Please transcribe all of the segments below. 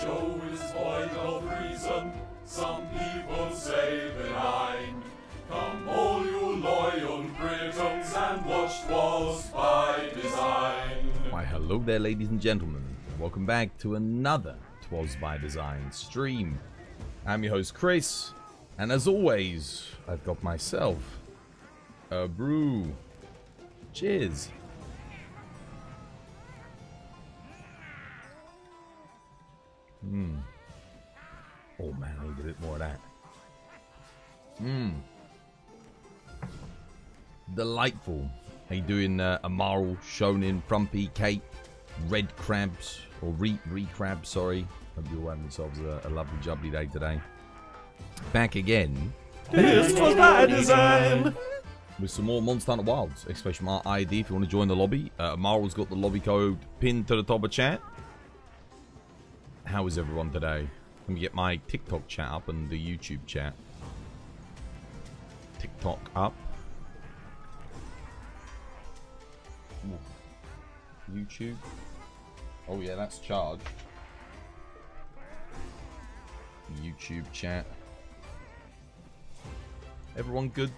show is void of reason. Some people say benign. Come all you loyal Britons and watch Twas by Design. Why hello there ladies and gentlemen. Welcome back to another Twas by Design stream. I'm your host Chris. And as always, I've got myself a brew. Cheers. Oh man, I need a bit more of that. Delightful. How you doing, Amaral, Shonen, Frumpy, Kate, Red Crabs, or Re Crabs, sorry. Hope you're all having yourselves a lovely jubbly day today. Back again. This was by design. With some more Monster Hunter Wilds. Exclamation mark ID if you want to join the lobby. Amaral's got the lobby code pinned to the top of chat. How is everyone today? Let me get my TikTok chat up and the YouTube chat. TikTok up. Ooh. YouTube. Oh yeah, that's charged. YouTube chat. Everyone good?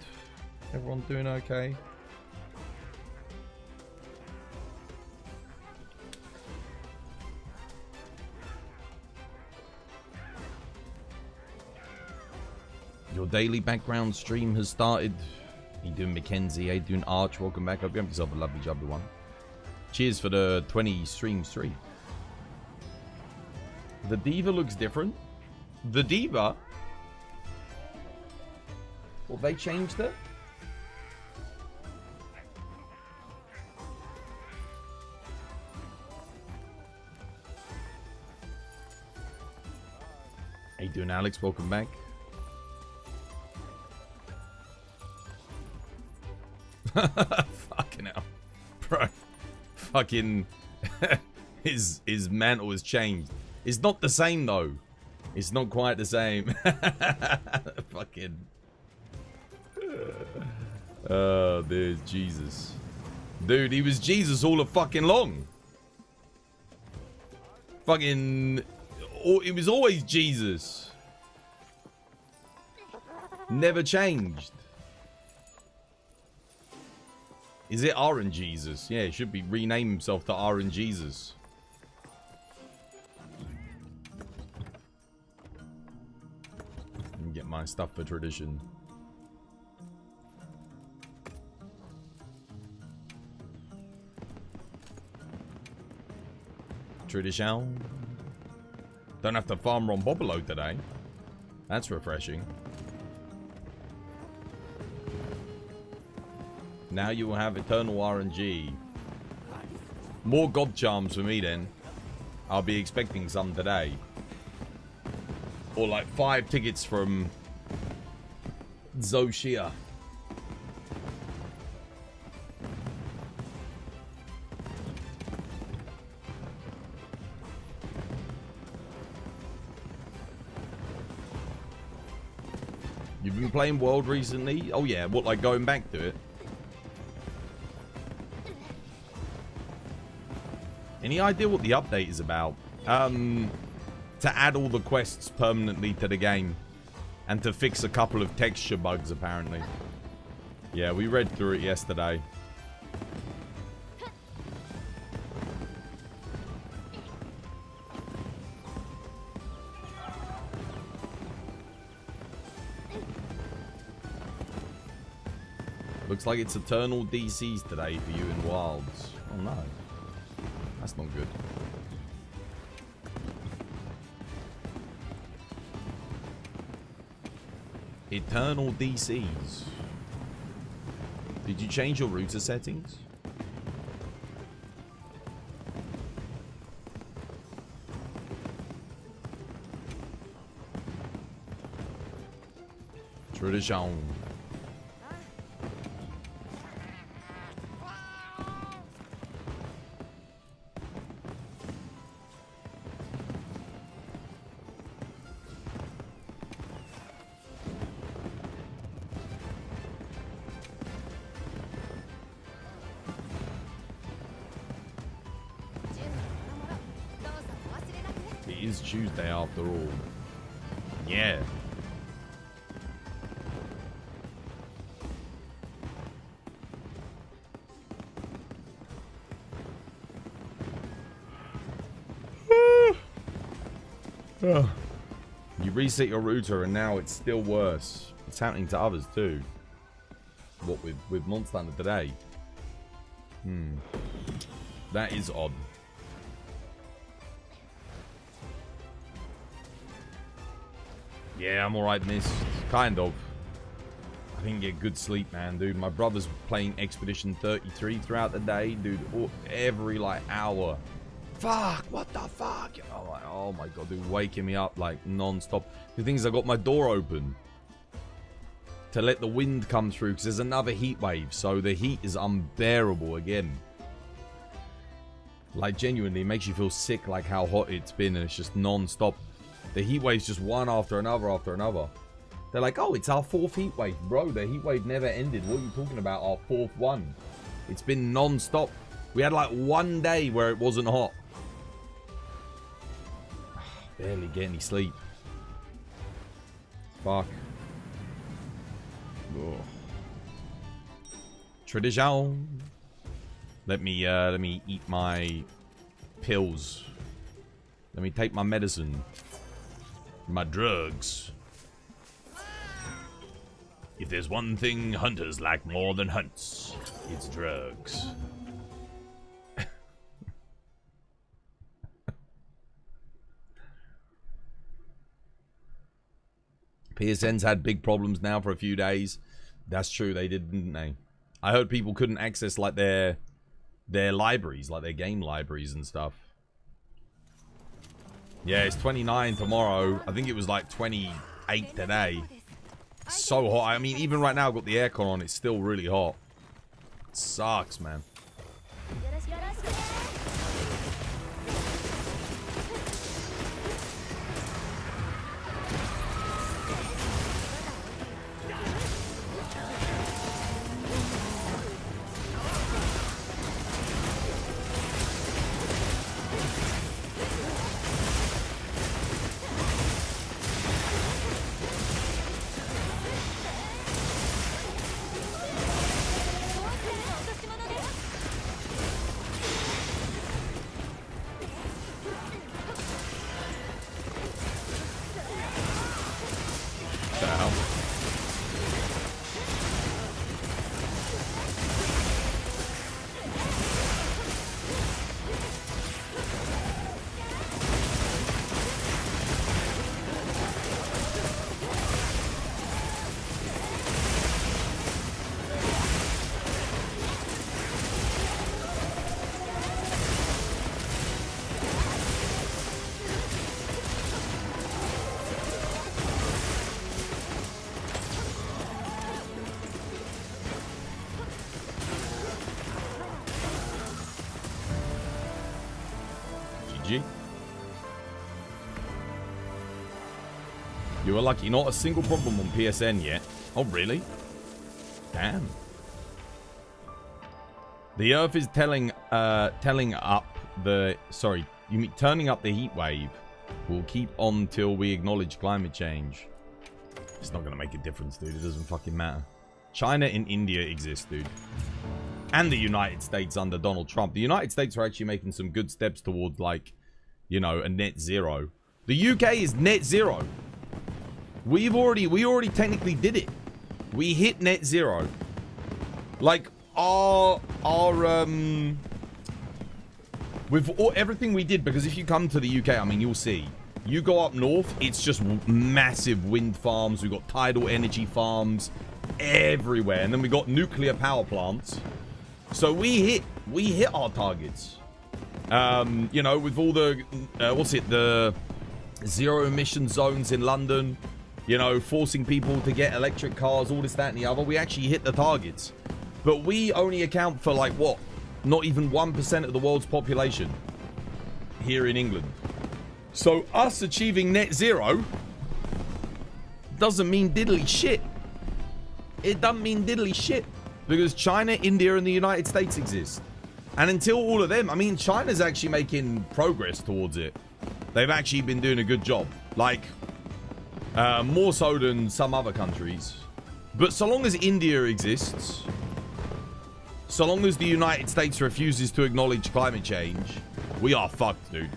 Everyone doing okay? Your daily background stream has started. How you doing, Mackenzie? How you doing, Arch? Welcome back. Hope you have yourself a lovely jubbly one. Cheers for the 20 streams stream. The Diva looks different. The Diva? Well, they changed it? How you doing, Alex? Welcome back. Fucking hell. Bro. Fucking... his mantle has changed. It's not the same, though. It's not quite the same. Fucking... Oh, there's Jesus. Dude, he was Jesus all fucking long. Fucking... It was always Jesus. Never changed. Is it Aaron Jesus? Yeah, he should be rename himself to Aaron Jesus. Let me get my stuff for tradition. Tradition. Don't have to farm on Bobolo today. That's refreshing. Now you will have eternal RNG. More God Charms for me then. I'll be expecting some today. Or like 5 tickets from Zoshia. You've been playing World recently? Oh yeah, what, like going back to it? Any idea what the update is about? To add all the quests permanently to the game. And to fix a couple of texture bugs, apparently. Yeah, we read through it yesterday. Looks like it's eternal DCs today for you in Wilds. Oh no. That's not good. Eternal DCs. Did you change your router settings? Tradition. is Tuesday after all. Yeah. You reset your router and now it's still worse. It's happening to others too. What, with Monster Hunter today? That is odd. Yeah, I'm alright, miss. Kind of. I didn't get good sleep, man, dude. My brother's playing Expedition 33 throughout the day, dude. Every, like, hour. Fuck, what the fuck? Oh my god, dude, waking me up, like, non-stop. The thing is, I got my door open to let the wind come through, because there's another heat wave, so the heat is unbearable again. Like, genuinely, it makes you feel sick, like how hot it's been, and it's just non-stop. The heat wave's just one after another after another. They're like, oh, it's our 4th heat wave. Bro, the heat wave never ended. What are you talking about? Our 4th one. It's been non-stop. We had like one day where it wasn't hot. Barely get any sleep. Fuck. Ugh. Tradition. Let me eat my pills. Let me take my medicine. My drugs. If there's one thing hunters lack more than hunts, it's drugs. PSN's had big problems now for a few days. That's true, they did, didn't they? I heard people couldn't access like their libraries, like their game libraries and stuff. Yeah, it's 29 tomorrow. I think it was like 28 today. So hot. I mean, even right now I've got the aircon on. It's still really hot. It sucks, man. You were lucky. Not a single problem on PSN yet. Oh, really? Damn. The Earth is turning up the heat wave. We'll keep on till we acknowledge climate change. It's not gonna make a difference, dude. It doesn't fucking matter. China and India exist, dude. And the United States under Donald Trump. The United States are actually making some good steps towards, like, you know, a net zero. The UK is net zero. We already technically did it. We hit net zero. Like, with everything we did, because if you come to the UK, I mean, you'll see. You go up north, it's just massive wind farms. We've got tidal energy farms everywhere. And then we got nuclear power plants. So we hit our targets. You know, with all the, the zero emission zones in London, you know, forcing people to get electric cars, all this, that, and the other. We actually hit the targets. But we only account for, like, what? Not even 1% of the world's population here in England. So us achieving net zero doesn't mean diddly shit. It doesn't mean diddly shit. Because China, India, and the United States exist. And until all of them, I mean, China's actually making progress towards it. They've actually been doing a good job. Like, more so than some other countries. But so long as India exists, so long as the United States refuses to acknowledge climate change, we are fucked, dude.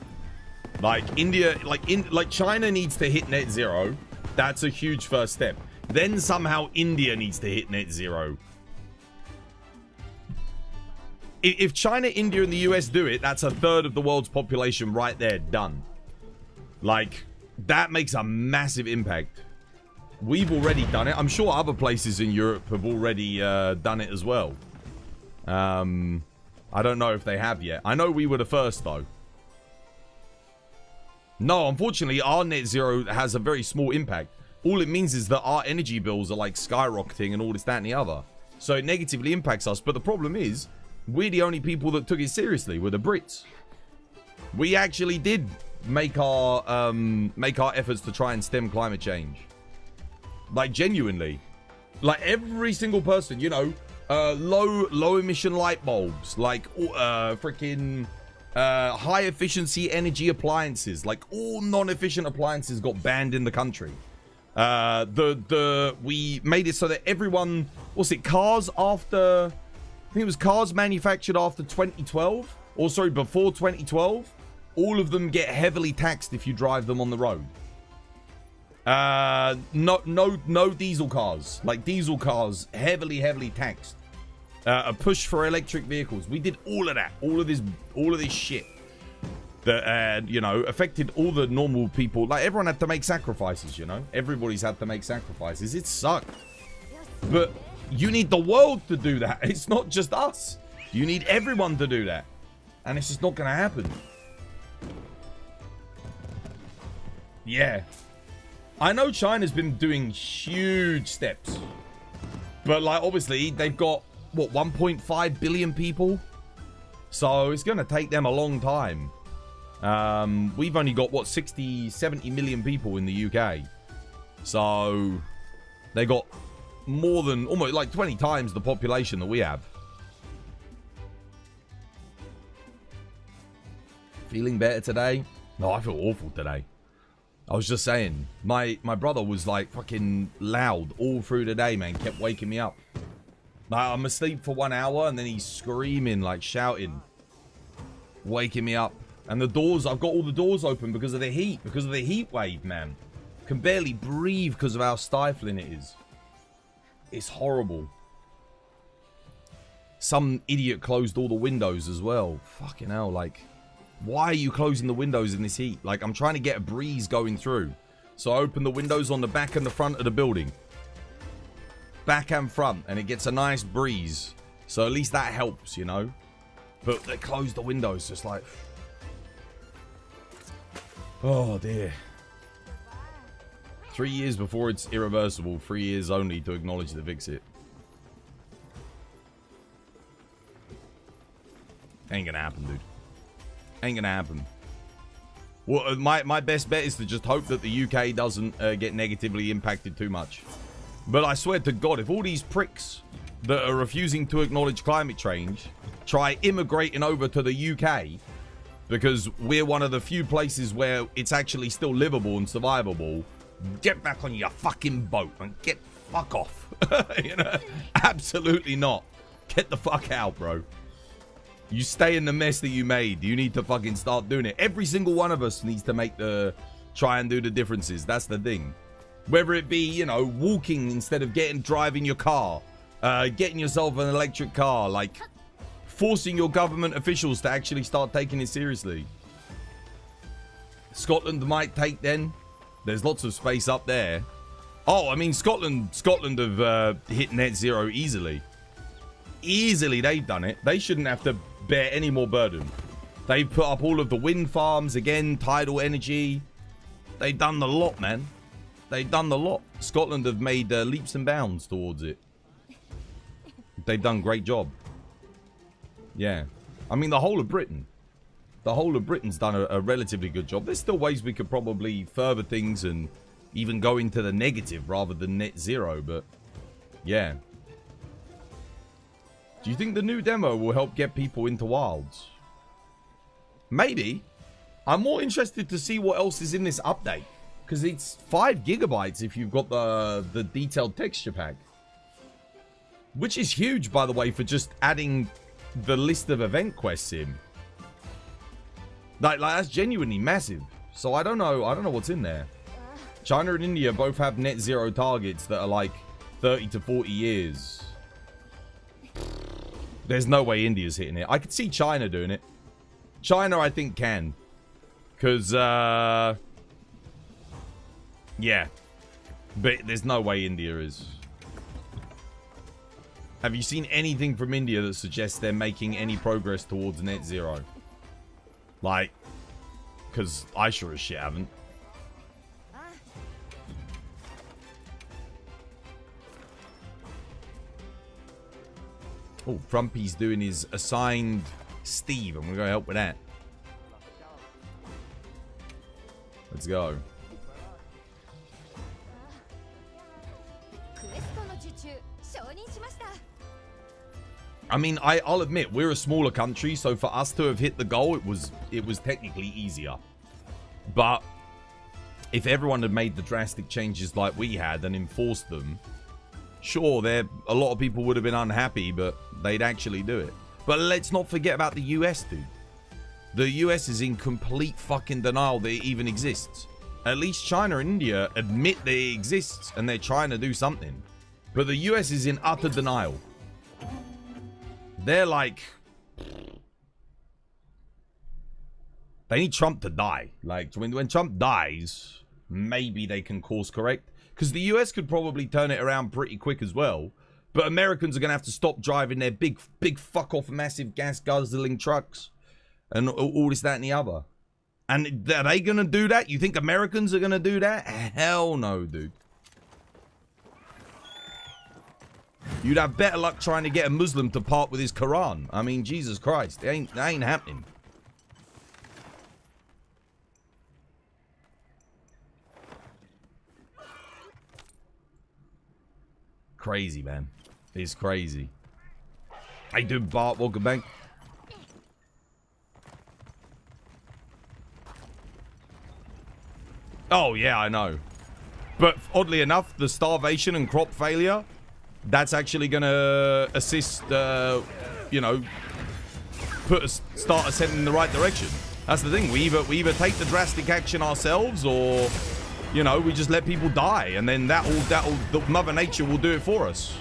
Like, India, like China needs to hit net zero. That's a huge first step. Then somehow India needs to hit net zero. If China, India, and the US do it, that's a third of the world's population right there, done. Like, that makes a massive impact. We've already done it. I'm sure other places in Europe have already done it as well. I don't know if they have yet. I know we were the first, though. No, unfortunately, our net zero has a very small impact. All it means is that our energy bills are, like, skyrocketing and all this, that, and the other. So it negatively impacts us. But the problem is, we're the only people that took it seriously. We're the Brits. We actually did make our efforts to try and stem climate change. Like, genuinely. Like, every single person, you know, low emission light bulbs, like freaking high efficiency energy appliances, like all non-efficient appliances got banned in the country. We made it so that everyone, what's it, cars after, I think it was cars manufactured after 2012, or sorry, before 2012, all of them get heavily taxed if you drive them on the road. No diesel cars. Like, diesel cars heavily taxed. A push for electric vehicles. We did all of that, all of this shit that you know, affected all the normal people. Like, everyone had to make sacrifices, you know, everybody's had to make sacrifices. It sucked, but you need the world to do that. It's not just us. You need everyone to do that, and it's just not gonna happen. Yeah, I know China's been doing huge steps, but like, obviously they've got what, 1.5 billion people, so it's gonna take them a long time. We've only got what, 60-70 million people in the UK, so they got more than almost like 20 times the population that we have. Feeling better today? No, I feel awful today. I was just saying, my brother was like fucking loud all through the day, man. Kept waking me up. Like, I'm asleep for 1 hour and then he's screaming, like shouting, waking me up. And the doors, I've got all the doors open because of the heat wave, man. Can barely breathe because of how stifling it is. It's horrible. Some idiot closed all the windows as well. Fucking hell, like, why are you closing the windows in this heat? Like, I'm trying to get a breeze going through. So I open the windows on the back and the front of the building. Back and front. And it gets a nice breeze. So at least that helps, you know. But they close the windows, just like... Oh, dear. 3 years before it's irreversible. 3 years only to acknowledge the fix-it. Ain't gonna happen, dude. Ain't gonna happen. Well, my best bet is to just hope that the UK doesn't get negatively impacted too much. But I swear to God, if all these pricks that are refusing to acknowledge climate change try immigrating over to the UK, because we're one of the few places where it's actually still livable and survivable, get back on your fucking boat and get fuck off. You know, absolutely not. Get the fuck out, bro. You stay in the mess that you made. You need to fucking start doing it. Every single one of us needs to try and do the differences. That's the thing. Whether it be, you know, walking instead of driving your car, getting yourself an electric car, like forcing your government officials to actually start taking it seriously. Scotland might take then. There's lots of space up there. Oh, I mean, Scotland have hit net zero easily. Easily, they've done it. They shouldn't have to bear any more burden. They've put up all of the wind farms again, tidal energy. They've done the lot, man. They've done the lot. Scotland have made leaps and bounds towards it. They've done a great job. Yeah. I mean, the whole of Britain. The whole of Britain's done a relatively good job. There's still ways we could probably further things and even go into the negative rather than net zero, but yeah. Do you think the new demo will help get people into Wilds? Maybe. I'm more interested to see what else is in this update. Because it's 5 gigabytes if you've got the detailed texture pack. Which is huge, by the way, for just adding the list of event quests in. Like that's genuinely massive. So I don't know what's in there. China and India both have net zero targets that are like 30 to 40 years. There's no way India's hitting it. I could see China doing it. China, I think, can. Because, yeah. But there's no way India is. Have you seen anything from India that suggests they're making any progress towards net zero? Like, because I sure as shit haven't. Oh, Frumpy's doing his assigned Steve. I'm going to go help with that. Let's go. I mean, I'll admit, we're a smaller country, so for us to have hit the goal, it was technically easier. But if everyone had made the drastic changes like we had and enforced them, sure, a lot of people would have been unhappy, but they'd actually do it. But let's not forget about the US, dude. The US is in complete fucking denial that it even exists. At least China and India admit that it exists and they're trying to do something. But the US is in utter denial. They're like... They need Trump to die. Like, when Trump dies, maybe they can course correct. Because the US could probably turn it around pretty quick as well. But Americans are going to have to stop driving their big fuck off massive gas guzzling trucks. And all this, that, and the other. And are they going to do that? You think Americans are going to do that? Hell no, dude. You'd have better luck trying to get a Muslim to part with his Quran. I mean, Jesus Christ. That ain't happening. Crazy, man. It's crazy. Hey, dude, Bart, welcome back. Oh, yeah, I know. But oddly enough, the starvation and crop failure, that's actually going to assist, you know, start us heading in the right direction. That's the thing. We either take the drastic action ourselves or, you know, we just let people die. And then Mother Nature will do it for us.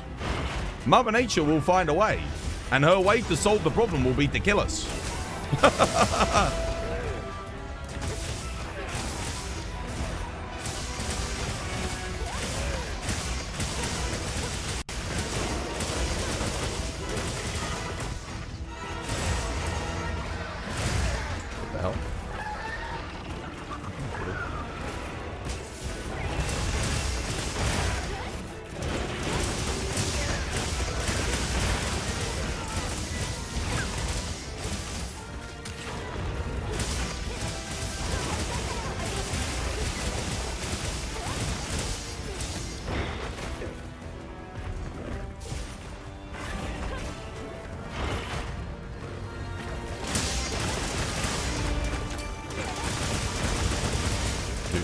Mother Nature will find a way. And her way to solve the problem will be to kill us.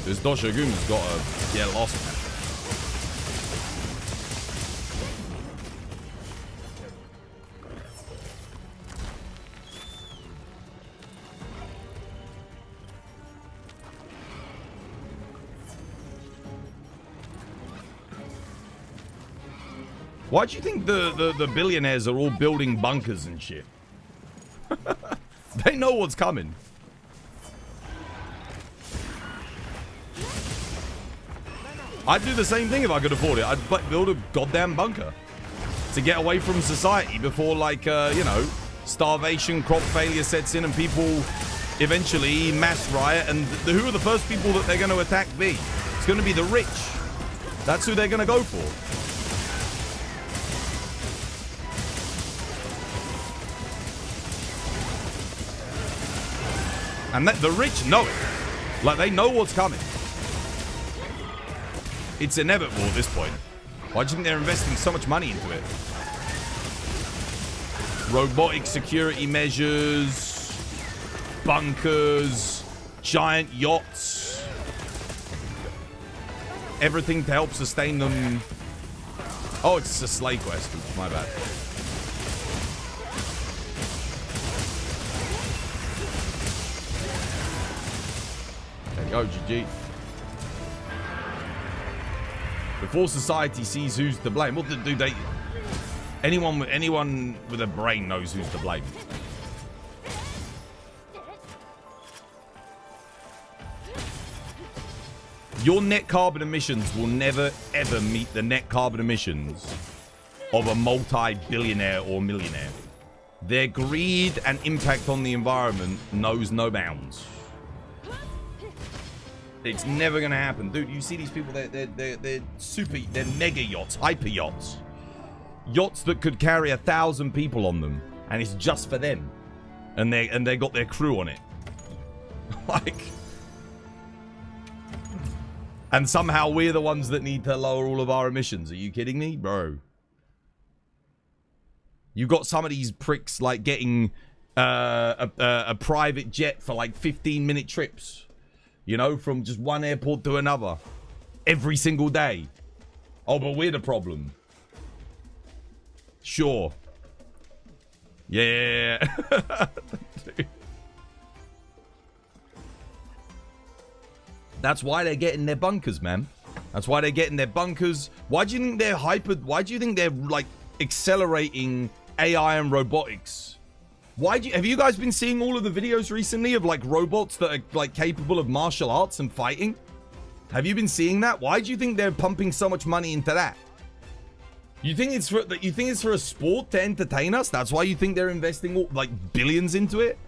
This Doshogun's got to get lost, man. Why do you think the billionaires are all building bunkers and shit? They know what's coming. I'd do the same thing if I could afford it. I'd build a goddamn bunker to get away from society before, like, you know, starvation, crop failure sets in and people eventually mass riot. And who are the first people that they're going to attack be? It's going to be the rich. That's who they're going to go for. And the rich know it. Like, they know what's coming. It's inevitable at this point. Why do you think they're investing so much money into it? Robotic security measures, bunkers, giant yachts, everything to help sustain them. Oh, it's a slay quest. Oops, my bad. There you go, GG. Before society sees who's to blame, what do they? Anyone with a brain knows who's to blame. Your net carbon emissions will never, ever meet the net carbon emissions of a multi-billionaire or millionaire. Their greed and impact on the environment knows no bounds. It's never going to happen. Dude, you see these people, they're mega yachts, hyper yachts. Yachts that could carry 1,000 people on them, and it's just for them. And they got their crew on it. Like... And somehow we're the ones that need to lower all of our emissions. Are you kidding me? Bro. You got some of these pricks like getting a private jet for like 15-minute trips. You know, from just one airport to another. Every single day. Oh, but we're the problem. Sure. Yeah. That's why they're getting their bunkers, man. That's why they're getting their bunkers. Why do you think they're why do you think they're like accelerating AI and robotics? Have you guys been seeing all of the videos recently of like robots that are like capable of martial arts and fighting? Have you been seeing that? Why do you think they're pumping so much money into that? You think it's for a sport to entertain us? That's why you think they're investing like billions into it?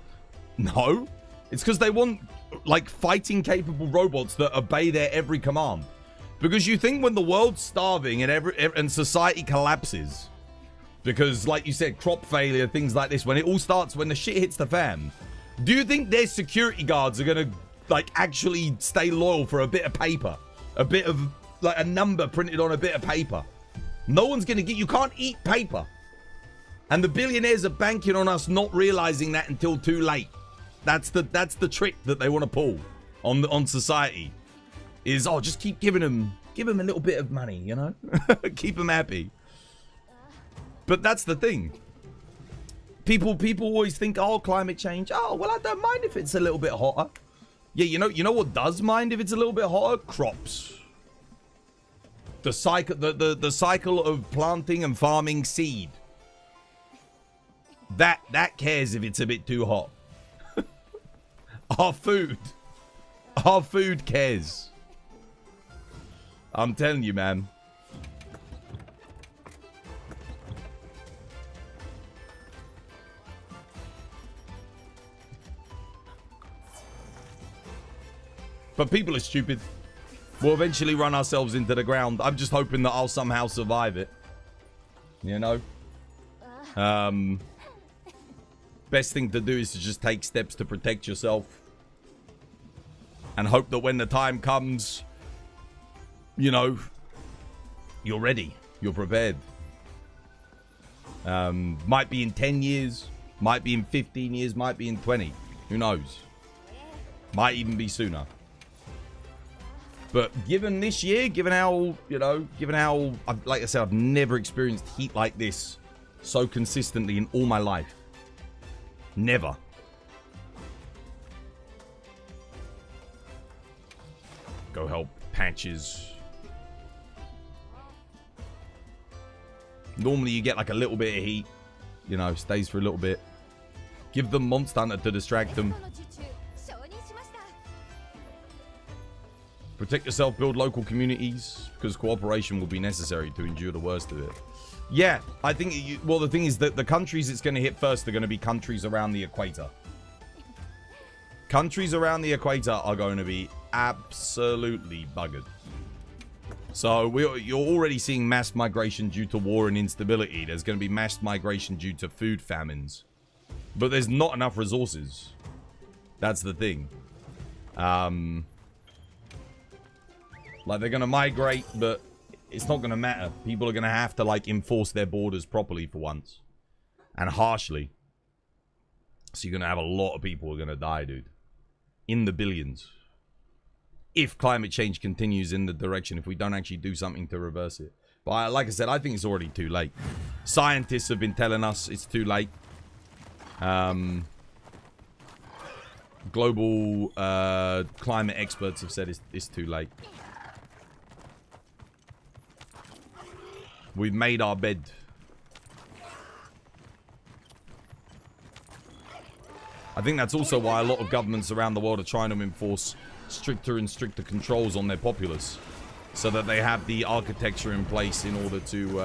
No. It's because they want like fighting capable robots that obey their every command. Because you think when the world's starving and society collapses, because like you said, crop failure, things like this, when it all starts, when the shit hits the fan, do you think their security guards are gonna like actually stay loyal for a bit of paper, a bit of like a number printed on a bit of paper? No one's gonna you can't eat paper. And the billionaires are banking on us not realizing that until too late. That's the trick that they want to pull on society. Is, oh, just keep give them a little bit of money, you know? Keep them happy. But that's the thing. People always think, oh, climate change. Oh, well, I don't mind if it's a little bit hotter. Yeah, you know what does mind if it's a little bit hotter? Crops. The cycle of planting and farming seed. That cares if it's a bit too hot. Our food cares. I'm telling you, man. But people are stupid. We'll eventually run ourselves into the ground. I'm just hoping that I'll somehow survive it. You know? Best thing to do is to just take steps to protect yourself. And hope that when the time comes, you know, you're ready. You're prepared. Might be in 10 years. Might be in 15 years. Might be in 20. Who knows? Might even be sooner. But given this year, given how, like I said, I've never experienced heat like this so consistently in all my life. Never. Go help Patches. Normally you get like a little bit of heat. You know, stays for a little bit. Give them Monster Hunter to distract them. Protect yourself, build local communities, because cooperation will be necessary to endure the worst of it. Yeah, I think, well, the thing is that the countries it's going to hit first are going to be countries around the equator. Countries around the equator are going to be absolutely buggered. So you're already seeing mass migration due to war and instability. There's going to be mass migration due to food famines. But there's not enough resources. That's the thing. Like, they're going to migrate, but it's not going to matter. People are going to have to, like, enforce their borders properly for once. And harshly. So you're going to have a lot of people who are going to die, dude. In the billions. If climate change continues in the direction, if we don't actually do something to reverse it. But like I said, I think it's already too late. Scientists have been telling us it's too late. Global climate experts have said it's too late. We've made our bed. I think that's also why a lot of governments around the world are trying to enforce stricter and stricter controls on their populace, so that they have the architecture in place in order to,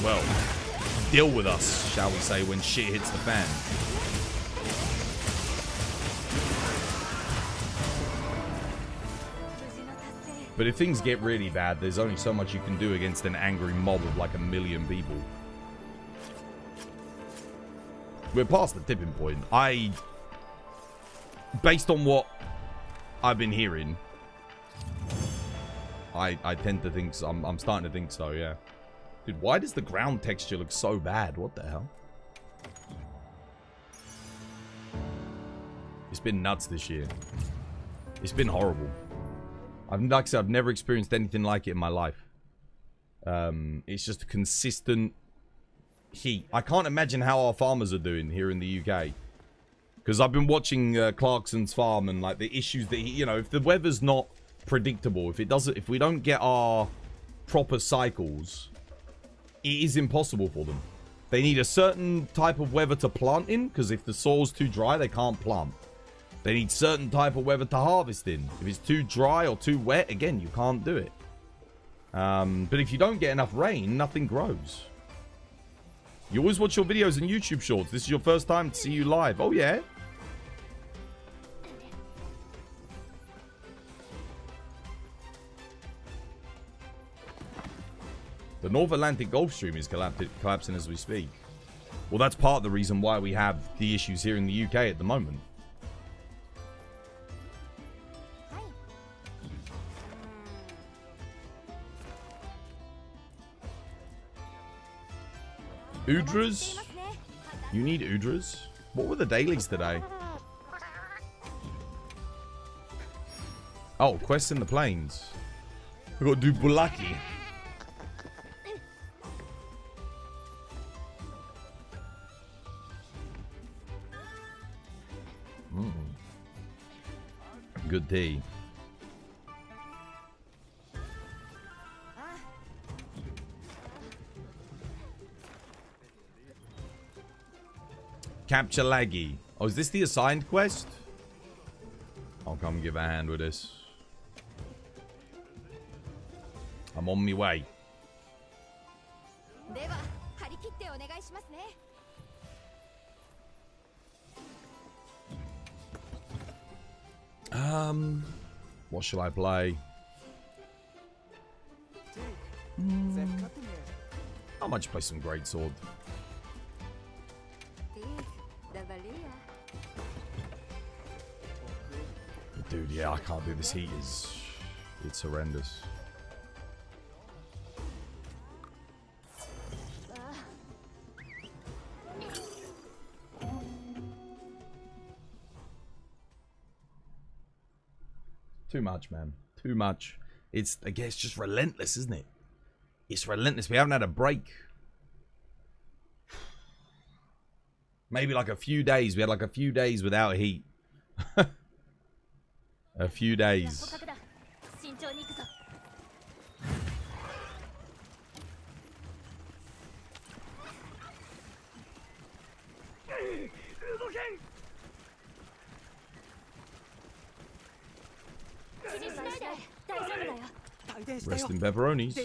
well, deal with us, shall we say, when shit hits the fan. But if things get really bad, there's only so much you can do against an angry mob of like 1 million people. We're past the tipping point. Based on what I've been hearing, I tend to think so. I'm starting to think so, yeah. Dude, why does the ground texture look so bad? What the hell? It's been nuts this year. It's been horrible. Like I said, I've never experienced anything like it in my life. It's just a consistent heat. I can't imagine how our farmers are doing here in the UK. Because I've been watching Clarkson's farm and like the issues that he, you know, if the weather's not predictable, if we don't get our proper cycles, it is impossible for them. They need a certain type of weather to plant in, because if the soil's too dry, they can't plant. They need certain type of weather to harvest in. If it's too dry or too wet, again, you can't do it. But if you don't get enough rain, nothing grows. You always watch your videos and YouTube shorts. This is your first time to see you live. Oh, yeah? The North Atlantic Gulf Stream is collapsing as we speak. Well, that's part of the reason why we have the issues here in the UK at the moment. Udras? You need Udras? What were the dailies today? Oh, quests in the plains. We got to do Bulaki. Good tea. Capture laggy. Oh, is this the assigned quest? I'll come give a hand with this. I'm on my way. What shall I play? I might just play some Greatsword. Dude, yeah, I can't do this heat. It's horrendous. Too much, man. Too much. It's, again, it's just relentless, isn't it? It's relentless. We haven't had a break. Maybe like a few days. We had like a few days without heat. A few days. Rest in pepperonis.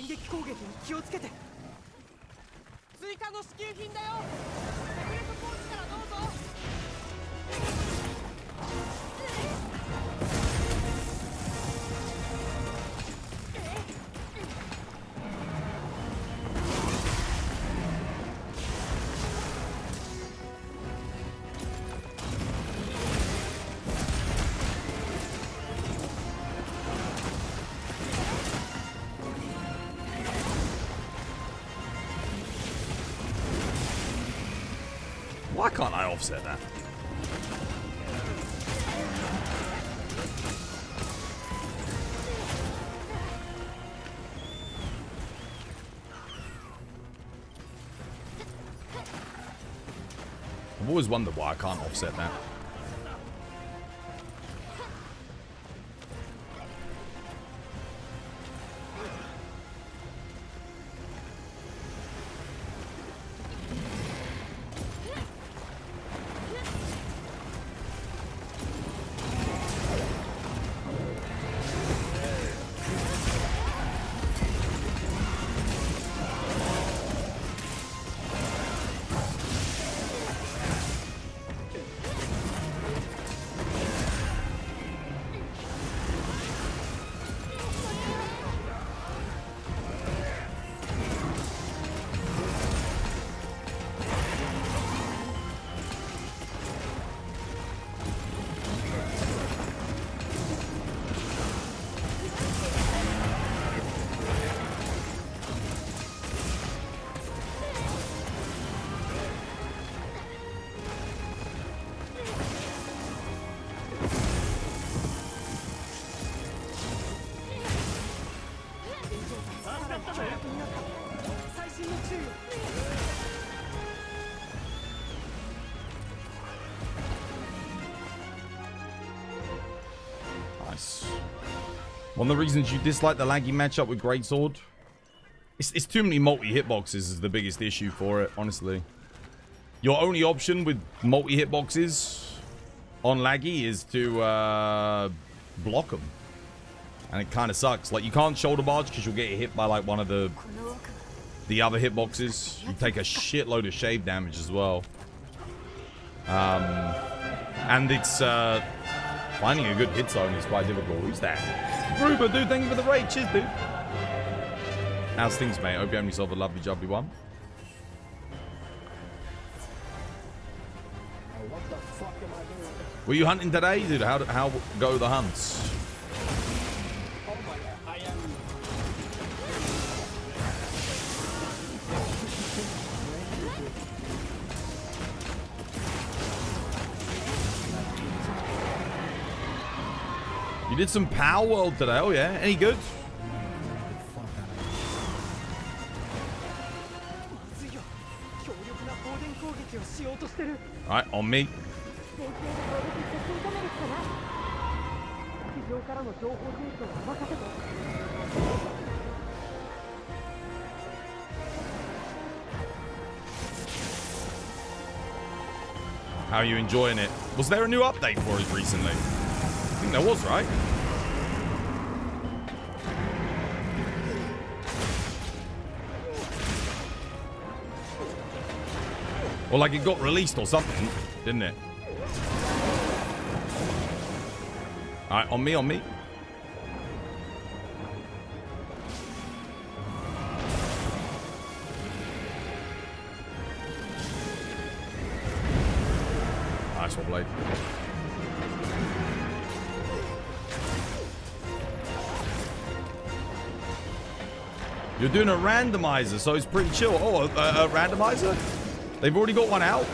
Why can't I offset that? I've always wondered why I can't offset that. Nice. One of the reasons you dislike the laggy matchup with Greatsword? It's too many multi-hitboxes is the biggest issue for it, honestly. Your only option with multi-hitboxes on laggy is to block them. And it kind of sucks. Like, you can't shoulder barge because you'll get hit by, like, one of the other hitboxes. You take a shitload of shave damage as well. And it's, finding a good hit zone is quite difficult. Who's that? Ruber, dude, thank you for the raid. Cheers, dude. How's things, mate? Hope you have yourself a lovely, jubbly one. Were you hunting today, dude? How go the hunts? You did some Power World today. Oh yeah, any good? Alright, on me. How are you enjoying it? Was there a new update for it recently? I think there was, right? Or like it got released or something, didn't it? Alright, on me, on me. Nice one, Blade. You're doing a randomizer, so it's pretty chill. Oh, a randomizer? They've already got one out?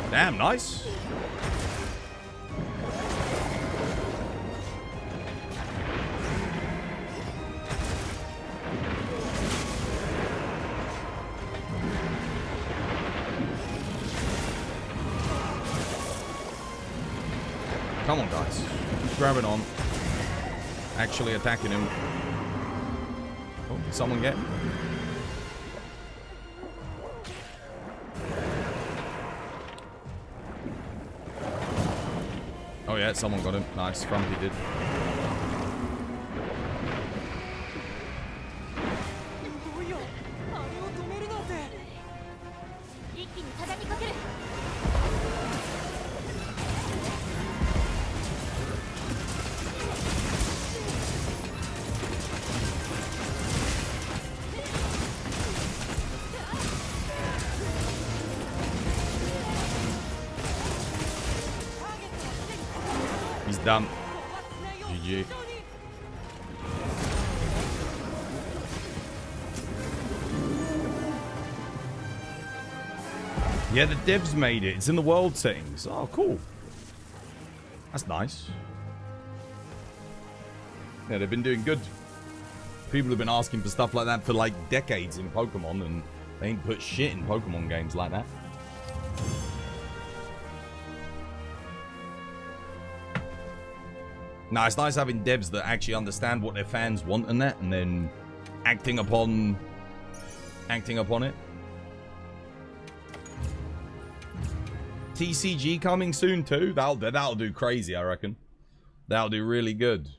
Damn, nice. Come on, guys. Keep grabbing on. Actually attacking him. Oh, did someone get him? Oh yeah, someone got him. Nice. Frumpy did. Done. GG. Yeah, the devs made it. It's in the world settings. Oh, cool. That's nice. Yeah, they've been doing good. People have been asking for stuff like that for like decades in Pokemon, and they ain't put shit in Pokemon games like that. No, it's nice having devs that actually understand what their fans want and that, and then acting upon it. TCG coming soon too. That'll do crazy, I reckon. That'll do really good.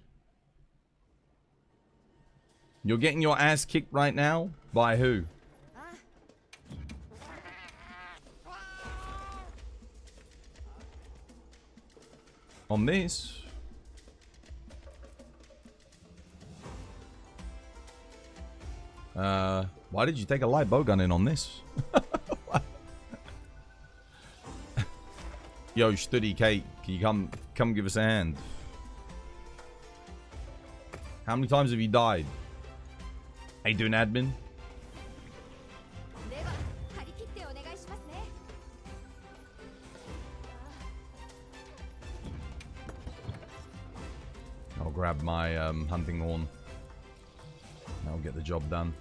You're getting your ass kicked right now? By who? On this? Why did you take a light bowgun in on this? Yo, Studdy Kate, can you come give us a hand? How many times have you died? How you doing, admin? I'll grab my hunting horn. I'll get the job done.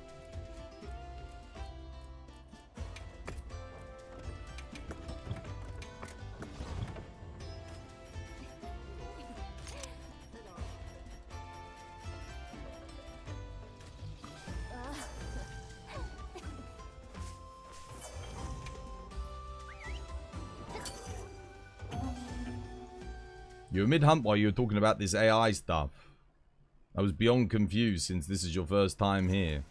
You were mid-hunt while you were talking about this AI stuff. I was beyond confused since this is your first time here.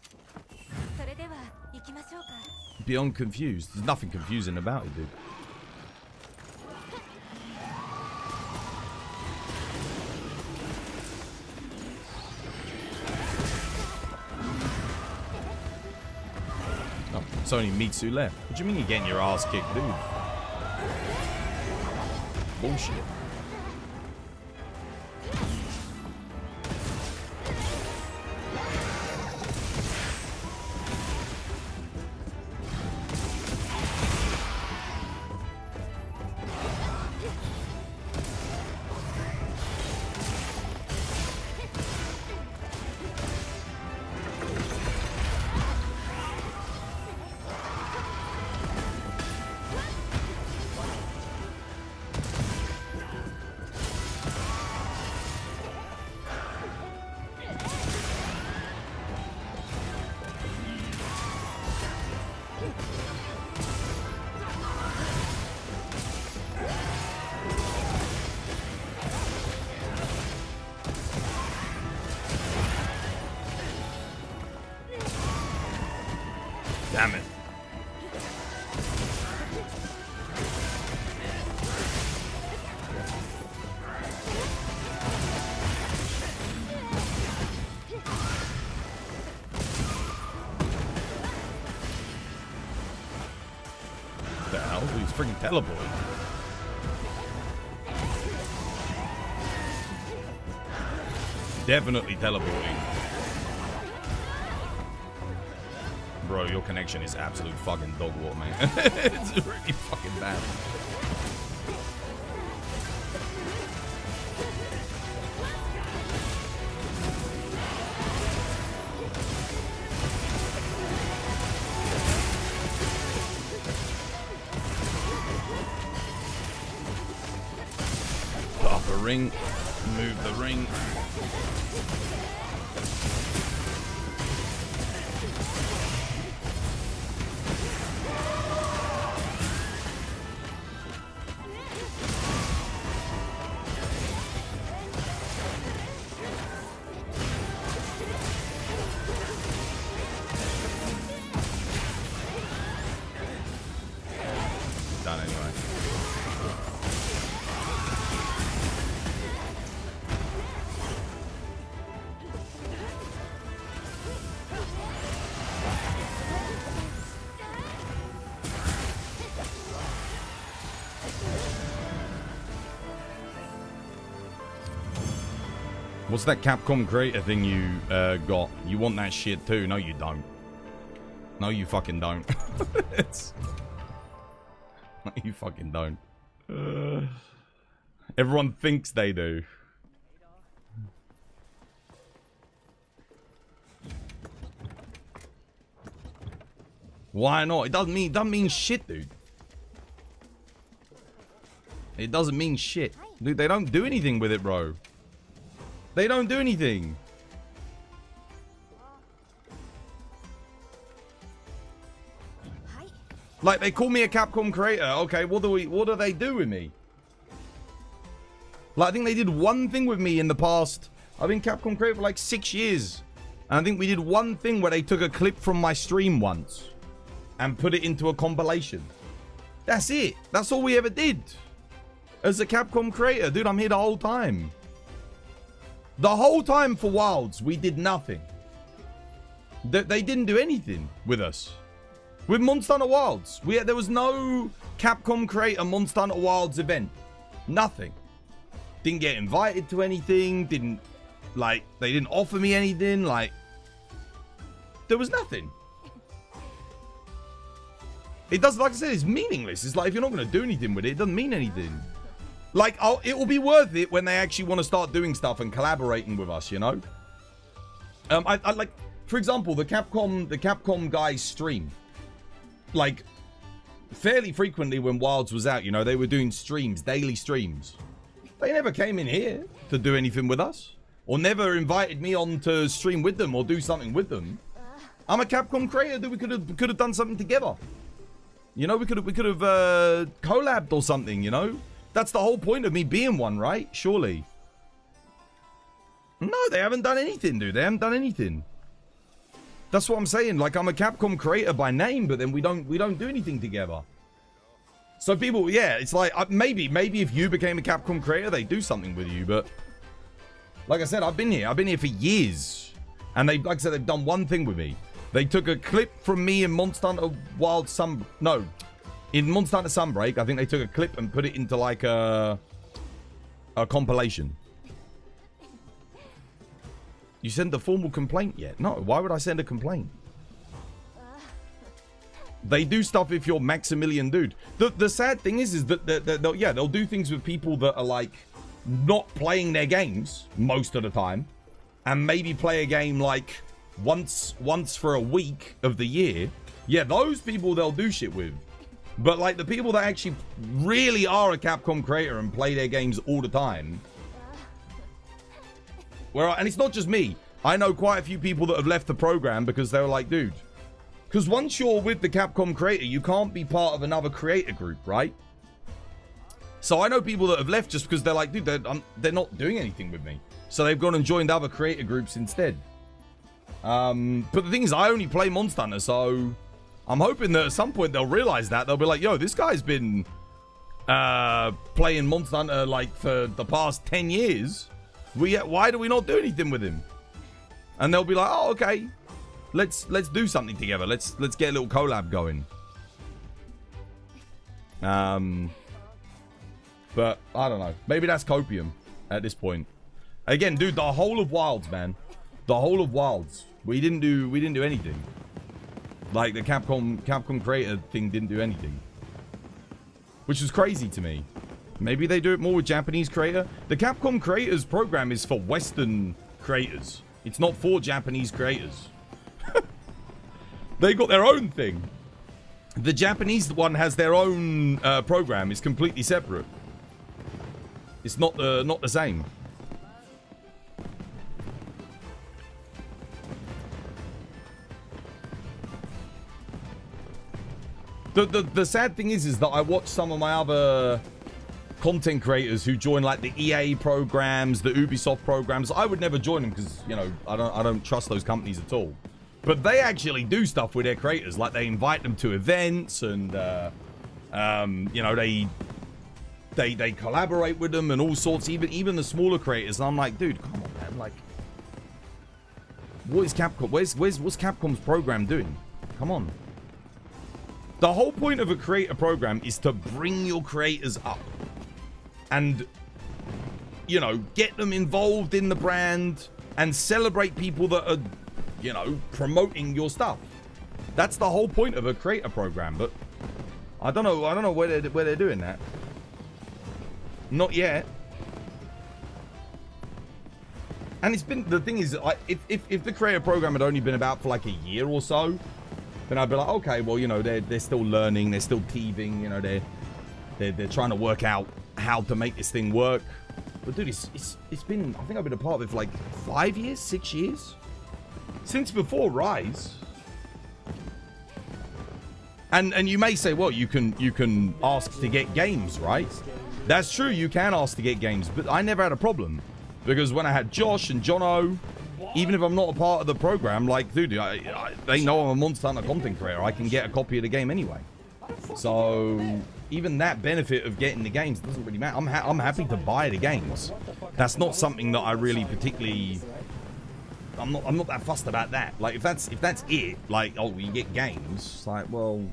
Beyond confused. There's nothing confusing about it, dude. Oh, it's only Mitsu left. What do you mean you're getting your ass kicked, dude? Bullshit. Damn it. What the hell? He's freaking teleporting. Definitely teleporting. Bro, your connection is absolute fucking dog water, man. It's really fucking bad. Put up a ring. Move the ring. Done anyway. What's that Capcom creator thing you got? You want that shit too? No, you don't. No, you fucking don't. You fucking don't. Everyone thinks they do. Why not? It doesn't mean shit, dude. It doesn't mean shit. Dude, they don't do anything with it, bro. They don't do anything. Like, they call me a Capcom creator. Okay, what do they do with me? Like, I think they did one thing with me in the past. I've been Capcom creator for like 6 years. And I think we did one thing where they took a clip from my stream once and put it into a compilation. That's it. That's all we ever did. As a Capcom creator. Dude, I'm here the whole time. The whole time for Wilds, we did nothing. They didn't do anything with us. With Monster Hunter Wilds, there was no Capcom creator Monster Hunter Wilds event. Nothing. Didn't get invited to anything. They didn't offer me anything. Like, there was nothing. It does, like I said, it's meaningless. It's like, if you're not going to do anything with it, it doesn't mean anything. Like, it will be worth it when they actually want to start doing stuff and collaborating with us, you know? I like, for example, the Capcom guys stream. Like, fairly frequently when Wilds was out, you know, they were doing streams, daily streams. They never came in here to do anything with us. Or never invited me on to stream with them or do something with them. I'm a Capcom creator, dude. We could have done something together. You know, we could have collabed or something, you know? That's the whole point of me being one, right? Surely. No, they haven't done anything, dude. They haven't done anything. That's what I'm saying. Like, I'm a Capcom creator by name, but then we don't do anything together. So people, yeah, it's like, maybe if you became a Capcom creator, they do something with you, but like I said, I've been here for years, and like I said, they've done one thing with me. They took a clip from me in Monster Hunter in Monster Hunter Sunbreak. I think they took a clip and put it into like a compilation. You sent a formal complaint yet? No, why would I send a complaint? They do stuff if you're Maximilian, dude. The sad thing is that they'll do things with people that are like not playing their games most of the time, and maybe play a game like once for a week of the year. Yeah, those people they'll do shit with. But like the people that actually really are a Capcom creator and play their games all the time. And it's not just me. I know quite a few people that have left the program because they were like, dude. Because once you're with the Capcom creator, you can't be part of another creator group, right? So I know people that have left just because they're like, dude, they're not doing anything with me. So they've gone and joined other creator groups instead. But the thing is, I only play Monster Hunter, so I'm hoping that at some point they'll realize that. They'll be like, yo, this guy's been playing Monster Hunter like for the past 10 years. Why do we not do anything with him? And they'll be like, oh, okay. Let's do something together. Let's get a little collab going. But I don't know. Maybe that's copium at this point. Again, dude, the whole of Wilds, man. The whole of Wilds. We didn't do anything. Like the Capcom creator thing didn't do anything. Which was crazy to me. Maybe they do it more with Japanese creator. The Capcom creators program is for Western creators. It's not for Japanese creators. They got their own thing. The Japanese one has their own program. It's completely separate. It's not the same. The sad thing is that I watch some of my other content creators who join like the EA programs, the Ubisoft programs. I would never join them because, you know, I don't trust those companies at all. But they actually do stuff with their creators, like they invite them to events and you know, they collaborate with them and all sorts, even the smaller creators. And I'm like, dude, come on, man, like, what is Capcom? What's Capcom's program doing? Come on. The whole point of a creator program is to bring your creators up and, you know, get them involved in the brand and celebrate people that are, you know, promoting your stuff. That's the whole point of a creator program. But I don't know where they're doing that. Not yet. And it's been, the thing is, if the creator program had only been about for like a year or so, then I'd be like, okay, well, you know, they're still learning, they're still teething, you know, they're trying to work out how to make this thing work. But dude, it's been, I think I've been a part of it for like 5 years, 6 years, since before Rise. And you may say, well, you can ask to get games, right? That's true, you can ask to get games, but I never had a problem. Because when I had Josh and Jono, even if I'm not a part of the program, like, dude, they know I'm a Monster Hunter content creator. I can get a copy of the game anyway. So even that benefit of getting the games doesn't really matter. I'm happy to buy the games. That's not something that I really particularly... I'm not that fussed about that. Like, if that's it, like, oh, you get games, it's like, well,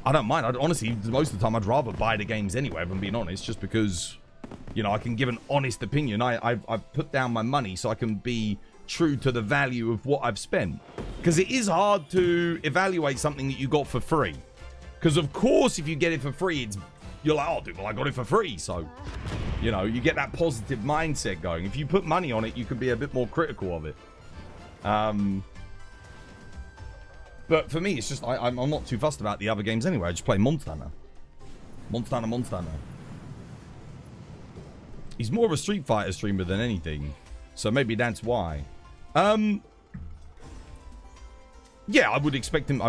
I don't mind. Honestly, most of the time, I'd rather buy the games anyway, if I'm being honest, just because, you know, I can give an honest opinion. I've put down my money so I can be true to the value of what I've spent. Because it is hard to evaluate something that you got for free. Because, of course, if you get it for free, you're like, oh, dude, well, I got it for free. So, you know, you get that positive mindset going. If you put money on it, you can be a bit more critical of it. But for me, it's just, I'm not too fussed about the other games anyway. I just play Monster Hunter. Monster Hunter. He's more of a Street Fighter streamer than anything. So maybe that's why. Yeah, I would expect him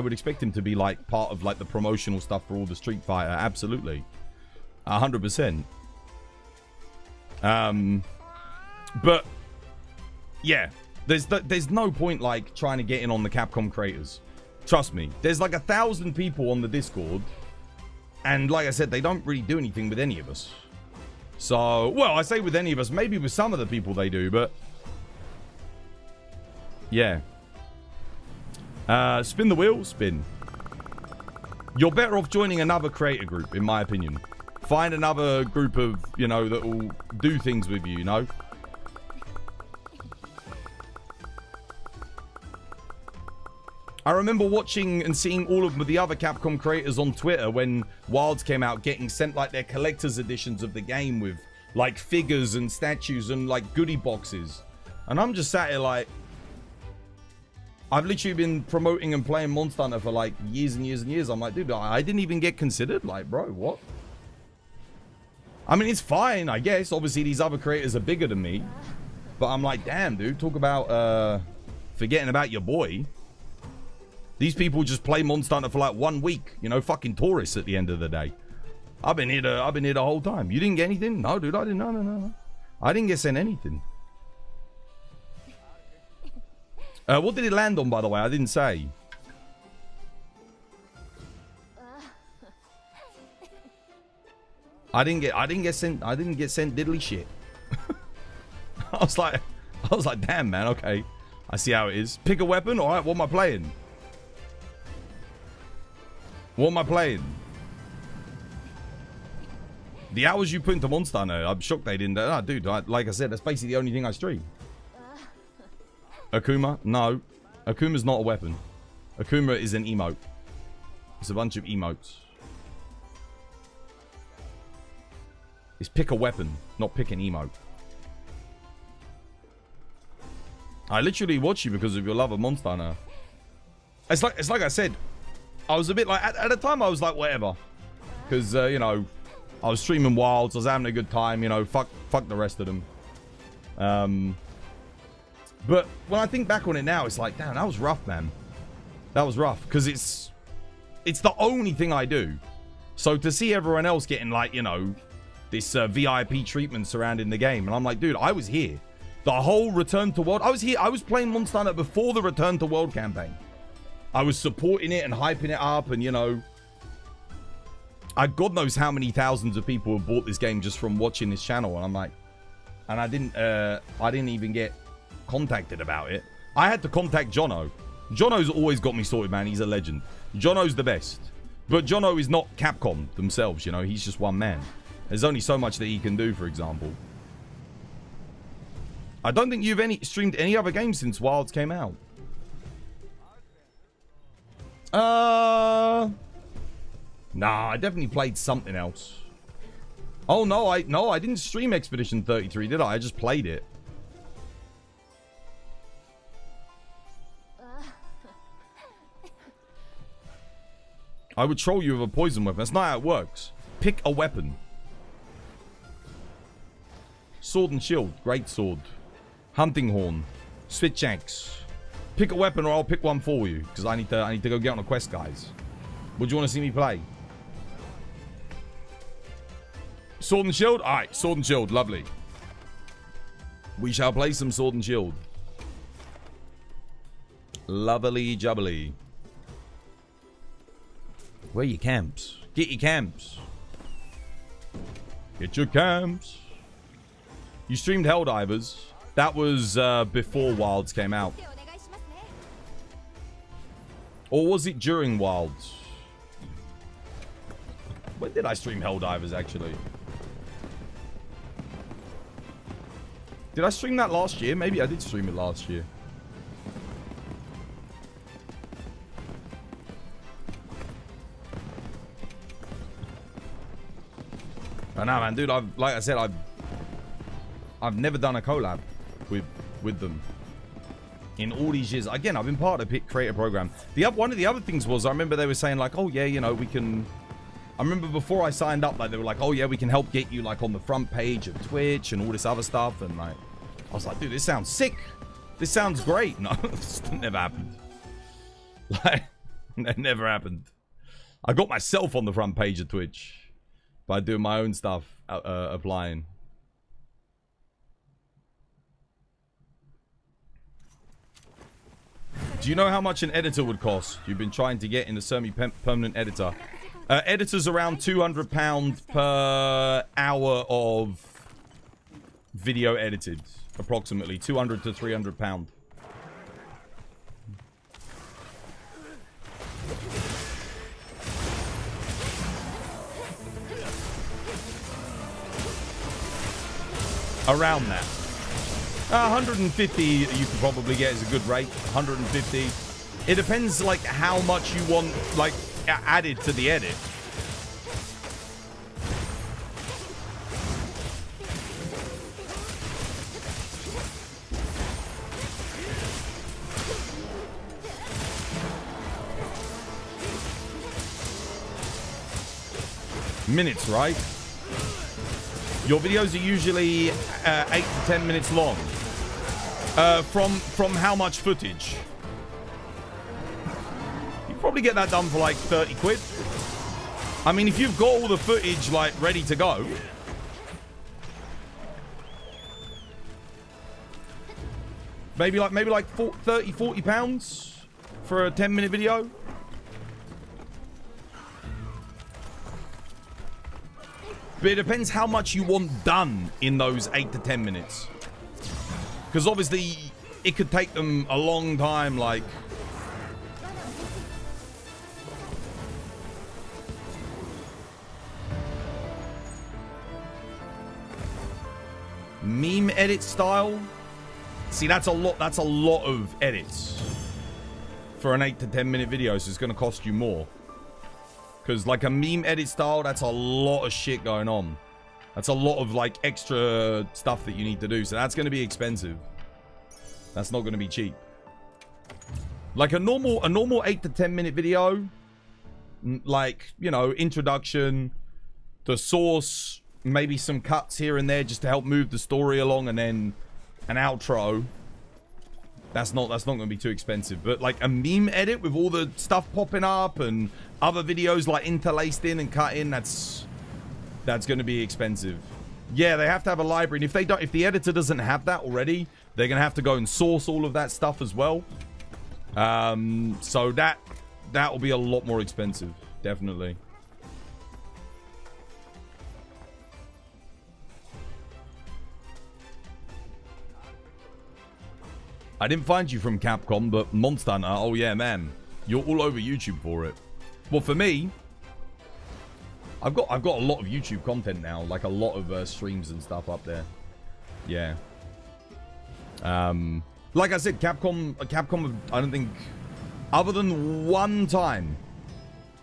to be like part of like the promotional stuff for all the Street Fighter. Absolutely. 100%. But yeah, there's no point like trying to get in on the Capcom creators. Trust me. There's like 1,000 people on the Discord, and like I said, they don't really do anything with any of us. So, well, I say with any of us, maybe with some of the people they do, but yeah. Spin the wheel, spin. You're better off joining another creator group, in my opinion. Find another group of, you know, that will do things with you, you know? I remember watching and seeing all of the other Capcom creators on Twitter when Wilds came out, getting sent like their collector's editions of the game with like figures and statues and like goodie boxes. And I'm just sat here like, I've literally been promoting and playing Monster Hunter for like years and years and years. I'm like, dude, I didn't even get considered. Like, bro, what? I mean, it's fine, I guess. Obviously, these other creators are bigger than me. But I'm like, damn, dude, talk about forgetting about your boy. These people just play Monster Hunter for like 1 week. You know, fucking tourists at the end of the day. I've been here the whole time. You didn't get anything? No, dude, I didn't. No. I didn't get sent anything. What did it land on, by the way? I didn't say. I didn't get sent diddly shit. I was like, damn, man. Okay, I see how it is. Pick a weapon. All right, what am I playing? What am I playing? The hours you put into Monster Hunter, I'm shocked they didn't. Oh, dude, like I said, that's basically the only thing I stream. Akuma? No. Akuma's not a weapon. Akuma is an emote. It's a bunch of emotes. It's pick a weapon, not pick an emote. I literally watch you because of your love of Monster Hunter. It's like I said. I was a bit like, at the time I was like, whatever. Because, you know, I was streaming Wilds, I was having a good time, you know, fuck the rest of them. But when I think back on it now, it's like, damn, that was rough, man. That was rough. Because it's the only thing I do. So to see everyone else getting like, you know, this VIP treatment surrounding the game. And I'm like, dude, I was here. The whole Return to World. I was here. I was playing Monster Hunter before the Return to World campaign. I was supporting it and hyping it up. And, you know, God knows how many thousands of people have bought this game just from watching this channel. And I'm like, and I didn't even get contacted about it. I had to contact Jono. Jono's always got me sorted, man. He's a legend. Jono's the best. But Jono is not Capcom themselves, you know. He's just one man. There's only so much that he can do, for example. I don't think you've streamed any other games since Wilds came out. Nah, I definitely played something else. Oh, no, I didn't stream Expedition 33, did I? I just played it. I would troll you with a poison weapon. That's not how it works. Pick a weapon. Sword and shield. Great sword. Hunting horn. Switch axe. Pick a weapon or I'll pick one for you. Because I need to go get on a quest, guys. What do you want to see me play? Sword and shield? Alright, sword and shield. Lovely. We shall play some sword and shield. Lovely jubbly. Where are your camps? Get your camps. Get your camps. You streamed Helldivers. That was before Wilds came out. Or was it during Wilds? When did I stream Helldivers, actually? Did I stream that last year? Maybe I did stream it last year. I know, man, dude. Like I said, I've never done a collab with them in all these years. Again, I've been part of the creator program. One of the other things was I remember they were saying like, oh yeah, you know, we can. I remember before I signed up, like they were like, oh yeah, we can help get you like on the front page of Twitch and all this other stuff. And like, I was like, dude, this sounds sick. This sounds great. No, this never happened. Like, that never happened. I got myself on the front page of Twitch by doing my own stuff, applying. Do you know how much an editor would cost? You've been trying to get in the semi-permanent editor. Editor's around £200 per hour of video edited. Approximately £200 to £300. Around that. 150 you could probably get is a good rate. 150. It depends like how much you want like added to the edit. Minutes, right? Your videos are usually 8 to 10 minutes long. From how much footage? You probably get that done for like 30 quid. I mean, if you've got all the footage like ready to go. Maybe like 30, 40 pounds for a 10-minute video. But it depends how much you want done in those 8 to 10 minutes. Because obviously, it could take them a long time, like... Meme edit style? See, that's a lot of edits. For an 8 to 10 minute video, so it's going to cost you more. Because, like, a meme edit style, that's a lot of shit going on. That's a lot of, like, extra stuff that you need to do. So that's going to be expensive. That's not going to be cheap. Like, a normal 8 to 10 minute video, like, you know, introduction, the source, maybe some cuts here and there just to help move the story along, and then an outro. That's not going to be too expensive. But like a meme edit with all the stuff popping up and other videos like interlaced in and cut in, that's going to be expensive. Yeah, they have to have a library, and if the editor doesn't have that already, they're going to have to go and source all of that stuff as well. So that will be a lot more expensive, definitely. I didn't find you from Capcom, but Monster Hunter, oh yeah, man. You're all over YouTube for it. Well, for me, I've got a lot of YouTube content now, like a lot of streams and stuff up there. Yeah. Like I said, Capcom, I don't think, other than one time,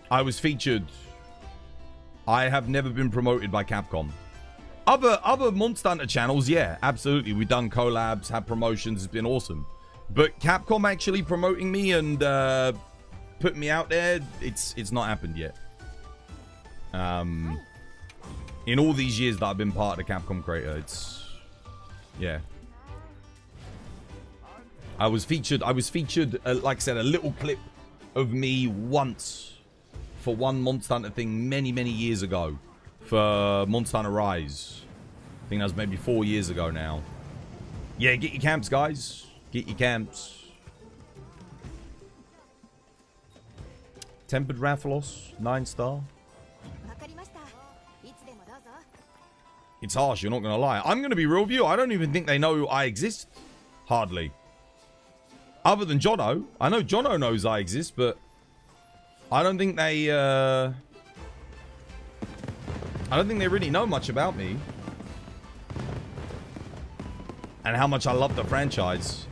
I was featured I have never been promoted by Capcom. Other Monster Hunter channels, yeah, absolutely. We've done collabs, had promotions, it's been awesome. But Capcom actually promoting me and putting me out there, it's not happened yet. In all these years that I've been part of the Capcom creator, yeah. I was featured, like I said, a little clip of me once for one Monster Hunter thing many years ago for Monster Hunter Rise. I think that was maybe 4 years ago now. Yeah, get your camps, guys. Get your camps. Tempered Rathalos, 9-star. It's harsh, you're not going to lie. I'm going to be real with you. I don't even think they know I exist. Hardly. Other than Jono. I know Jono knows I exist, but I don't think they really know much about me. And how much I love the franchise.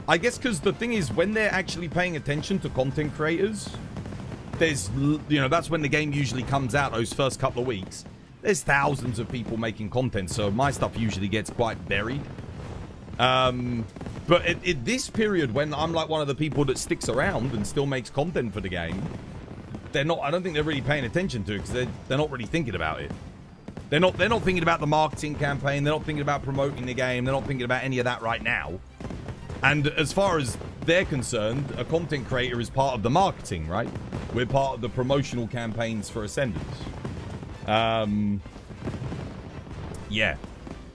I guess because the thing is, when they're actually paying attention to content creators, there's, you know, that's when the game usually comes out, those first couple of weeks. There's thousands of people making content, so my stuff usually gets quite buried. But at this period, when I'm like one of the people that sticks around and still makes content for the game, I don't think they're really paying attention to it, because they're not really thinking about it. They're not thinking about the marketing campaign, they're not thinking about promoting the game, they're not thinking about any of that right now. And as far as they're concerned, a content creator is part of the marketing, right? We're part of the promotional campaigns for Ascendance. Yeah.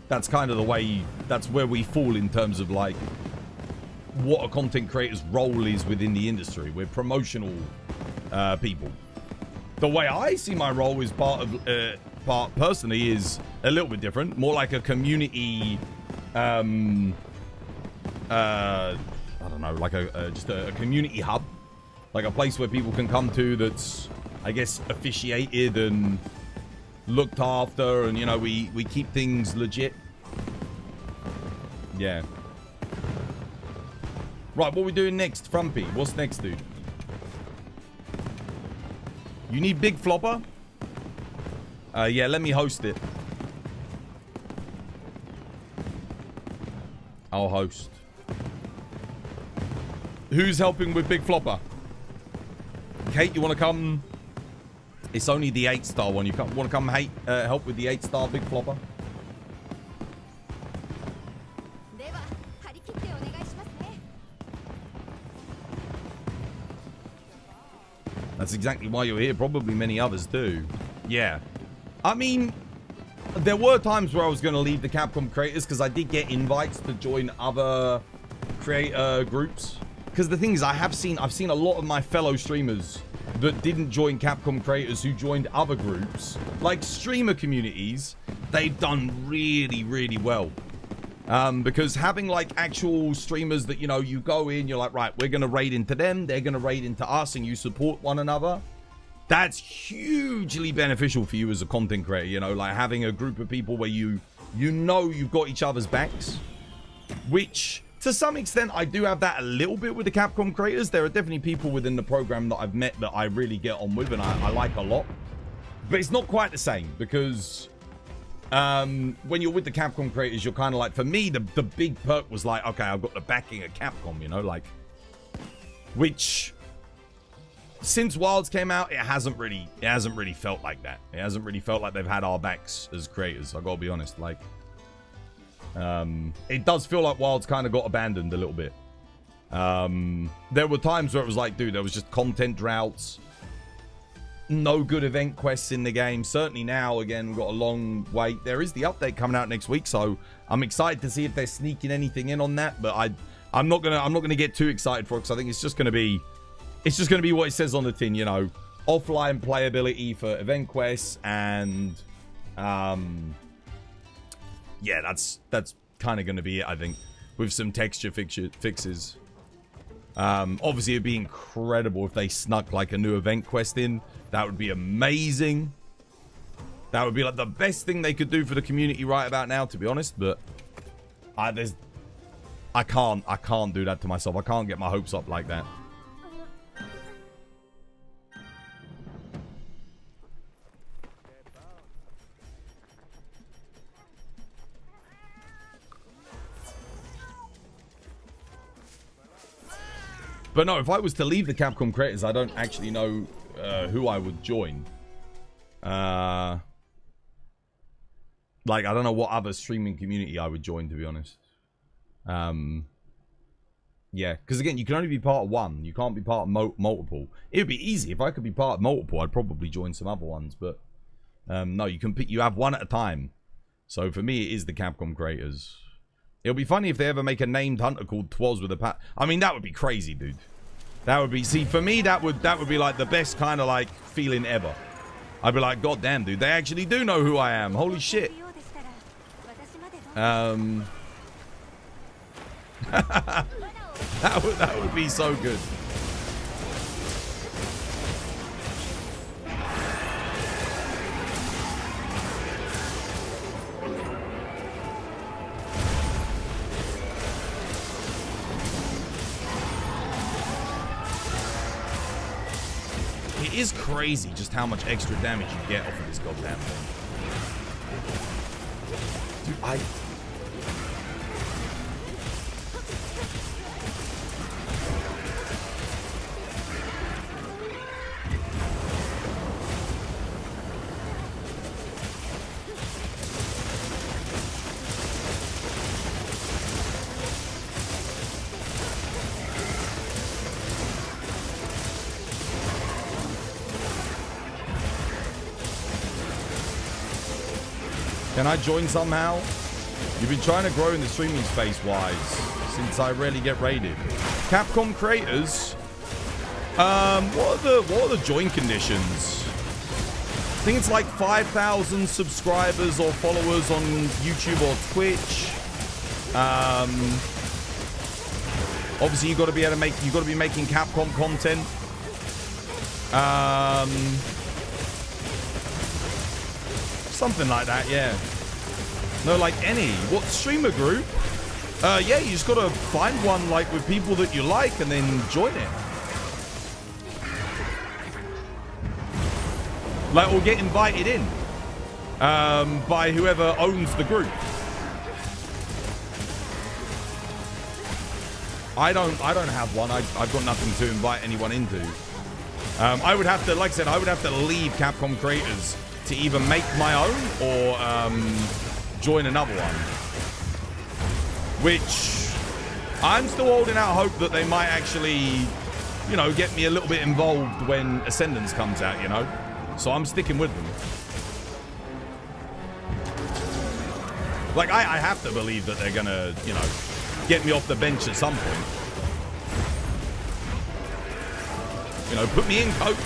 That's kind of the way, that's where we fall in terms of like what a content creator's role is within the industry. We're promotional people. The way I see my role is part personally is a little bit different, more like a community, I don't know, like just a community hub, like a place where people can come to that's, I guess, officiated and looked after, and you know, we keep things legit. Yeah. Right, what are we doing next, Frumpy? What's next, dude? You need Big Flopper? Yeah, let me host it. I'll host. Who's helping with Big Flopper? Kate, you want to come? It's only the 8-star one. You want to come help with the 8-star Big Flopper? That's exactly why you're here. Probably many others too. Yeah. I mean, there were times where I was going to leave the Capcom creators because I did get invites to join other creator groups. Because the thing is, I've seen a lot of my fellow streamers that didn't join Capcom creators who joined other groups, like streamer communities. They've done really well. Because having like actual streamers that, you know, you go in, you're like, right, we're going to raid into them, they're going to raid into us, and you support one another. That's hugely beneficial for you as a content creator, you know, like having a group of people where you know you've got each other's backs, which to some extent I do have that a little bit with the Capcom creators. There are definitely people within the program that I've met that I really get on with and I like a lot, but it's not quite the same because when you're with the Capcom creators, you're kind of like, for me, the big perk was like, okay, I've got the backing of Capcom, you know, like, which since Wilds came out, it hasn't really felt like that. It hasn't really felt like they've had our backs as creators. I gotta be honest, like, it does feel like Wilds kind of got abandoned a little bit. There were times where it was like, dude, there was just content droughts. No good event quests in the game. Certainly now, again, we've got a long wait. There is the update coming out next week, so I'm excited to see if they're sneaking anything in on that. But I'm not gonna get too excited for it because I think it's just gonna be what it says on the tin, you know, offline playability for event quests, and yeah, that's kind of gonna be it, I think, with some texture fixes. Obviously, it'd be incredible if they snuck like a new event quest in. That would be amazing. That would be like the best thing they could do for the community right about now, to be honest. But I can't do that to myself. I can't get my hopes up like that. But no, if I was to leave the Capcom creators, I don't actually know who I would join. Like, I don't know what other streaming community I would join, to be honest. Yeah, because again, you can only be part of one. You can't be part of multiple. It would be easy. If I could be part of multiple, I'd probably join some other ones. But no, you can pick. You have one at a time. So for me, it is the Capcom creators. It'll be funny if they ever make a named hunter called Twas with a pat. I mean, that would be crazy, dude. That would be. See, for me, that would be like the best kind of like feeling ever. I'd be like, God damn, dude, they actually do know who I am. Holy shit. That would be so good. It is crazy just how much extra damage you get off of this goddamn thing. Dude, Can I join somehow? You've been trying to grow in the streaming space wise since I rarely get raided. Capcom creators. What are the join conditions? I think it's like 5,000 subscribers or followers on YouTube or Twitch. Obviously you got to be able to make. You got to be making Capcom content. Something like that, yeah. No, like any. What, streamer group? Yeah, you just gotta find one, like, with people that you like and then join it. Like, or get invited in. By whoever owns the group. I don't have one. I've got nothing to invite anyone into. I would have to, like I said, I would have to leave Capcom creators to either make my own or join another one. Which I'm still holding out hope that they might actually, you know, get me a little bit involved when Ascendance comes out, you know? So I'm sticking with them. Like, I have to believe that they're gonna, you know, get me off the bench at some point. You know, put me in, coach.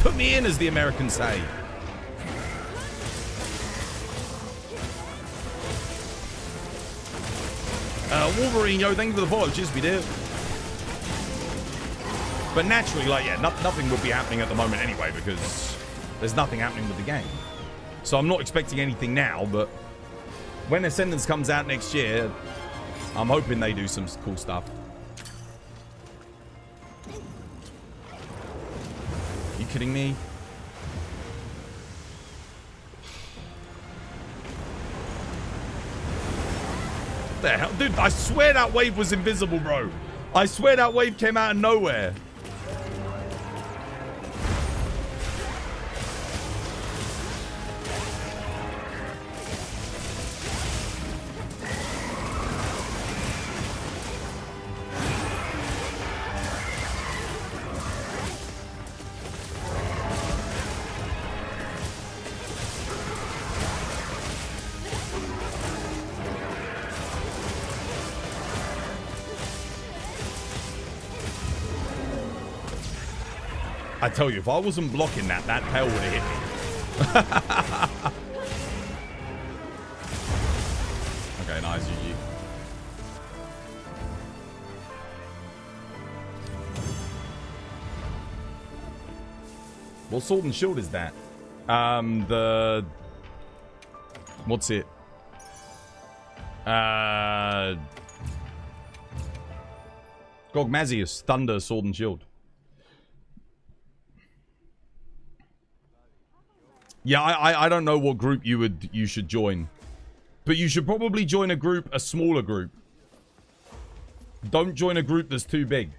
Put me in, as the Americans say. Wolverine, yo, thank you for the follow. Cheers, we do. But naturally, like, yeah, nothing would be happening at the moment anyway, because there's nothing happening with the game. So I'm not expecting anything now, but when Ascendance comes out next year, I'm hoping they do some cool stuff. You kidding me? What the hell? Dude, I swear that wave was invisible, bro. I swear that wave came out of nowhere. I tell you, if I wasn't blocking that tail would have hit me. Okay, nice, GG. What sword and shield is that? What's it? Gogmazius, Thunder, Sword and Shield. Yeah, I don't know what group you should join. But you should probably join a smaller group. Don't join a group that's too big.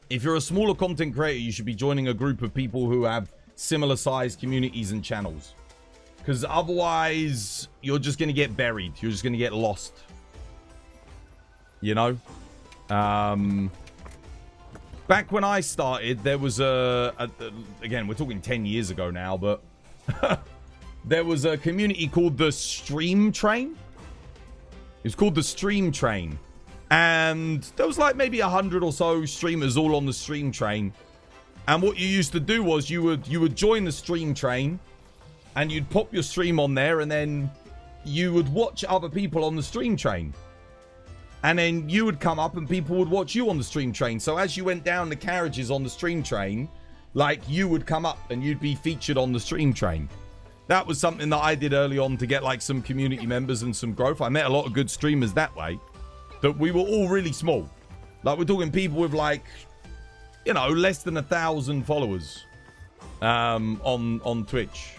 If you're a smaller content creator, you should be joining a group of people who have similar sized communities and channels. Because otherwise, you're just going to get buried. You're just going to get lost. You know? Back when I started, there was again, we're talking 10 years ago now, but there was a community called the Stream Train. It was called the Stream Train. And there was like maybe 100 or so streamers all on the Stream Train. And what you used to do was you would join the Stream Train and you'd pop your stream on there, and then you would watch other people on the Stream Train. And then you would come up and people would watch you on the Stream Train. So as you went down the carriages on the Stream Train, like, you would come up and you'd be featured on the Stream Train. That was something that I did early on to get like some community members and some growth. I met a lot of good streamers that way. But we were all really small. Like, we're talking people with like, you know, less than 1,000 followers on Twitch.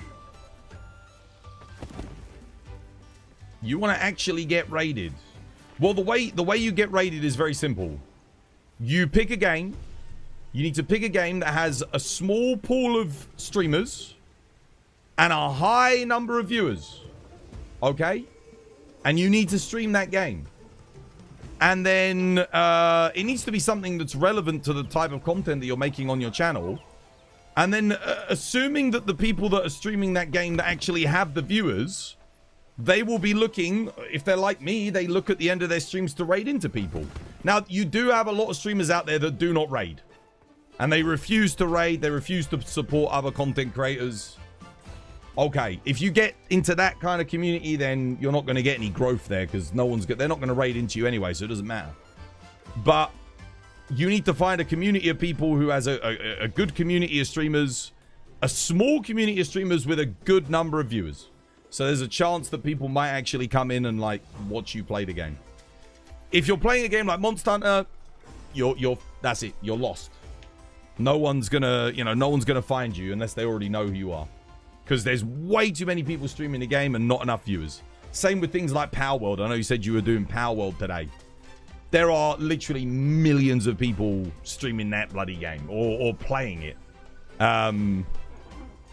You want to actually get raided? Well, the way you get raided is very simple. You pick a game. You need to pick a game that has a small pool of streamers and a high number of viewers. Okay? And you need to stream that game. And then it needs to be something that's relevant to the type of content that you're making on your channel. And then assuming that the people that are streaming that game that actually have the viewers, they will be looking, if they're like me, they look at the end of their streams to raid into people. Now, you do have a lot of streamers out there that do not raid. And they refuse to raid. They refuse to support other content creators. Okay, if you get into that kind of community, then you're not going to get any growth there, because they're not going to raid into you anyway, so it doesn't matter. But you need to find a community of people who has a good community of streamers, a small community of streamers with a good number of viewers. So there's a chance that people might actually come in and like watch you play the game. If you're playing a game like Monster Hunter, that's it. You're lost. No one's gonna find you unless they already know who you are. Because there's way too many people streaming the game and not enough viewers. Same with things like Power World. I know you said you were doing Power World today. There are literally millions of people streaming that bloody game or playing it.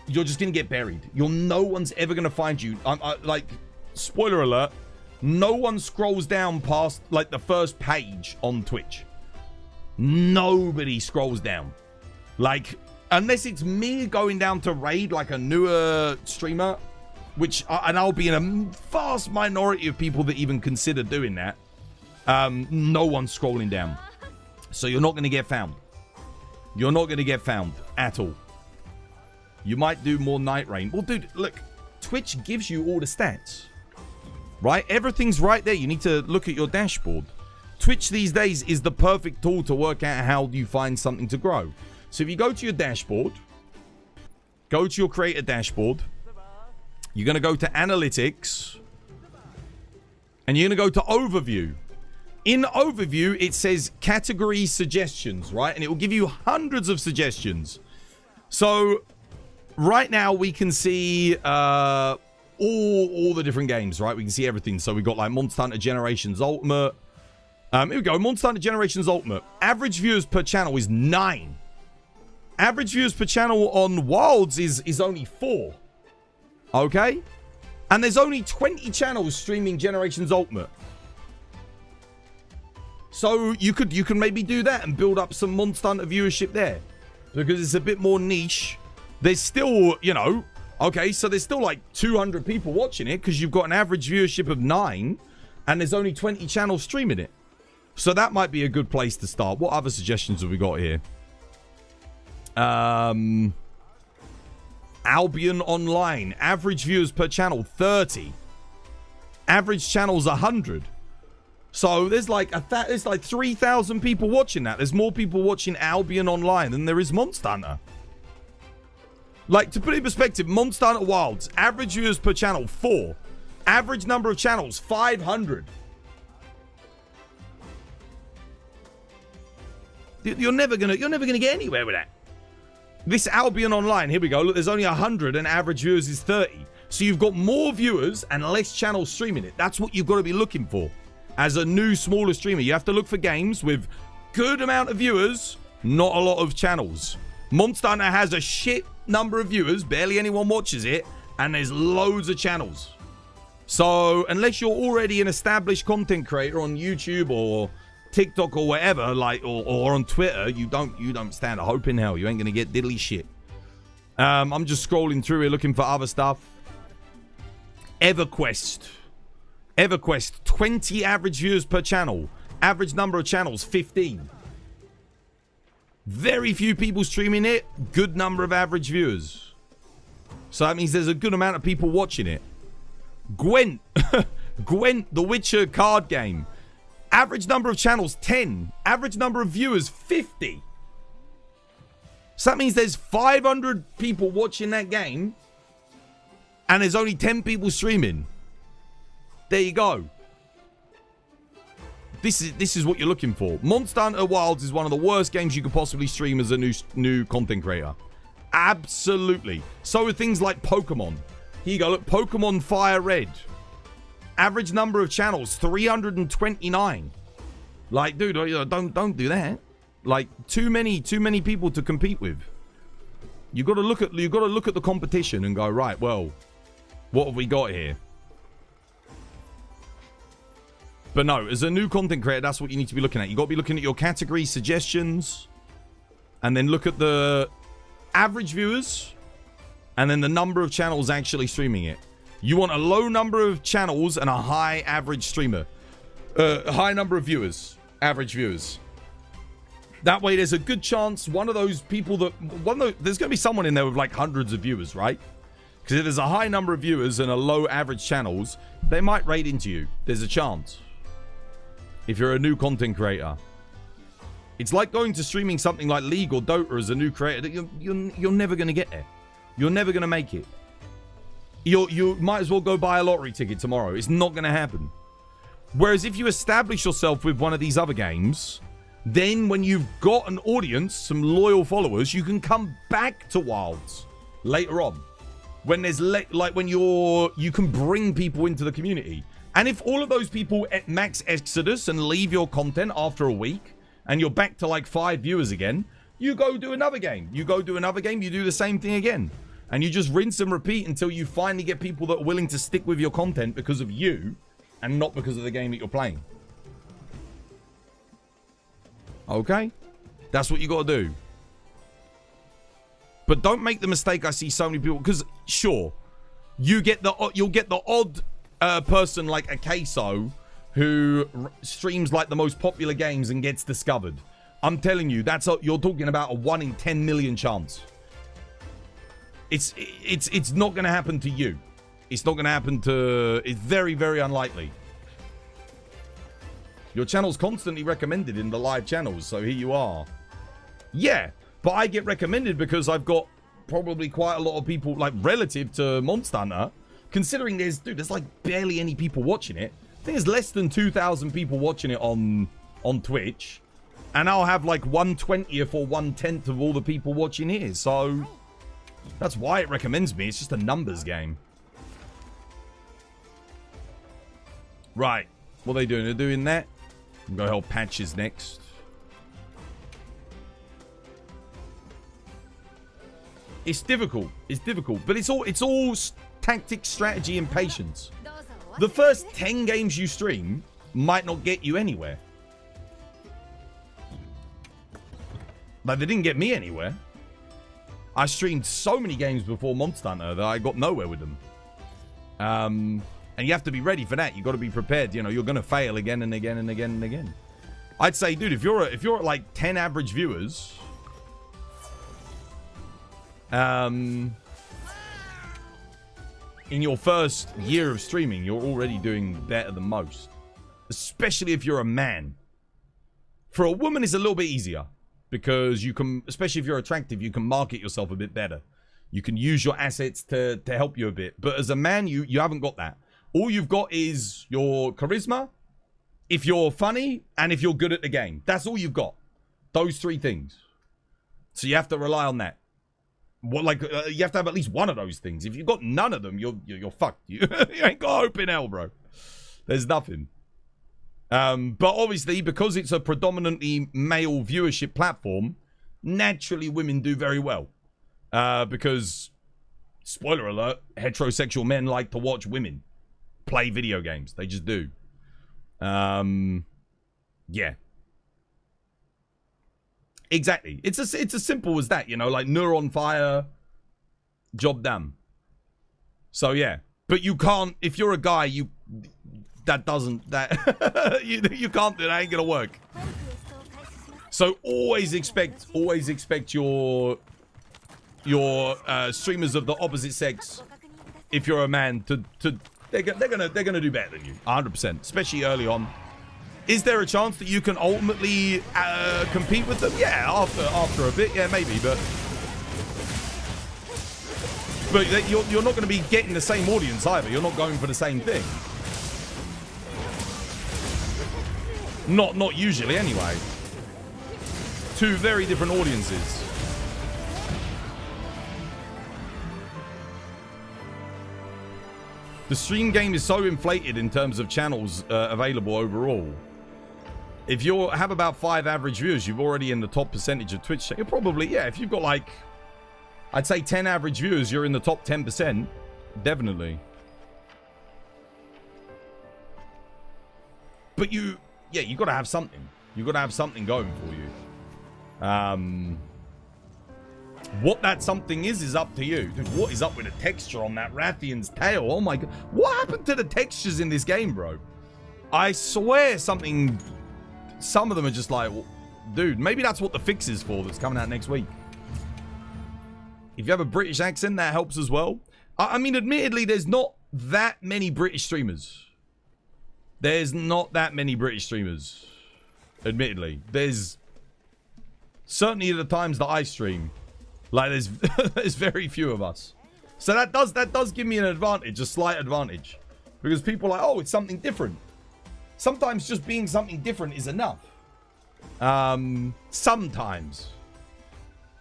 You're just going to get buried. No one's ever going to find you. Like, spoiler alert, no one scrolls down past, like, the first page on Twitch. Nobody scrolls down. Like, unless it's me going down to raid, like a newer streamer, and I'll be in a vast minority of people that even consider doing that. No one's scrolling down. So you're not going to get found. You're not going to get found at all. You might do more night rain. Well, dude, look, Twitch gives you all the stats, right? Everything's right there. You need to look at your dashboard. Twitch these days is the perfect tool to work out how you find something to grow. So if you go to your dashboard, go to your creator dashboard, you're going to go to analytics, and you're going to go to overview. In overview, it says category suggestions, right? And it will give you hundreds of suggestions. So right now we can see all the different games, right? We can see everything. So we got like Monster Hunter Generations Ultimate. Here we go. Monster Hunter Generations Ultimate. Average viewers per channel is 9. Average viewers per channel on Wilds is only 4. Okay? And there's only 20 channels streaming Generations Ultimate. So you can maybe do that and build up some Monster Hunter viewership there. Because it's a bit more niche. There's still, okay, so there's still like 200 people watching it because you've got an average viewership of 9 and there's only 20 channels streaming it. So that might be a good place to start. What other suggestions have we got here? Albion Online. Average viewers per channel, 30. Average channel's 100. So there's like 3,000 people watching that. There's more people watching Albion Online than there is Monster Hunter. Like, to put it in perspective, Monster Hunter Wilds, average viewers per channel, 4. Average number of channels, 500. You're never gonna get anywhere with that. This Albion Online, here we go. Look, there's only 100 and average viewers is 30. So you've got more viewers and less channels streaming it. That's what you've got to be looking for. As a new, smaller streamer, you have to look for games with good amount of viewers, not a lot of channels. Monster Hunter has a shit number of viewers, barely anyone watches it, and there's loads of channels. So unless you're already an established content creator on YouTube or TikTok or whatever, like or on Twitter, you don't stand a hope in hell. You ain't gonna get diddly shit. I'm just scrolling through here looking for other stuff. EverQuest, 20 average viewers per channel. Average number of channels, 15. Very few people streaming it. Good number of average viewers. So that means there's a good amount of people watching it. Gwent, the Witcher card game. Average number of channels, 10. Average number of viewers, 50. So that means there's 500 people watching that game. And there's only 10 people streaming. There you go. This is what you're looking for. Monster Hunter Wilds is one of the worst games you could possibly stream as a new content creator. Absolutely. So are things like Pokemon. Here you go. Look, Pokemon Fire Red. Average number of channels, 329. Like, dude, don't do that. Like, too many people to compete with. You got to look at the competition and go, right, well, what have we got here? But no, as a new content creator, that's what you need to be looking at. You got to be looking at your category suggestions, and then look at the average viewers, and then the number of channels actually streaming it. You want a low number of channels and a high average streamer, high number of viewers, average viewers. That way, there's a good chance one of those people there's going to be someone in there with like hundreds of viewers, right? Because if there's a high number of viewers and a low average channels, they might raid into you. There's a chance. If you're a new content creator. It's like going to streaming something like League or Dota as a new creator. You're never going to get there. You're never going to make it. You might as well go buy a lottery ticket tomorrow. It's not going to happen. Whereas if you establish yourself with one of these other games, then when you've got an audience, some loyal followers, you can come back to Wilds later on. When there's when you can bring people into the community. And if all of those people at max exodus and leave your content after a week, and you're back to like 5 viewers again, you go do another game. You go do another game, you do the same thing again. And you just rinse and repeat until you finally get people that are willing to stick with your content because of you, and not because of the game that you're playing. Okay? That's what you got to do. But don't make the mistake I see so many people, because sure, you'll get the odd person like a Queso who streams like the most popular games and gets discovered. I'm telling you, you're talking about a 1 in 10 million chance. It's not going to happen to you. It's not going to happen to... It's very, very unlikely. Your channel's constantly recommended in the live channels, so here you are. Yeah, but I get recommended because I've got probably quite a lot of people, like, relative to Monster Hunter. Considering there's like barely any people watching it. I think there's less than 2,000 people watching it on Twitch. And I'll have like 1/20th or 1/10 of all the people watching here. So that's why it recommends me. It's just a numbers game. Right. What are they doing? They're doing that. I'm going to help Patches next. It's difficult. It's difficult. But it's all tactics, strategy, and patience. The first 10 games you stream might not get you anywhere. Like, they didn't get me anywhere. I streamed so many games before Monster Hunter that I got nowhere with them. And you have to be ready for that. You got to be prepared. You know, you're going to fail again and again and again and again. I'd say, dude, if you're at like 10 average viewers, in your first year of streaming, you're already doing better than most. Especially if you're a man. For a woman, it's a little bit easier. Because you can, especially if you're attractive, you can market yourself a bit better. You can use your assets to help you a bit. But as a man, you haven't got that. All you've got is your charisma, if you're funny, and if you're good at the game. That's all you've got. Those 3 things. So you have to rely on that. You have to have at least one of those things. If you've got none of them, you're fucked. You ain't got hope in hell, bro. There's nothing. But obviously, because it's a predominantly male viewership platform, naturally women do very well. Because, spoiler alert, heterosexual men like to watch women play video games. They just do. Yeah. Exactly. It's as simple as that, you know, like neuron fire, job done. So yeah. But you can't, if you're a guy, you can't do that, ain't gonna work. So always expect your streamers of the opposite sex, if you're a man, they're gonna do better than you, 100%, especially early on. Is there a chance that you can ultimately compete with them? Yeah, after a bit, yeah, maybe, but you're not going to be getting the same audience either. You're not going for the same thing. Not usually, anyway. Two very different audiences. The stream game is so inflated in terms of channels available overall. If you have about 5 average viewers, you're already in the top percentage of Twitch. You're probably, yeah, if you've got like, I'd say 10 average viewers, you're in the top 10%. Definitely. But you got to have something. You got to have something going for you. What that something is up to you. Dude, what is up with the texture on that Rathian's tail? Oh my god. What happened to the textures in this game, bro? I swear some of them are just like, dude, maybe that's what the fix is for that's coming out next week. If you have a British accent, that helps as well. I mean, admittedly, there's not that many British streamers. There's not that many British streamers. Admittedly. There's certainly the times that I stream, like there's very few of us. So that does give me an advantage, a slight advantage. Because people are like, oh, it's something different. Sometimes just being something different is enough. Sometimes.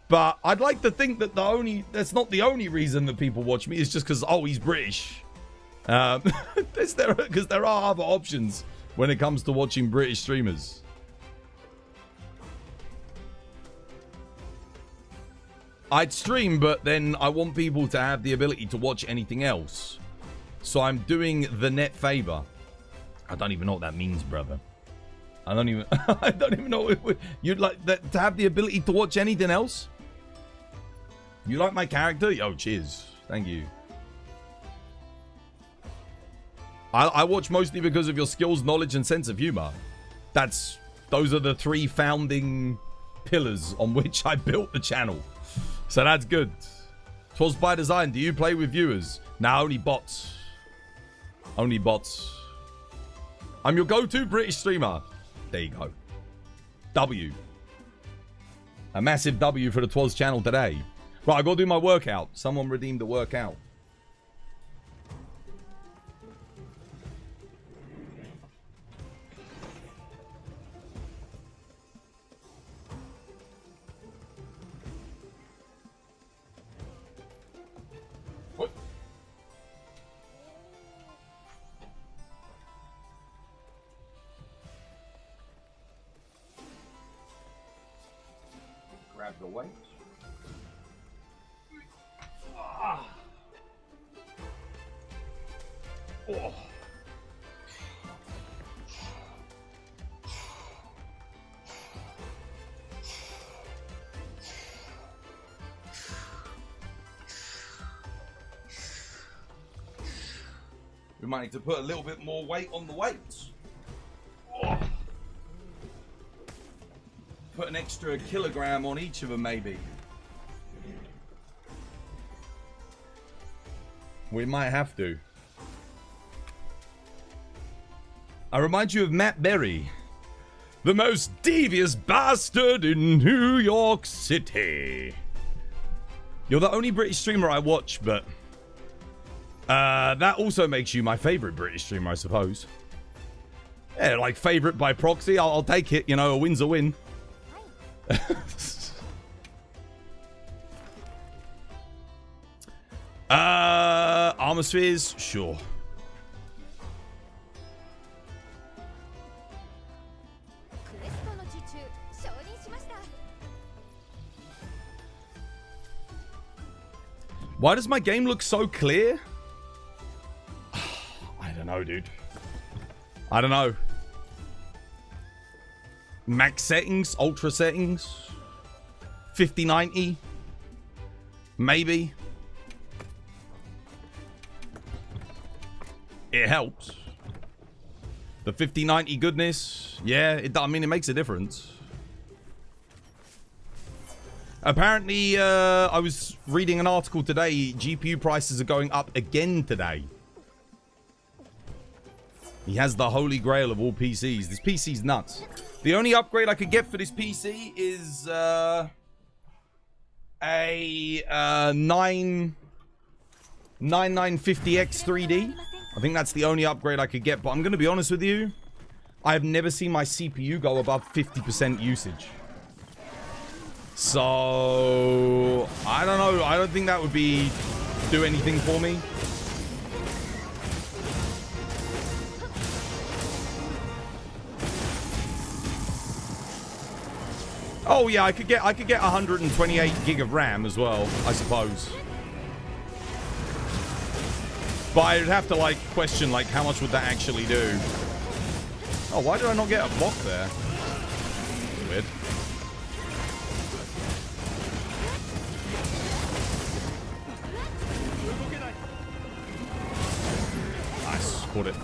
But I'd like to think that that's not the only reason that people watch me, is just because, oh, he's British. Because there are other options when it comes to watching British streamers. I'd stream, but then I want people to have the ability to watch anything else. So I'm doing the net favor. I don't even know what that means, brother. I don't even know what you'd like that, to have the ability to watch anything else. You like my character? Yo, cheers. Thank you. I watch mostly because of your skills, knowledge, and sense of humor. Those are the 3 founding pillars on which I built the channel. So that's good. 'Twas by design. Do you play with viewers? Nah, only bots. Only bots. I'm your go-to British streamer. There you go. W. A massive W for the Twas channel today. Right, I gotta do my workout. Someone redeemed the workout. What? Grab the weight. Oh. We might need to put a little bit more weight on the weights. Oh. Put an extra kilogram on each of them, maybe. We might have to. I remind you of Matt Berry, the most devious bastard in New York City. You're the only British streamer I watch, but that also makes you my favorite British streamer, I suppose. Yeah, like favorite by proxy. I'll take it. You know, a win's a win. Armor spheres, sure. Why does my game look so clear? I don't know, dude. I don't know. Max settings, ultra settings, 5090, maybe. It helps. The 5090 goodness, yeah, I mean, it makes a difference. Apparently, I was reading an article today, GPU prices are going up again today. He has the holy grail of all PCs. This PC's nuts. The only upgrade I could get for this PC is a 9950X 3D. I think that's the only upgrade I could get, but I'm going to be honest with you. I have never seen my CPU go above 50% usage. So, I don't know. I don't think that would do anything for me. Oh yeah, I could get 128 gig of RAM as well, I suppose. But I'd have to like question like how much would that actually do? Oh, why did I not get a block there? Weird. Nice, caught it.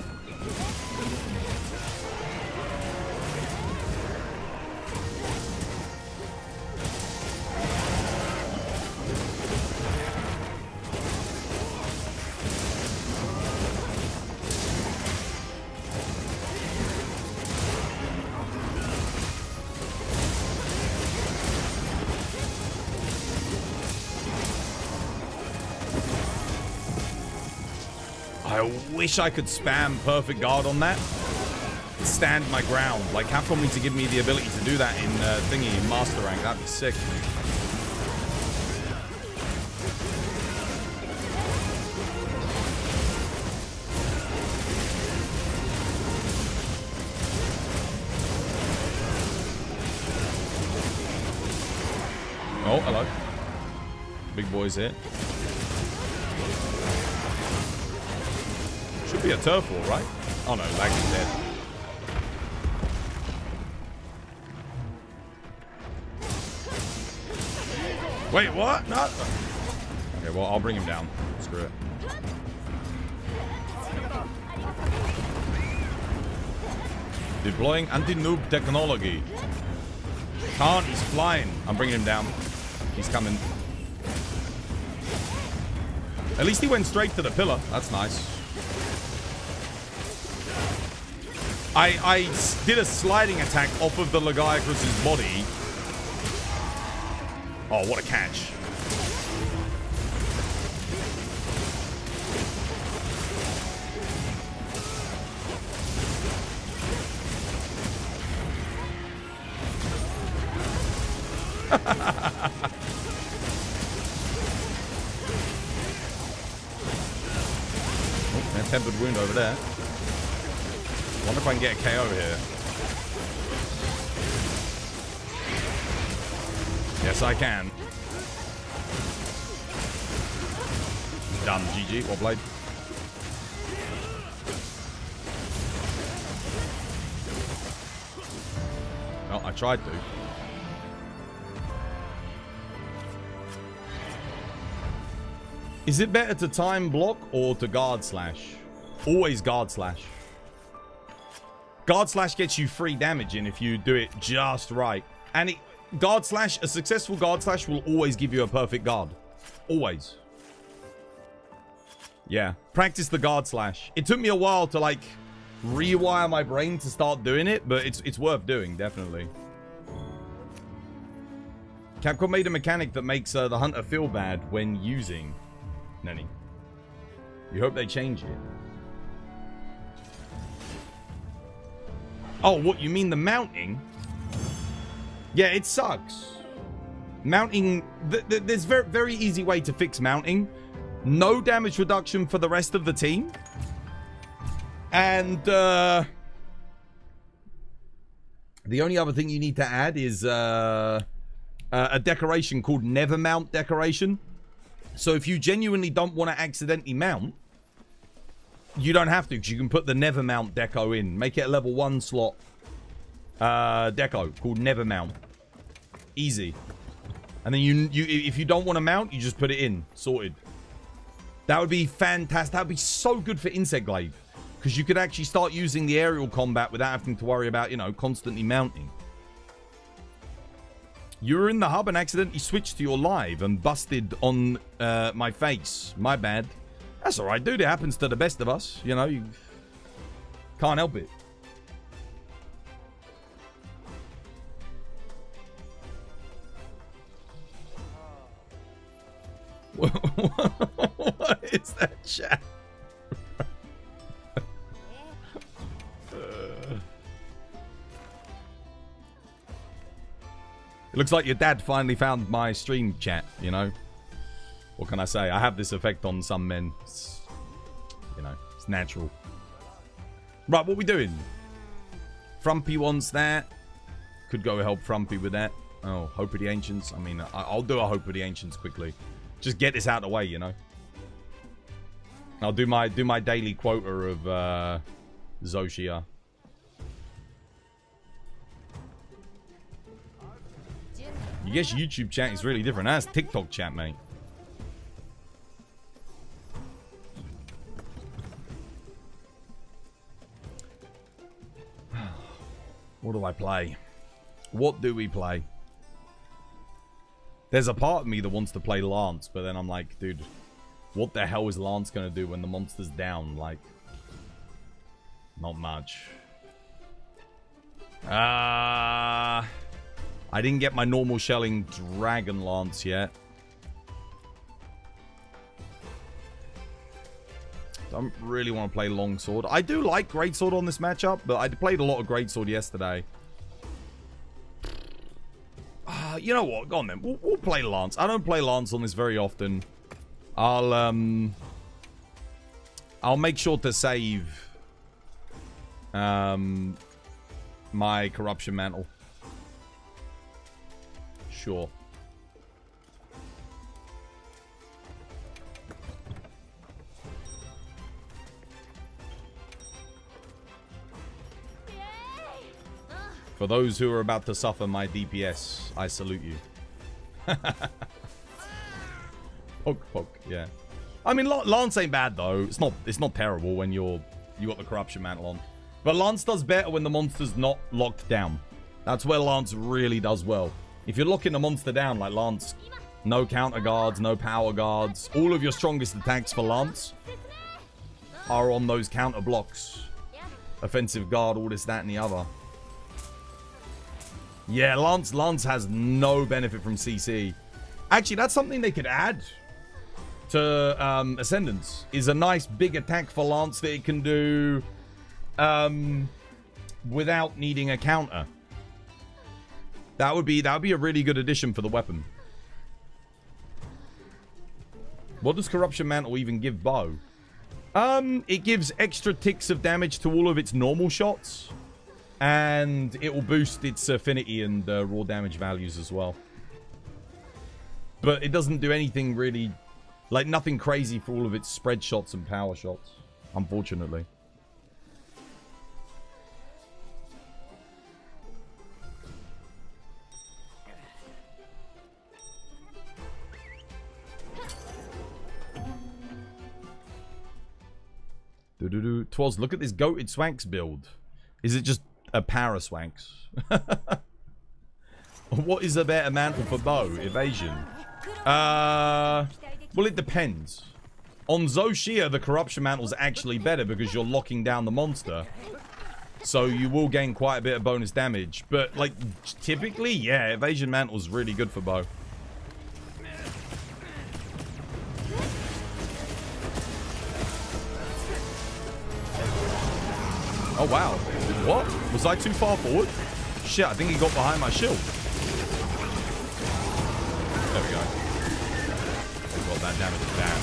I wish I could spam perfect guard on that. Stand my ground. Like, Capcom needs to give me the ability to do that in thingy, in Master Rank. That'd be sick. Oh, hello. Big boy's here. Should be a turf wall, right? Oh no, Lag is dead. Wait, what? No. Okay, well, I'll bring him down. Screw it. Deploying anti-noob technology. Can't, he's flying. I'm bringing him down. He's coming. At least he went straight to the pillar. That's nice. I did a sliding attack off of the Lagiacrus's body. Oh, what a catch. Oh, tempered wound over there. Wonder if I can get a KO here. Yes, I can. Done. GG. Well played. Well, I tried to. Is it better to time block or to guard slash? Always guard slash. Guard slash gets you free damage in if you do it just right. And guard slash, a successful guard slash will always give you a perfect guard. Always. Yeah. Practice the guard slash. It took me a while to like rewire my brain to start doing it, but it's worth doing, definitely. Capcom made a mechanic that makes the hunter feel bad when using Nenny. You hope they change it. Oh, what, you mean the mounting? Yeah, it sucks. Mounting, there's very, very easy way to fix mounting. No damage reduction for the rest of the team. And, the only other thing you need to add is, a decoration called Never Mount decoration. So if you genuinely don't want to accidentally mount, you don't have to, because you can put the never mount deco in. Make it a level 1 slot deco called never mount. Easy. And then you if you don't want to mount, you just put it in. Sorted. That would be fantastic. That would be so good for Insect Glaive. Because you could actually start using the aerial combat without having to worry about, you know, constantly mounting. You were in the hub and accidentally switched to your live and busted on my face. My bad. That's alright, dude. It happens to the best of us. You know, you can't help it. What is that chat? It looks like your dad finally found my stream chat, you know? What can I say? I have this effect on some men. It's, you know, it's natural. Right, what we doing? Frumpy wants that. Could go help Frumpy with that. Oh, Hope of the Ancients. I mean, I'll do a Hope of the Ancients quickly. Just get this out of the way, you know? I'll do my daily quota of Zoshia. You guess YouTube chat is really different. That's TikTok chat, mate. What do I play? What do we play? There's a part of me that wants to play Lance, but then I'm like, dude, what the hell is Lance gonna do when the monster's down? Like, not much. I didn't get my normal shelling Dragon Lance yet. Don't really want to play Longsword. I do like Greatsword on this matchup, but I played a lot of Greatsword yesterday. You know what? Go on then. We'll play Lance. I don't play Lance on this very often. I'll make sure to save my Corruption Mantle. Sure. For those who are about to suffer my DPS, I salute you. Poke, yeah. I mean, Lance ain't bad though. It's not terrible when you got the Corruption Mantle on. But Lance does better when the monster's not locked down. That's where Lance really does well. If you're locking the monster down like Lance, no counter guards, no power guards. All of your strongest attacks for Lance are on those counter blocks. Offensive guard, all this, that, and the other. Yeah, Lance has no benefit from CC. Actually, that's something they could add to Ascendance. Is a nice big attack for Lance that it can do without needing a counter. That would be a really good addition for the weapon. What does Corruption Mantle even give Bow? It gives extra ticks of damage to all of its normal shots. And it will boost its affinity and raw damage values as well. But it doesn't do anything really... Like, nothing crazy for all of its spread shots and power shots. Unfortunately. Twas, look at this goated Swanks build. Is it just a para Swanks? What is a better mantle for Bow? Evasion. Well, it depends. On Zoshia, the Corruption Mantle's actually better because you're locking down the monster. So you will gain quite a bit of bonus damage. But, like, typically, yeah, Evasion Mantle's really good for Bow. Oh, wow. What? Was I too far forward? Shit, I think he got behind my shield. There we go. We got that damage back.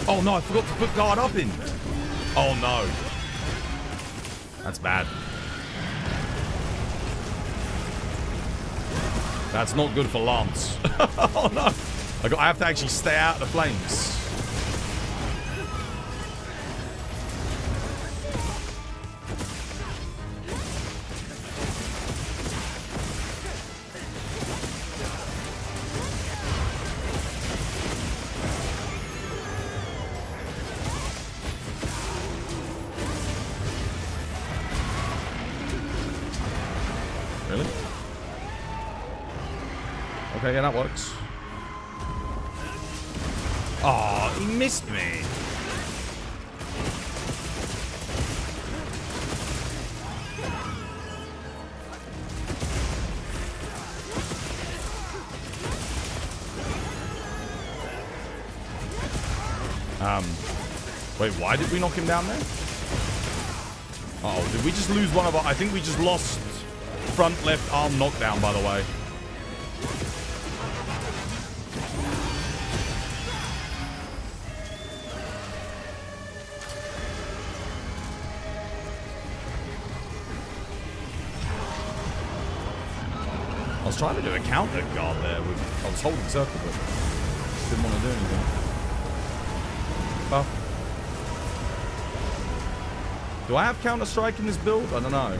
Oh, no, I forgot to put guard up in. Oh no. That's bad. That's not good for Lance. Oh no. I have to actually stay out of the flames. Really? Okay, yeah, that works. Oh, he missed me. Wait, why did we knock him down there? Uh-oh, did we just lose one of our... I think we just lost front left arm knockdown, by the way. I was trying to do a counter guard there. I was holding circle, but didn't want to do anything. Well, do I have counter strike in this build? I don't know.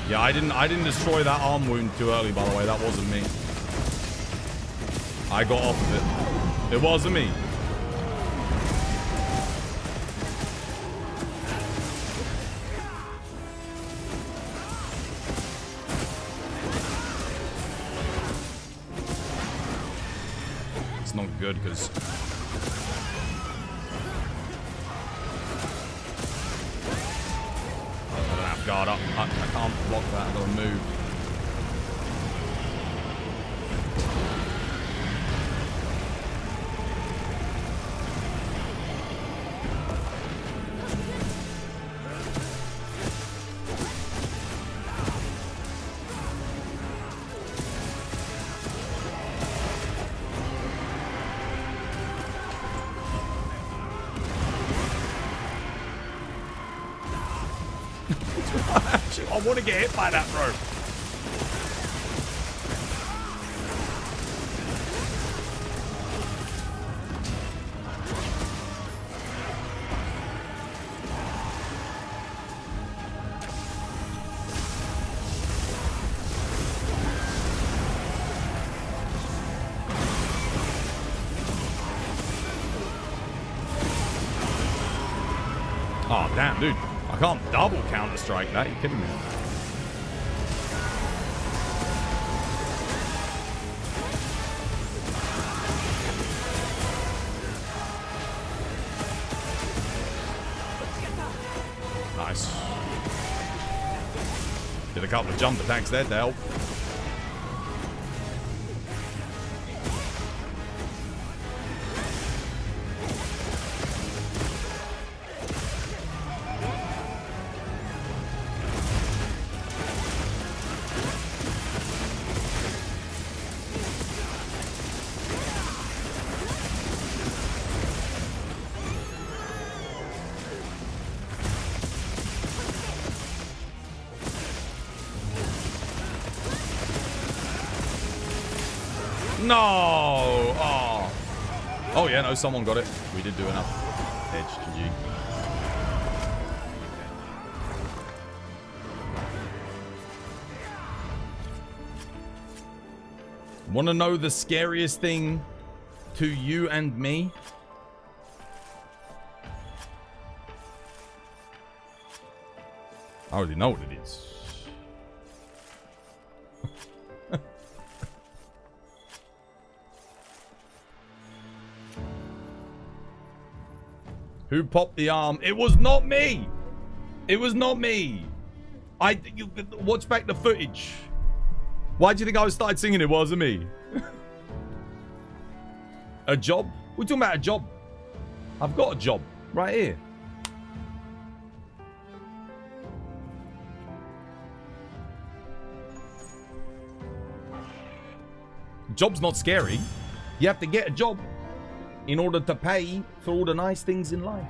Yeah, I didn't destroy that arm wound too early, by the way. That wasn't me. I got off of it. It wasn't me. It's not good because guard up. I can't block that. I gotta move. I want to get hit by that rope. Oh, damn, dude. I can't double counter strike that. Are you kidding me? Nice. Did a couple of jump attacks there to help. No! Oh. Oh, yeah, no, someone got it. We did do enough. Edge, GG. Want to know the scariest thing to you and me? I already know what it is. Who popped the arm? It was not me. It was not me. Watch back the footage. Why do you think I started singing? It wasn't me. A job? We're talking about a job. I've got a job right here. Job's not scary. You have to get a job in order to pay for all the nice things in life.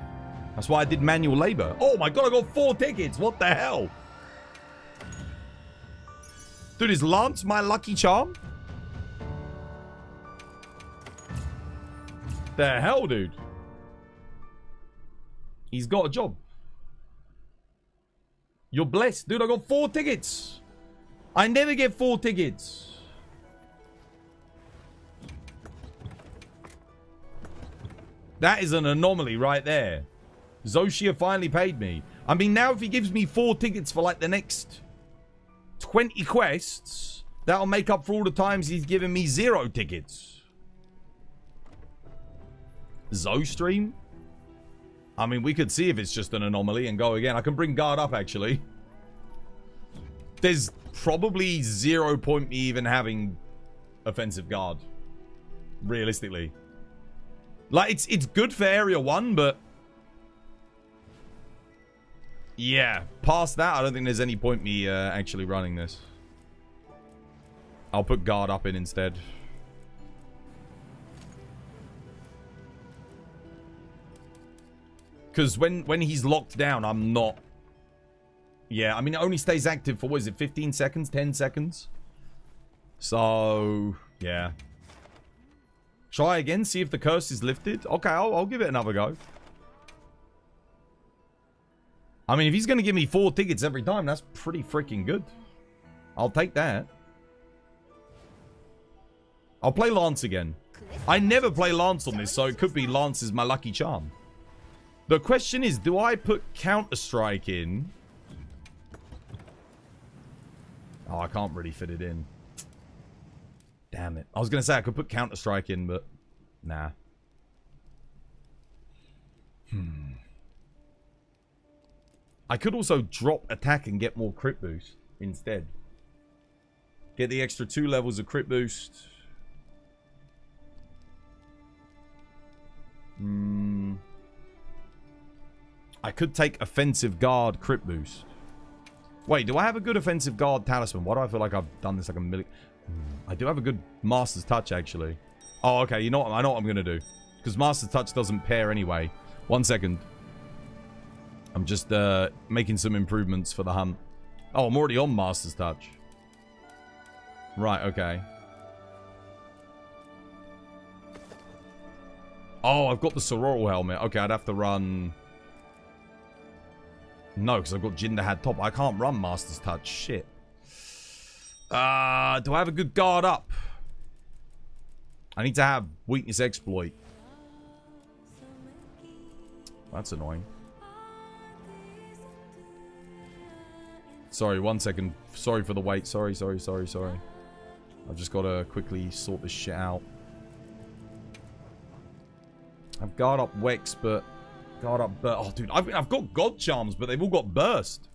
That's why I did manual labor. Oh my god, I got 4 tickets. What the hell? Dude, is Lance my lucky charm? The hell, dude? He's got a job. You're blessed. Dude, I got 4 tickets. I never get 4 tickets. That is an anomaly right there. Zoshia finally paid me. I mean, now if he gives me 4 tickets for like the next 20 quests, that'll make up for all the times he's given me 0 tickets. Stream? I mean, we could see if it's just an anomaly and go again. I can bring guard up, actually. There's probably 0 point me even having offensive guard. Realistically. Like, it's good for Area 1, but... yeah, past that, I don't think there's any point me actually running this. I'll put guard up in instead. Because when he's locked down, I'm not... yeah, I mean, it only stays active for, what is it, 15 seconds? 10 seconds? So, yeah. Try again, see if the curse is lifted. Okay, I'll give it another go. I mean, if he's going to give me 4 tickets every time, that's pretty freaking good. I'll take that. I'll play Lance again. I never play Lance on this, so it could be Lance is my lucky charm. The question is, do I put Counter-Strike in? Oh, I can't really fit it in. Damn it. I was going to say I could put Counter-Strike in, but nah. I could also drop attack and get more crit boost instead. Get the extra 2 levels of crit boost. I could take offensive guard crit boost. Wait, do I have a good offensive guard talisman? Why do I feel like I've done this like a million... I do have a good Master's Touch, actually. Oh, okay. You know what? I know what I'm going to do. Because Master's Touch doesn't pair anyway. 1 second. I'm just making some improvements for the hunt. Oh, I'm already on Master's Touch. Right, okay. Oh, I've got the Sororal helmet. Okay, I'd have to run... no, because I've got Jinderhad top. I can't run Master's Touch. Shit. Do I have a good guard up? I need to have weakness exploit. That's annoying. Sorry, 1 second. Sorry for the wait. Sorry. I've just got to quickly sort this shit out. I've guard up Wex, but... guard up burst. Oh, dude, I've got God Charms, but they've all got burst.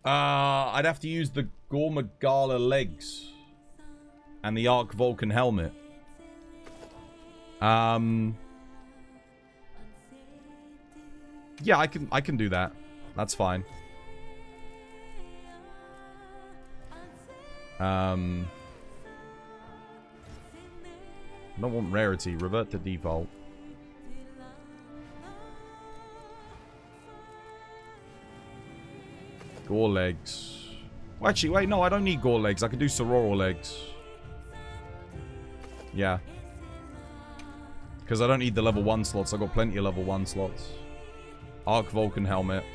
I'd have to use the Gormagala legs. And the Arc Vulcan helmet. Yeah, I can do that. That's fine. I don't want rarity. Revert to default. Gore legs. Well, actually, wait, no, I don't need gore legs. I can do Sororal legs. Yeah. Because I don't need the level 1 slots. I've got plenty of level 1 slots. Arc Vulcan helmet.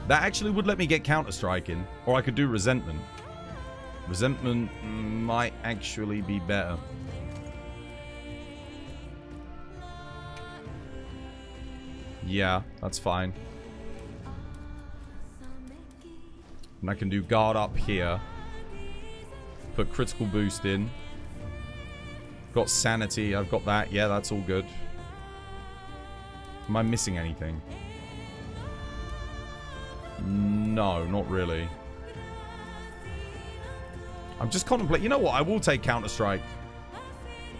That actually would let me get Counter-Strike in. Or I could do Resentment. Resentment might actually be better. Yeah, that's fine. And I can do guard up here. Put critical boost in. Got sanity, I've got that. Yeah, that's all good. Am I missing anything? No, not really. I'm just contemplating. You know what? I will take Counter-Strike.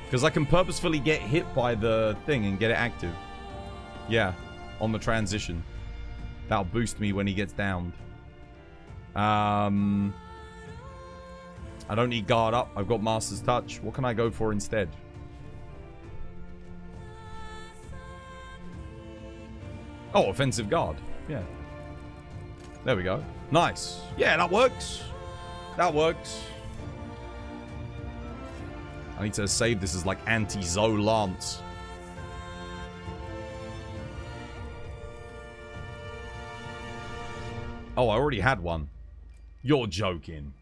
Because I can purposefully get hit by the thing and get it active. Yeah, on the transition. That'll boost me when he gets downed. I don't need guard up. I've got Master's Touch. What can I go for instead? Oh, offensive guard. Yeah. There we go. Nice. Yeah, that works. That works. I need to save this as like anti-Zoe Lance. Oh, I already had one. You're joking.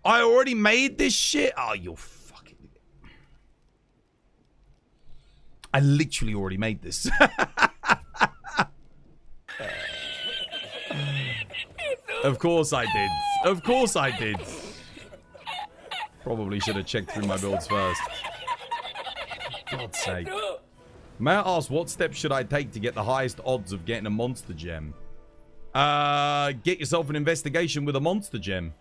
I already made this shit? Oh, you're fucking... I literally already made this. Of course I did. Of course I did. Probably should have checked through my builds first. God's sake. May I ask, what steps should I take to get the highest odds of getting a monster gem? Get yourself an investigation with a monster gem.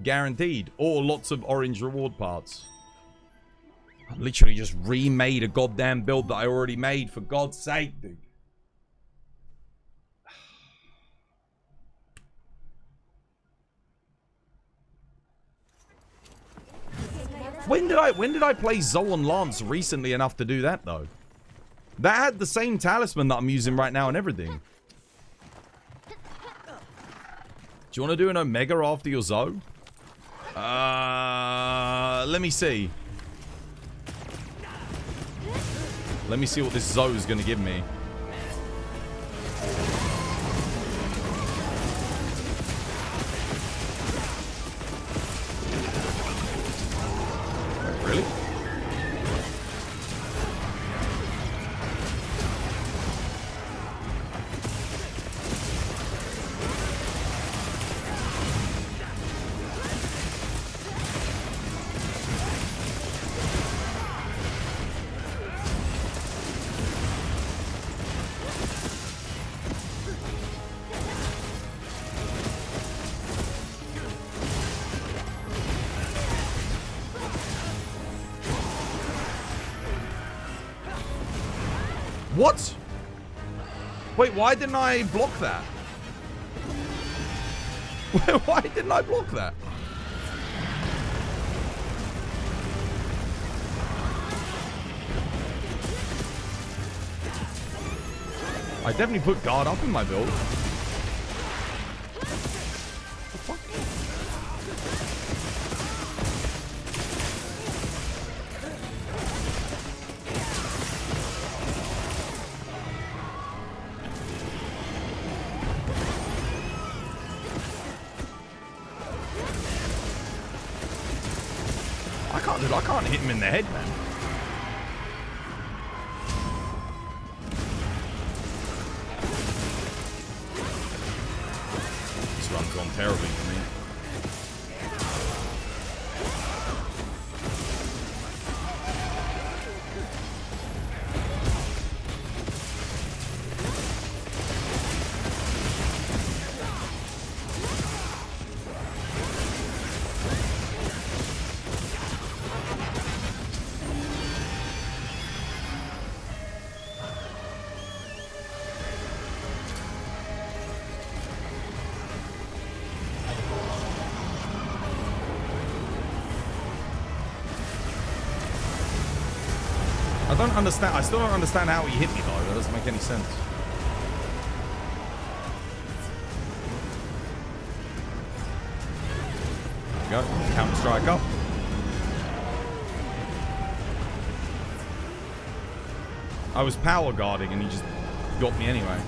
Guaranteed. Or lots of orange reward parts. I literally just remade a goddamn build that I already made, for God's sake, dude. When did I play Zoe Lance recently enough to do that, though? That had the same talisman that I'm using right now and everything. Do you want to do an Omega after your Zoe? Let me see. Let me see what this Zoe is going to give me. Really? What? Wait, why didn't I block that? Why didn't I block that? I definitely put guard up in my build. What the fuck? I can't hit him in the head, man. This run's gone terribly for me. I don't understand. I still don't understand how he hit me, though. That doesn't make any sense. There we go. Counter-Strike up. I was power guarding and he just got me anyway.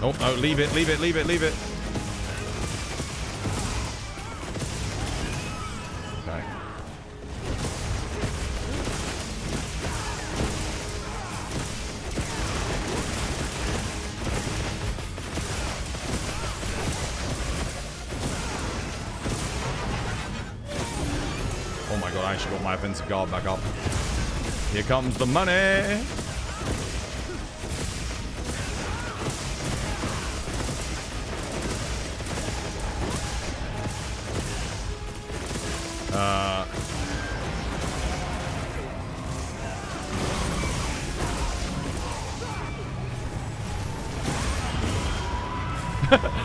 Oh, no, leave it, leave it, leave it, leave it. Okay. Oh my god, I actually got my offensive guard back up. Here comes the money.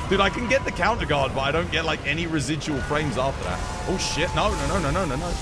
Dude, I can get the counter guard, but I don't get like any residual frames after that. Oh shit! No, no, no, no, no, no, no.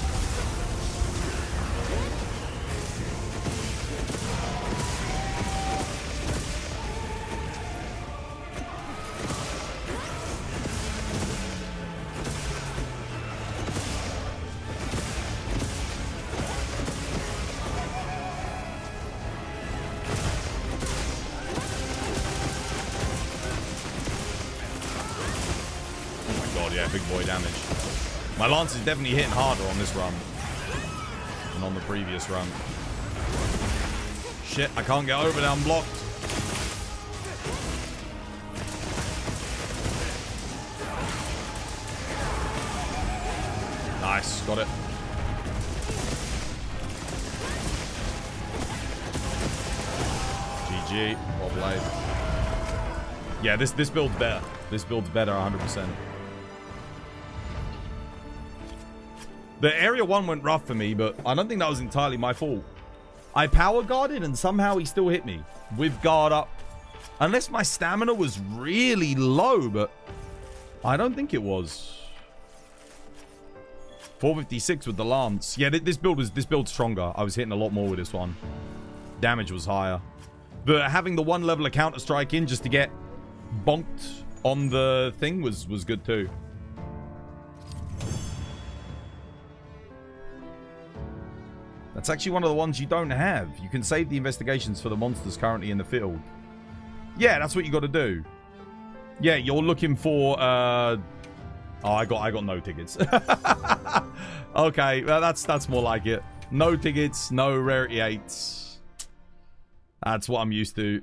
Big boy damage. My lance is definitely hitting harder on this run than on the previous run. Shit, I can't get over there, I'm blocked. Nice, got it. GG, well played. Yeah, this build's better. This build's better 100%. The area 1 went rough for me, but I don't think that was entirely my fault. I power guarded and somehow he still hit me with guard up. Unless my stamina was really low, but I don't think it was. 456 with the lance. Yeah, this build's stronger. I was hitting a lot more with this one. Damage was higher. But having the 1 level of counter strike in just to get bonked on the thing was good too. That's actually one of the ones you don't have. You can save the investigations for the monsters currently in the field. Yeah, that's what you got to do. Yeah, you're looking for... Oh, I got no tickets. Okay, well, that's more like it. No tickets, no rarity 8s. That's what I'm used to.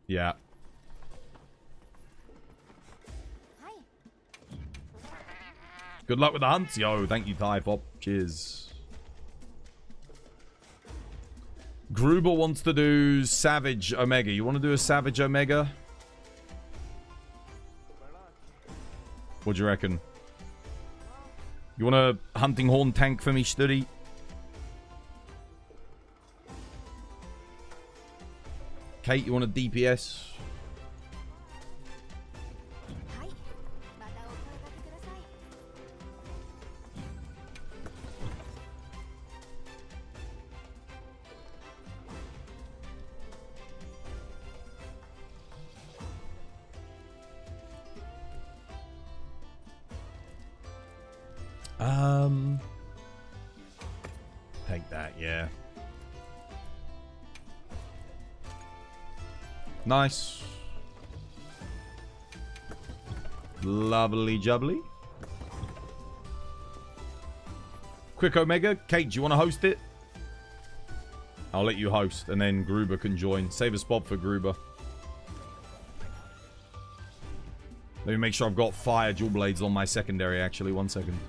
Yeah. Good luck with the hunts. Yo, thank you, Typhop. Cheers. Gruber wants to do Savage Omega. You want to do a Savage Omega? What do you reckon? You want a Hunting Horn tank for me, Studi? Kate, you want a DPS? Take that, yeah. Nice. Lovely jubbly. Quick Omega. Kate, do you want to host it? I'll let you host, and then Gruber can join. Save a spot for Gruber. Let me make sure I've got fire dual blades on my secondary, actually. 1 second.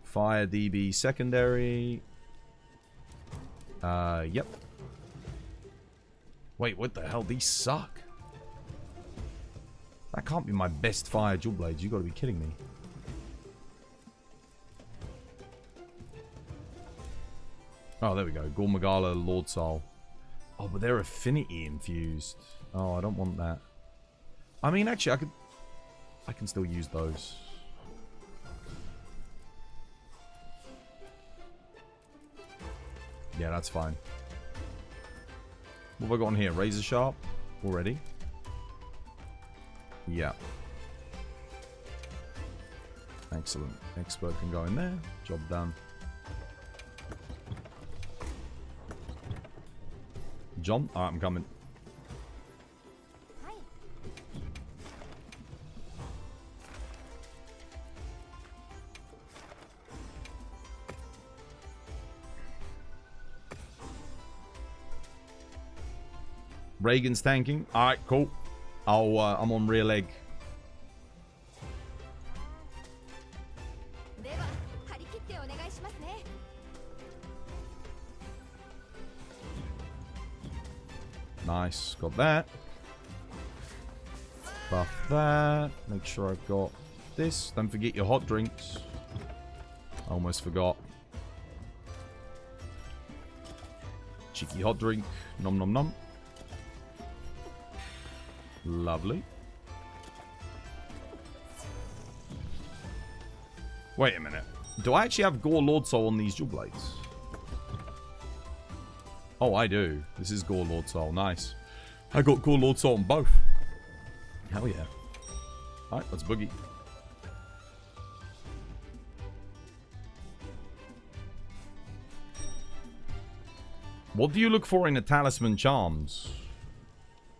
Fire DB secondary. Yep. Wait, what the hell? These suck. That can't be my best fire dual blades. You gotta be kidding me. Oh, there we go. Gormagala, Lord Soul. Oh, but they're affinity infused. Oh, I don't want that. I mean, actually, I can still use those. Yeah, that's fine. What have I got on here? Razor Sharp already? Yeah. Excellent. Expert can go in there. Job done. dodge on. Alright, I'm coming. Reagan's tanking. Alright, cool. I'm on rear leg. Nice, got that. Buff that. Make sure I've got this. Don't forget your hot drinks. I almost forgot. Cheeky hot drink. Nom nom nom. Lovely. Wait a minute. Do I actually have Gore Lord Soul on these dual blades? Oh, I do. This is Gore Lord Soul. Nice. I got Gore Lord Soul on both. Hell yeah. Alright, let's boogie. What do you look for in a talisman charms?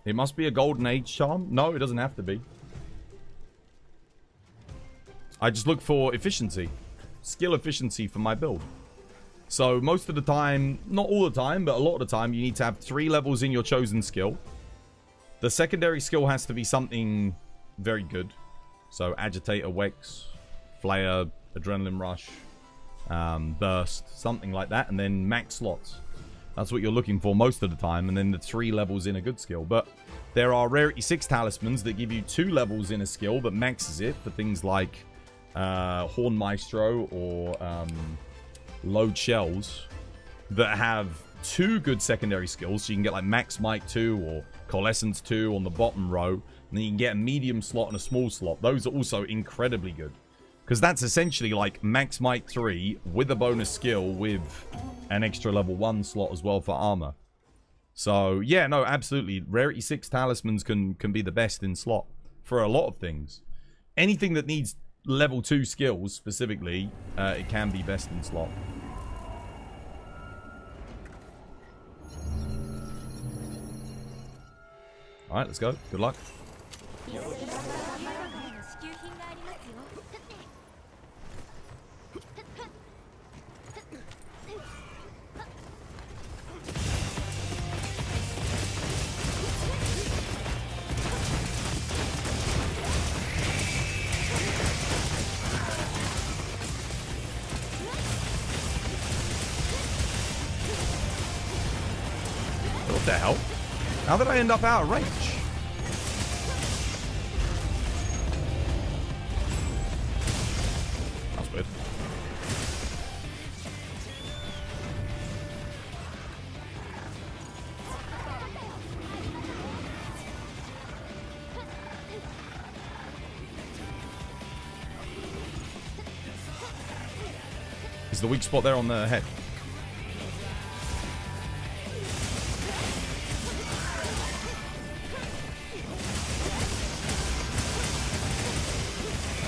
It must be a Golden Age charm? No, it doesn't have to be. I just look for efficiency. Skill efficiency for my build. So most of the time, not all the time, but a lot of the time, you need to have 3 levels in your chosen skill. The secondary skill has to be something very good. So Agitator, Wex, Flare, Adrenaline Rush, Burst, something like that. And then max slots. That's what you're looking for most of the time. And then the 3 levels in a good skill. But there are Rarity 6 talismans that give you 2 levels in a skill that maxes it for things like Horn Maestro or Load Shells that have 2 good secondary skills. So you can get like Max Might 2 or Coalescence 2 on the bottom row. And then you can get a medium slot and a small slot. Those are also incredibly good. Because that's essentially like Max Might 3 with a bonus skill with an extra level 1 slot as well for armor. So, yeah, no, absolutely. Rarity 6 talismans can be the best in slot for a lot of things. Anything that needs level 2 skills, specifically, it can be best in slot. Alright, let's go. Good luck. What the hell? How did I end up out of range? That's weird. Is the weak spot there on the head?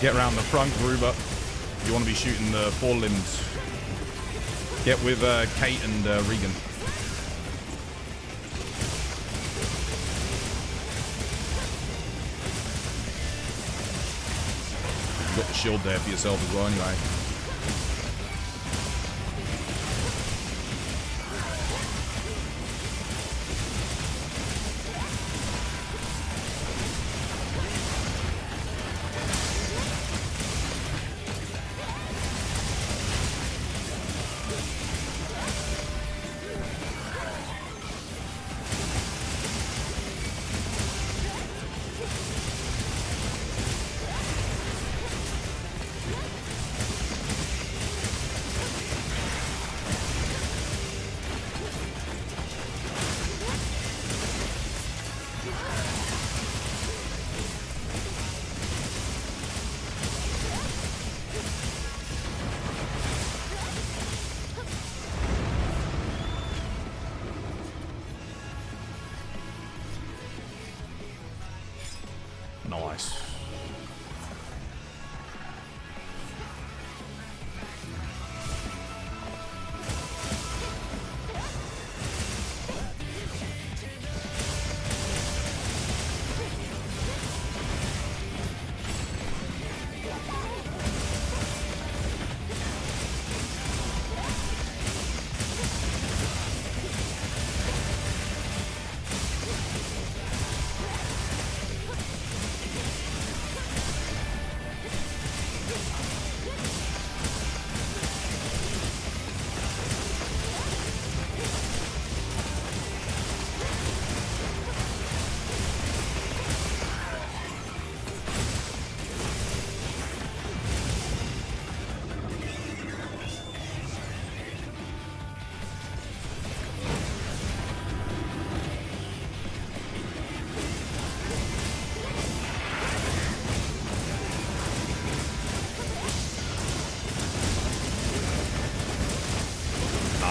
Get around the front, Gruber. You want to be shooting the 4 limbs. Get with Kate and Regan. You've got the shield there for yourself as well anyway. Nice.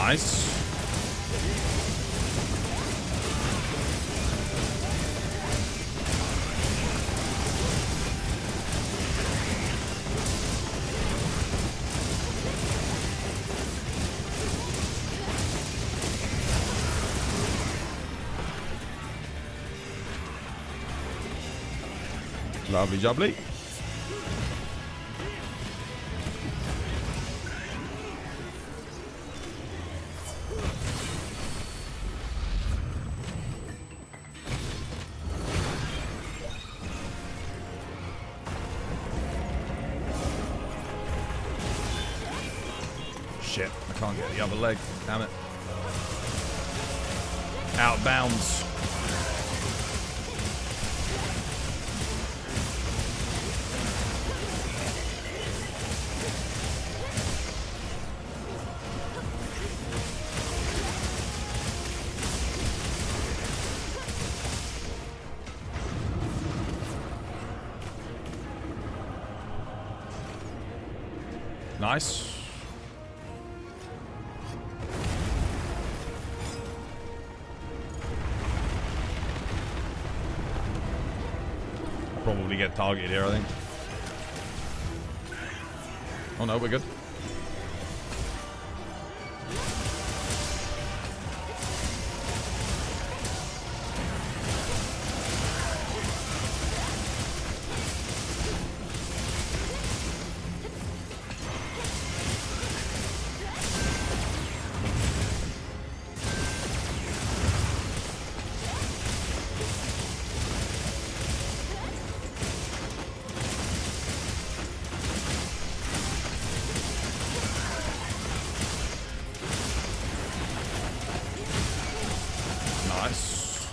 Nice. Lovely jubbly. Shit, I can't get the other leg. Damn it. Out of bounds. Nice. I'll probably get targeted here, I think. Oh no, we're good. Nice.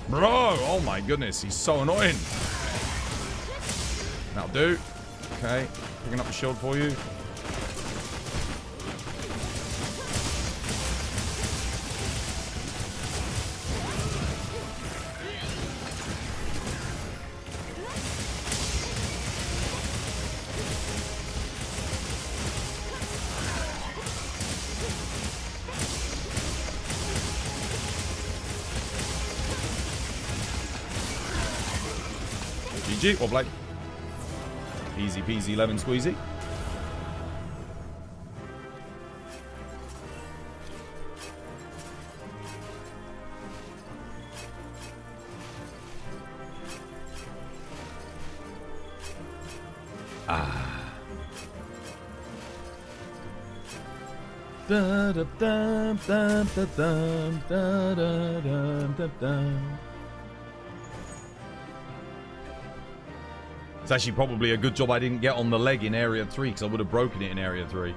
Bro, oh my goodness, he's so annoying. That'll do. Okay, picking up the shield for you. GG, well played. Easy peasy lemon squeezy. Ah. Da da da da da da da da da. It's actually probably a good job I didn't get on the leg in Area 3, because I would have broken it in Area 3.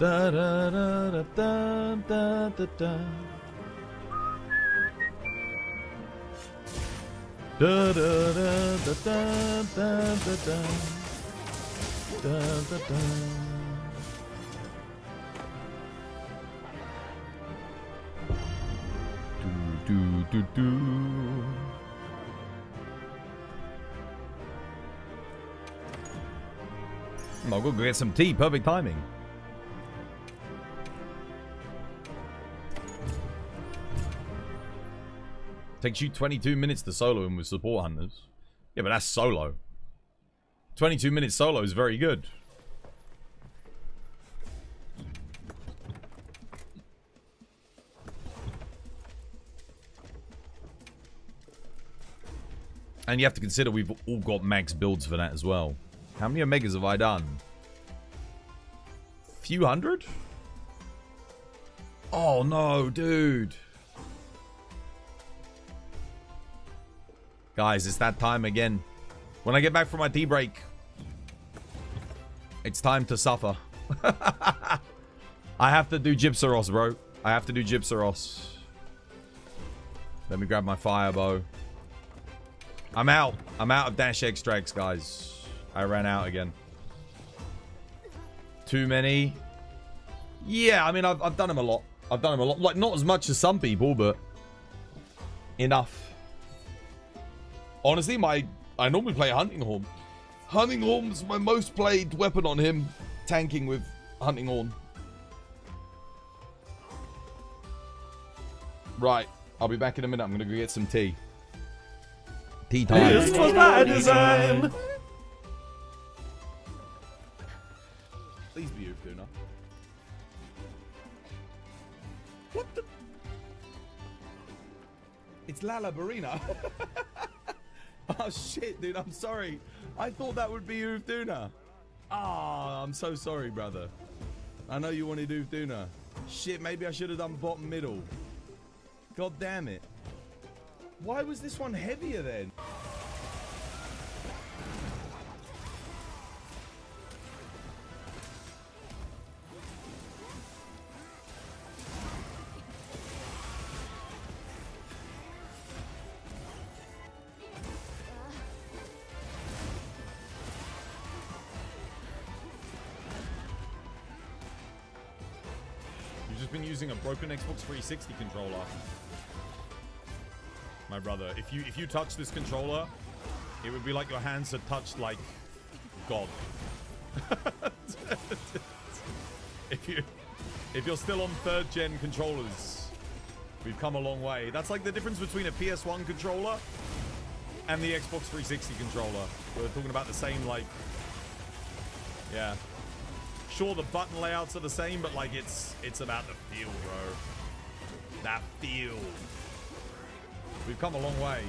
Da da da da da da da da. Da da da da da da da da da da. Do, do. I'll go get some tea. Perfect timing. Takes you 22 minutes to solo him with support hunters. Yeah, but that's solo. 22 minutes solo is very good. And you have to consider we've all got max builds for that as well. How many Omegas have I done? Few hundred? Oh no, dude. Guys, it's that time again. When I get back from my tea break, it's time to suffer. I have to do Gypsaros, bro. I have to do Gypsaros. Let me grab my fire bow. I'm out. I'm out of dash extracts, guys. I ran out again. Too many. Yeah, I mean, I've done him a lot. I've done him a lot. Like, not as much as some people, but enough. Honestly, I normally play Hunting Horn. Hunting Horn's my most played weapon on him. Tanking with Hunting Horn. Right. I'll be back in a minute. I'm going to go get some tea. Tea time. This was by design. Please be Ufduna. What the? It's Lala Barina. Oh shit, dude, I'm sorry. I thought that would be Ufduna. Ah, I'm so sorry, brother. I know you wanted Ufduna. Shit, maybe I should have done bottom middle. God damn it. Why was this one heavier then? Been using a broken Xbox 360 controller, my brother. If you touch this controller, it would be like your hands had touched like God. if you're still on 3rd gen controllers, we've come a long way. That's like the difference between a PS1 controller and the Xbox 360 controller. We're talking about the same, like, yeah. Sure, the button layouts are the same, but like it's about the feel, bro. That feel. We've come a long way.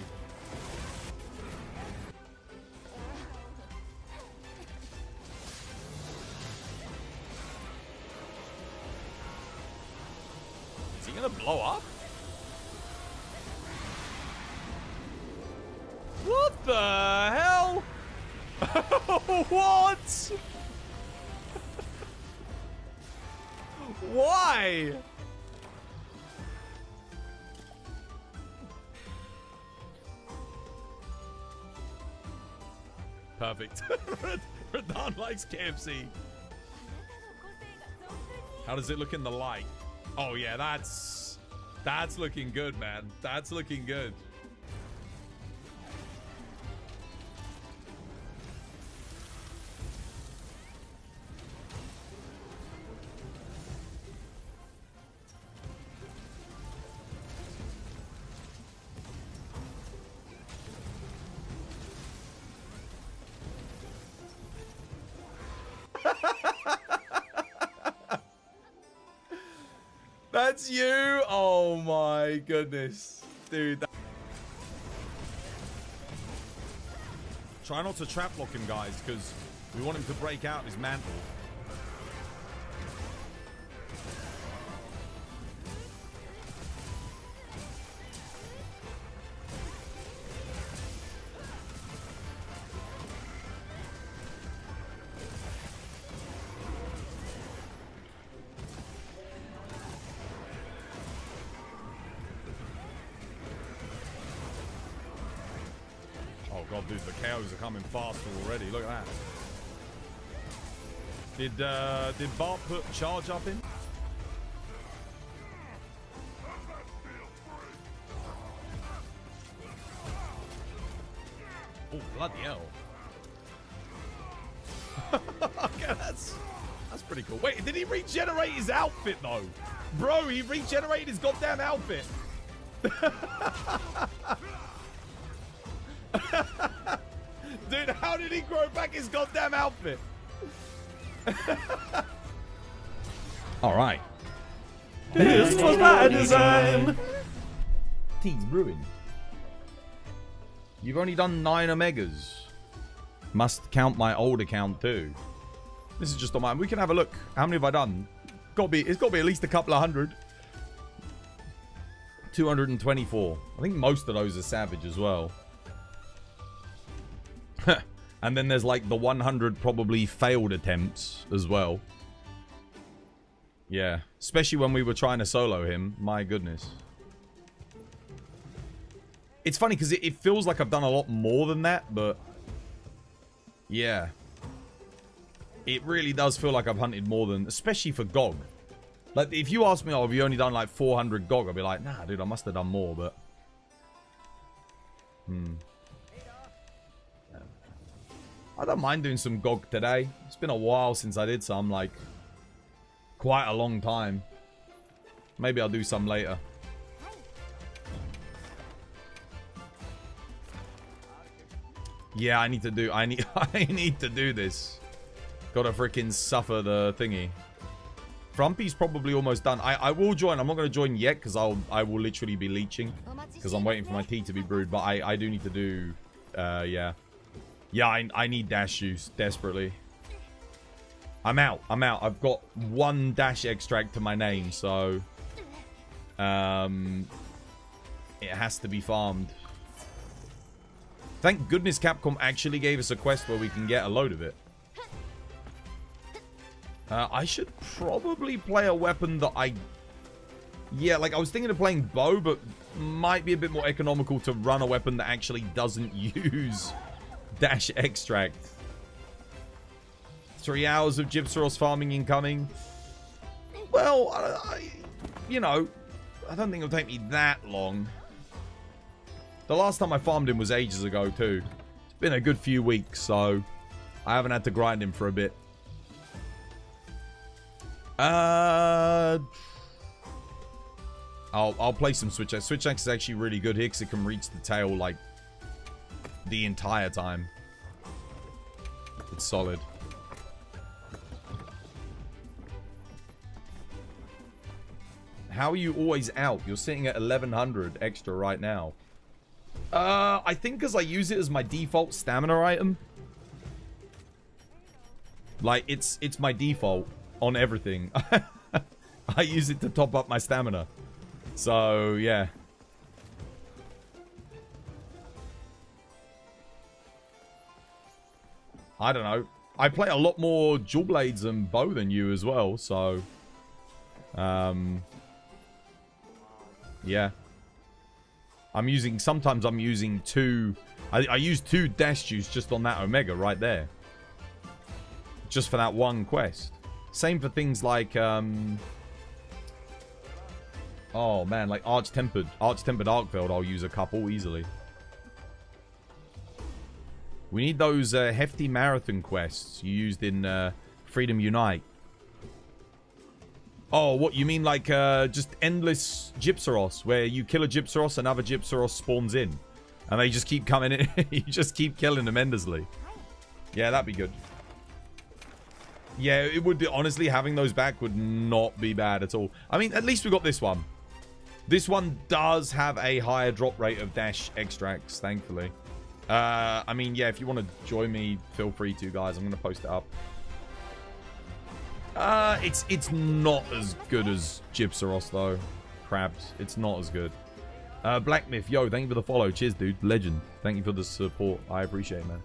Is he gonna blow up? What the hell? What? Why? Perfect. Radan likes KFC. How does it look in the light? Oh yeah, that's looking good, man. That's looking good. That's you? Oh my goodness. Dude. Try not to trap lock him, guys, because we want him to break out his mantle. Oh god, dude, the KOs are coming faster already. Look at that. Did Bart put charge up in? Oh, bloody hell. Okay, that's pretty cool. Wait, did he regenerate his outfit though? Bro, he regenerated his goddamn outfit. Dude, how did he grow back his goddamn outfit? All right. This was by design. Tea's ruined. You've only done 9 Omegas. Must count my old account too. This is just on mine. We can have a look. How many have I done? It's got to be at least a couple of hundred. 224. I think most of those are Savage as well. And then there's like the 100 probably failed attempts as well. Yeah. Especially when we were trying to solo him. My goodness. It's funny because it feels like I've done a lot more than that, but... yeah. It really does feel like I've hunted more than, especially for GOG. Like, if you ask me, oh, have you only done like 400 GOG? I'll be like, nah, dude, I must have done more, but... I don't mind doing some GOG today. It's been a while since I did some, like, quite a long time. Maybe I'll do some later. Yeah, I need to do this. Gotta freaking suffer the thingy. Frumpy's probably almost done. I will join. I'm not gonna join yet because I will literally be leeching because I'm waiting for my tea to be brewed. But I do need to do yeah. Yeah, I need dash juice desperately. I'm out. I've got 1 dash extract to my name, so it has to be farmed. Thank goodness Capcom actually gave us a quest where we can get a load of it. I should probably play a weapon that yeah, like I was thinking of playing bow, but might be a bit more economical to run a weapon that actually doesn't use dash extract. 3 hours of Gypsaros farming incoming. Well, you know, I don't think it'll take me that long. The last time I farmed him was ages ago too. It's been a good few weeks, so I haven't had to grind him for a bit. I'll play some Switch Axe. Switch Axe is actually really good here because it can reach the tail like the entire time. It's solid. How are you always out? You're sitting at 1100 extra right now. I think because I use it as my default stamina item. Like, it's my default on everything. I use it to top up my stamina. So, yeah. I don't know. I play a lot more dual blades and bow than you as well, so... yeah. Sometimes I'm using 2... I use 2 dash juice just on that Omega right there. Just for that one quest. Same for things like, oh man, like Arch-Tempered Arkfeld, I'll use a couple easily. We need those hefty marathon quests you used in Freedom Unite. Oh, what, you mean like just endless Gypsaros, where you kill a Gypsaros, another Gypsaros spawns in. And they just keep coming in, you just keep killing them endlessly. Yeah, that'd be good. Yeah, it would be, honestly, having those back would not be bad at all. I mean, at least we got this one. This one does have a higher drop rate of dash extracts, thankfully. I mean, yeah, if you want to join me, feel free to, guys. I'm going to post it up. It's not as good as Gypsaros, though. Crabs. It's not as good. Black Myth, yo, thank you for the follow. Cheers, dude. Legend. Thank you for the support. I appreciate it, man.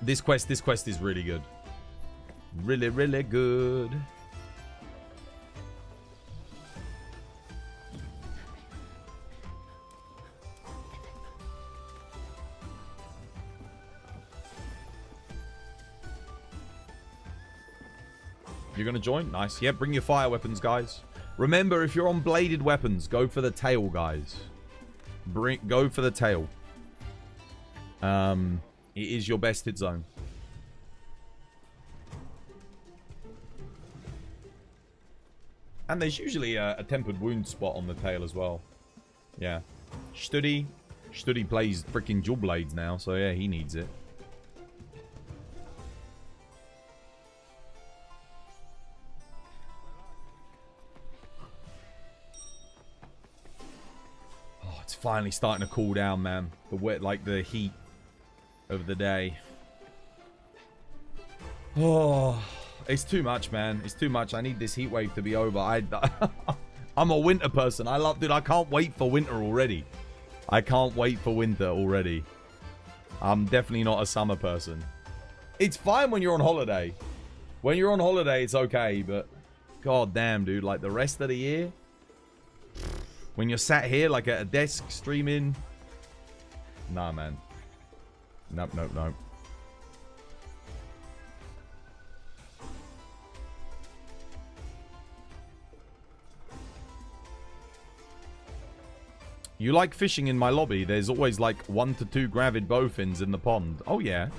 This quest is really good. Really, really good. You're gonna join? Nice. Yeah, bring your fire weapons, guys. Remember, if you're on bladed weapons, go for the tail, guys. Go for the tail. It is your best hit zone. And there's usually a tempered wound spot on the tail as well. Yeah. Studi plays freaking dual blades now, so yeah, he needs it. Oh, it's finally starting to cool down, man. The wet, like the heat of the day. Oh, it's too much, man. It's too much. I need this heat wave to be over. I'm a winter person. Dude, I can't wait for winter already. I can't wait for winter already. I'm definitely not a summer person. It's fine when you're on holiday. When you're on holiday, it's okay, but god damn, dude, like the rest of the year, when you're sat here like at a desk streaming, nah, man. Nope, nope, nope. You like fishing in my lobby? There's always like 1 to 2 gravid bowfins in the pond. Oh, yeah.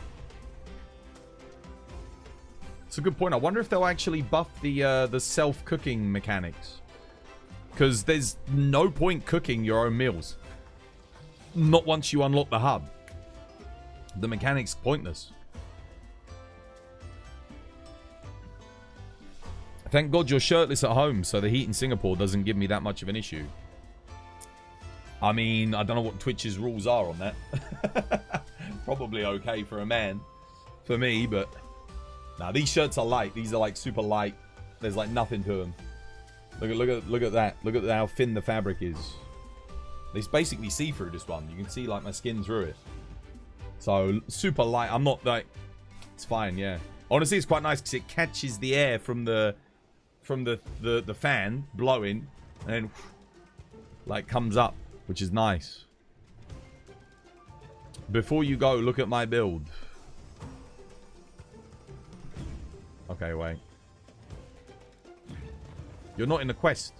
It's a good point. I wonder if they'll actually buff the self-cooking mechanics. Because there's no point cooking your own meals. Not once you unlock the hub. The mechanic's pointless. Thank God you're shirtless at home, so the heat in Singapore doesn't give me that much of an issue. I mean, I don't know what Twitch's rules are on that. Probably okay for a man. For me, but... Nah, these shirts are light. These are like super light. There's like nothing to them. Look at that. Look at how thin the fabric is. It's basically see-through, this one. You can see like my skin through it. So, super light. I'm not like... It's fine, yeah. Honestly, it's quite nice because it catches the air from the fan blowing and then like comes up, which is nice. Before you go, look at my build. Okay, wait. You're not in the quest.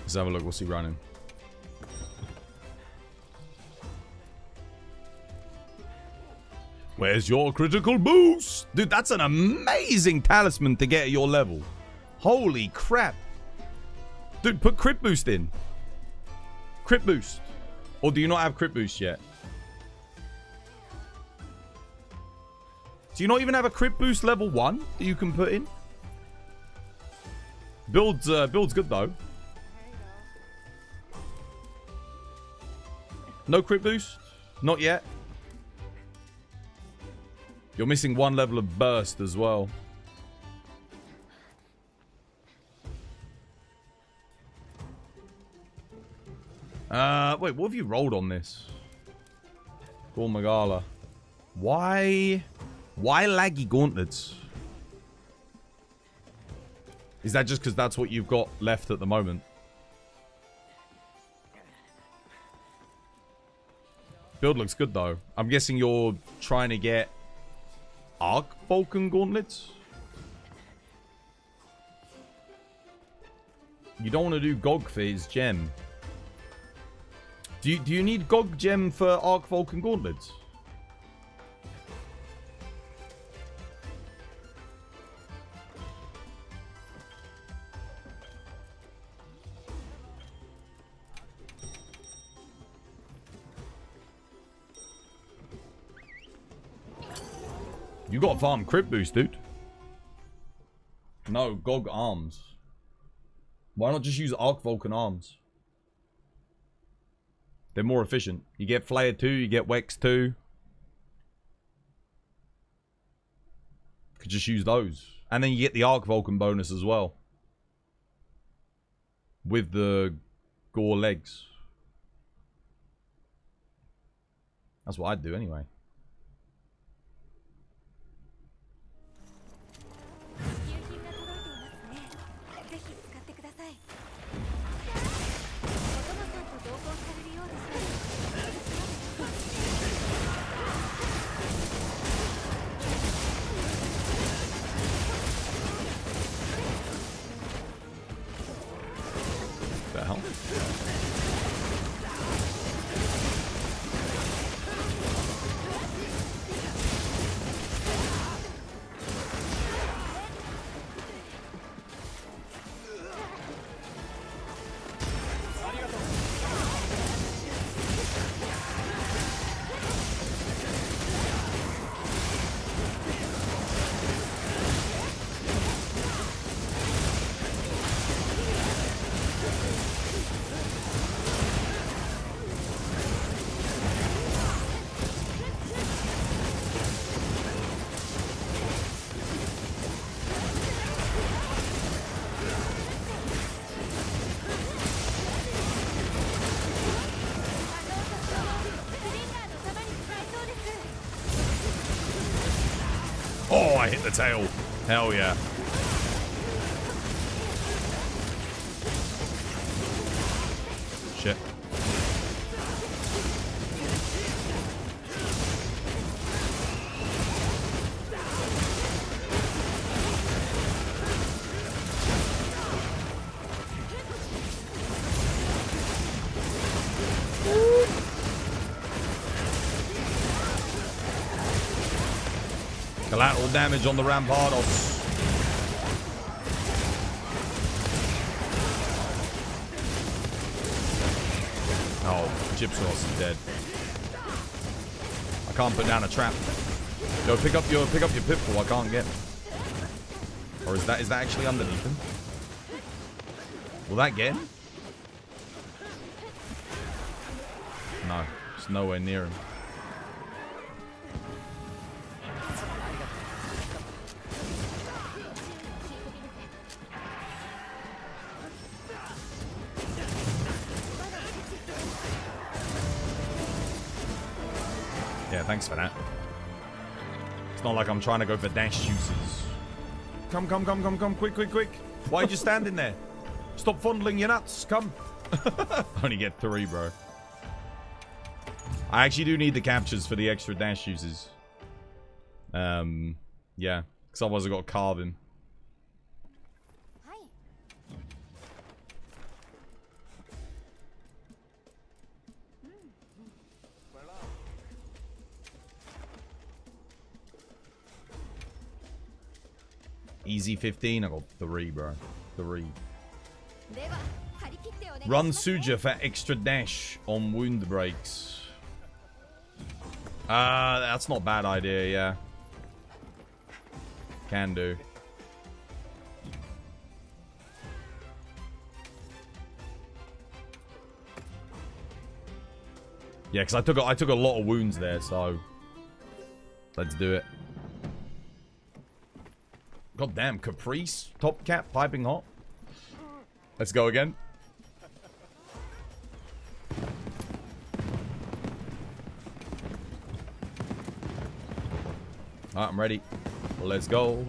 Let's have a look. What's he running? Where's your critical boost? Dude, that's an amazing talisman to get at your level. Holy crap. Dude, put crit boost in. Crit boost. Or do you not have crit boost yet? Do you not even have a crit boost level 1 that you can put in? Build's good though. No crit boost? Not yet. You're missing 1 level of burst as well. Wait, what have you rolled on this? Cool Magala. Why laggy gauntlets? Is that just because that's what you've got left at the moment? Build looks good though. I'm guessing you're trying to get Arc Vulcan gauntlets? You don't want to do Gog for his gem. Do you need Gog gem for Arc Vulcan gauntlets? You got farm crit boost, dude. No, Gog arms. Why not just use Arc Vulcan arms? They're more efficient. You get Flare 2, you get Wex 2. Could just use those. And then you get the Arc Vulcan bonus as well. With the Gore legs. That's what I'd do anyway. The hell? I hit the tail. Hell yeah. Shit. Collateral damage on the Rampardos. Oh, Gypsos is dead. I can't put down a trap. Yo, pick up your pitfall. I can't get. Or is that actually underneath him? Will that get him? No, it's nowhere near him. Yeah, thanks for that. It's not like I'm trying to go for dash juices. Come, quick. Why are you standing there? Stop fondling your nuts, come. Only get 3, bro. I actually do need the captures for the extra dash juices. Yeah, because otherwise I've got to carve him. Easy 15. I got 3, bro. 3. Run Suja for extra dash on wound breaks. That's not a bad idea, yeah. Can do. Yeah, because I took a lot of wounds there, so let's do it. God damn, Caprice, top cap, piping hot. Let's go again. Alright, I'm ready. Let's go.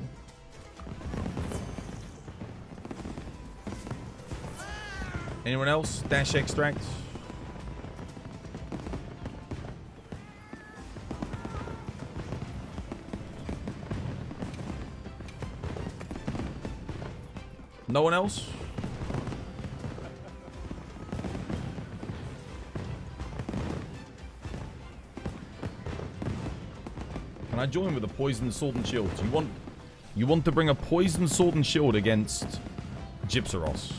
Anyone else? Dash extract. No one else? Can I join with a poison sword and shield? You want to bring a poison sword and shield against Gypsaros?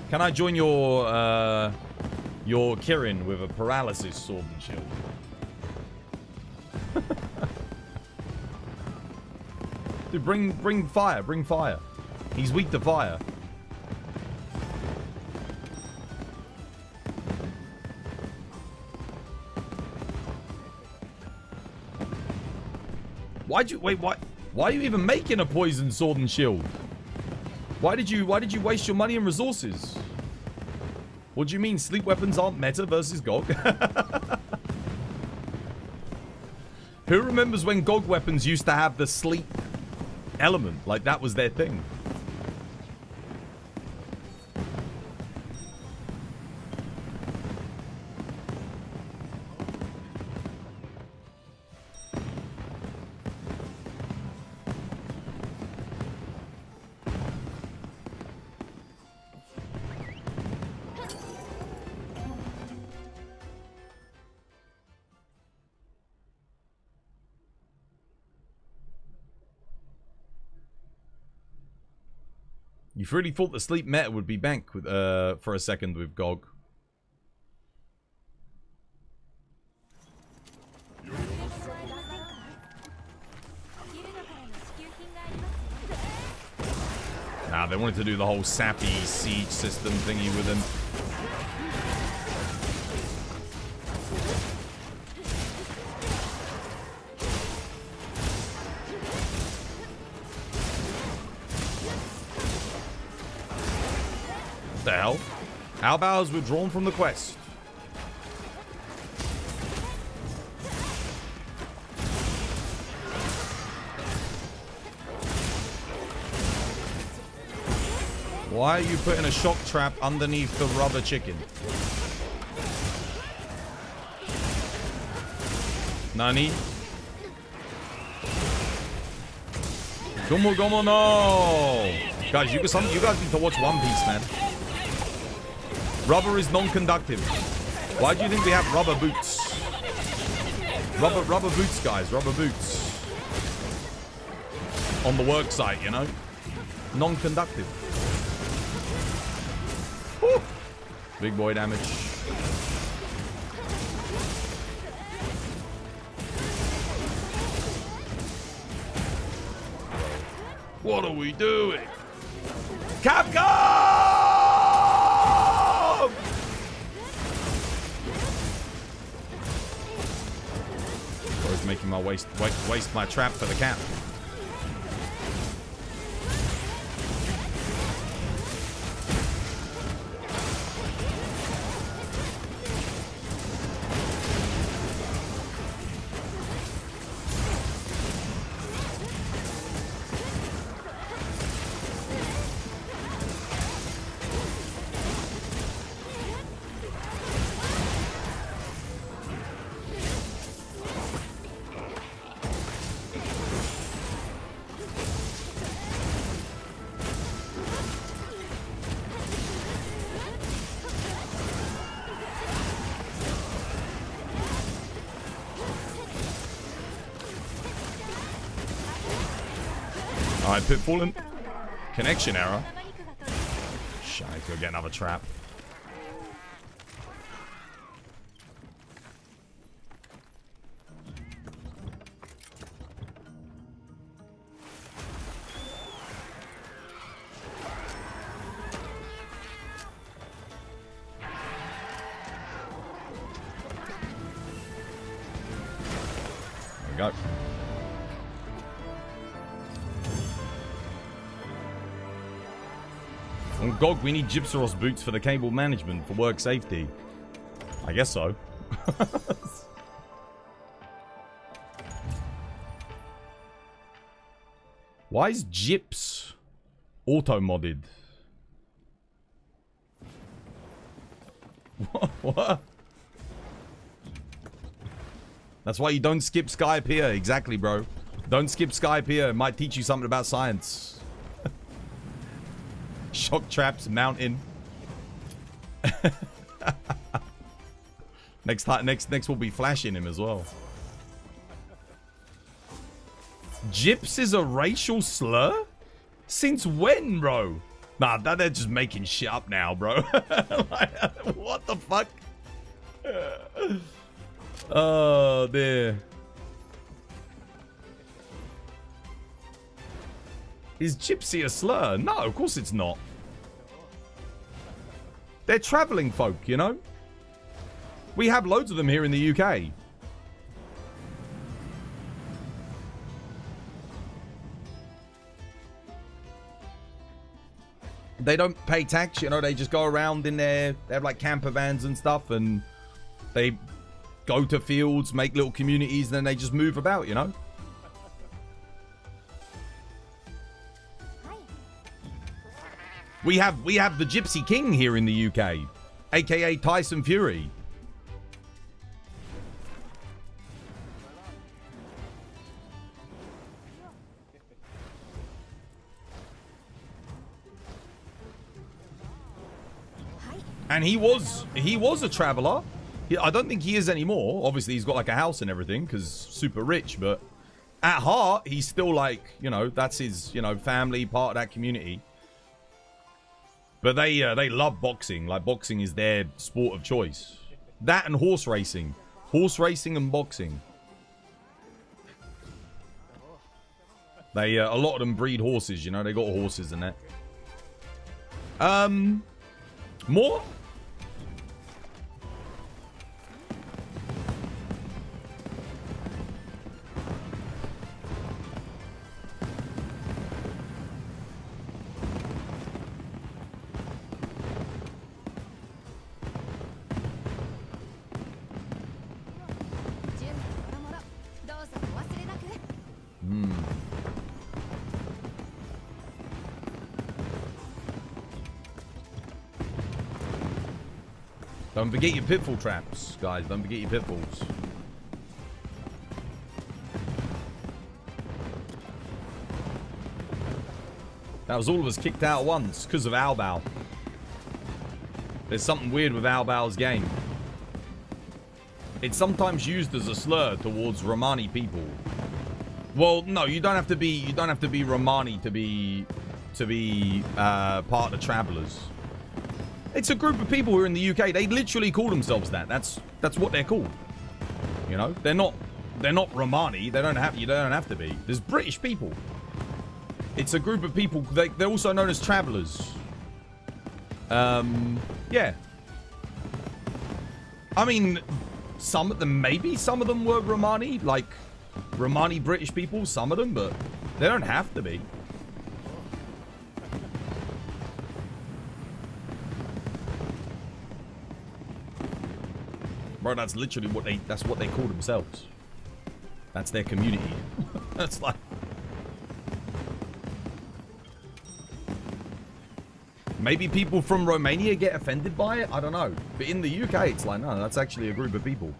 Can I join your Kirin with a paralysis sword and shield? Dude, bring fire, bring fire. He's weak to fire. Why are you even making a poison sword and shield? Why did you waste your money and resources? What do you mean sleep weapons aren't meta versus GOG? Who remembers when GOG weapons used to have the sleep element? Like that was their thing. You really thought the sleep meta would be back with, for a second with GOG. Nah, they wanted to do the whole sappy siege system thingy with him. What the hell? Albao has withdrawn from the quest. Why are you putting a shock trap underneath the rubber chicken? Nani? Gomo, no! Guys, you guys need to watch One Piece, man. Rubber is non-conductive. Why do you think we have rubber boots? Rubber boots, guys. Rubber boots. On the work site, you know? Non-conductive. Woo! Big boy damage. What are we doing? Capcom! Bro's making my waste my trap for the cap. Alright, Pitfallen. Connection error. Shit, I could get another trap. There we go. On GOG, we need Gypsaros boots for the cable management for work safety. I guess so. Why is Gyps auto-modded? What? That's why you don't skip Skype here. Exactly, bro. Don't skip Skype here. It might teach you something about science. Shock traps, mountain. Next we'll be flashing him as well. Gyps is a racial slur? Since when, bro? Nah, they're just making shit up now, bro. Like, what the fuck? Oh, dear. Is gypsy a slur? No, of course it's not. They're traveling folk, you know? We have loads of them here in the UK. They don't pay tax, you know? They just go around in their... They have like camper vans and stuff, and they go to fields, make little communities, and then they just move about, you know? We have the Gypsy King here in the UK, aka Tyson Fury. And he was a traveler. I don't think he is anymore. Obviously, he's got like a house and everything because super rich. But at heart, he's still like, you know, that's his, you know, family, part of that community. But they love boxing. Like, boxing is their sport of choice. That and horse racing. Horse racing and boxing. They, a lot of them breed horses, you know. They got horses and that. More? Don't forget your pitfall traps, guys. Don't forget your pitfalls. That was all of us kicked out once because of Albao. There's something weird with Albao's game. It's sometimes used as a slur towards Romani people. Well, no, you don't have to be Romani to be part of the Travelers. It's a group of people who are in the UK. They literally call themselves that. That's what they're called. You know, they're not Romani. You don't have to be. There's British people. It's a group of people. They're also known as Travelers. Yeah. I mean, maybe some of them were Romani, like Romani British people, some of them, but they don't have to be. Bro, that's literally that's what they call themselves. That's their community. That's like... Maybe people from Romania get offended by it? I don't know. But in the UK, it's like, no, that's actually a group of people.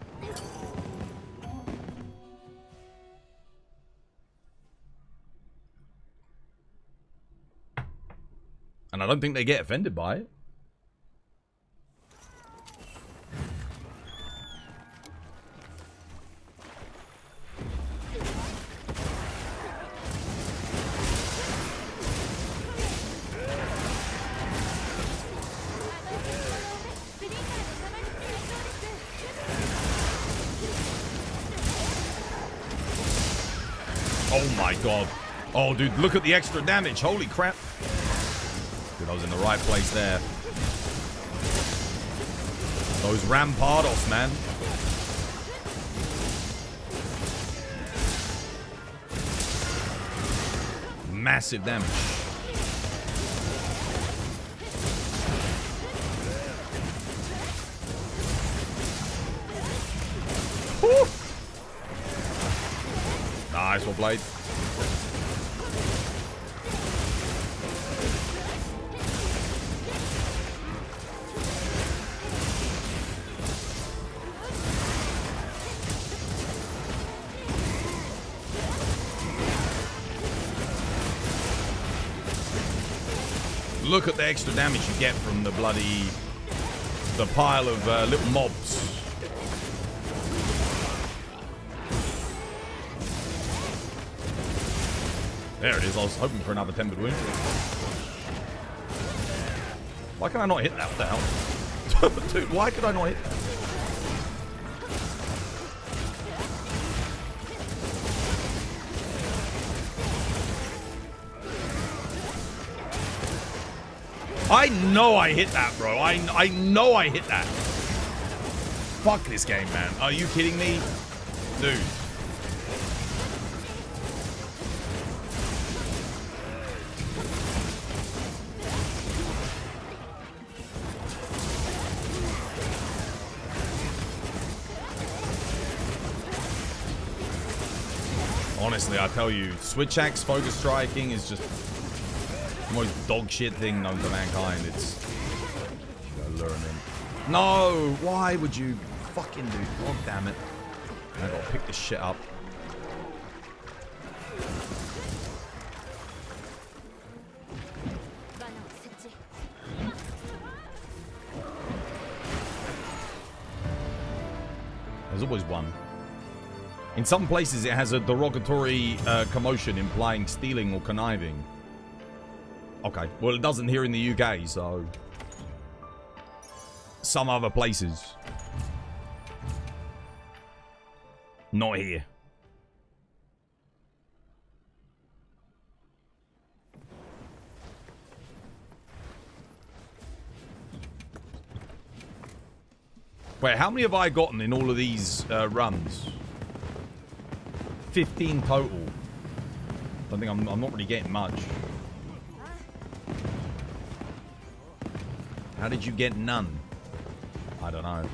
And I don't think they get offended by it. Oh my god. Oh, dude, look at the extra damage. Holy crap. Dude, I was in the right place there. Those Rampardos, man. Massive damage. Woo! Nice, well played. Look at the extra damage you get from the pile of little mobs. There it is. I was hoping for another tempered wound. Why can I not hit that? What the hell? Dude, why could I not hit that? I know I hit that, bro. I know I hit that. Fuck this game, man. Are you kidding me? Dude. Honestly, I tell you, switch axe focus striking is just the most dog shit thing known to mankind. It's... You gotta lure him in. No! Why would you fucking do... God damn it. I gotta pick this shit up. There's always one. In some places, it has a derogatory commotion implying stealing or conniving. Okay, well, it doesn't here in the UK, so... Some other places. Not here. Wait, how many have I gotten in all of these runs? 15 total. I think I'm not really getting much. How did you get none? I don't know.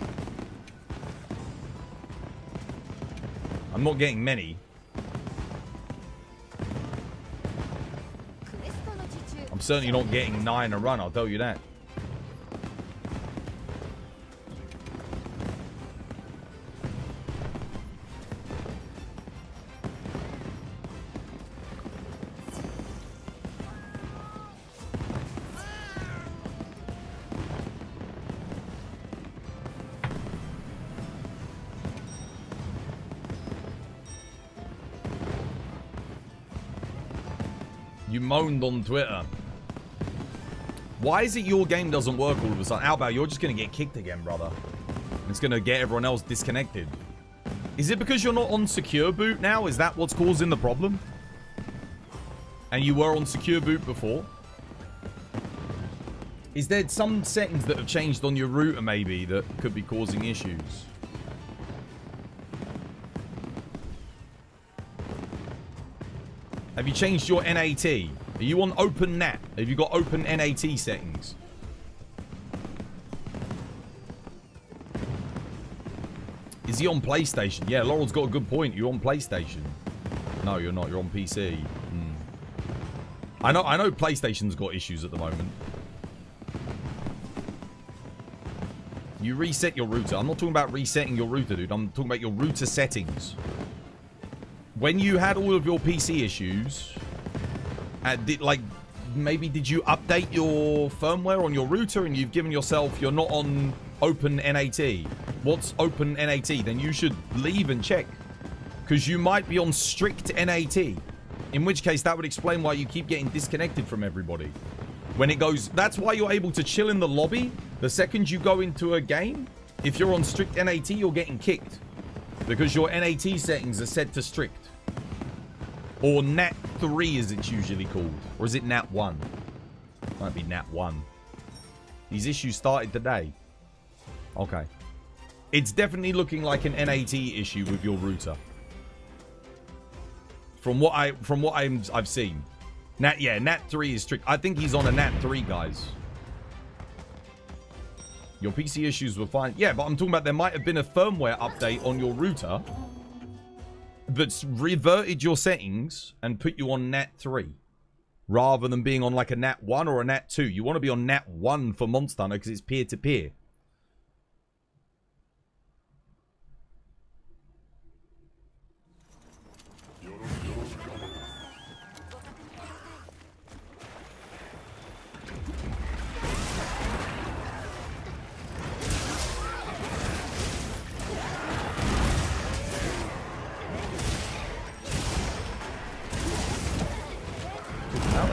I'm not getting many. I'm certainly not getting 9 a run, I'll tell you that. You moaned on Twitter. Why is it your game doesn't work all of a sudden? Albao, you're just going to get kicked again, brother. It's going to get everyone else disconnected. Is it because you're not on secure boot now? Is that what's causing the problem? And you were on secure boot before? Is there some settings that have changed on your router maybe that could be causing issues? Have you changed your NAT? Are you on Open NAT? Have you got Open NAT settings? Is he on PlayStation? Yeah, Laurel's got a good point. You're on PlayStation. No, you're not. You're on PC. I know PlayStation's got issues at the moment. You reset your router. I'm not talking about resetting your router, dude. I'm talking about your router settings. When you had all of your PC issues, maybe did you update your firmware on your router and you've given yourself, you're not on Open NAT? What's Open NAT? Then you should leave and check. Because you might be on strict NAT. In which case, that would explain why you keep getting disconnected from everybody. When it goes, that's why you're able to chill in the lobby. The second you go into a game, if you're on strict NAT, you're getting kicked. Because your NAT settings are set to strict. Or NAT 3 as it's usually called. Or is it NAT 1? Might be NAT 1. These issues started today. Okay. It's definitely looking like an NAT issue with your router. From what I've seen. NAT 3 is strict. I think he's on a NAT 3, guys. Your PC issues were fine. Yeah, but I'm talking about there might have been a firmware update on your router that's reverted your settings and put you on NAT 3 rather than being on like a NAT 1 or a NAT 2. You want to be on NAT 1 for Monster Hunter because it's peer-to-peer.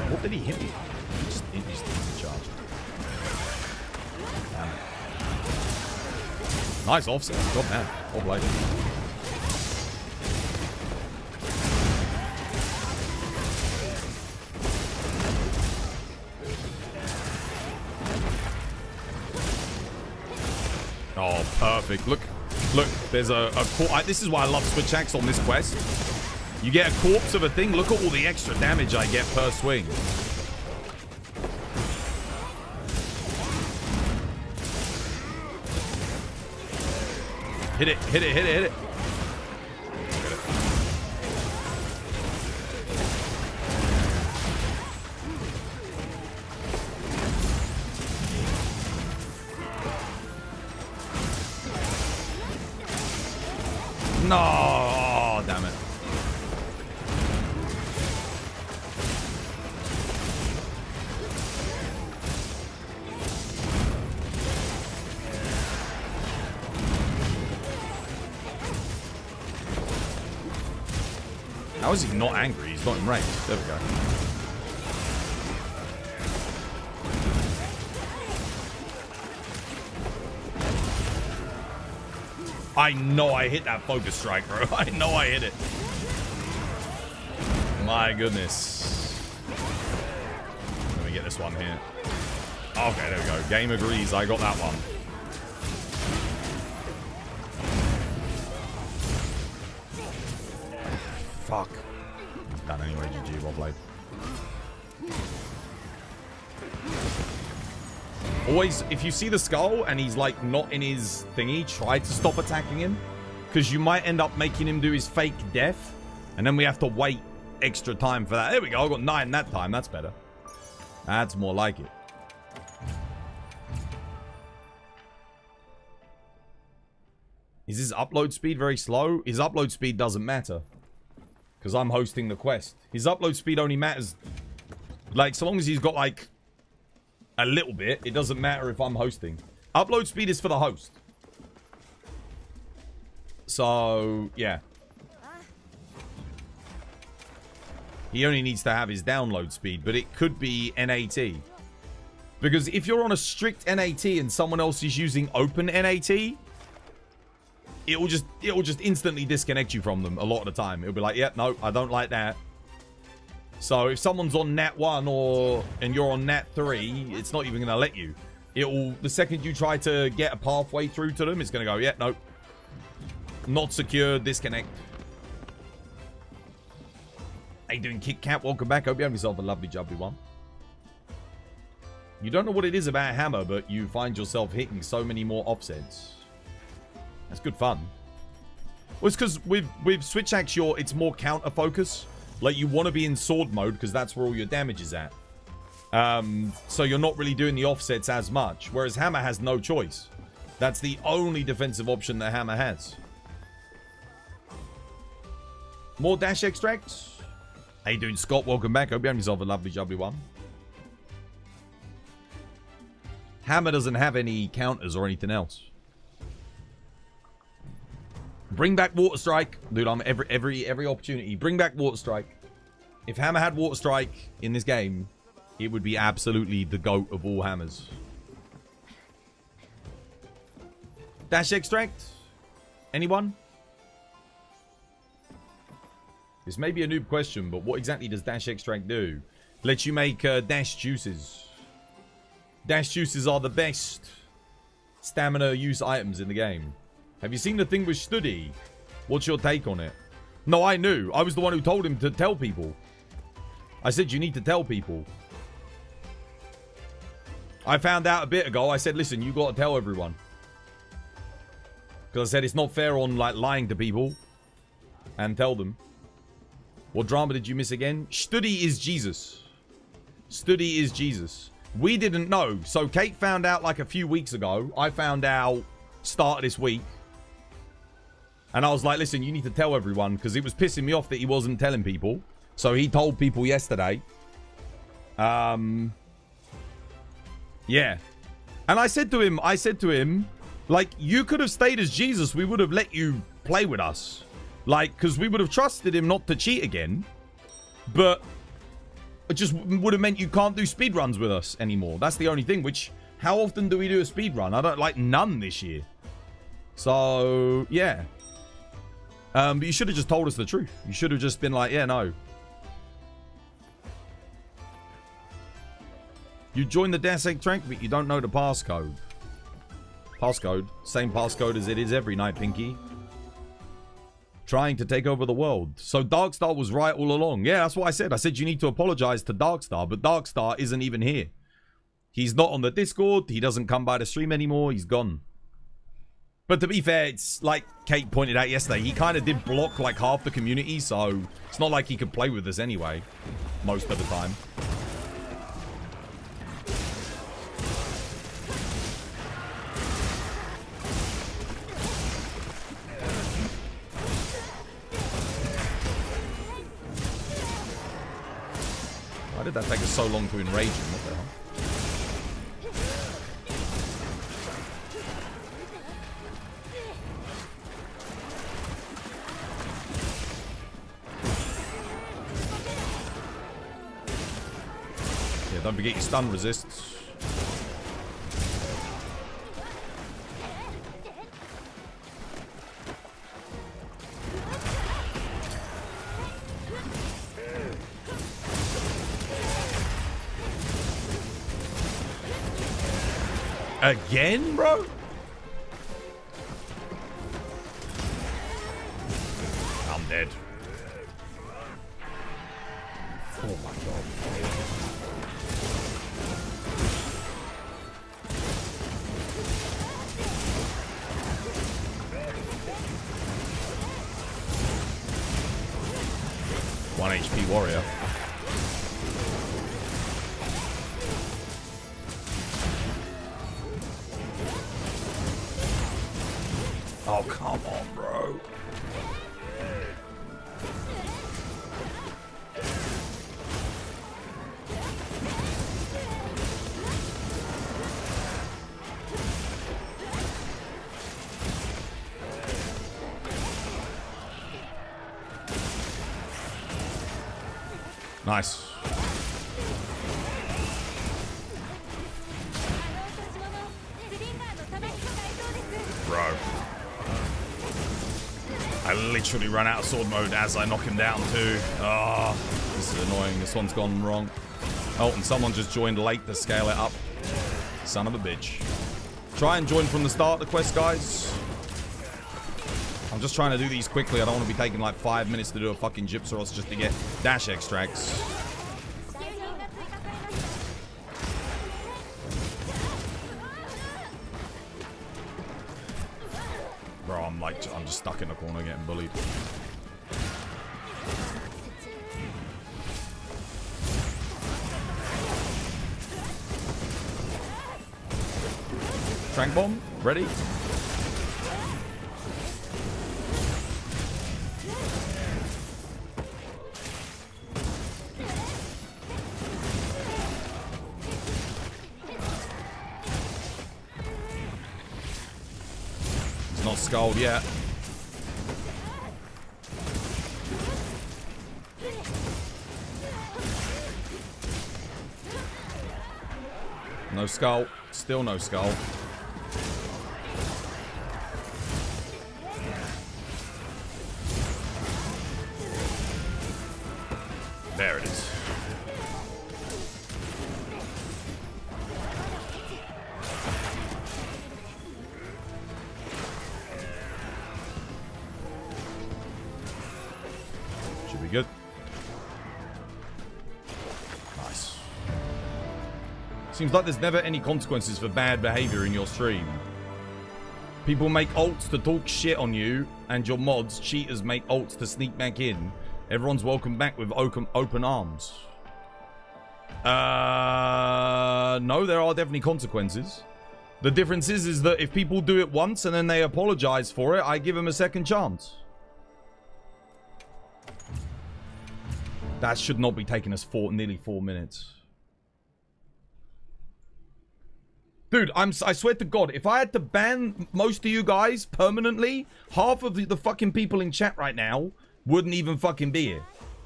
What did he hit me? He just instantly charged. Damn it. Nice offset. God, man. All played. Oh, perfect. Look. There's a this is why I love switch axe on this quest. You get a corpse of a thing. Look at all the extra damage I get per swing. Hit it. No, oh, damn it. How is he not angry? He's not enraged. There we go. I know I hit that focus strike, bro. I know I hit it. My goodness. Let me get this one here. Okay, there we go. Game agrees. I got that one. Fuck. It's done anyway, GG, well played. Always, if you see the skull and he's like not in his thingy, try to stop attacking him. Because you might end up making him do his fake death. And then we have to wait extra time for that. There we go, I got 9 that time. That's better. That's more like it. Is his upload speed very slow? His upload speed doesn't matter. Because I'm hosting the quest. His upload speed only matters... Like, so long as he's got, like... a little bit, it doesn't matter if I'm hosting. Upload speed is for the host. So, yeah. He only needs to have his download speed, but it could be NAT. Because if you're on a strict NAT and someone else is using open NAT, it will just instantly disconnect you from them a lot of the time. It'll be like, yeah, no, I don't like that. So if someone's on NAT 1 and you're on NAT 3, it's not even going to let you. The second you try to get a pathway through to them, it's going to go, yeah, no. Not secure, disconnect. How you doing, Kit Kat? Welcome back. Hope you have yourself a lovely, jubbly one. You don't know what it is about Hammer, but you find yourself hitting so many more offsets. That's good fun. Well, it's because with Switch Axe, it's more counter focus. Like, you want to be in sword mode because that's where all your damage is at. So you're not really doing the offsets as much. Whereas Hammer has no choice. That's the only defensive option that Hammer has. More dash extracts. How you doing, Scott? Welcome back. Hope you have yourself a lovely, jubbly one. Hammer doesn't have any counters or anything else. Bring back Water Strike. Dude, I'm every opportunity. Bring back Water Strike. If Hammer had Water Strike in this game, it would be absolutely the GOAT of all hammers. Dash extract? Anyone? This may be a noob question, but what exactly does dash extract do? Lets you make dash juices. Dash juices are the best stamina use items in the game. Have you seen the thing with Studi? What's your take on it? No, I knew. I was the one who told him to tell people. I said, you need to tell people. I found out a bit ago. I said, listen, you got to tell everyone. Because I said it's not fair on like lying to people. And tell them. What drama did you miss again? Studi is Jesus. Studi is Jesus. We didn't know. So Kate found out like a few weeks ago. I found out start of this week. And I was like, listen, you need to tell everyone. Because it was pissing me off that he wasn't telling people. So he told people yesterday. Yeah. And I said to him, like, you could have stayed as Jesus. We would have let you play with us. Like, because we would have trusted him not to cheat again. But it just would have meant you can't do speedruns with us anymore. That's the only thing, which, how often do we do a speedrun? I don't, like, none this year. So, yeah. But you should have just told us the truth. You should have just been like, yeah, no. You join the Dasek Trank, but you don't know the passcode. Passcode. Same passcode as it is every night, Pinky. Trying to take over the world. So Darkstar was right all along. Yeah, that's what I said. I said you need to apologize to Darkstar, but Darkstar isn't even here. He's not on the Discord. He doesn't come by the stream anymore. He's gone. But to be fair, it's like Kate pointed out yesterday. He kind of did block like half the community, so it's not like he could play with us anyway. Most of the time. Why did that take us so long to enrage him? What the hell? Yeah, don't forget your stun resists. Again, bro? I'm dead. Oh my god. One HP warrior. Oh, come on, bro. Nice. Bro. I literally ran out of sword mode as I knock him down too. Oh, this is annoying. This one's gone wrong. Oh, and someone just joined late to scale it up. Son of a bitch. Try and join from the start of the quest, guys. I'm just trying to do these quickly. I don't want to be taking like 5 minutes to do a fucking Gypsaros just to get dash extracts. Bro, I'm just stuck in the corner getting bullied. Trank bomb, ready? He's not skulled yet. No skull. Still no skull. There it is. Should be good. Nice. Seems like there's never any consequences for bad behavior in your stream. People make ults to talk shit on you, and your mods, cheaters, make ults to sneak back in. Everyone's welcome back with open arms. No, there are definitely consequences. The difference is that if people do it once and then they apologize for it, I give them a second chance. That should not be taking us nearly 4 minutes. Dude, I swear to God, if I had to ban most of you guys permanently, half of the fucking people in chat right now wouldn't even fucking be here.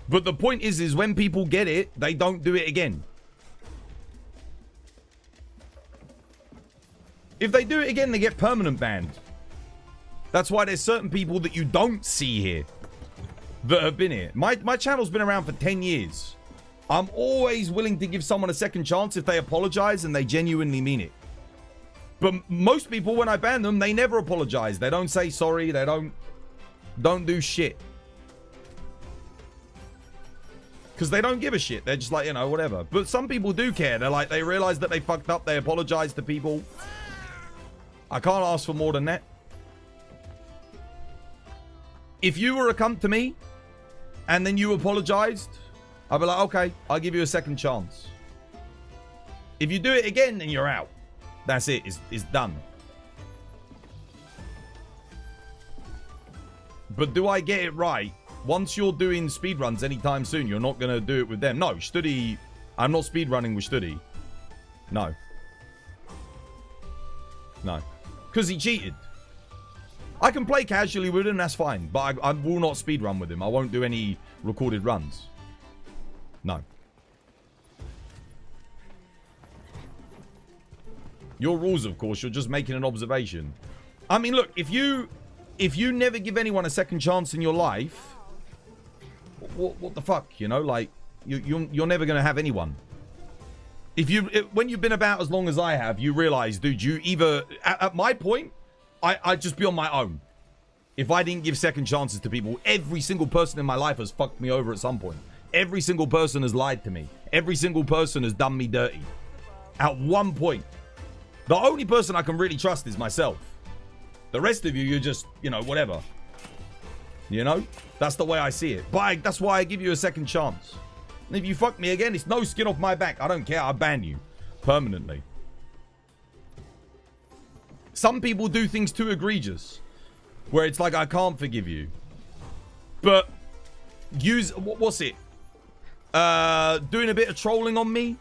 But the point is when people get it, they don't do it again. If they do it again, they get permanent banned. That's why there's certain people that you don't see here that have been here. My channel's been around for 10 years. I'm always willing to give someone a second chance if they apologize and they genuinely mean it. But most people, when I ban them, they never apologize. They don't say sorry. They don't do shit. Because they don't give a shit. They're just like, you know, whatever. But some people do care. They're like, they realize that they fucked up. They apologize to people. I can't ask for more than that. If you were a cunt to me and then you apologized, I'd be like, okay, I'll give you a second chance. If you do it again, then you're out. That's it. It's done. But do I get it right? Once you're doing speedruns anytime soon, you're not going to do it with them. No, Studi... I'm not speedrunning with Studi. No. No. Because he cheated. I can play casually with him, that's fine. But I will not speedrun with him. I won't do any recorded runs. No. Your rules, of course, you're just making an observation. I mean, look, if you never give anyone a second chance in your life... What the fuck, you know? Like, you're never going to have anyone. When you've been about as long as I have, you realize, dude, you either... At my point, I'd just be on my own. If I didn't give second chances to people, every single person in my life has fucked me over at some point. Every single person has lied to me. Every single person has done me dirty. At one point. The only person I can really trust is myself. The rest of you, you're just, you know, whatever. You know? That's the way I see it. But that's why I give you a second chance. And if you fuck me again, it's no skin off my back. I don't care. I'll ban you. Permanently. Some people do things too egregious. Where it's like, I can't forgive you. But use... What's it? Doing a bit of trolling on me.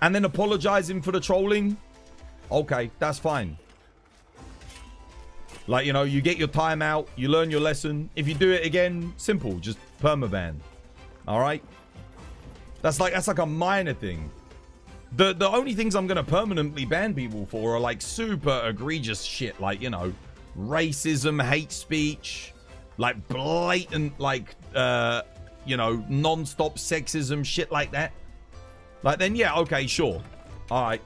And then apologizing for the trolling. Okay, that's fine. Like, you know, you get your time out, you learn your lesson. If you do it again, simple, just permaban. All right? That's like a minor thing. The only things I'm going to permanently ban people for are like super egregious shit, like, you know, racism, hate speech, like blatant, like, you know, non-stop sexism, shit like that. Like, then, yeah, okay, sure. All right.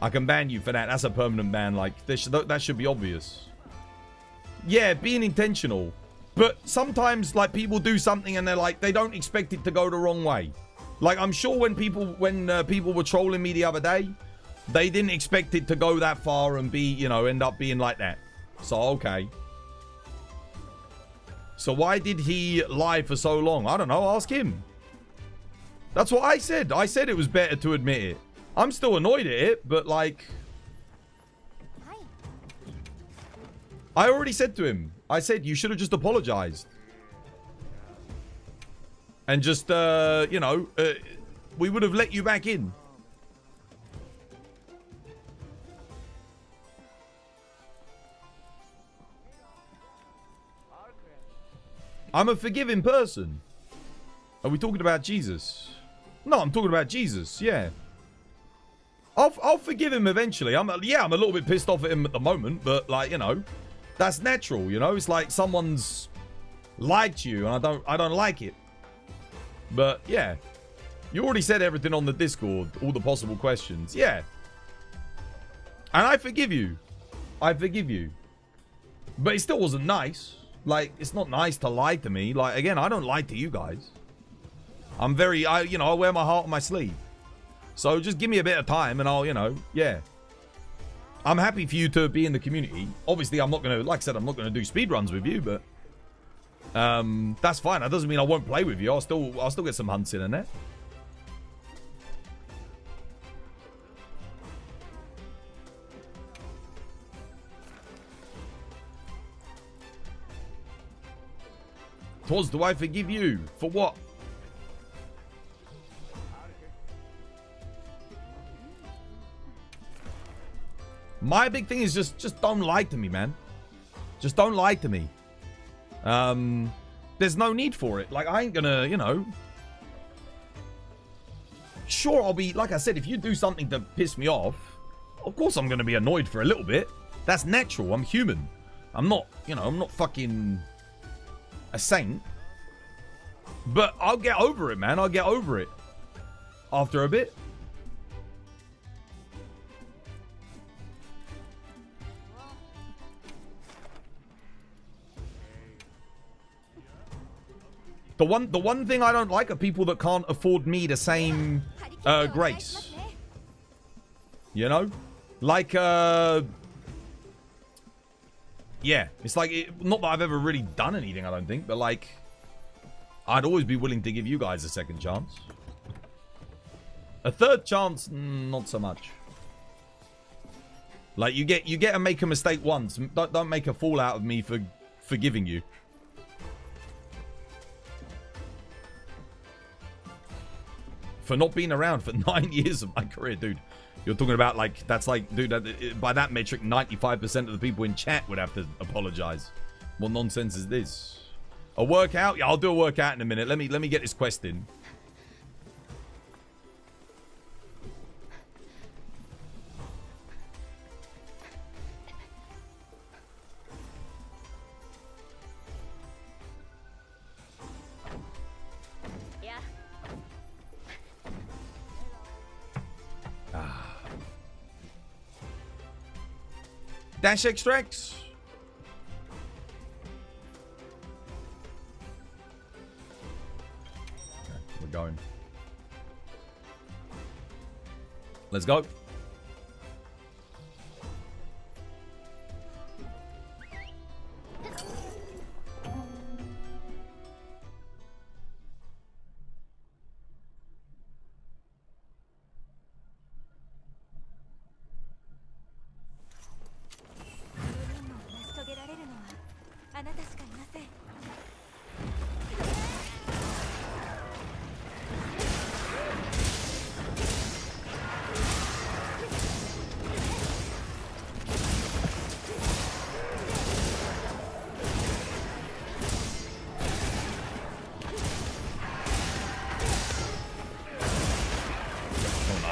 I can ban you for that. That's a permanent ban. Like, that should be obvious. Yeah, being intentional. But sometimes, like, people do something and they're like, they don't expect it to go the wrong way. Like, I'm sure when people were trolling me the other day, they didn't expect it to go that far and be, you know, end up being like that. So, okay. So why did he lie for so long? I don't know. Ask him. That's what I said. I said it was better to admit it. I'm still annoyed at it, but like... I already said to him. I said, you should have just apologized. And just, you know, we would have let you back in. I'm a forgiving person. Are we talking about Jesus? No, I'm talking about Jesus, yeah. I'll forgive him eventually. I'm a little bit pissed off at him at the moment, but like, you know, that's natural, you know? It's like someone's lied to you and I don't like it. But yeah. You already said everything on the Discord, all the possible questions. Yeah. And I forgive you. I forgive you. But it still wasn't nice. Like, it's not nice to lie to me. Like, again, I don't lie to you guys. I'm very, you know, I wear my heart on my sleeve. So just give me a bit of time and I'll, you know, yeah. I'm happy for you to be in the community. Obviously, I'm not going to, like I said, I'm not going to do speedruns with you, but that's fine. That doesn't mean I won't play with you. I'll still get some hunts in and there. Twas, do I forgive you? For what? My big thing is just don't lie to me, man. Just don't lie to me. There's no need for it. Like, I ain't gonna, you know. Sure, I'll be, like I said, if you do something to piss me off, of course I'm gonna be annoyed for a little bit. That's natural. I'm human. I'm not, you know, I'm not fucking a saint. But I'll get over it, man. I'll get over it. After a bit. The one thing I don't like are people that can't afford me the same grace. You know? Like, yeah. It's like, not that I've ever really done anything, I don't think, but like, I'd always be willing to give you guys a second chance. A third chance, not so much. Like, you get to make a mistake once. Don't make a fool out of me for forgiving you. For not being around for 9 years of my career, dude. You're talking about, like, that's like, dude, by that metric, 95% of the people in chat would have to apologize. What nonsense is this? A workout? Yeah, I'll do a workout in a minute. Let me get this quest in. Dash extracts. Okay, we're going. Let's go.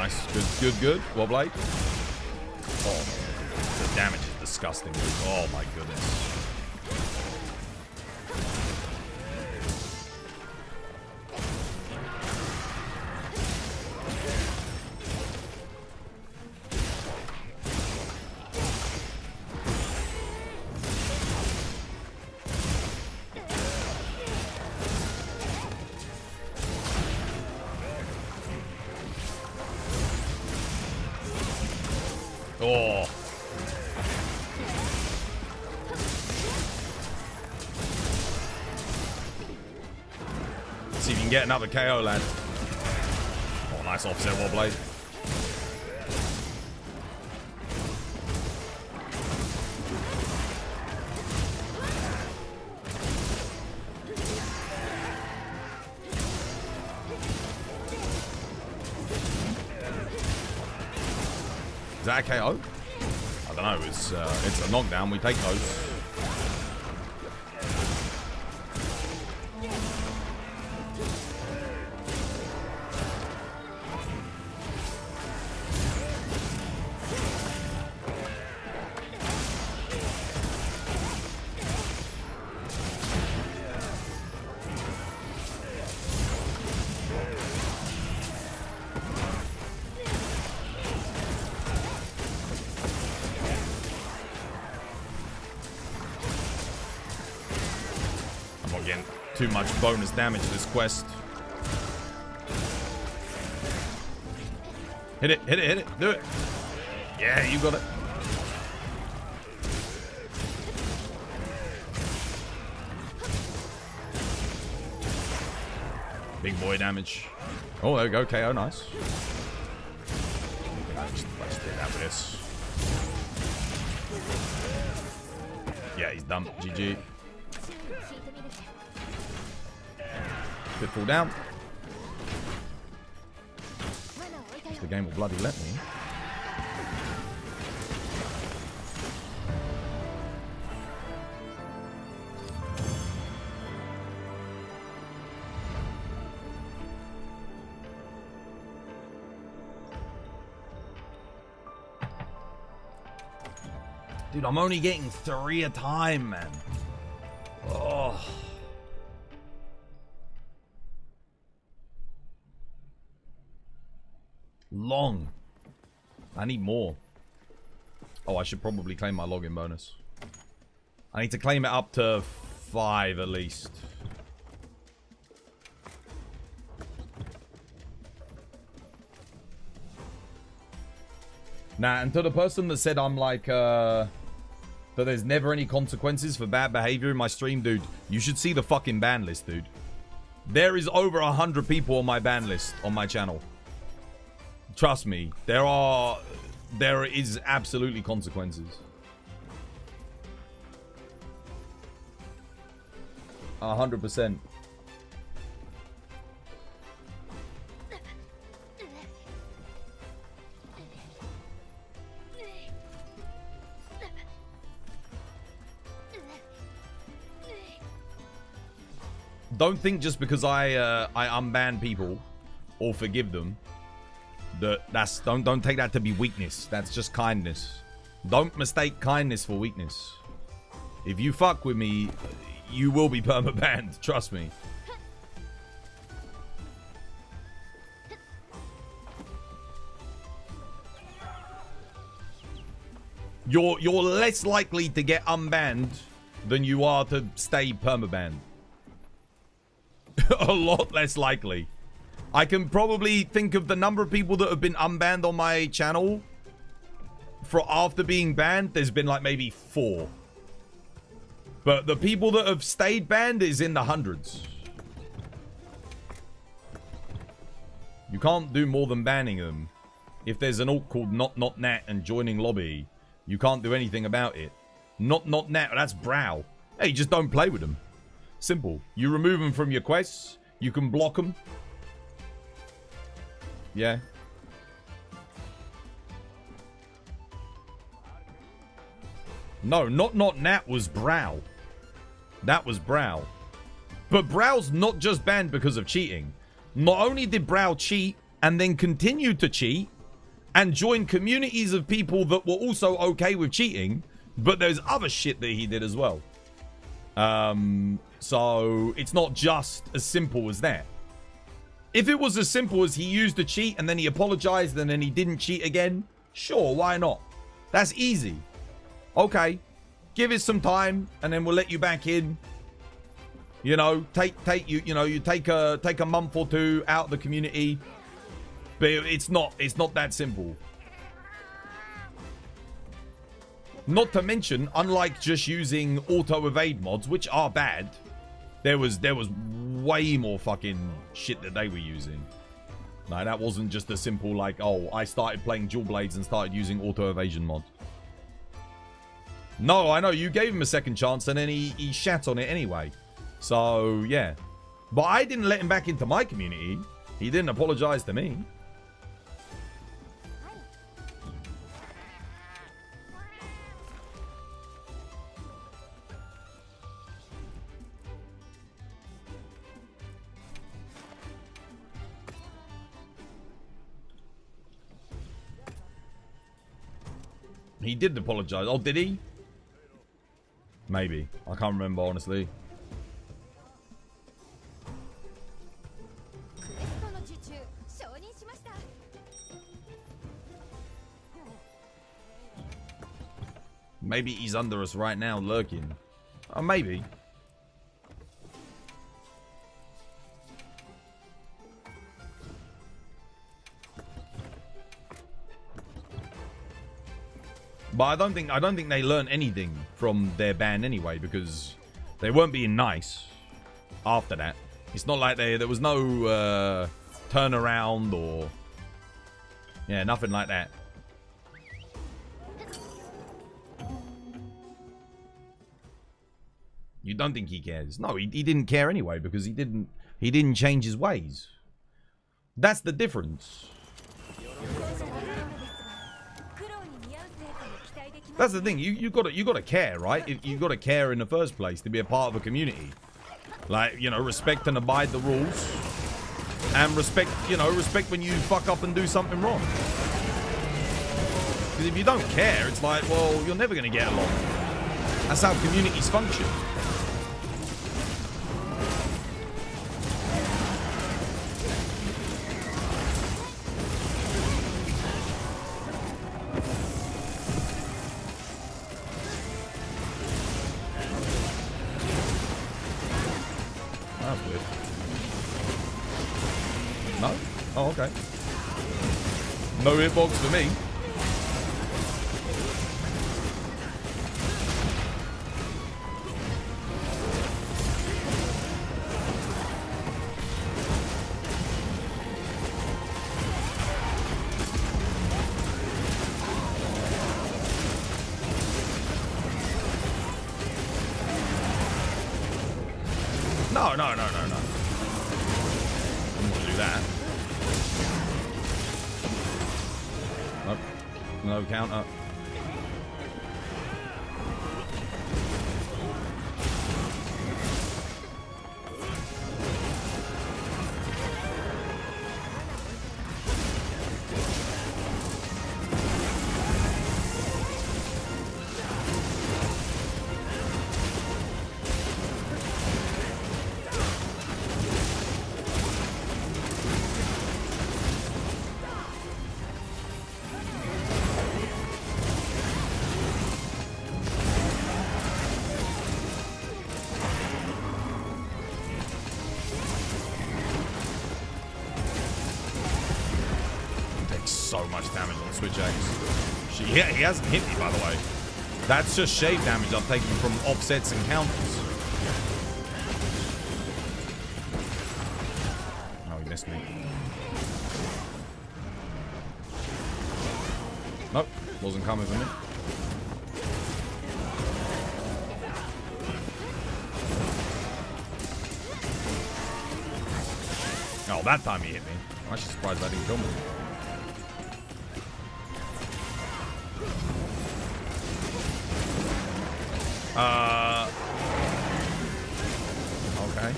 Nice. Good. Warblade. Oh, the damage is disgusting. Oh my goodness. Oh. See if you can get another KO, lad. Oh, nice offset Warblade. Is that a KO? I don't know. It's a knockdown. We take those. Getting too much bonus damage this quest. Hit it, do it. Yeah, you got it. Big boy damage. Oh, there we go, KO, nice. Let's do that with this. Yeah, he's done. GG. Fall down. The game will bloody let me. Dude, I'm only getting 3 a time, man. Oh. Long. I need more. Oh, I should probably claim my login bonus. I need to claim it up to 5 at least. Nah, and to the person that said I'm like, that there's never any consequences for bad behavior in my stream, dude, you should see the fucking ban list, dude. There is over 100 people on my ban list on my channel. Trust me, there is absolutely consequences. 100%. Don't think just because I unban people or forgive them don't take that to be weakness. That's just kindness. Don't mistake kindness for weakness. If you fuck with me, you will be perma-banned. Trust me. You're less likely to get unbanned than you are to stay perma-banned. A lot less likely. I can probably think of the number of people that have been unbanned on my channel for after being banned. There's been like maybe 4. But the people that have stayed banned is in the hundreds. You can't do more than banning them. If there's an alt called not nat and joining lobby, you can't do anything about it. Not nat, that's brow. Hey, just don't play with them. Simple. You remove them from your quests. You can block them. Yeah. No, not nat was brow. That was brow. But brow's not just banned because of cheating. Not only did brow cheat, and then continued to cheat and join communities of people that were also okay with cheating, but there's other shit that he did as well. So it's not just as simple as that. If it was as simple as he used the cheat and then he apologized and then he didn't cheat again, sure, why not? That's easy. Okay, give it some time and then we'll let you back in. You know, you take a month or two out of the community. But it's not that simple. Not to mention, unlike just using auto evade mods, which are bad, there was way more fucking shit that they were using. Like, that wasn't just a simple like, oh, I started playing dual blades and started using auto evasion mods. No, I know, you gave him a second chance and then he shat on it anyway. So, yeah. But I didn't let him back into my community. He didn't apologize to me. He did apologize. Oh, did he? Maybe. I can't remember, honestly. Maybe he's under us right now, lurking. Oh, maybe. But I don't think they learned anything from their ban anyway, because they weren't being nice after that. It's not like there was no turnaround or nothing like that. You don't think he cares? No, he didn't care anyway because he didn't change his ways. That's the difference. That's the thing. You gotta care, right? You gotta care in the first place to be a part of a community. Like, you know, respect and abide the rules, and respect when you fuck up and do something wrong. Because if you don't care, it's like, well, you're never gonna get along. That's how communities function. No? Oh, okay. No hitbox for me. No. That. Nope. No counter. So much damage on the Switch X. He hasn't hit me, by the way. That's just shave damage I'm taking from offsets and counters. Oh, he missed me. Nope, wasn't coming for me. Oh, that time he hit me. I'm actually surprised that didn't kill me. Okay.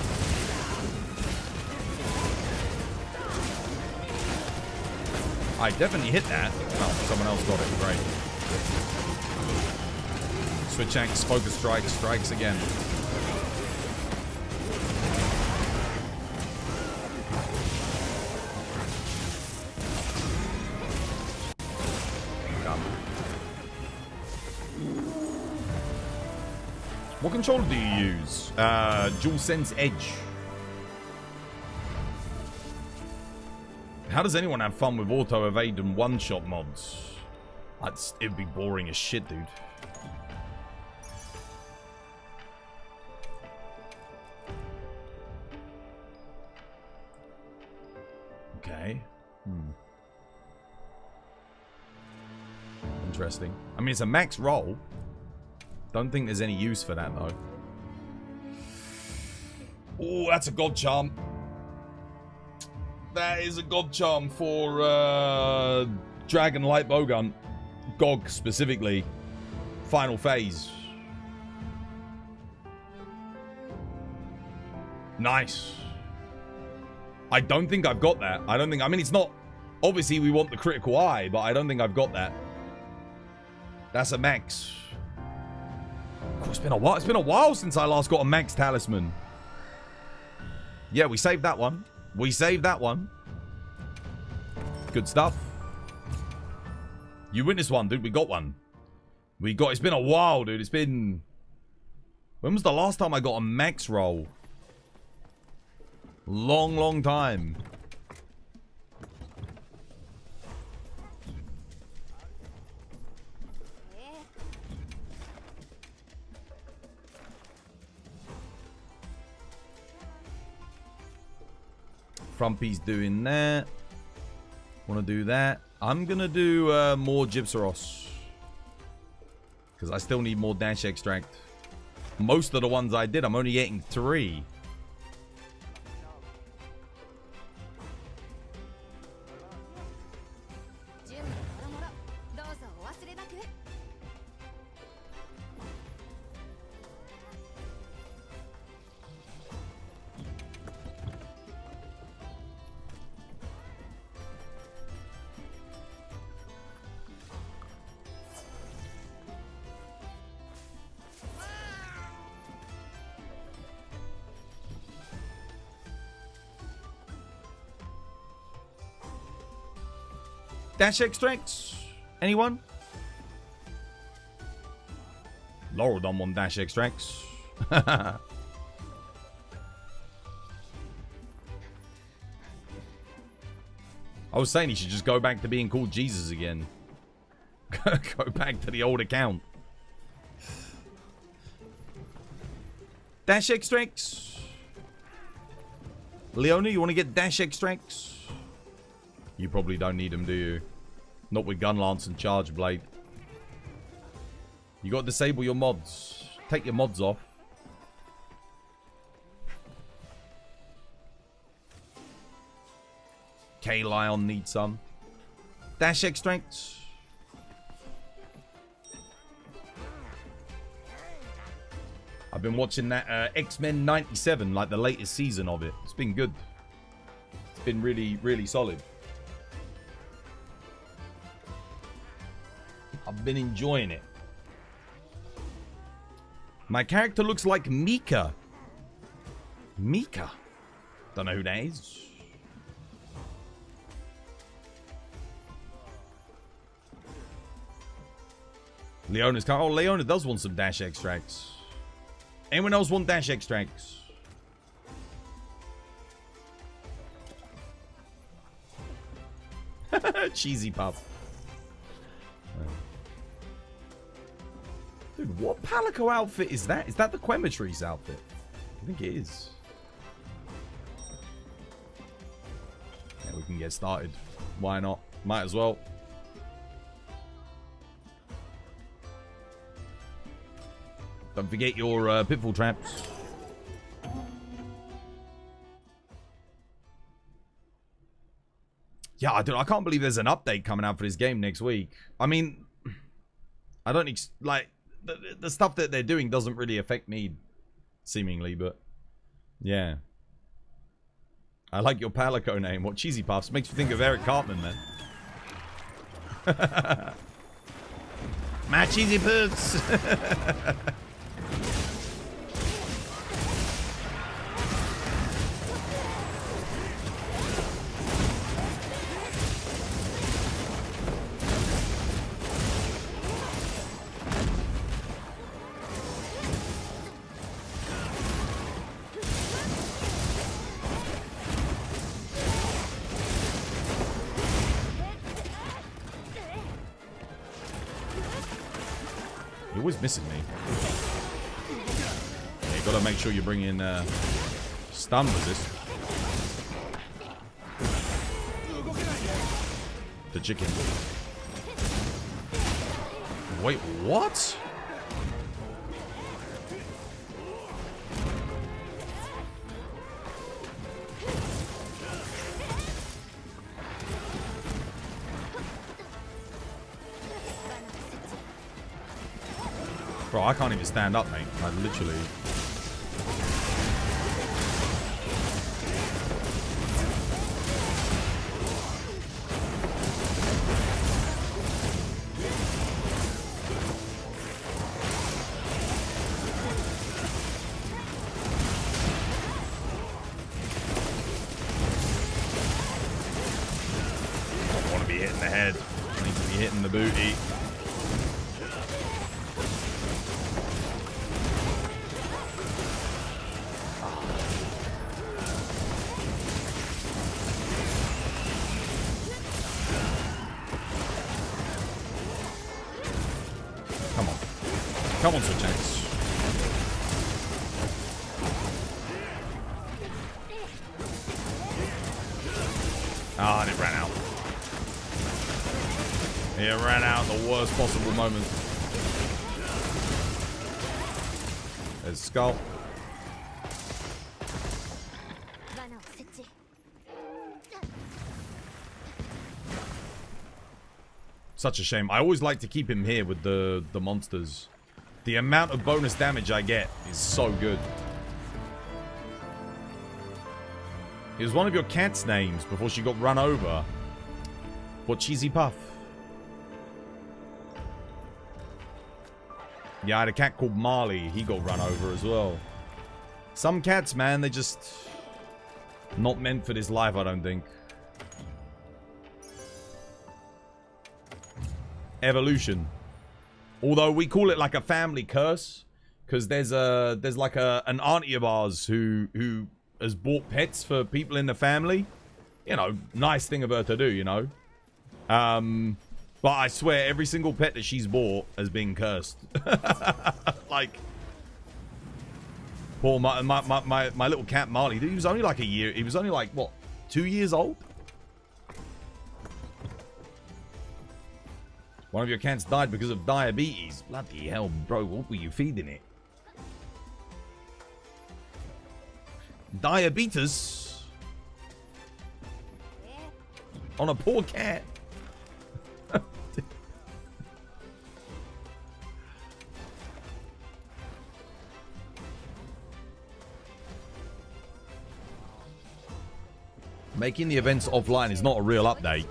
I definitely hit that. Oh, someone else got it. Great. Switch axe, focus strike, strikes again. What controller do you use? DualSense Edge. How does anyone have fun with auto evade and one-shot mods? It'd be boring as shit, dude. Okay. Interesting. I mean, it's a max roll. Don't think there's any use for that, though. Oh, that's a god charm. That is a god charm for Dragon Light Bowgun. GOG specifically. Final phase. Nice. I don't think I've got that. I mean, it's not... Obviously, we want the critical eye, but I don't think I've got that. That's a max. Oh, it's been a while. It's been a while since I last got a max talisman. Yeah, we saved that one. We saved that one. Good stuff. You witnessed one, dude. We got one. It's been a while, dude. It's been... When was the last time I got a max roll? Long, long time. Frumpy's doing that. Want to do that. I'm going to do more Gypsaros. Because I still need more dash extract. Most of the ones I did, I'm only getting 3. Dash extracts? Anyone? Laurel don't want dash extracts. I was saying he should just go back to being called Jesus again. Go back to the old account. Dash extracts? Leona, you want to get dash extracts? You probably don't need them, do you? Not with Gun Lance and Charge Blade. You got to disable your mods. Take your mods off. K-Lion needs some. Dash extracts. I've been watching that X-Men 97, like the latest season of it. It's been good. It's been really, really solid. I've been enjoying it. My character looks like Mika. Mika? Don't know who that is. Leona's coming. Oh, Leona does want some dash extracts. Anyone else want dash extracts? Cheesy puff. Dude, what Palico outfit is that? Is that the Quematree's outfit? I think it is. Yeah, we can get started. Why not? Might as well. Don't forget your pitfall traps. Yeah, I can't believe there's an update coming out for this game next week. I mean, I don't like the stuff that they're doing doesn't really affect me, seemingly, but yeah. I like your Palico name. What Cheesy Puffs makes me think of Eric Cartman, man. My cheesy puts. You're always missing me. Yeah, you gotta make sure you bring in stun resist. The chicken. Wait, what? Bro, I can't even stand up, mate. I literally... I don't want to be hitting the head. I need to be hitting the booty. Come on, Switch X. Ah, and it ran out. It ran out at the worst possible moment. There's Skull. Such a shame. I always like to keep him here with the monsters. The amount of bonus damage I get is so good. It was one of your cat's names before she got run over. What, Cheesy Puff? Yeah, I had a cat called Marley. He got run over as well. Some cats, man, they just... not meant for this life, I don't think. Evolution. Although we call it like a family curse, because there's like an auntie of ours who has bought pets for people in the family. You know, nice thing of her to do, you know. But I swear every single pet that she's bought has been cursed. Like, poor my little cat Marley. He was only like a year. He was only like what, 2 years old. One of your cats died because of diabetes. Bloody hell, bro. What were you feeding it? Diabetes? On a poor cat? Making the events offline is not a real update.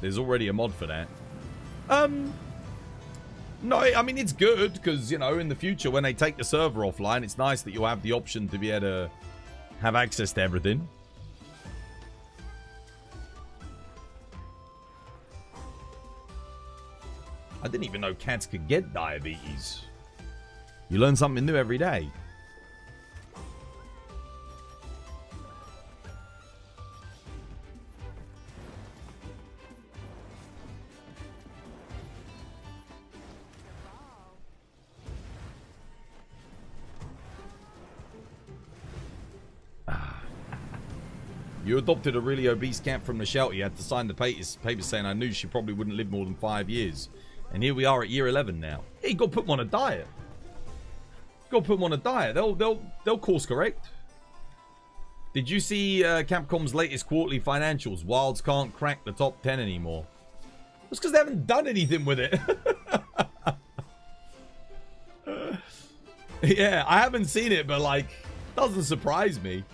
There's already a mod for that. No, I mean, it's good because, you know, in the future when they take the server offline, it's nice that you'll have the option to be able to have access to everything. I didn't even know cats could get diabetes. You learn something new every day. You adopted a really obese cat from the shelter. You had to sign the papers saying I knew she probably wouldn't live more than 5 years. And here we are at year 11 now. Yeah, you got to put them on a diet. Got to put them on a diet. They'll course correct. Did you see Capcom's latest quarterly financials? Wilds can't crack the top 10 anymore. It's because they haven't done anything with it. Yeah, I haven't seen it, but like, doesn't surprise me.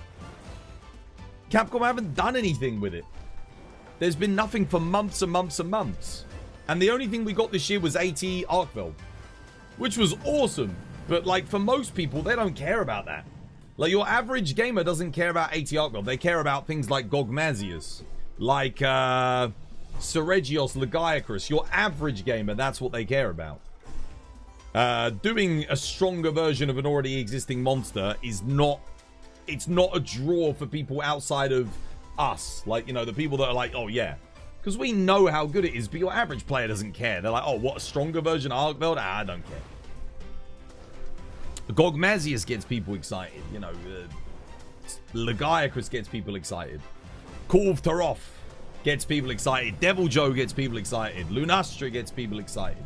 Capcom haven't done anything with it. There's been nothing for months and months and months. And the only thing we got this year was 80 Arcveld, which was awesome. But like for most people, they don't care about that. Like your average gamer doesn't care about 80 Arcveld. They care about things like Gogmazius, like Seregios, Legiacrus. Your average gamer, that's what they care about. Doing a stronger version of an already existing monster is not... It's not a draw for people outside of us. Like, you know, the people that are like, oh yeah. Because we know how good it is, but your average player doesn't care. They're like, oh, what, a stronger version of Arcveld? Ah, I don't care. Gogmazius gets people excited. You know, Legiacrus gets people excited. Korv Taroth gets people excited. Devil Joe gets people excited. Lunastra gets people excited.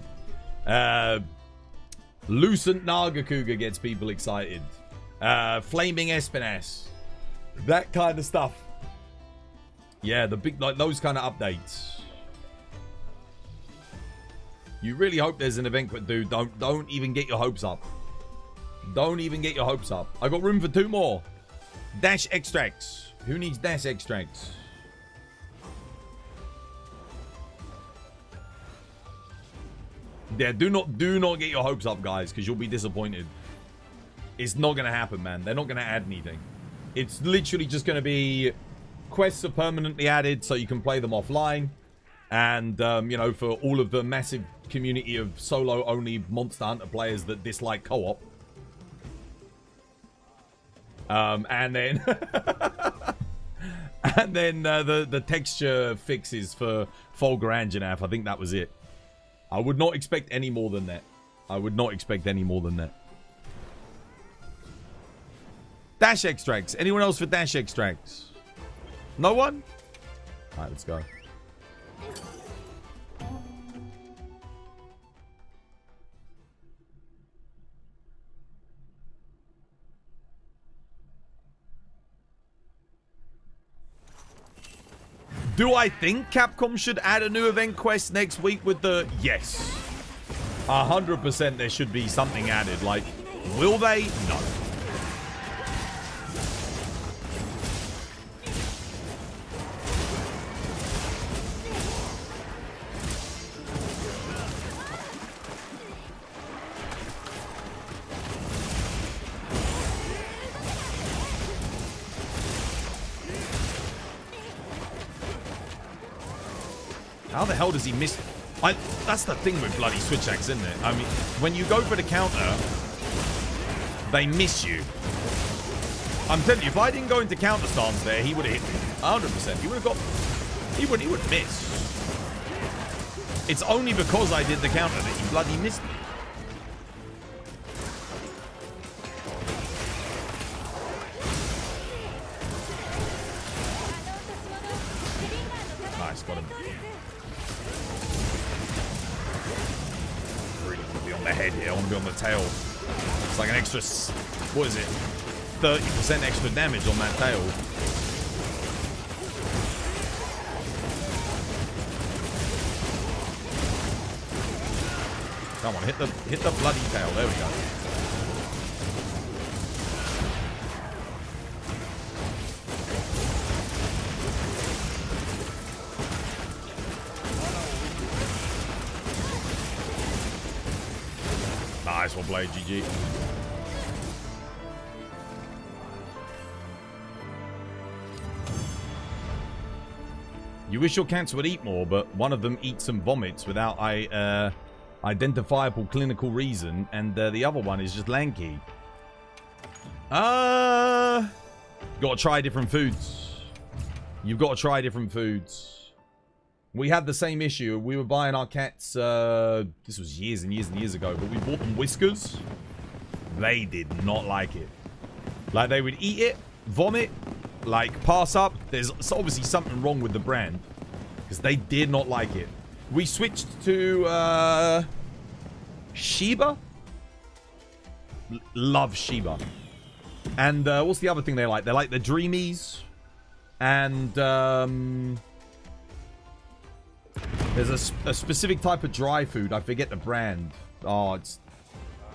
Lucent Nagakuga gets people excited. Flaming Espinas. That kind of stuff. Yeah, the big, like those kind of updates. You really hope there's an event, but dude, don't even get your hopes up. Don't even get your hopes up. I got room for 2 more. Dash extracts. Who needs dash extracts? Yeah, do not get your hopes up, guys, because you'll be disappointed. It's not going to happen, man. They're not going to add anything. It's literally just going to be... Quests are permanently added so you can play them offline. And, you know, for all of the massive community of solo-only Monster Hunter players that dislike co-op. And then... and then the texture fixes for Folger Anjanath. I think that was it. I would not expect any more than that. I would not expect any more than that. Dash extracts. Anyone else for dash extracts? No one? Alright, let's go. Do I think Capcom should add a new event quest next week with the... Yes. 100% there should be something added. Like, will they? No. How the hell does he miss? That's the thing with bloody switch axe, isn't it? I mean, when you go for the counter, they miss you. I'm telling you, if I didn't go into counter stance there, he would have hit me. 100%. He would have got... He would miss. It's only because I did the counter that he bloody missed me. Nice, got him. Really want to be on the head here. I want to be on the tail. It's like an extra... What is it? 30% extra damage on that tail. Come on, hit the bloody tail. There we go. Nice one, play, GG. You wish your cats would eat more, but one of them eats and vomits without identifiable clinical reason, and the other one is just lanky. Gotta try different foods. You've got to try different foods. We had the same issue. We were buying our cats, this was years and years and years ago, but we bought them Whiskers. They did not like it. Like, they would eat it, vomit, like, pass up. There's obviously something wrong with the brand, because they did not like it. We switched to, Shiba? Love Shiba. And, what's the other thing they like? They like the Dreamies. And, there's a specific type of dry food. I forget the brand. Oh, it's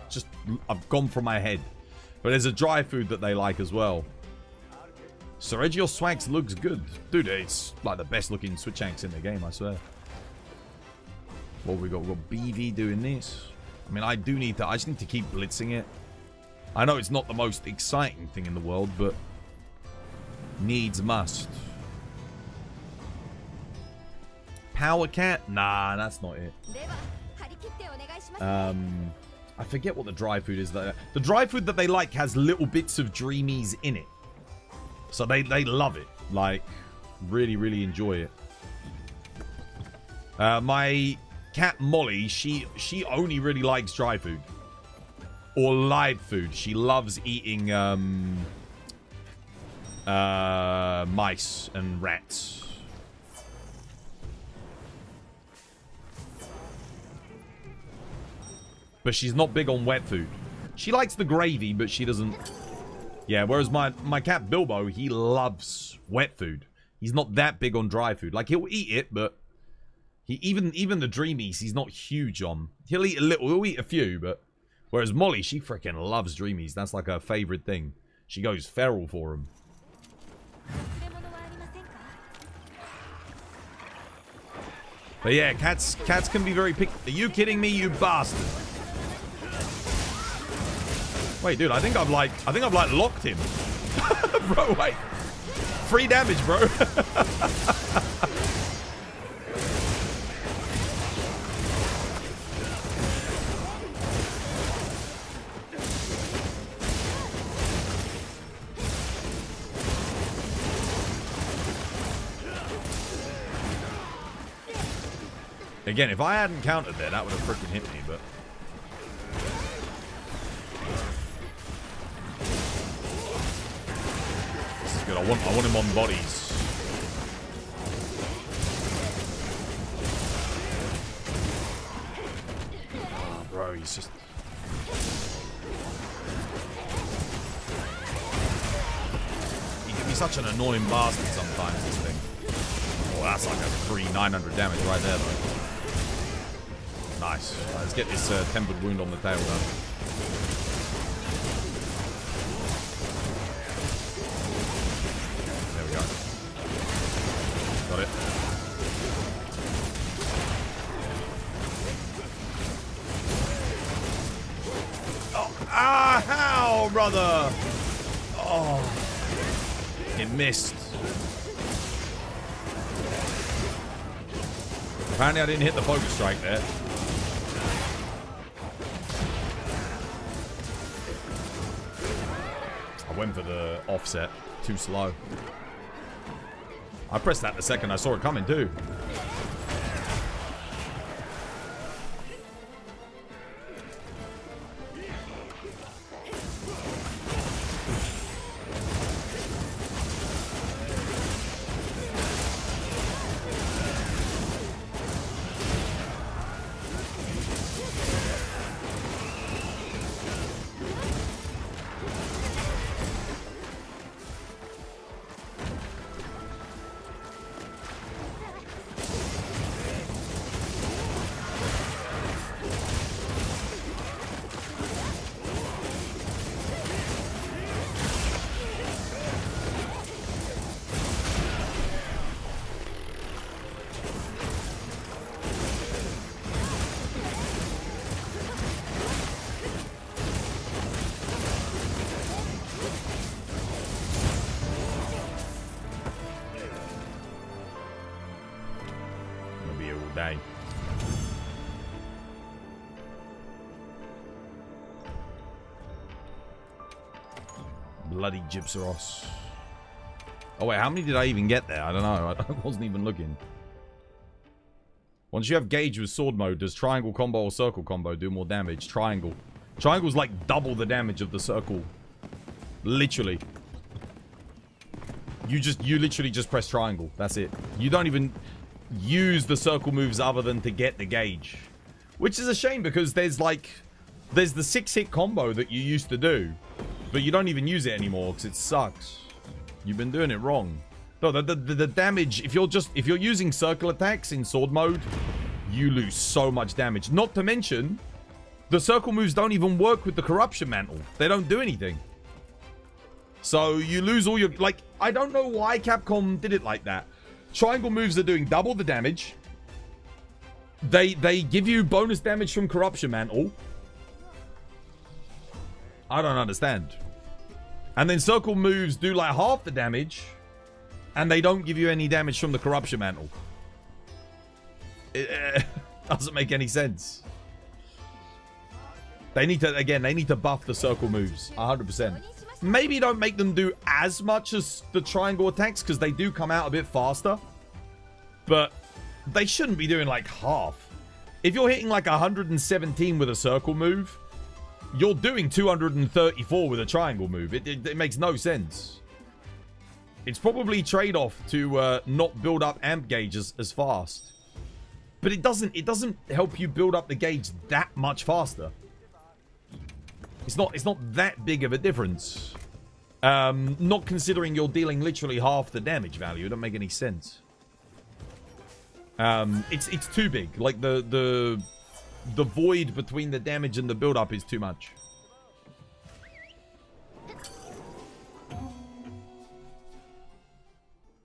just... I've gone from my head. But there's a dry food that they like as well. Seregios Swags looks good. Dude, it's like the best looking Switch Axe in the game, I swear. What we got? We've got BV doing this. I mean, I just need to keep blitzing it. I know it's not the most exciting thing in the world, but needs must. Power Cat? Nah, that's not it. I forget what the dry food is. The dry food that they like has little bits of dreamies in it. So they love it. Like, really, really enjoy it. My cat Molly, she only really likes dry food. Or live food. She loves eating mice and rats. But she's not big on wet food. She likes the gravy, but she doesn't... Yeah, whereas my cat Bilbo, he loves wet food. He's not that big on dry food. Like, he'll eat it, but... Even the dreamies, he's not huge on. He'll eat a little, he'll eat a few, but... Whereas Molly, she freaking loves dreamies. That's like her favorite thing. She goes feral for them. But yeah, cats can be very picky. Are you kidding me, you bastard? Wait, dude, I think I've locked him. Bro, wait. Free damage, bro. Again, if I hadn't countered there, that would have freaking hit me, but... This is good. I want him on bodies. Oh, bro, he's just... He can be such an annoying bastard sometimes, this thing. Oh, that's like a free 900 damage right there, though. Nice. Right, let's get this tempered wound on the tail done. There we go. Got it. Oh, how, brother? Oh, it missed. Apparently, I didn't hit the focus strike there. I went for the offset. Too slow. I pressed that the second I saw it coming, too. Day. Bloody Gypsaros. Oh wait, how many did I even get there? I don't know. I wasn't even looking. Once you have gauge with sword mode, does triangle combo or circle combo do more damage? Triangle. Triangle's like double the damage of the circle. Literally. You literally just press triangle. That's it. You don't even use the circle moves other than to get the gauge, which is a shame because there's the 6-hit combo that you used to do, but you don't even use it anymore because it sucks. You've been doing it wrong. No, the damage, if you're using circle attacks in sword mode, you lose so much damage. Not to mention, the circle moves don't even work with the corruption mantle. They don't do anything. So you lose all your, like, I don't know why Capcom did it like that. Triangle moves are doing double the damage. They give you bonus damage from Corruption Mantle. I don't understand. And then circle moves do like half the damage, and they don't give you any damage from the Corruption Mantle. It doesn't make any sense. They need to, again, they need to buff the circle moves 100%. Maybe don't make them do as much as the triangle attacks, because they do come out a bit faster. But they shouldn't be doing like half. If you're hitting like 117 with a circle move, you're doing 234 with a triangle move. It makes no sense. It's probably trade-off to not build up amp gauges as fast. But it doesn't help you build up the gauge that much faster. It's not that big of a difference. Not considering you're dealing literally half the damage value. It don't make any sense. It's too big. Like the void between the damage and the build up is too much.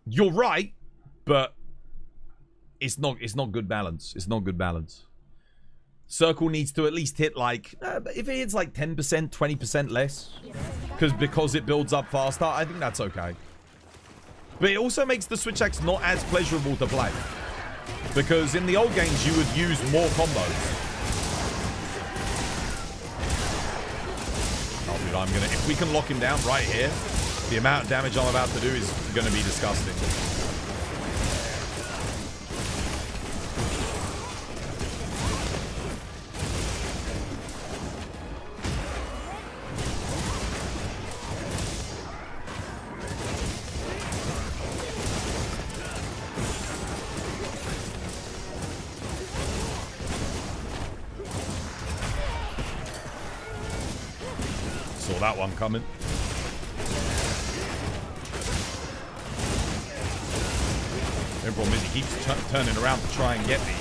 You're right, but it's not good balance. It's not good balance. Circle needs to at least hit like if it hits like 10%, 20% less, because it builds up faster, I think that's okay. But it also makes the Switch Axe not as pleasurable to play, because in the old games you would use more combos. Oh, dude, I'm gonna, if we can lock him down right here, the amount of damage I'm about to do is gonna be disgusting. Saw that one coming. The problem is he keeps turning around to try and get me.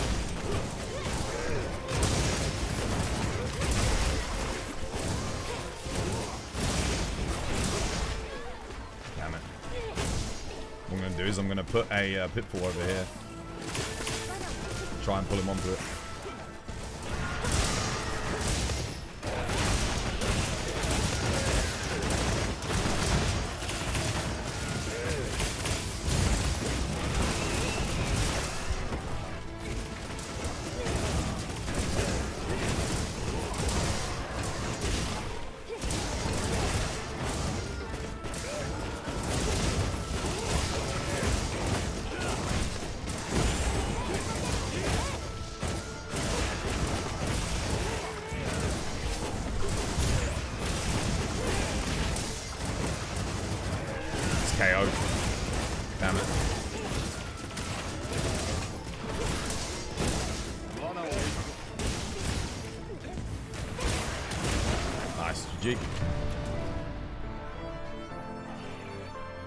Damn it. What I'm going to do is I'm going to put a pitfall over here. Try and pull him onto it. KO. Damn it. Nice, GG.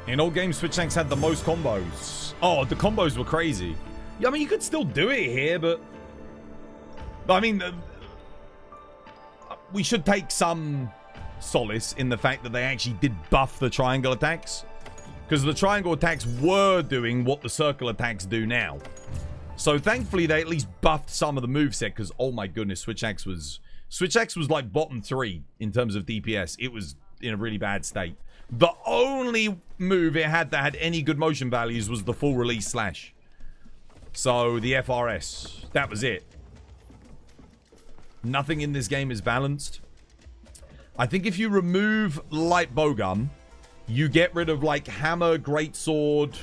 In old games, Switch Tanks had the most combos. Oh, the combos were crazy. Yeah, I mean, you could still do it here, but I mean, we should take some solace in the fact that they actually did buff the triangle attacks. Because the triangle attacks were doing what the circle attacks do now. So thankfully they at least buffed some of the moveset, because oh my goodness, Switch Axe was like bottom 3 in terms of DPS. It was in a really bad state. The only move it had that had any good motion values was the full release slash. So the FRS. That was it. Nothing in this game is balanced. I think if you remove light bowgun, you get rid of like hammer, greatsword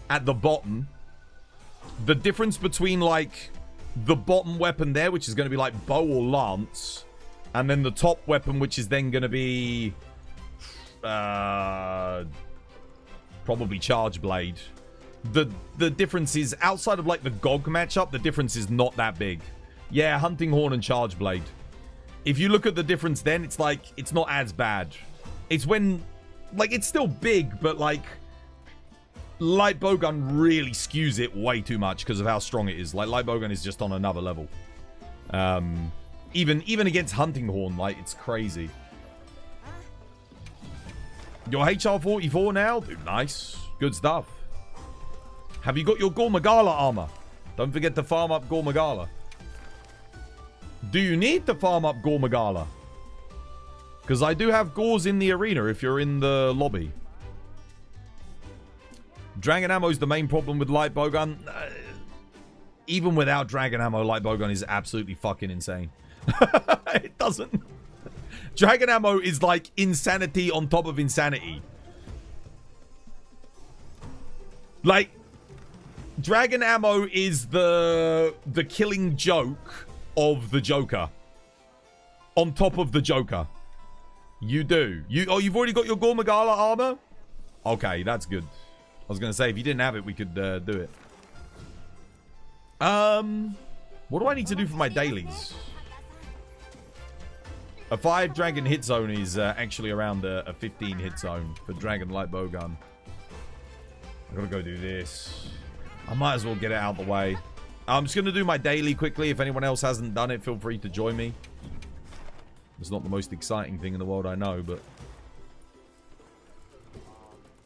at the bottom. The difference between like the bottom weapon there, which is going to be like bow or lance, and then the top weapon, which is then going to be probably charge blade. The difference is, outside of like the GOG matchup, the difference is not that big. Yeah, hunting horn and charge blade. If you look at the difference then, it's like, it's not as bad. It's when, like, it's still big, but like light bowgun really skews it way too much because of how strong it is. Like, light bowgun is just on another level. Even against hunting horn, like, it's crazy. Your HR-44 now? Dude, nice. Good stuff. Have you got your Gormagala armor? Don't forget to farm up Gormagala. Do you need to farm up Gormagala? Because I do have Gors in the arena if you're in the lobby. Dragon ammo is the main problem with light bowgun. Even without dragon ammo, light bowgun is absolutely fucking insane. It doesn't. Dragon ammo is like insanity on top of insanity. Like, dragon ammo is the killing joke of the Joker. On top of the Joker. You do. You've already got your Gormagala armor? Okay, that's good. I was going to say, if you didn't have it, we could do it. What do I need to do for my dailies? A 5 dragon hit zone is actually around a 15 hit zone for dragon light bowgun. I gotta go do this. I might as well get it out of the way. I'm just gonna do my daily quickly. If anyone else hasn't done it, feel free to join me. It's not the most exciting thing in the world, I know, but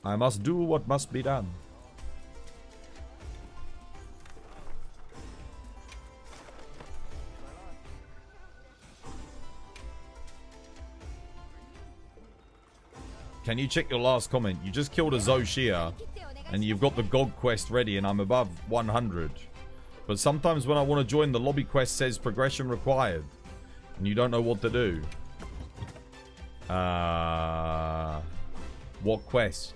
I must do what must be done. Can you check your last comment? You just killed a Zoshia, and you've got the GOG quest ready, and I'm above 100. But sometimes when I want to join, the lobby quest says progression required, and you don't know what to do. What quest?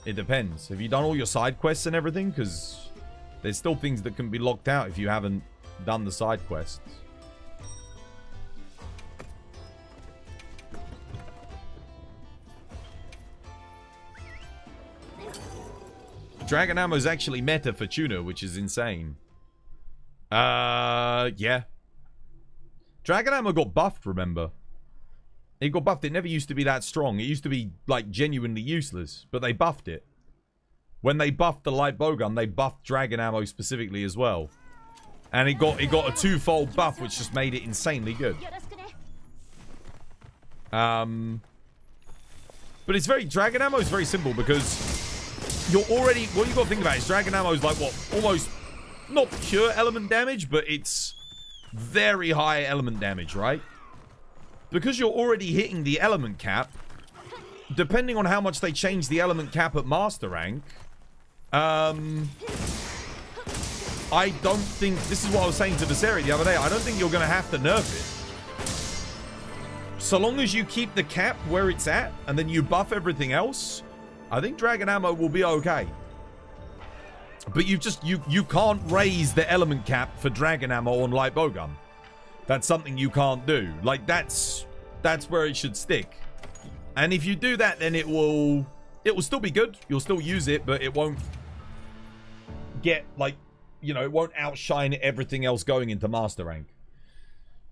It depends. Have you done all your side quests and everything? Because there's still things that can be locked out if you haven't done the side quests. Dragon ammo is actually meta for Tuna, which is insane. Yeah. Dragon ammo got buffed, remember? It got buffed. It never used to be that strong. It used to be, like, genuinely useless. But they buffed it. When they buffed the light bowgun, they buffed dragon ammo specifically as well. And it got a twofold buff, which just made it insanely good. But it's dragon ammo is very simple because you're already, what you got to think about is dragon ammo is like what, almost not pure element damage, but it's very high element damage, right? Because you're already hitting the element cap, depending on how much they change the element cap at master rank, I don't think, this is what I was saying to Viseria the other day, I don't think you're going to have to nerf it. So long as you keep the cap where it's at, and then you buff everything else, I think dragon ammo will be okay. But you can't raise the element cap for dragon ammo on light bowgun. That's something you can't do. Like, that's where it should stick. And if you do that, then it will still be good. You'll still use it, but it won't get, like, you know, it won't outshine everything else going into master rank.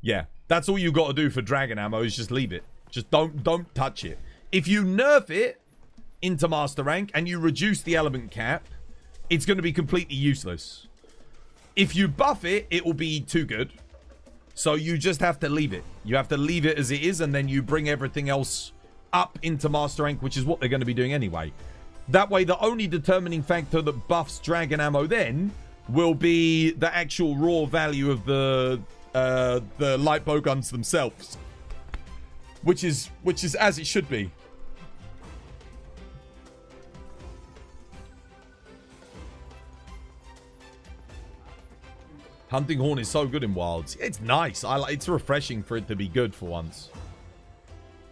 Yeah, that's all you got to do for dragon ammo is just leave it. Just don't touch it. If you nerf it into master rank and you reduce the element cap, it's going to be completely useless. If you buff it, it will be too good. So you just have to leave it. You have to leave it as it is, and then you bring everything else up into master rank, which is what they're going to be doing anyway. That way, the only determining factor that buffs dragon ammo then will be the actual raw value of the light bowguns themselves, which is as it should be. Hunting Horn is so good in Wilds. It's nice. It's refreshing for it to be good for once.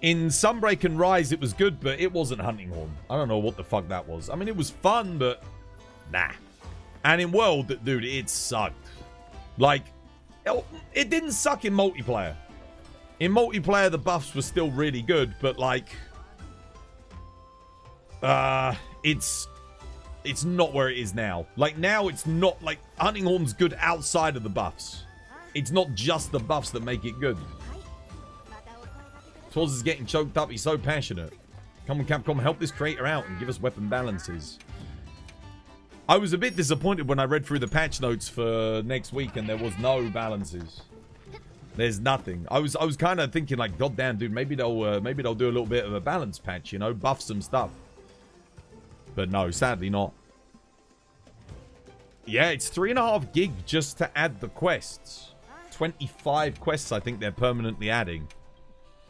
In Sunbreak and Rise, it was good, but it wasn't Hunting Horn. I don't know what the fuck that was. I mean, it was fun, but nah. And in World, dude, it sucked. Like, it didn't suck in multiplayer. In multiplayer, the buffs were still really good, but like, it's not where it is now. Like, now it's not, like, Hunting Horn's good outside of the buffs. It's not just the buffs that make it good. Twas is getting choked up. He's so passionate. Come on, Capcom, help this creator out and give us weapon balances. I was a bit disappointed when I read through the patch notes for next week and there was no balances. There's nothing. I was kind of thinking, like, goddamn, dude, maybe they'll do a little bit of a balance patch, you know, buff some stuff. But no, sadly not. Yeah, it's 3.5 gig just to add the quests. 25 quests I think they're permanently adding.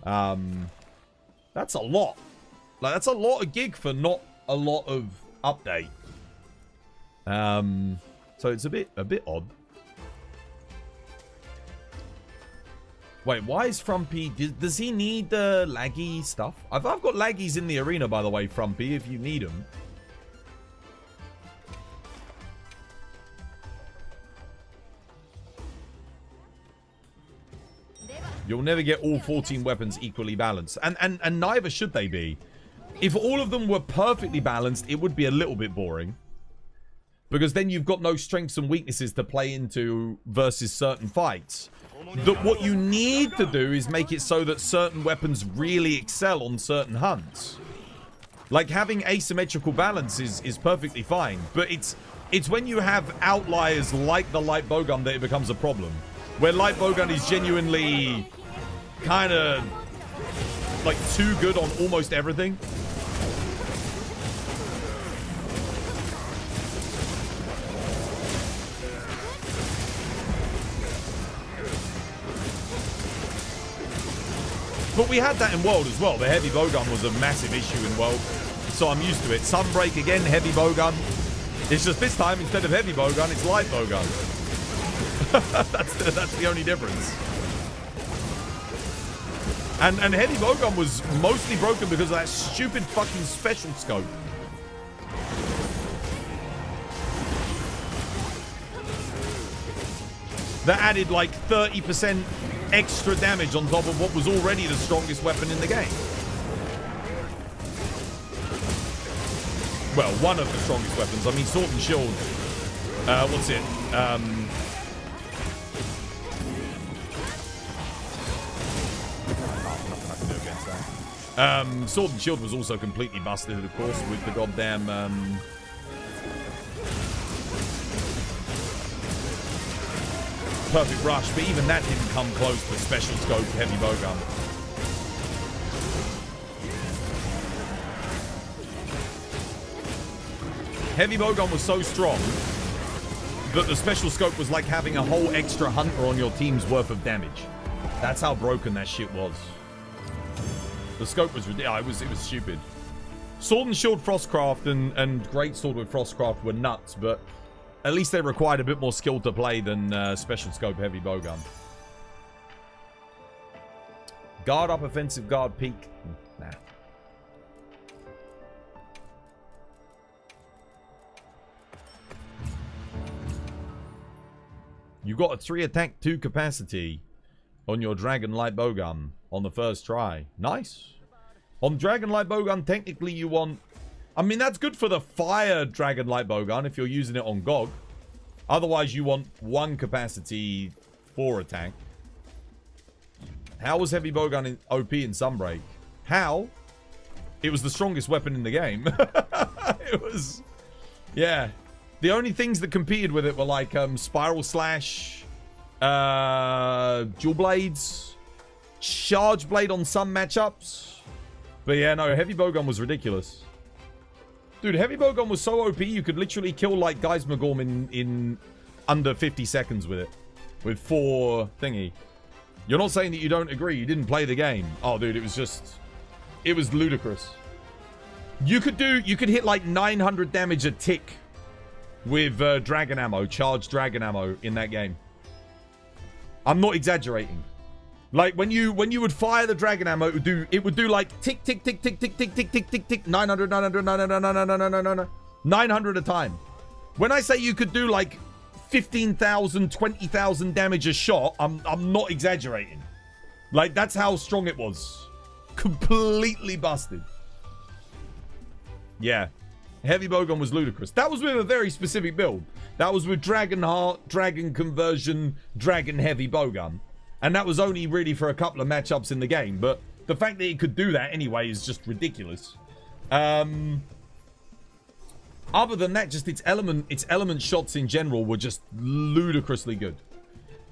That's a lot. Like, that's a lot of gig for not a lot of update. So it's a bit odd. Wait, why is Frumpy... Does he need the laggy stuff? I've got laggies in the arena, by the way, Frumpy, if you need them. You'll never get all 14 weapons equally balanced. And neither should they be. If all of them were perfectly balanced, it would be a little bit boring. Because then you've got no strengths and weaknesses to play into versus certain fights. What you need to do is make it so that certain weapons really excel on certain hunts. Like, having asymmetrical balance is perfectly fine. But it's when you have outliers like the light bowgun that it becomes a problem. Where light bowgun is genuinely kind of like too good on almost everything. But we had that in World as well. The heavy bowgun was a massive issue in World. So I'm used to it. Sunbreak again, heavy bowgun. It's just this time, instead of heavy bowgun, it's light bowgun. that's the only difference. And heavy bowgun was mostly broken because of that stupid fucking special scope. That added like 30% extra damage on top of what was already the strongest weapon in the game. Well, one of the strongest weapons. I mean, Sword and Shield. What's it? Nothing I can do against that. Sword and Shield was also completely busted, of course, with the goddamn... Perfect Rush, but even that didn't come close to special scope heavy bowgun. Heavy bowgun was so strong that the special scope was like having a whole extra hunter on your team's worth of damage. That's how broken that shit was. The scope was ridiculous. It was stupid. Sword and Shield Frostcraft and Great Sword with Frostcraft were nuts, but at least they required a bit more skill to play than special scope heavy bowgun. Guard up, offensive guard peak. Nah. You got a 3 attack 2 capacity on your Dragon Light Bowgun on the first try. Nice. On Dragon Light Bowgun, technically you want... I mean, that's good for the fire Dragon Light Bowgun if you're using it on GOG. Otherwise, you want 1 capacity 4 attack. How was Heavy Bowgun in OP in Sunbreak? How? It was the strongest weapon in the game. It was... Yeah. The only things that competed with it were like Spiral Slash, Dual Blades, Charge Blade on some matchups. But yeah, no, Heavy Bowgun was ridiculous. Dude, Heavy Bowgun was so OP, you could literally kill, like, Geismagorm in under 50 seconds with it. With 4 thingy. You're not saying that you don't agree. You didn't play the game. Oh, dude, it was just... It was ludicrous. You could hit, like, 900 damage a tick with dragon ammo, charged dragon ammo in that game. I'm not exaggerating. Like, when you would fire the dragon ammo, it would do like tick, tick, tick, tick, tick, tick, tick, tick, tick, tick, 900, 900, 900, 900, 900 a time. When I say you could do like 15,000, 20,000 damage a shot, I'm not exaggerating. Like, that's how strong it was. Completely busted. Yeah. Heavy Bowgun was ludicrous. That was with a very specific build. That was with Dragon Heart, Dragon Conversion, Dragon Heavy Bowgun. And that was only really for a couple of matchups in the game. But the fact that it could do that anyway is just ridiculous. Other than that, just its element shots in general were just ludicrously good.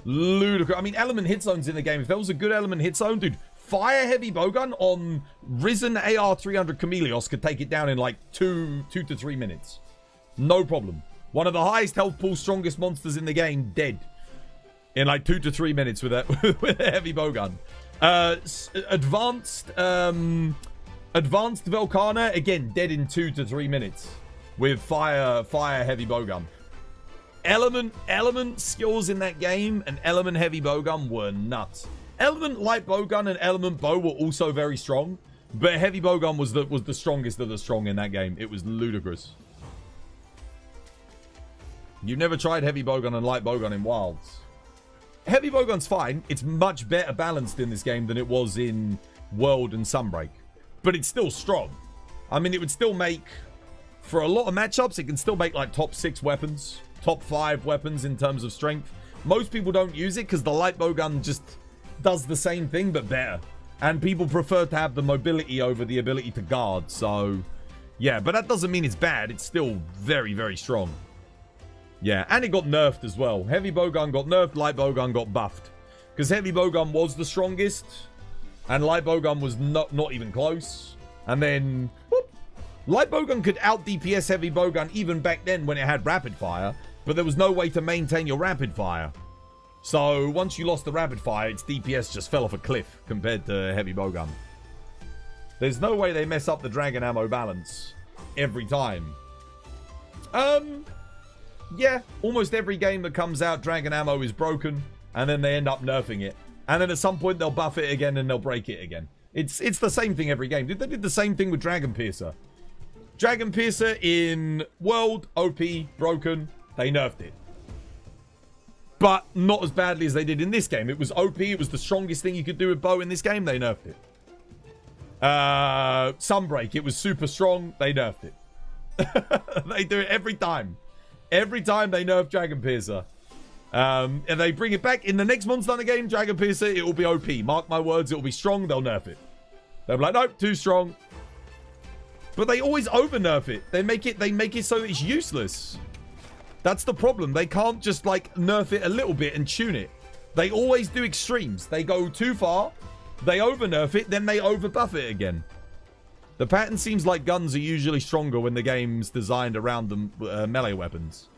Ludicrous. I mean, element hit zones in the game. If there was a good element hit zone, dude, fire Heavy Bowgun on Risen AR 300 Chameleos could take it down in like 2 to 3 minutes. No problem. One of the highest health pool, strongest monsters in the game, dead. In like 2 to 3 minutes with a, with a heavy bowgun. Advanced Velkana, again, dead in 2 to 3 minutes. With fire heavy bowgun. Element skills in that game and element heavy bowgun were nuts. Element light bowgun and element bow were also very strong. But heavy bowgun was the strongest of the strong in that game. It was ludicrous. You've never tried heavy bowgun and light bowgun in Wilds. Heavy bowgun's fine. It's much better balanced in this game than it was in World and Sunbreak. But it's still strong. I mean, it would still make... For a lot of matchups, it can still make like top 6 weapons. Top 5 weapons in terms of strength. Most people don't use it because the light bowgun just does the same thing but better. And people prefer to have the mobility over the ability to guard. So, yeah. But that doesn't mean it's bad. It's still very, very strong. Yeah, and it got nerfed as well. Heavy bowgun got nerfed, light bowgun got buffed. Because heavy bowgun was the strongest, and light bowgun was not even close. And then, whoop, light bowgun could out DPS heavy bowgun even back then when it had rapid fire, but there was no way to maintain your rapid fire. So once you lost the rapid fire, its DPS just fell off a cliff compared to heavy bowgun. There's no way they mess up the dragon ammo balance every time. Yeah, almost every game that comes out, dragon ammo is broken, and then they end up nerfing it. And then at some point, they'll buff it again, and they'll break it again. It's the same thing every game. They did the same thing with Dragon Piercer. Dragon Piercer in World, OP, broken, they nerfed it. But not as badly as they did in this game. It was OP, it was the strongest thing you could do with bow in this game, they nerfed it. Sunbreak, it was super strong, they nerfed it. They do it every time. Every time they nerf Dragon Piercer. And they bring it back in the next Monster Hunter game, Dragon Piercer, it will be OP. Mark my words, it will be strong, they'll nerf it. They'll be like, nope, too strong. But they always over nerf it. They make it so it's useless. That's the problem. They can't just like nerf it a little bit and tune it. They always do extremes. They go too far, they over nerf it, then they over buff it again. The pattern seems like guns are usually stronger when the game's designed around the melee weapons.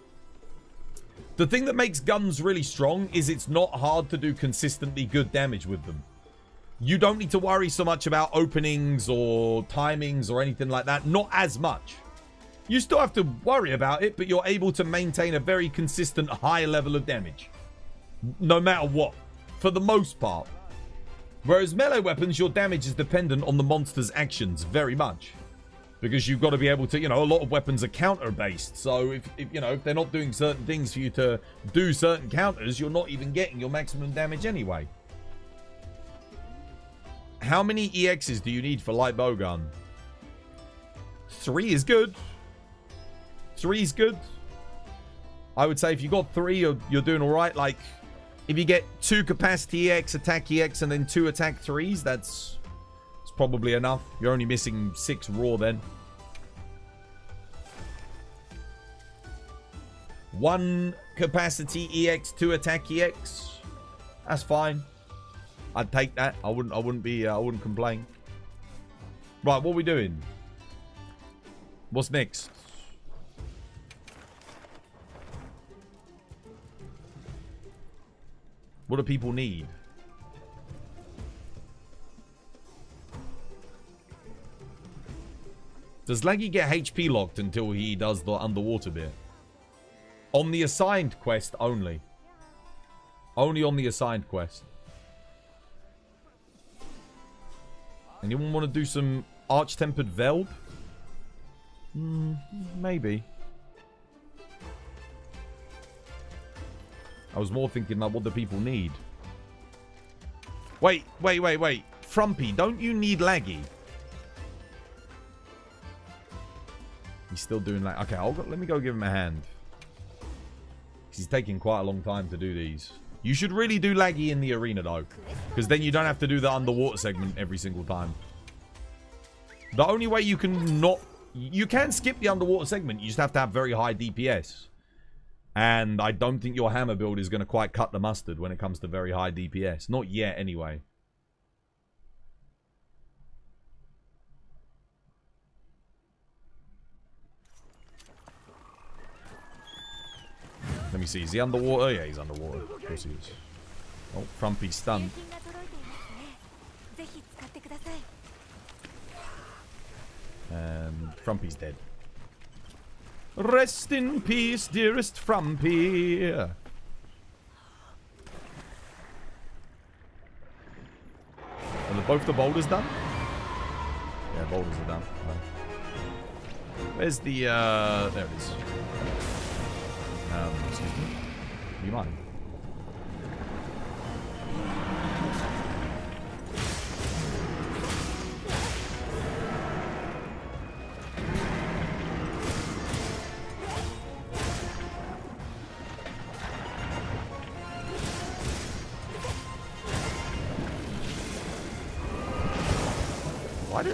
The thing that makes guns really strong is it's not hard to do consistently good damage with them. You don't need to worry so much about openings or timings or anything like that. Not as much. You still have to worry about it, but you're able to maintain a very consistent high level of damage. No matter what. For the most part. Whereas melee weapons, your damage is dependent on the monster's actions very much. Because you've got to be able to, you know, a lot of weapons are counter-based. So, if you know, if they're not doing certain things for you to do certain counters, you're not even getting your maximum damage anyway. How many EXs do you need for light bowgun? 3 is good. 3 is good. I would say if you got 3, you're doing alright. Like, if you get 2 capacity EX, attack EX, and then 2 attack 3s, that's probably enough. You're only missing 6 raw then. 1 capacity EX, 2 attack EX. That's fine. I'd take that. I wouldn't complain. Right, what are we doing? What's next? What do people need? Does Laggy get HP locked until he does the underwater bit? On the assigned quest only. Only on the assigned quest. Anyone want to do some Arch-Tempered Velb? Maybe. I was more thinking like, what do people need? Wait. Frumpy, don't you need Laggy? He's still doing like... Okay, let me go give him a hand. He's taking quite a long time to do these. You should really do Laggy in the arena though. Because then you don't have to do the underwater segment every single time. The only way you can not... You can skip the underwater segment. You just have to have very high DPS. And I don't think your hammer build is going to quite cut the mustard when it comes to very high DPS. Not yet, anyway. Let me see. Is he underwater? Yeah, he's underwater. Of course he is. Oh, Frumpy's stunned. And Frumpy's dead. Rest in peace, dearest Frumpy. Are both the boulders done? Yeah, boulders are done. Where's the, there it is. Excuse me. Do you mind?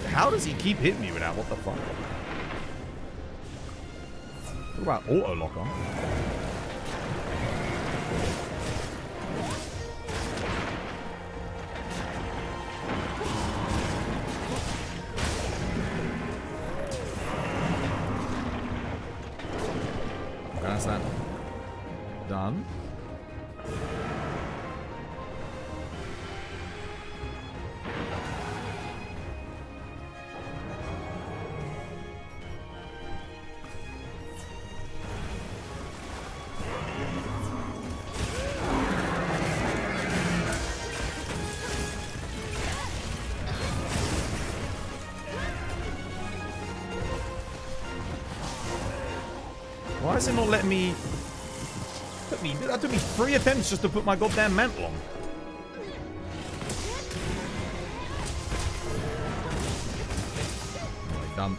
How does he keep hitting me with that? What the fuck? What about auto lock on? That's that done. Why is it not letting me... That took me 3 attempts just to put my goddamn mantle on. Alright, done.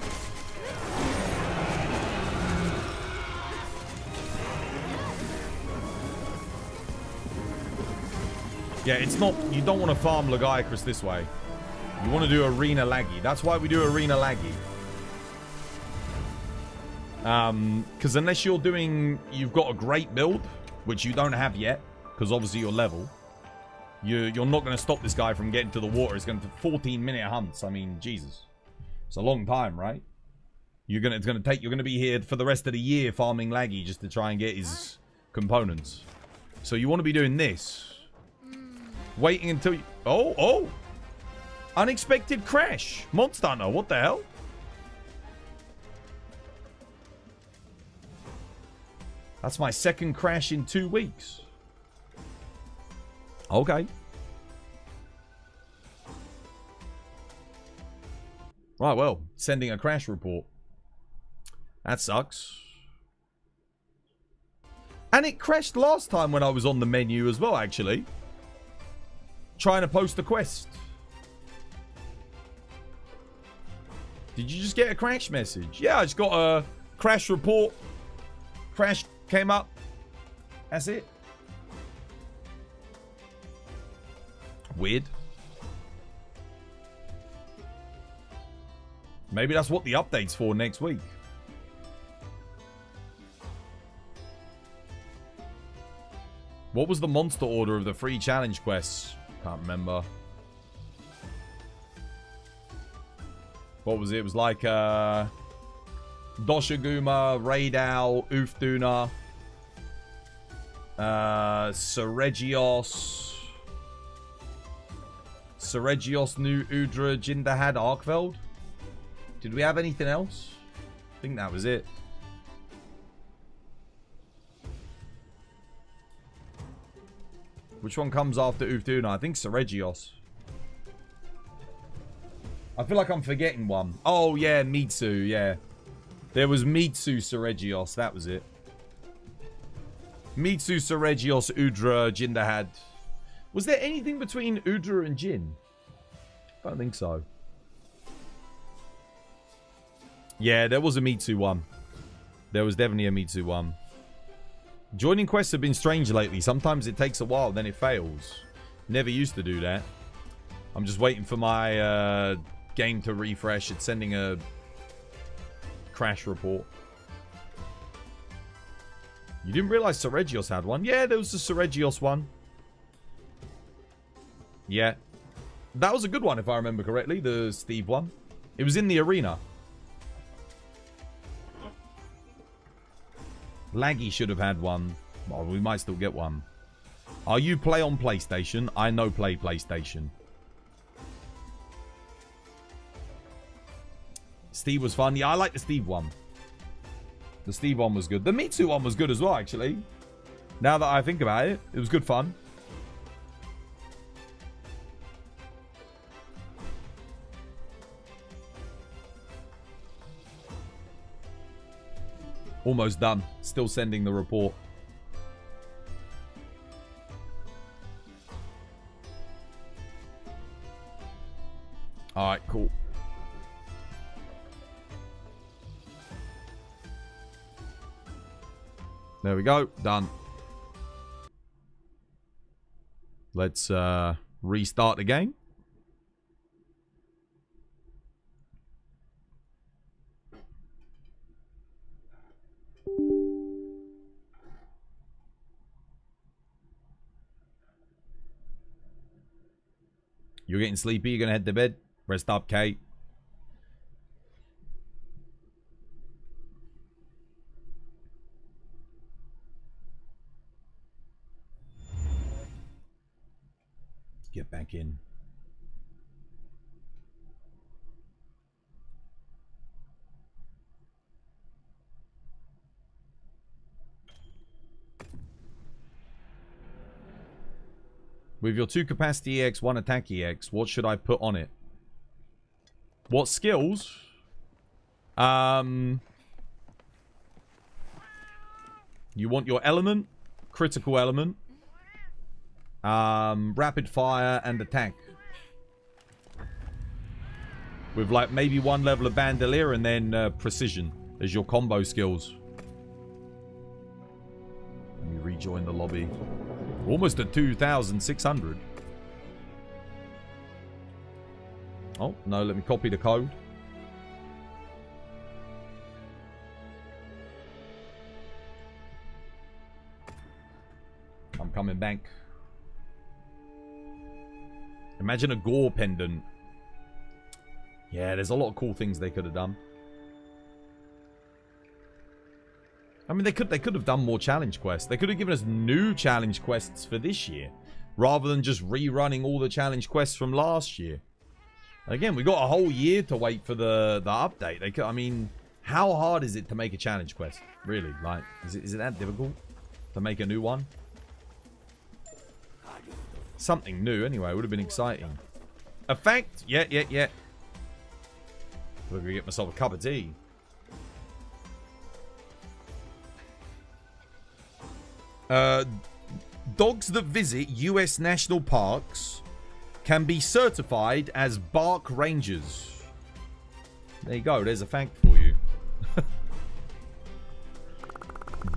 Yeah, it's not... You don't want to farm Lagiacrus this way. You want to do Arena Laggy. That's why we do Arena Laggy. Because unless you're doing... You've got a great build, which you don't have yet, because obviously you're level. You're not going to stop this guy from getting to the water. It's going to 14-minute hunts. I mean, Jesus. It's a long time, right? You're going to be here for the rest of the year farming Laggy just to try and get his components. So you want to be doing this. Waiting until you... Oh! Unexpected crash. Monster Hunter, what the hell? That's my second crash in 2 weeks. Okay. Right, well, sending a crash report. That sucks. And it crashed last time when I was on the menu as well, actually. Trying to post a quest. Did you just get a crash message? Yeah, I just got a crash report. Crash came up. That's it. Weird. Maybe that's what the update's for next week. What was the monster order of the free challenge quests? Can't remember. What was it? It was like Doshaguma, Raidal, Ufduna, Seregios, New Udra, Jindahad, Arkveld. Did we have anything else? I think that was it. Which one comes after Ufduna? I think Seregios. I feel like I'm forgetting one. Oh, yeah, Mitsu, yeah. There was Mitsu, Seregios. That was it. Mitsu, Seregios, Udra, Jindahad. Was there anything between Udra and Jin? I don't think so. Yeah, there was a Mitsu one. There was definitely a Mitsu one. Joining quests have been strange lately. Sometimes it takes a while, then it fails. Never used to do that. I'm just waiting for my game to refresh. It's sending a crash report. You didn't realize Seregios had one? Yeah, there was a Seregios one. Yeah. That was a good one, if I remember correctly. The Steve one. It was in the arena. Laggy should have had one. Well, we might still get one. Are you play on PlayStation? I know play PlayStation. Steve was fun. Yeah, I like the Steve one. The Steve one was good. The Mitsu one was good as well, actually. Now that I think about it, it was good fun. Almost done. Still sending the report. Alright, cool. There we go. Done. Let's restart the game. You're getting sleepy? You're going to head to bed? Rest up, Kate. Get back in. With your 2 capacity EX, 1 attack EX, what should I put on it? What skills? You want your element, critical element, rapid fire, and attack. With like maybe 1 level of bandolier and then precision as your combo skills. Let me rejoin the lobby. Almost at 2,600. Oh, no, let me copy the code. I'm coming back. Imagine a gore pendant. Yeah, there's a lot of cool things they could have done. I mean, they could have done more challenge quests. They could have given us new challenge quests for this year, rather than just rerunning all the challenge quests from last year. Again, we got a whole year to wait for the update. They could, I mean, how hard is it to make a challenge quest? Really, like, is it that difficult to make a new one? Something new, anyway. It would have been exciting. Effect? Yeah. I'm gonna get myself a cup of tea. Dogs that visit US national parks can be certified as bark rangers. There you go. There's a fact for you.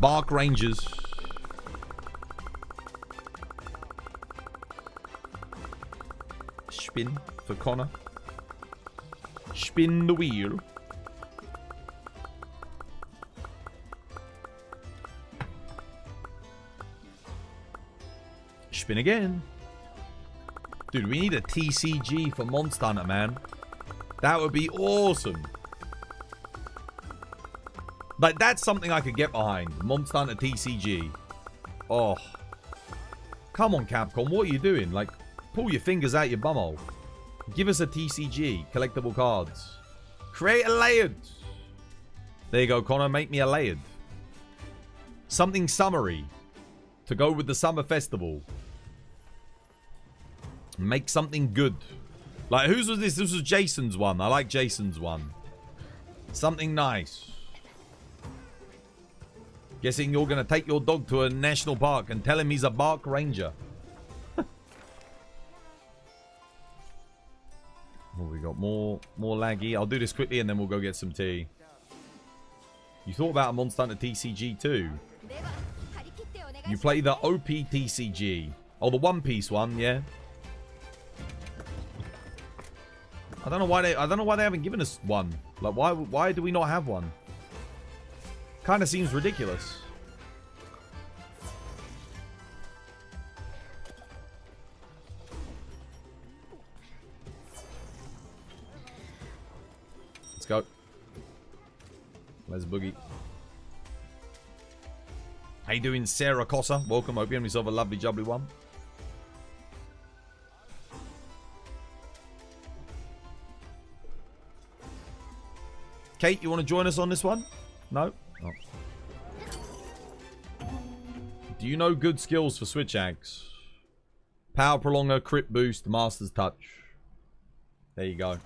Bark rangers. Spin for Connor. Spin the wheel. Spin again. Dude, we need a TCG for Monster Hunter, man. That would be awesome. Like, that's something I could get behind. Monster Hunter TCG. Oh. Come on, Capcom. What are you doing? Like, pull your fingers out your bumhole. Give us a TCG. Collectible cards. Create a layered. There you go, Connor. Make me a layered. Something summery. To go with the summer festival. Make something good. Like, whose was this? This was Jason's one. I like Jason's one. Something nice. Guessing you're going to take your dog to a national park and tell him he's a bark ranger. Oh, we got more laggy. I'll do this quickly and then we'll go get some tea. You thought about a Monster Hunter TCG too? You play the OP TCG. Oh, the One Piece one, yeah. I don't know why they haven't given us one. Like, why do we not have one? Kind of seems ridiculous. Let's go. Let's boogie. How you doing, Sarah Cossa? Welcome. Hope you have yourself a lovely, jubbly one. Kate, you want to join us on this one? No? Oh. Do you know good skills for Switch Axe? Power Prolonger, Crit Boost, Master's Touch. There you go.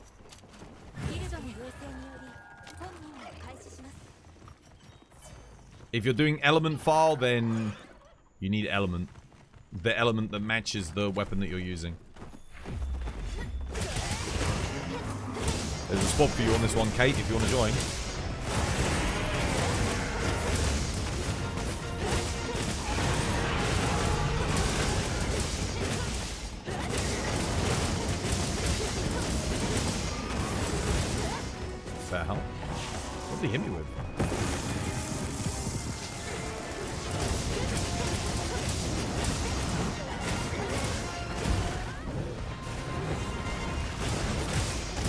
If you're doing Element File, then you need Element. The element that matches the weapon that you're using. There's a spot for you on this one, Kate, if you want to join. What the hell? What did he hit me with?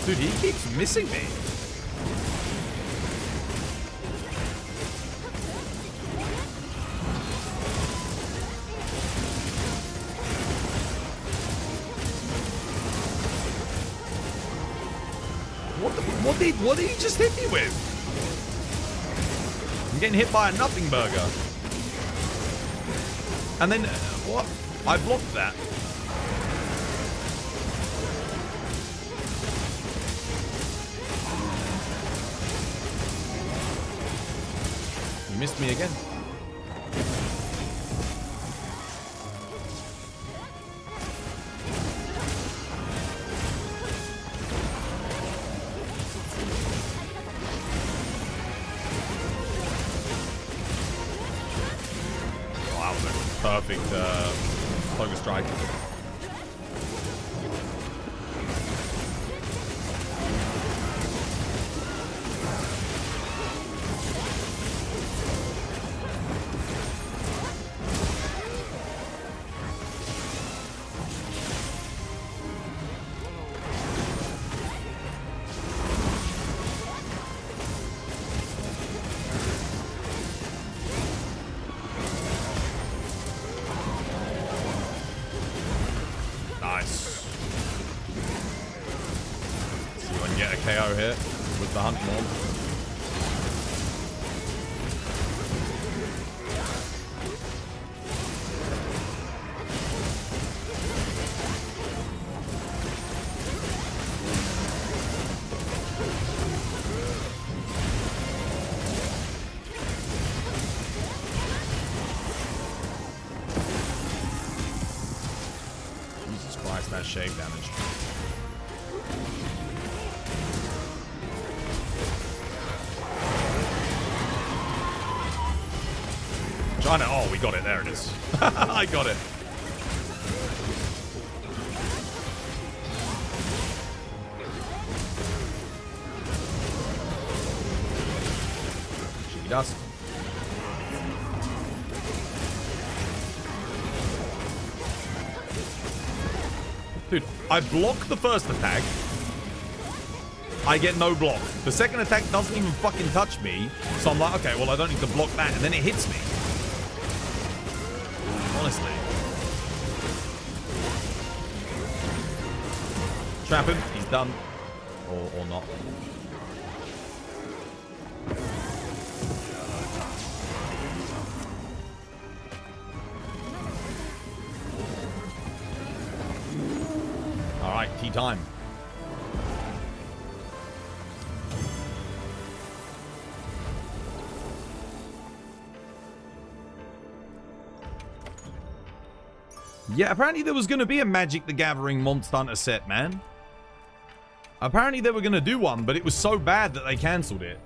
Dude, he keeps missing me. What did he just hit me with? I'm getting hit by a nothing burger. And then, what? I blocked that. Missed me again. Wow, that was a perfect focus strike. KO here with the hunt mob. Jesus Christ, that shake damage. Oh, we got it. There it is. I got it. She does. Dude, I block the first attack. I get no block. The second attack doesn't even fucking touch me. So I'm like, okay, well, I don't need to block that. And then it hits me. Honestly. Trap him. He's done. Or not. Alright, tea time. Yeah, apparently there was going to be a Magic the Gathering Monster Hunter set, man. Apparently they were going to do one, but it was so bad that they cancelled it.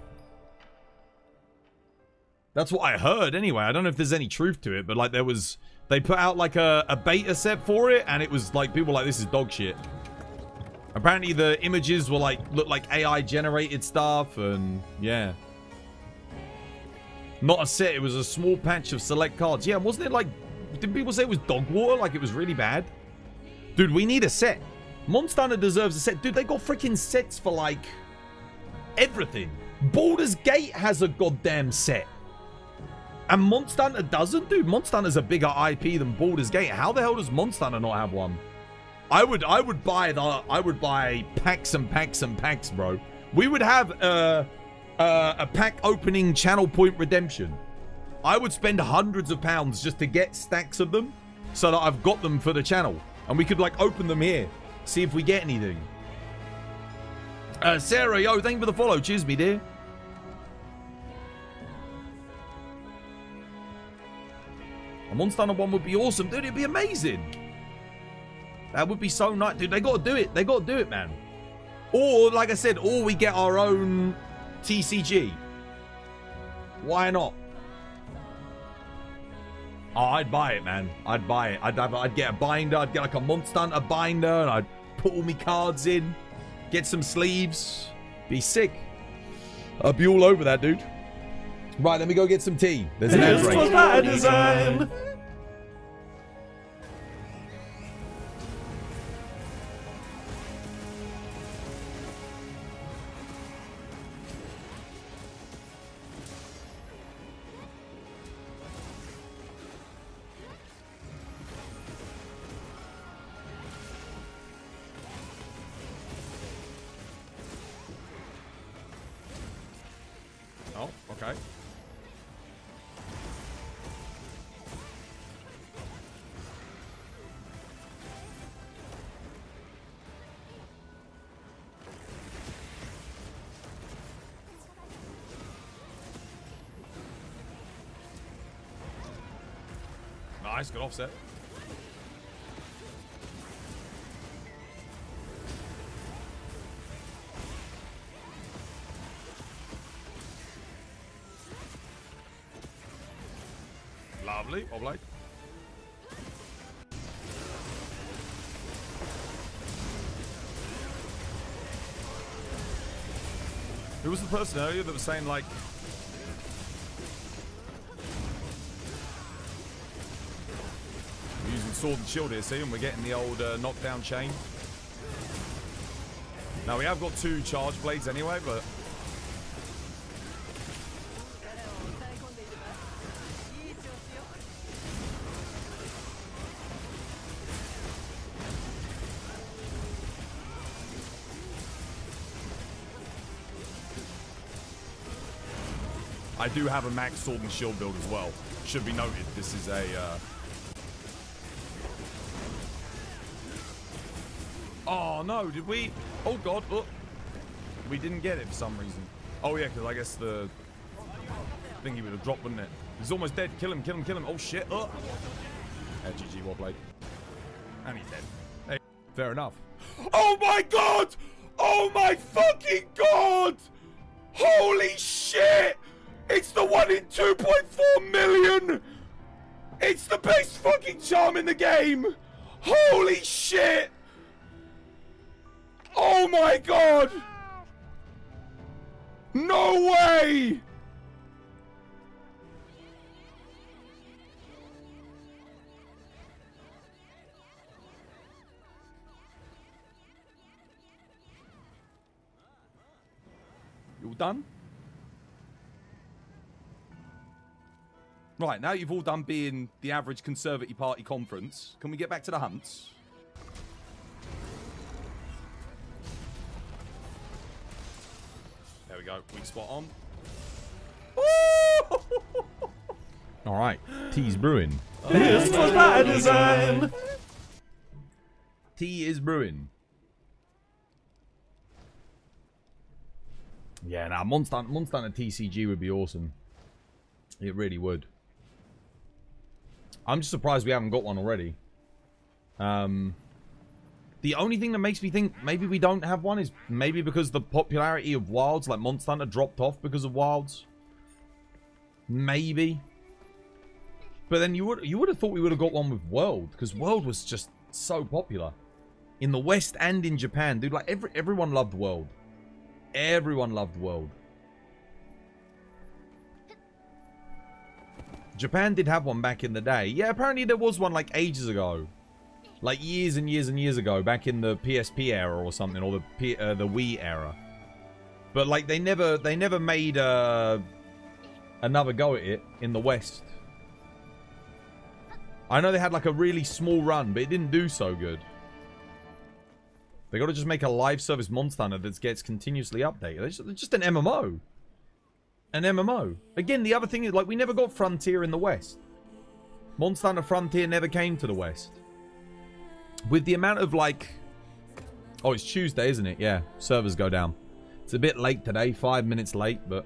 That's what I heard anyway. I don't know if there's any truth to it, but like there was... They put out like a beta set for it, and it was like, people were like, this is dog shit. Apparently the images were like, looked like AI generated stuff, and yeah. Not a set, it was a small patch of select cards. Yeah, wasn't it like... Did people say it was dog water? Like it was really bad? Dude, we need a set. Monster Hunter deserves a set. Dude, they got freaking sets for like... everything. Baldur's Gate has a goddamn set. And Monster Hunter doesn't, dude. Monster Hunter's a bigger IP than Baldur's Gate. How the hell does Monster Hunter not have one? I would buy packs and packs and packs, bro. We would have a pack opening channel point redemption. I would spend hundreds of pounds just to get stacks of them so that I've got them for the channel. And we could, like, open them here. See if we get anything. Sarah, yo, thank you for the follow. Cheers, me dear. A Monster Hunter 1 would be awesome. Dude, it'd be amazing. That would be so nice. Dude, they got to do it. They got to do it, man. Or, like I said, or we get our own TCG. Why not? Oh, I'd buy it, man. I'd buy it. I'd get a binder. I'd get like a Monster Hunter binder, and I'd put all my cards in. Get some sleeves. Be sick. I'd be all over that, dude. Right, let me go get some tea. There's an ad This break. was by design. Oh, okay. Nice, good offset. Lovely, oblate. Who was the person earlier that was saying, like, we're using sword and shield here, see, and we're getting the old knockdown chain. Now, we have got 2 charge blades anyway, but I do have a max sword and shield build as well. Should be noted, this is a... Oh, no, did we... Oh, God, look. We didn't get it for some reason. Oh, yeah, because I guess the thingy would have dropped, wouldn't it? He's almost dead. Kill him, kill him, kill him. Oh, shit. GG, Warblade. And he's dead. Hey, fair enough. Oh, my God! Oh, my fucking God! Holy shit! It's the 1 in 2.4 million! It's the best fucking charm in the game! Holy shit! Oh my god! No way! You all done? Right, now you've all done being the average Conservative Party conference. Can we get back to the hunts? There we go. Weak spot on. All right. Tea's brewing. This was by design. Tea is brewing. Yeah, now Monster Hunter TCG would be awesome. It really would. I'm just surprised we haven't got one already. The only thing that makes me think maybe we don't have one is maybe because the popularity of Wilds, like Monster Hunter, dropped off because of Wilds. Maybe. But then you would have thought we would have got one with World, because World was just so popular in the West and in Japan, dude. Like everyone loved World. Everyone loved World. Japan did have one back in the day. Yeah, apparently there was one like ages ago. Like years and years and years ago, back in the PSP era or something, or the Wii era. But like they never made a another go at it in the West. I know they had like a really small run, but it didn't do so good. They got to just make a live service Monster Hunter that gets continuously updated. It's just an MMO. An MMO. Again, the other thing is, like, we never got Frontier in the West. Monster Hunter Frontier never came to the West. With the amount of, like... Oh, it's Tuesday, isn't it? Yeah, servers go down. It's a bit late today, 5 minutes late, but...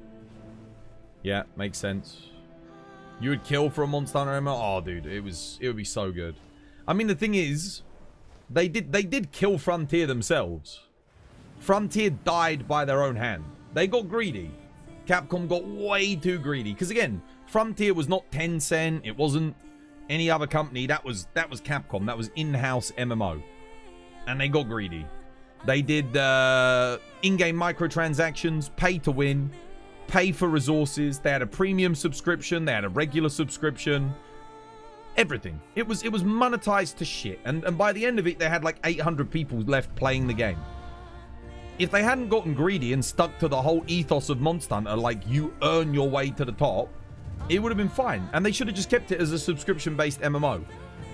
Yeah, makes sense. You would kill for a Monster Hunter MMO? Oh, dude, it would be so good. I mean, the thing is... They did kill Frontier themselves. Frontier died by their own hand. They got greedy. Capcom got way too greedy. Because again, Frontier was not Tencent. It wasn't any other company. That was Capcom. That was in-house MMO. And they got greedy. They did in-game microtransactions, pay to win, pay for resources. They had a premium subscription. They had a regular subscription. Everything. It was monetized to shit. And by the end of it, they had like 800 people left playing the game. If they hadn't gotten greedy and stuck to the whole ethos of Monster Hunter, like you earn your way to the top, it would have been fine. And they should have just kept it as a subscription-based MMO.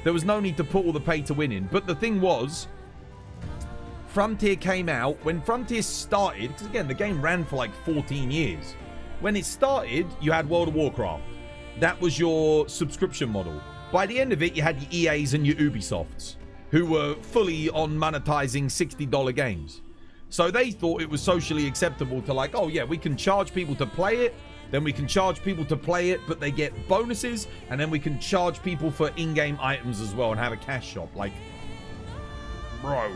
There was no need to put all the pay to win in. But the thing was, Frontier came out. When Frontier started, because again, the game ran for like 14 years. When it started, you had World of Warcraft. That was your subscription model. By the end of it, you had your EAs and your Ubisofts, who were fully on monetizing $60 games. So they thought it was socially acceptable to like, oh yeah, we can charge people to play it, then we can charge people to play it, but they get bonuses, and then we can charge people for in-game items as well and have a cash shop. Like, bro,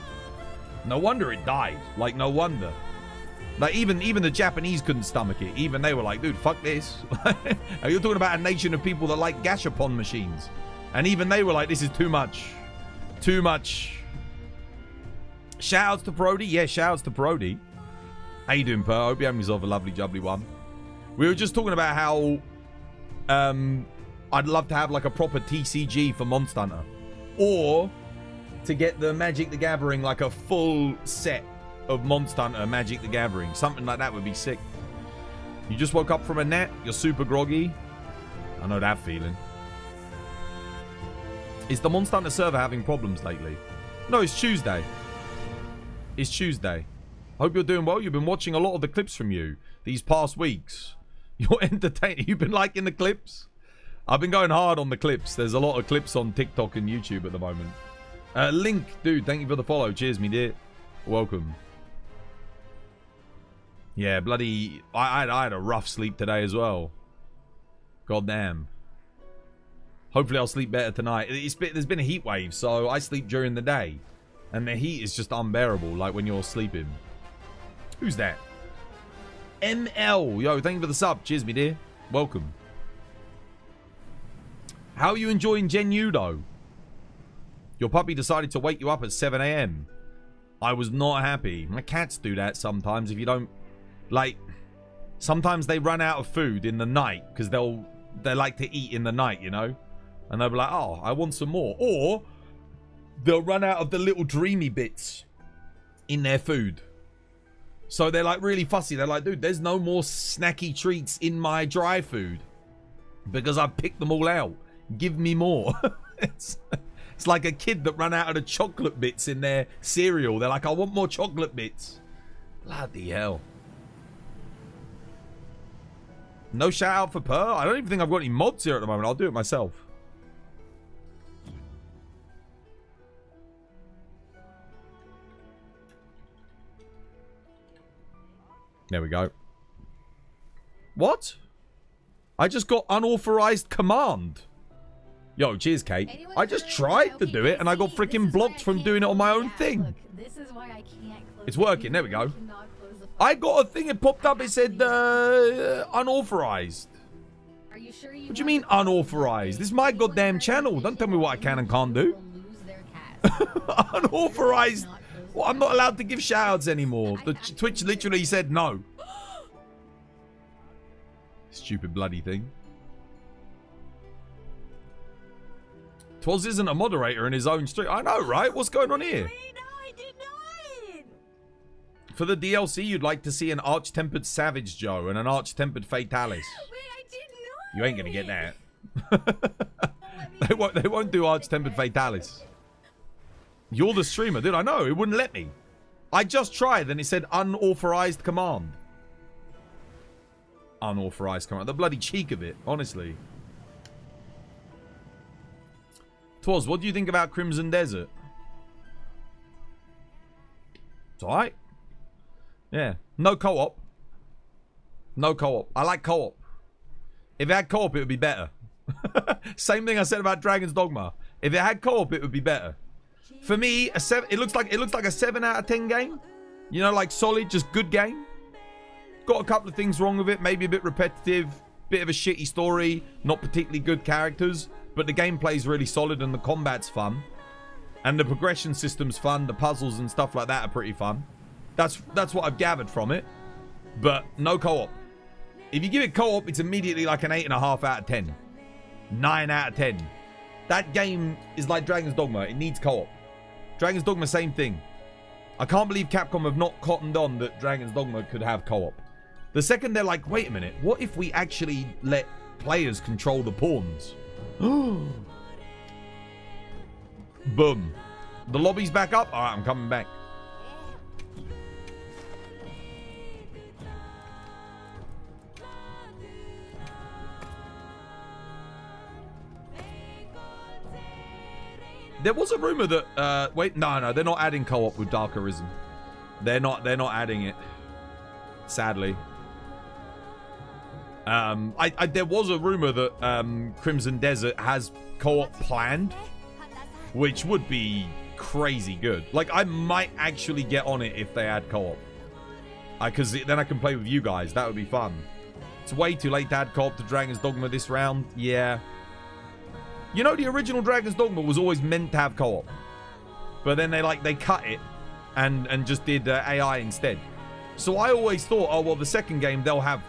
no wonder it died. Like, no wonder. Like, even the Japanese couldn't stomach it. Even they were like, dude, fuck this. You're talking about a nation of people that like gashapon machines. And even they were like, this is too much. Too much. Shoutouts to Brody. Yeah, shoutouts to Brody. How you doing, Per? I hope you're having yourself a lovely, jubbly one. We were just talking about how I'd love to have like a proper TCG for Monster Hunter. Or to get the Magic the Gathering, like a full set of Monster Hunter Magic the Gathering. Something like that would be sick. You just woke up from a nap. You're super groggy. I know that feeling. Is the Monster Hunter server having problems lately? No, it's Tuesday. It's Tuesday. Hope you're doing well. You've been watching a lot of the clips from you these past weeks. You're entertaining. You've been liking the clips? I've been going hard on the clips. There's a lot of clips on TikTok and YouTube at the moment. Link, dude, thank you for the follow. Cheers, me dear. Welcome. Yeah, bloody... I had a rough sleep today as well. God damn. Hopefully I'll sleep better tonight. There's been a heat wave, so I sleep during the day. And the heat is just unbearable, like when you're sleeping. Who's that? ML. Yo, thank you for the sub. Cheers, me dear. Welcome. How are you enjoying Gen U, though? Your puppy decided to wake you up at 7 a.m. I was not happy. My cats do that sometimes if you don't... Like, sometimes they run out of food in the night because they like to eat in the night, you know? And they'll be like, oh, I want some more. Or they'll run out of the little dreamy bits in their food. So they're like really fussy. They're like, dude, there's no more snacky treats in my dry food because I've picked them all out. Give me more. It's like a kid that ran out of the chocolate bits in their cereal. They're like, I want more chocolate bits. Bloody hell. No shout out for Per. I don't even think I've got any mods here at the moment. I'll do it myself. There we go. What? I just got unauthorized command. Yo, cheers, Kate. I just tried to do it and I got freaking blocked from doing it on my own thing. It's working. There we go. I got a thing. It popped up. It said unauthorized. What do you mean unauthorized? This is my goddamn channel. Don't tell me what I can and can't do. Unauthorized. Well, I'm not allowed to give shoutouts anymore. The Twitch literally said no. Stupid bloody thing. Twas isn't a moderator in his own stream. I know, right? What's going on here? For the DLC, you'd like to see an arch-tempered Savage Joe and an arch-tempered Fatalis. Wait, I didn't You ain't gonna get that. They won't do Arch-Tempered Fatalis. You're the streamer, dude. I know. It wouldn't let me. I just tried, and it said unauthorized command. Unauthorized command. The bloody cheek of it, honestly. Twas, what do you think about Crimson Desert? It's alright. Yeah. No co-op. No co-op. I like co-op. If it had co-op, it would be better. Same thing I said about Dragon's Dogma. If it had co-op, it would be better. For me, it looks like a 7 out of 10 game. You know, like solid, just good game. Got a couple of things wrong with it. Maybe a bit repetitive. Bit of a shitty story. Not particularly good characters. But the gameplay's really solid and the combat's fun. And the progression system's fun. The puzzles and stuff like that are pretty fun. That's what I've gathered from it. But no co-op. If you give it co-op, it's immediately like an 8.5 out of 10. 9 out of 10. That game is like Dragon's Dogma. It needs co-op. Dragon's Dogma, same thing. I can't believe Capcom have not cottoned on that Dragon's Dogma could have co-op. The second they're like, wait a minute, what if we actually let players control the pawns? Boom. The lobby's back up? Alright, I'm coming back. There was a rumor that wait, no, they're not adding co-op with Dark Arisen. They're not adding it. Sadly. There was a rumor that Crimson Desert has co-op planned, which would be crazy good. Like, I might actually get on it if they add co-op. Because then I can play with you guys. That would be fun. It's way too late to add co-op to Dragon's Dogma this round. Yeah. You know, the original Dragon's Dogma was always meant to have co-op. But then they cut it and just did AI instead. So I always thought, oh, well, the second game, they'll have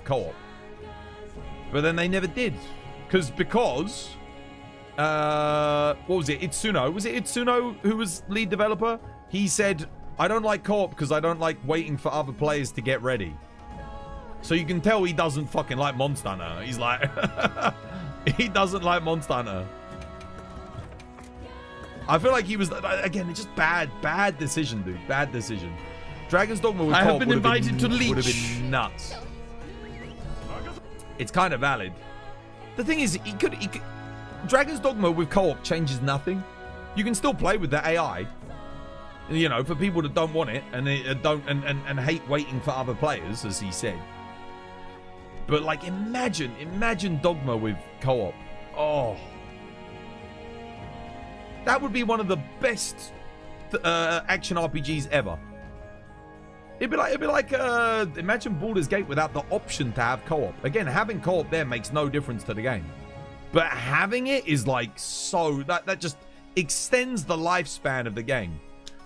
co-op. But then they never did. Because what was it? Itsuno. Was it Itsuno who was lead developer? He said, I don't like co-op because I don't like waiting for other players to get ready. So you can tell he doesn't fucking like Monster Hunter. He's like... He doesn't like Monster Hunter. I feel like he was... Again, it's just bad decision, dude. Bad decision. Dragon's Dogma with I have co-op been would invited to Leech. would have been nuts. It's kind of valid. The thing is, he could Dragon's Dogma with co-op changes nothing. You can still play with the AI. You know, for people that don't want it and they don't and hate waiting for other players, as he said. But like, imagine Dogma with co-op. Oh, that would be one of the best action RPGs ever. It'd be like imagine Baldur's Gate without the option to have co-op. Again, having co-op there makes no difference to the game, but having it is like so that just extends the lifespan of the game.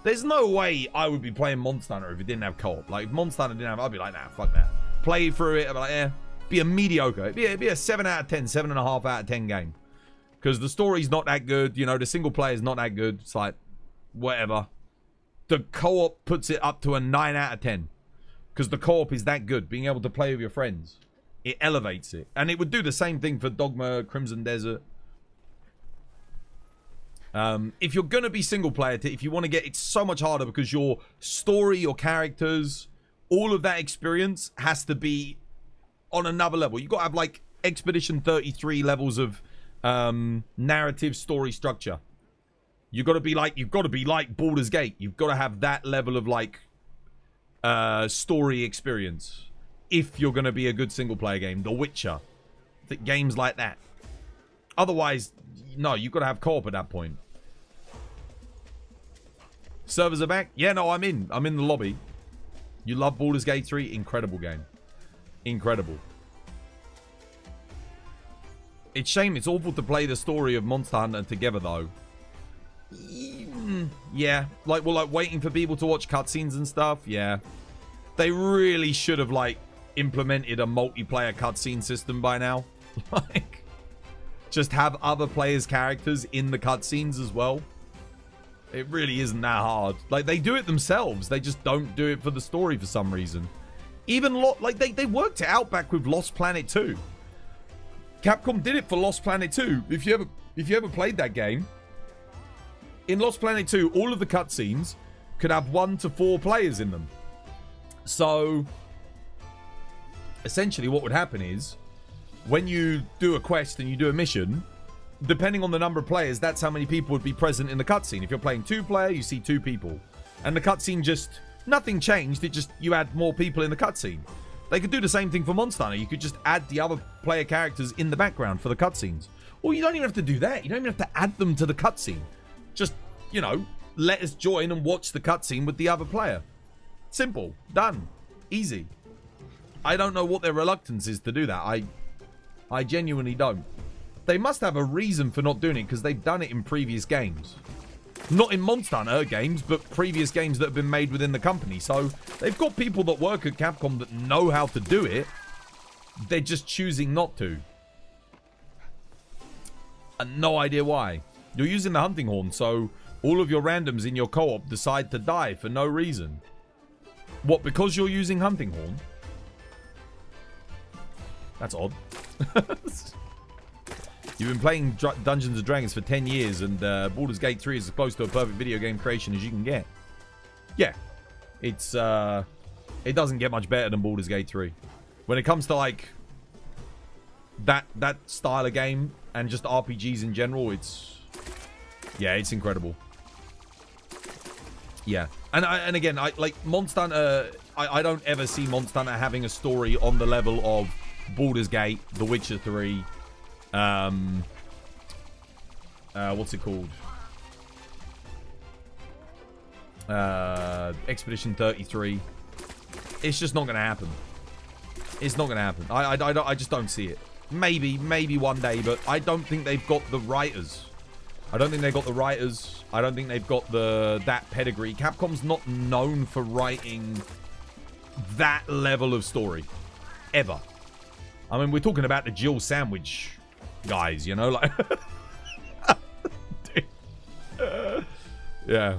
There's no way I would be playing Monster Hunter if it didn't have co-op. Like, if Monster Hunter didn't have, I'd be like, nah, fuck that. Play through it, I'd be like, eh. Be a mediocre. It'd be a 7 out of 10, 7.5 out of 10 game. Because the story's not that good. You know, the single player's not that good. It's like, whatever. The co-op puts it up to a 9 out of 10. Because the co-op is that good. Being able to play with your friends. It elevates it. And it would do the same thing for Dogma, Crimson Desert. If you're going to be single player, if you want to get... It's so much harder because your story, your characters, all of that experience has to be on another level. You've got to have like Expedition 33 levels of narrative story structure. You've got to be like Baldur's Gate. You've got to have that level of like story experience if you're going to be a good single player game. The Witcher, games like that. Otherwise, no, you've got to have co-op at that point. Servers are back. Yeah, no, I'm in the lobby. You love Baldur's Gate 3? Incredible game. Incredible. It's shame. It's awful to play the story of Monster Hunter together, though. Yeah. Like waiting for people to watch cutscenes and stuff. Yeah. They really should have, like, implemented a multiplayer cutscene system by now. Like, just have other players' characters in the cutscenes as well. It really isn't that hard. Like, they do it themselves. They just don't do it for the story for some reason. Even, like, they worked it out back with Lost Planet 2. Capcom did it for Lost Planet 2. If you ever played that game, in Lost Planet 2, all of the cutscenes could have 1 to 4 players in them. So, essentially what would happen is, when you do a quest and you do a mission, depending on the number of players, that's how many people would be present in the cutscene. If you're playing 2-player, you see 2 people. And the cutscene just, nothing changed, it just, you add more people in the cutscene. They could do the same thing for Monster Hunter. You could just add the other player characters in the background for the cutscenes. Or you don't even have to do that. You don't even have to add them to the cutscene. Just, you know, let us join and watch the cutscene with the other player. Simple. Done. Easy. I don't know what their reluctance is to do that. I genuinely don't. They must have a reason for not doing it, because they've done it in previous games. Not in Monster Hunter games, but previous games that have been made within the company. So, they've got people that work at Capcom that know how to do it. They're just choosing not to. And no idea why. You're using the hunting horn, so all of your randoms in your co-op decide to die for no reason. What, because you're using hunting horn? That's odd. You've been playing Dungeons & Dragons for 10 years, and Baldur's Gate 3 is as close to a perfect video game creation as you can get. Yeah. It's, it doesn't get much better than Baldur's Gate 3. When it comes to, like, that style of game, and just RPGs in general, it's... Yeah, it's incredible. Yeah. And again, like, Monster Hunter... I don't ever see Monster Hunter having a story on the level of Baldur's Gate, The Witcher 3... what's it called? Expedition 33. It's just not going to happen. It's not going to happen. I just don't see it. Maybe one day, but I don't think they've got the writers. I don't think they've got the writers. I don't think they've got that pedigree. Capcom's not known for writing that level of story. Ever. I mean, we're talking about the Jill Sandwich guys, you know, like... Yeah.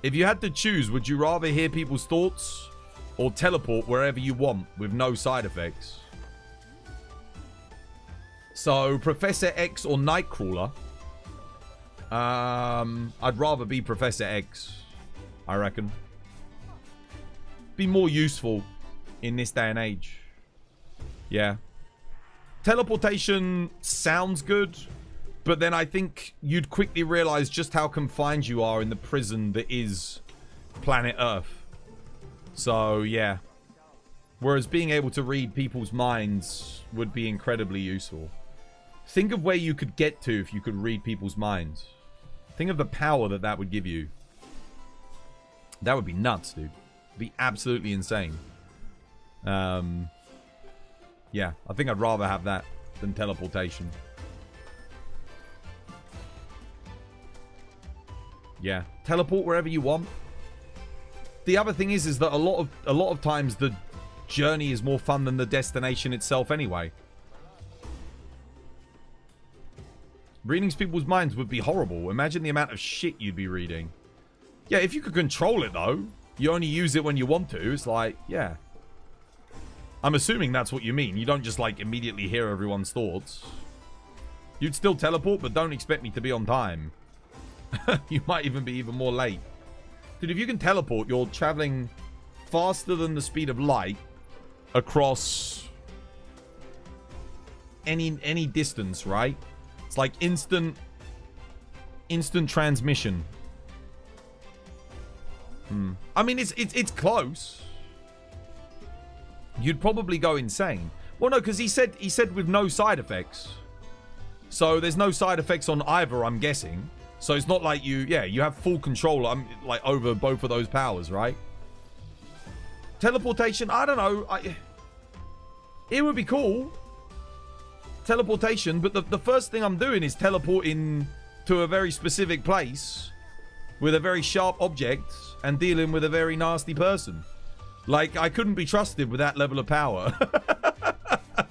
If you had to choose, would you rather hear people's thoughts or teleport wherever you want with no side effects? So, Professor X or Nightcrawler? I'd rather be Professor X, I reckon. Be more useful in this day and age. Yeah. Teleportation sounds good, but then I think you'd quickly realize just how confined you are in the prison that is planet Earth. So, yeah. Whereas being able to read people's minds would be incredibly useful. Think of where you could get to if you could read people's minds. Think of the power that would give you. That would be nuts, dude. It'd be absolutely insane. Yeah, I think I'd rather have that than teleportation. Yeah, teleport wherever you want. The other thing is that a lot of times the journey is more fun than the destination itself anyway. Reading people's minds would be horrible. Imagine the amount of shit you'd be reading. Yeah, if you could control it though, you only use it when you want to. It's like, yeah. I'm assuming that's what you mean. You don't just, like, immediately hear everyone's thoughts. You'd still teleport, but don't expect me to be on time. You might even be even more late. Dude, if you can teleport, you're traveling faster than the speed of light across any distance, right? It's like instant transmission. I mean, it's close. You'd probably go insane. Well, no, because he said with no side effects. So there's no side effects on either, I'm guessing. So it's not like you have full control like over both of those powers, right? Teleportation, I don't know. It would be cool. Teleportation, but the first thing I'm doing is teleporting to a very specific place with a very sharp object and dealing with a very nasty person. Like, I couldn't be trusted with that level of power.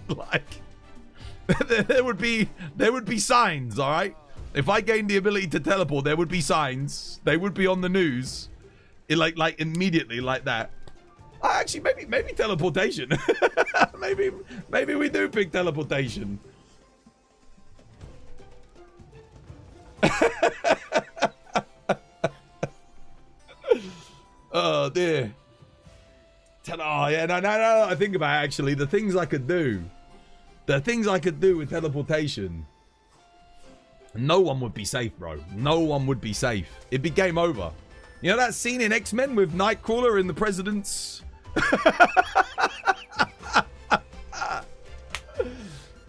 Like, there would be signs, all right? If I gained the ability to teleport, there would be signs. They would be on the news, like immediately, like that. Actually, maybe teleportation. maybe we do pick teleportation. Oh dear. Oh yeah, no. I think about it, actually the things I could do. The things I could do with teleportation. No one would be safe, bro. No one would be safe. It'd be game over. You know that scene in X-Men with Nightcrawler in the president's...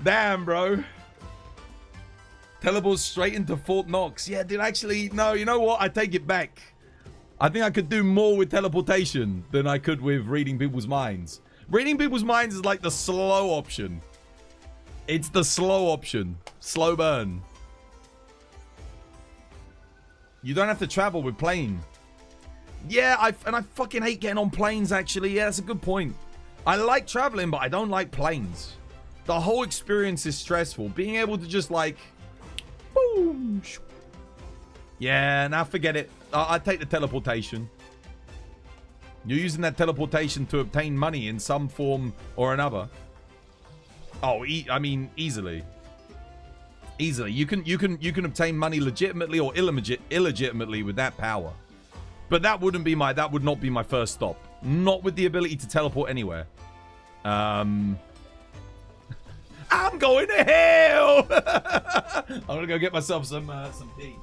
Damn, bro. Teleport straight into Fort Knox. Yeah, dude, actually, no, you know what? I take it back. I think I could do more with teleportation than I could with reading people's minds. Reading people's minds is like the slow option. It's the slow option. Slow burn. You don't have to travel with plane. Yeah, I fucking hate getting on planes, actually. Yeah, that's a good point. I like traveling, but I don't like planes. The whole experience is stressful. Being able to just like... Boom. Yeah, now forget it. I take the teleportation. You're using that teleportation to obtain money in some form or another. Oh, I mean, easily. Easily. You can obtain money legitimately or illegitimately with that power. But that would not be my first stop. Not with the ability to teleport anywhere. I'm going to hell. I'm gonna go get myself some tea.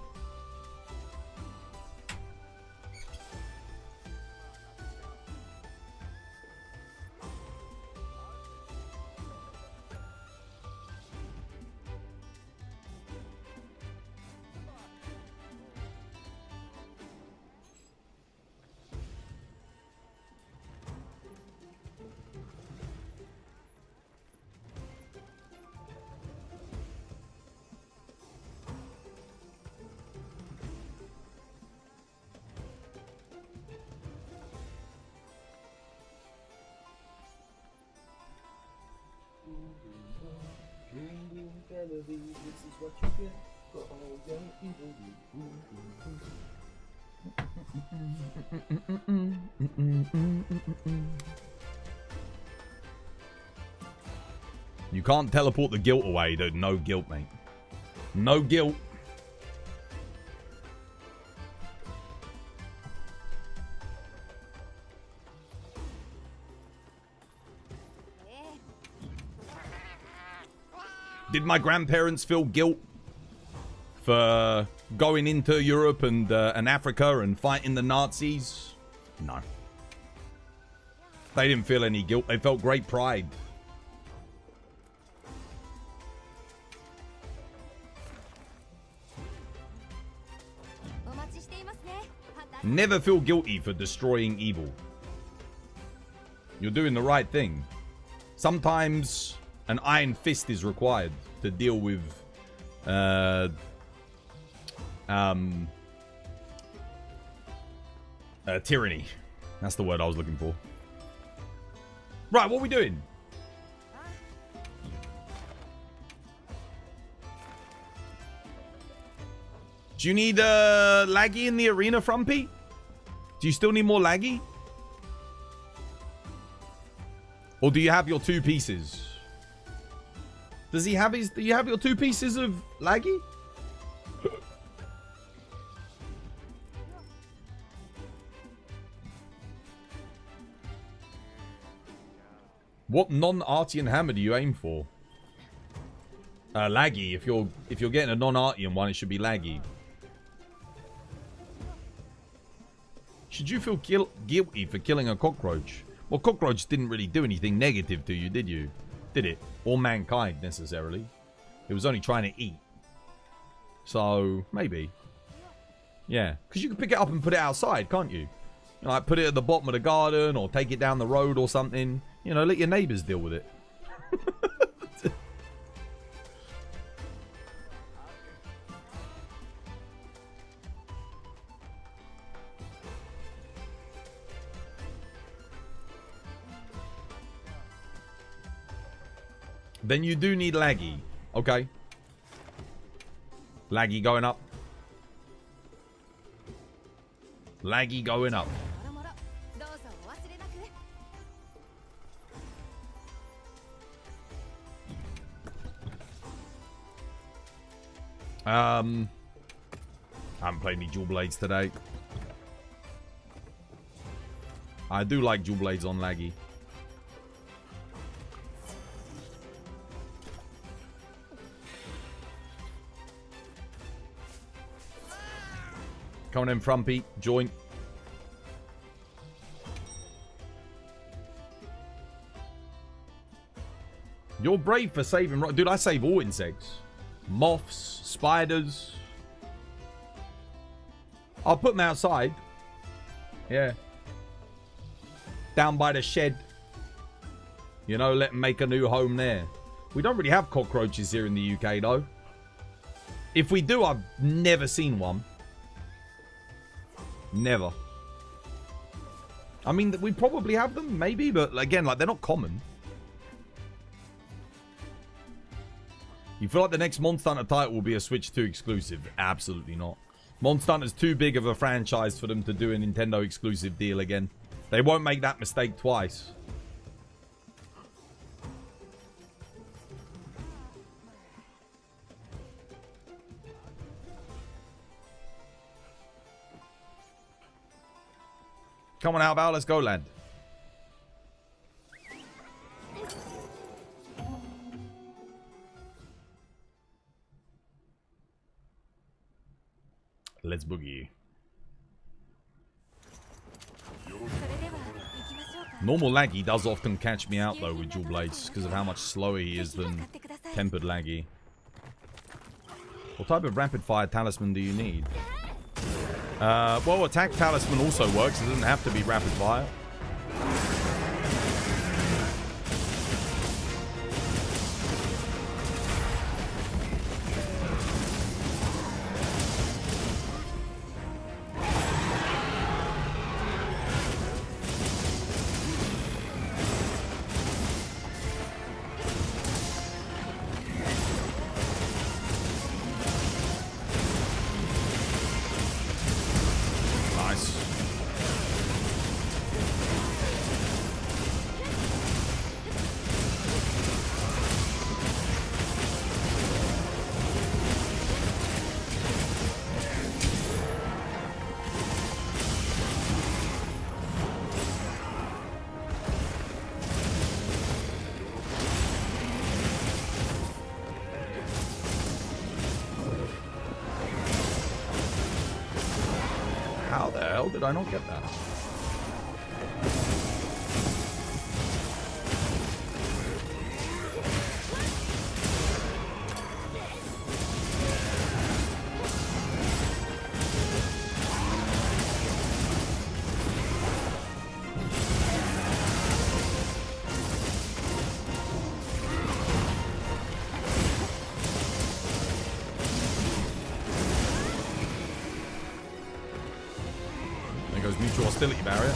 This is what you get for all your evil deeds. You can't teleport the guilt away, dude. No guilt, mate. No guilt. Did my grandparents feel guilt for going into Europe and Africa and fighting the Nazis? No. They didn't feel any guilt. They felt great pride. Never feel guilty for destroying evil. You're doing the right thing. Sometimes an iron fist is required to deal with tyranny. That's the word I was looking for. Right, what are we doing? Do you need laggy in the arena, Frumpy? Do you still need more laggy? Or do you have your two pieces? Does he have his... Do you have your two pieces of laggy? What non-Artian hammer do you aim for? Laggy. If you're getting a non-Artian one, it should be laggy. Should you feel guilty for killing a cockroach? Well, cockroach didn't really do anything negative to you, did you? Did it? Or mankind, necessarily. It was only trying to eat. So, maybe. Yeah. Because you can pick it up and put it outside, can't you? Like, put it at the bottom of the garden or take it down the road or something. You know, let your neighbours deal with it. Then you do need laggy. Okay. Laggy going up. Laggy going up. I haven't played any dual blades today. I do like dual blades on laggy. Coming in, Frumpy. Join. You're brave for saving... Dude, I save all insects. Moths, spiders. I'll put them outside. Yeah. Down by the shed. You know, let them make a new home there. We don't really have cockroaches here in the UK, though. If we do, I've never seen one. Never. I mean, we probably have them, maybe, but again, like, they're not common. You feel like the next Monster Hunter title will be a Switch 2 exclusive? Absolutely not. Monster Hunter's too big of a franchise for them to do a Nintendo exclusive deal again. They won't make that mistake twice. Come on, Alval, let's go, lad. Let's boogie. Normal laggy does often catch me out though with dual blades because of how much slower he is than tempered laggy. What type of rapid fire talisman do you need? Well, attack talisman also works. It doesn't have to be rapid fire. How the hell did I not get that? Mutual hostility barrier.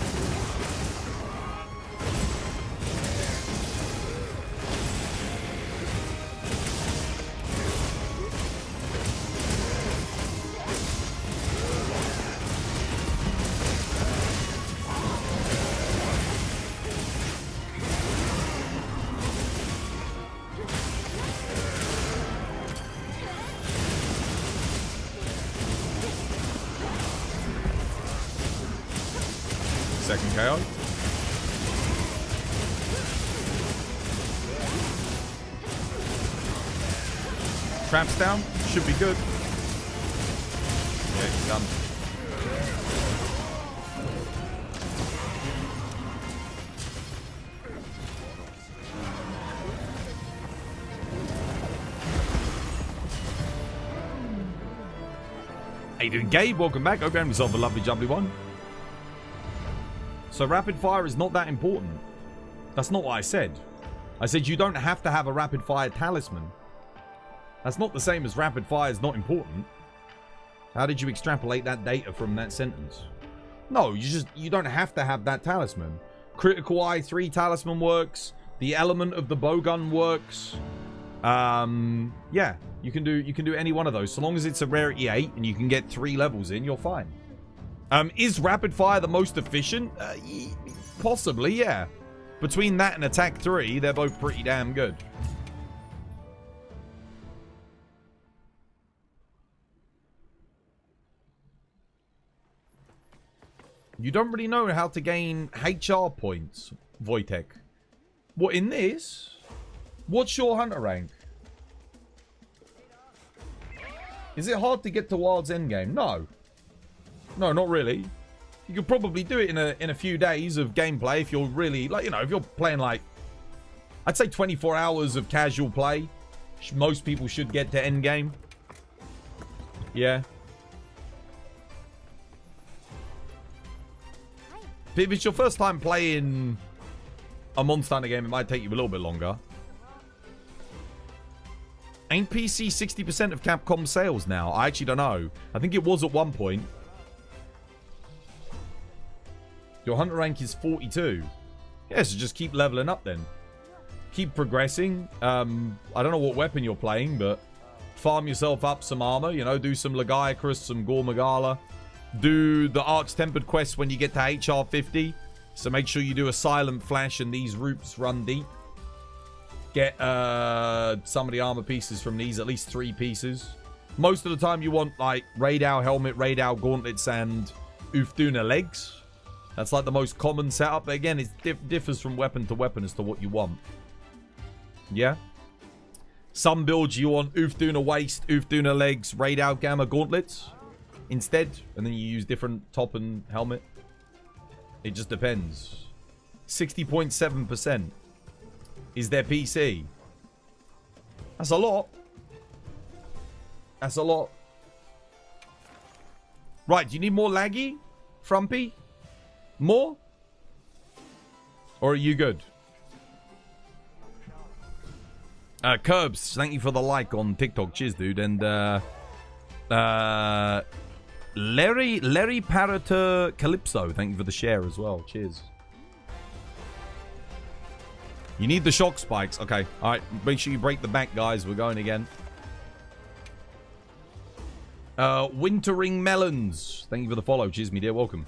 Second KO. Traps down. Should be good. Yeah, he's done. How you doing, Gabe? Welcome back. Hope you had yourself a lovely, jubbly one. So rapid fire is not that important. That's not what I said. I said you don't have to have a rapid fire talisman. That's not the same as rapid fire is not important. How did you extrapolate that data from that sentence? No, you don't have to have that talisman. Critical Eye 3 talisman works. The element of the bowgun works. Yeah, you can do any one of those. So long as it's a rarity 8 and you can get 3 levels in, you're fine. Is rapid fire the most efficient? Possibly, yeah. Between that and attack 3, they're both pretty damn good. You don't really know how to gain HR points, Wojtek. What, in this? What's your hunter rank? Is it hard to get to Wild's endgame? No. No, not really. You could probably do it in a few days of gameplay if you're really, like, you know, if you're playing, like, I'd say 24 hours of casual play. Most people should get to endgame. Yeah. If it's your first time playing a Monster Hunter game, it might take you a little bit longer. Ain't PC 60% of Capcom sales now? I actually don't know. I think it was at one point. Your hunter rank is 42. Yeah, so just keep leveling up then. Keep progressing. I don't know what weapon you're playing, but farm yourself up some armor. You know, do some Lagiacrus, some Gore Magala. Do the Arch-Tempered quest when you get to HR 50. So make sure you do a Silent Flash and these roots run deep. Get some of the armor pieces from these, at least 3 pieces. Most of the time you want like Radau helmet, Radau gauntlets, and Ufduna legs. That's like the most common setup. But again, it differs from weapon to weapon as to what you want. Yeah? Some builds you want Ufduna waist, Ufduna legs, Radau Gamma gauntlets instead. And then you use different top and helmet. It just depends. 60.7% is their PC. That's a lot. That's a lot. Right, do you need more laggy? Frumpy? More? Or are you good? Curbs, thank you for the like on TikTok. Cheers, dude. And Larry Parater Calypso, thank you for the share as well. Cheers. You need the shock spikes. Okay. Alright. Make sure you break the back, guys. We're going again. Wintering Melons. Thank you for the follow. Cheers, me dear. Welcome.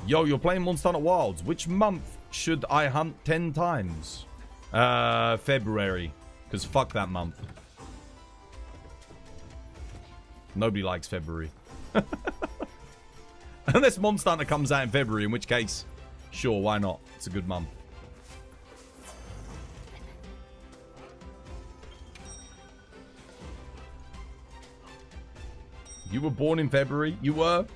Yo, you're playing Monster Hunter Wilds. Which month should I hunt 10 times? February. Because fuck that month. Nobody likes February. Unless Monster Hunter comes out in February, in which case, sure, why not? It's a good month. You were born in February? You were?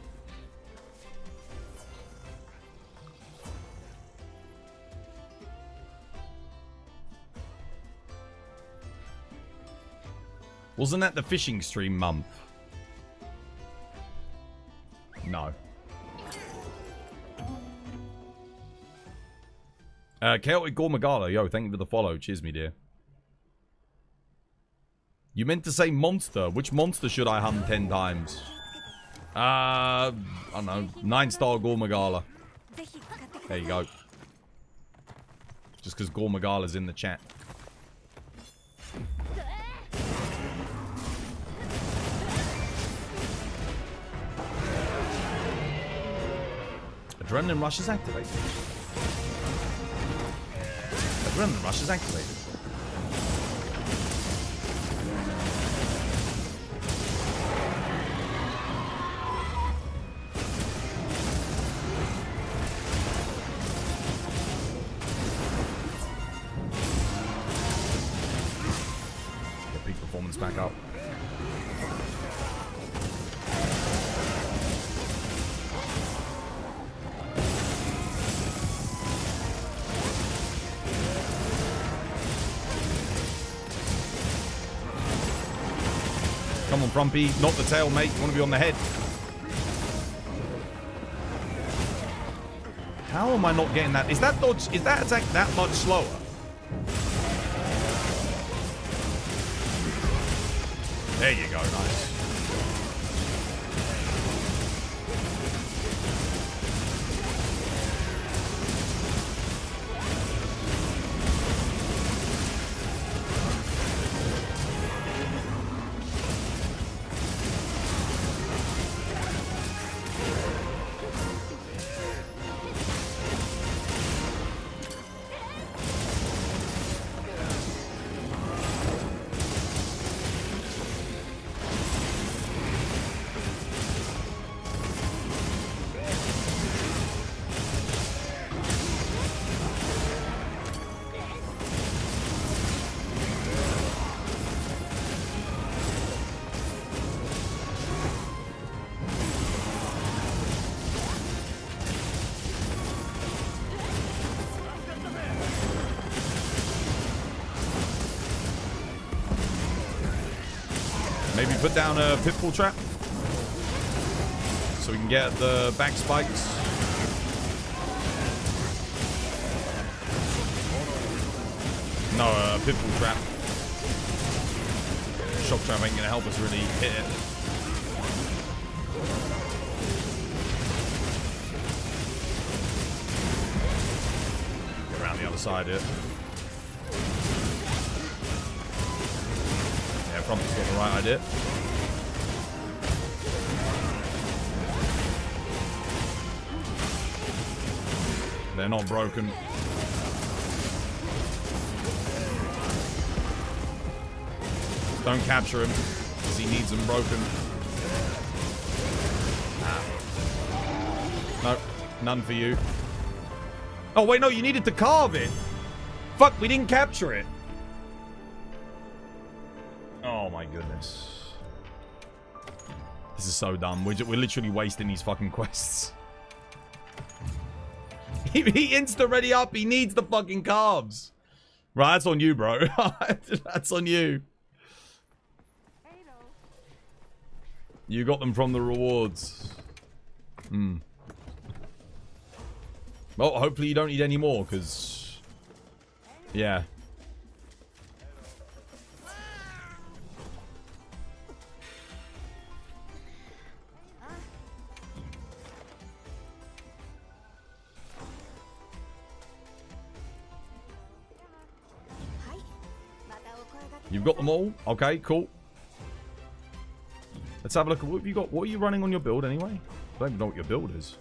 Wasn't that the fishing stream month? No. Chaotic Gore Magala. Yo, thank you for the follow. Cheers, me dear. You meant to say monster. Which monster should I hunt 10 times? I don't know. 9-star Gore Magala. There you go. Just because Gore Magala's in the chat. Adrenaline rush is activated. Adrenaline rush is activated. Get peak performance back up. Come on, Frumpy. Not the tail, mate. You want to be on the head. How am I not getting that? Is that dodge? Is that attack that much slower? There you go. Nice. Maybe put down a pitfall trap so we can get the back spikes. No, a pitfall trap. Shock trap ain't gonna help us really hit it. Get around the other side here. Yeah, Crumpet's got the right idea. They're not broken. Don't capture him, because he needs them broken. No, none for you. Oh, wait, no, you needed to carve it. Fuck, we didn't capture it. Oh, my goodness. This is so dumb. We're literally wasting these fucking quests. He insta-ready up. He needs the fucking carbs. Right, that's on you, bro. That's on you. You got them from the rewards. Well, hopefully you don't need any more, because... Yeah. You've got them all? Okay, cool. Let's have a look at what have you got. What are you running on your build anyway? I don't even know what your build is.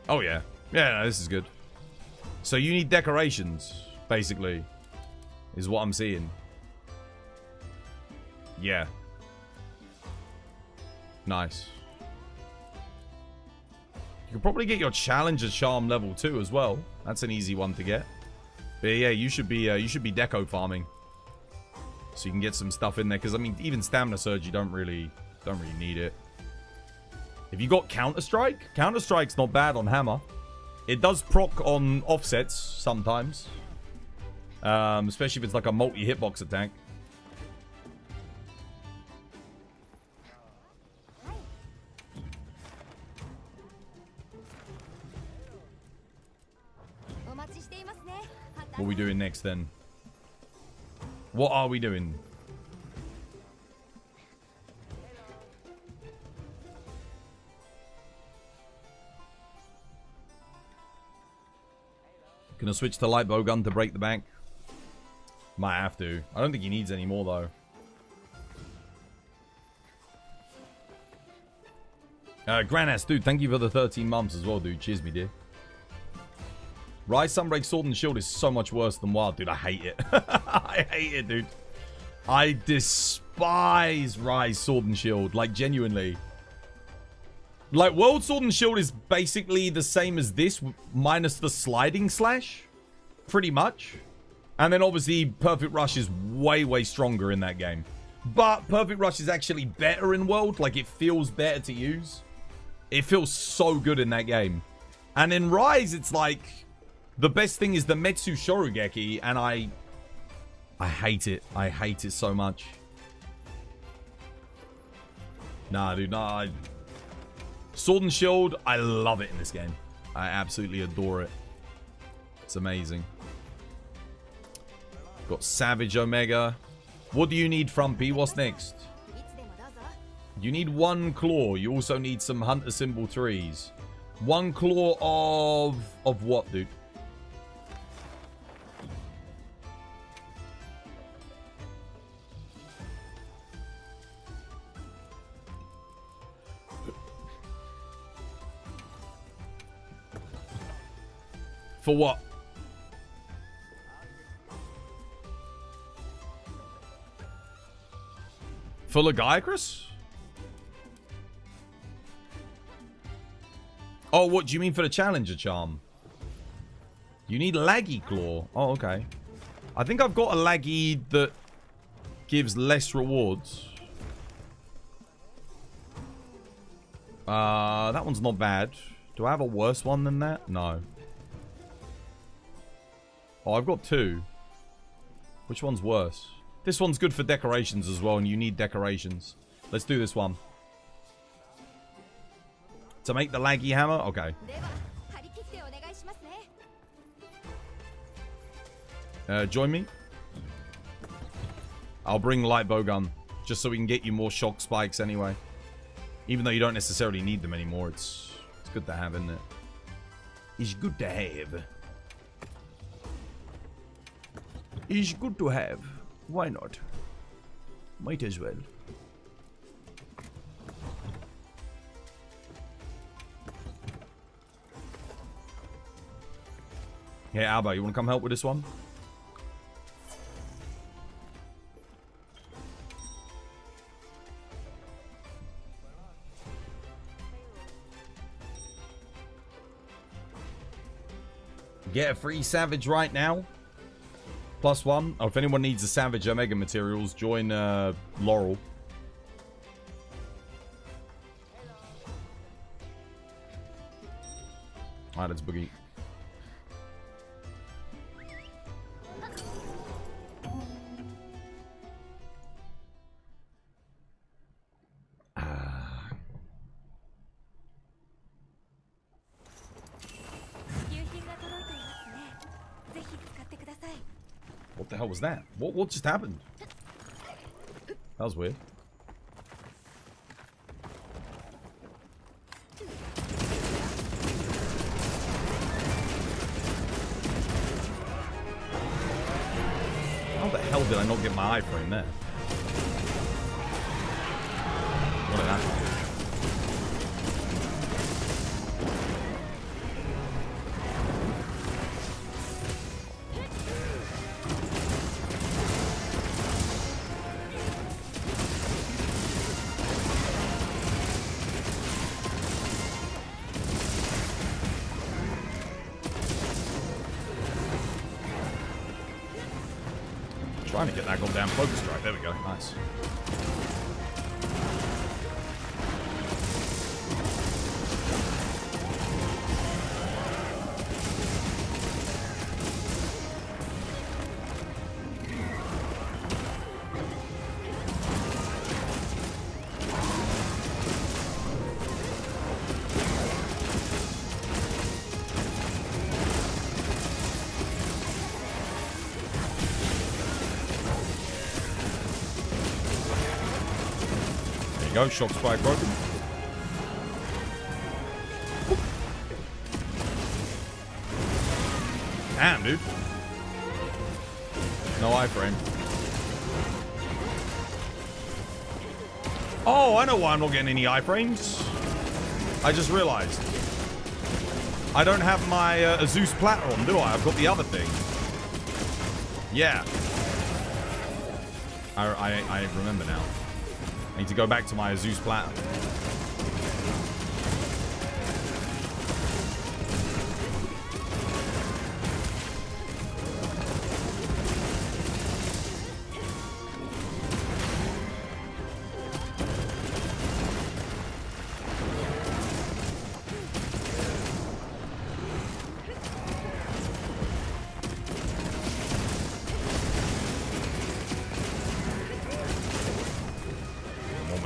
Oh yeah. Yeah, no, this is good. So you need decorations, basically, is what I'm seeing. Yeah. Nice. You can probably get your Challenger Charm level 2 as well. That's an easy one to get. But yeah, you should be deco farming, so you can get some stuff in there. Because I mean, even Stamina Surge, you don't really need it. If you got Counter Strike, Counter Strike's not bad on Hammer. It does proc on offsets sometimes, especially if it's like a multi hitbox attack. What are we doing next then? What are we doing? Gonna switch to light bow gun to break the bank. Might have to. I don't think he needs any more though. Granass, dude, thank you for the 13 months as well, dude. Cheers, me dear. Rise, Sunbreak, Sword and Shield is so much worse than Wild. Dude, I hate it. I hate it, dude. I despise Rise, Sword and Shield. Like, genuinely. Like, World Sword and Shield is basically the same as this, minus the sliding slash. Pretty much. And then, obviously, Perfect Rush is way, way stronger in that game. But Perfect Rush is actually better in World. Like, it feels better to use. It feels so good in that game. And in Rise, it's like... The best thing is the Metsu Shorugeki, and I hate it. I hate it so much. Nah, dude, nah. Sword and Shield, I love it in this game. I absolutely adore it. It's amazing. Got Savage Omega. What do you need, Frumpy? What's next? You need 1 claw. You also need some Hunter Symbol 3s. 1 claw of what, dude? For what? For Lagiacrus? Oh, what do you mean for the Challenger Charm? You need Laggy Claw. Oh, okay. I think I've got a Laggy that gives less rewards. That one's not bad. Do I have a worse one than that? No. Oh, I've got two. Which one's worse? This one's good for decorations as well, and you need decorations. Let's do this one. To make the laggy hammer? Okay. Join me. I'll bring light bowgun, just so we can get you more shock spikes anyway. Even though you don't necessarily need them anymore, it's good to have, isn't it? It's good to have. It's good to have. Why not? Might as well. Hey, Alba, you want to come help with this one? Get a free Savage right now. +1. Oh, if anyone needs a Savage Omega materials, join Laurel. Alright, let's boogie. What the hell was that? What just happened? That was weird. How the hell did I not get my iframe there? What did that? Trying to get that goddamn focus strike. There we go. Nice. Go, shock spike broken. Damn, dude. No iframe. Oh, I know why I'm not getting any iframes. I just realized. I don't have my Azus platter on, do I? I've got the other thing. Yeah. I remember now. I need to go back to my Azus platter.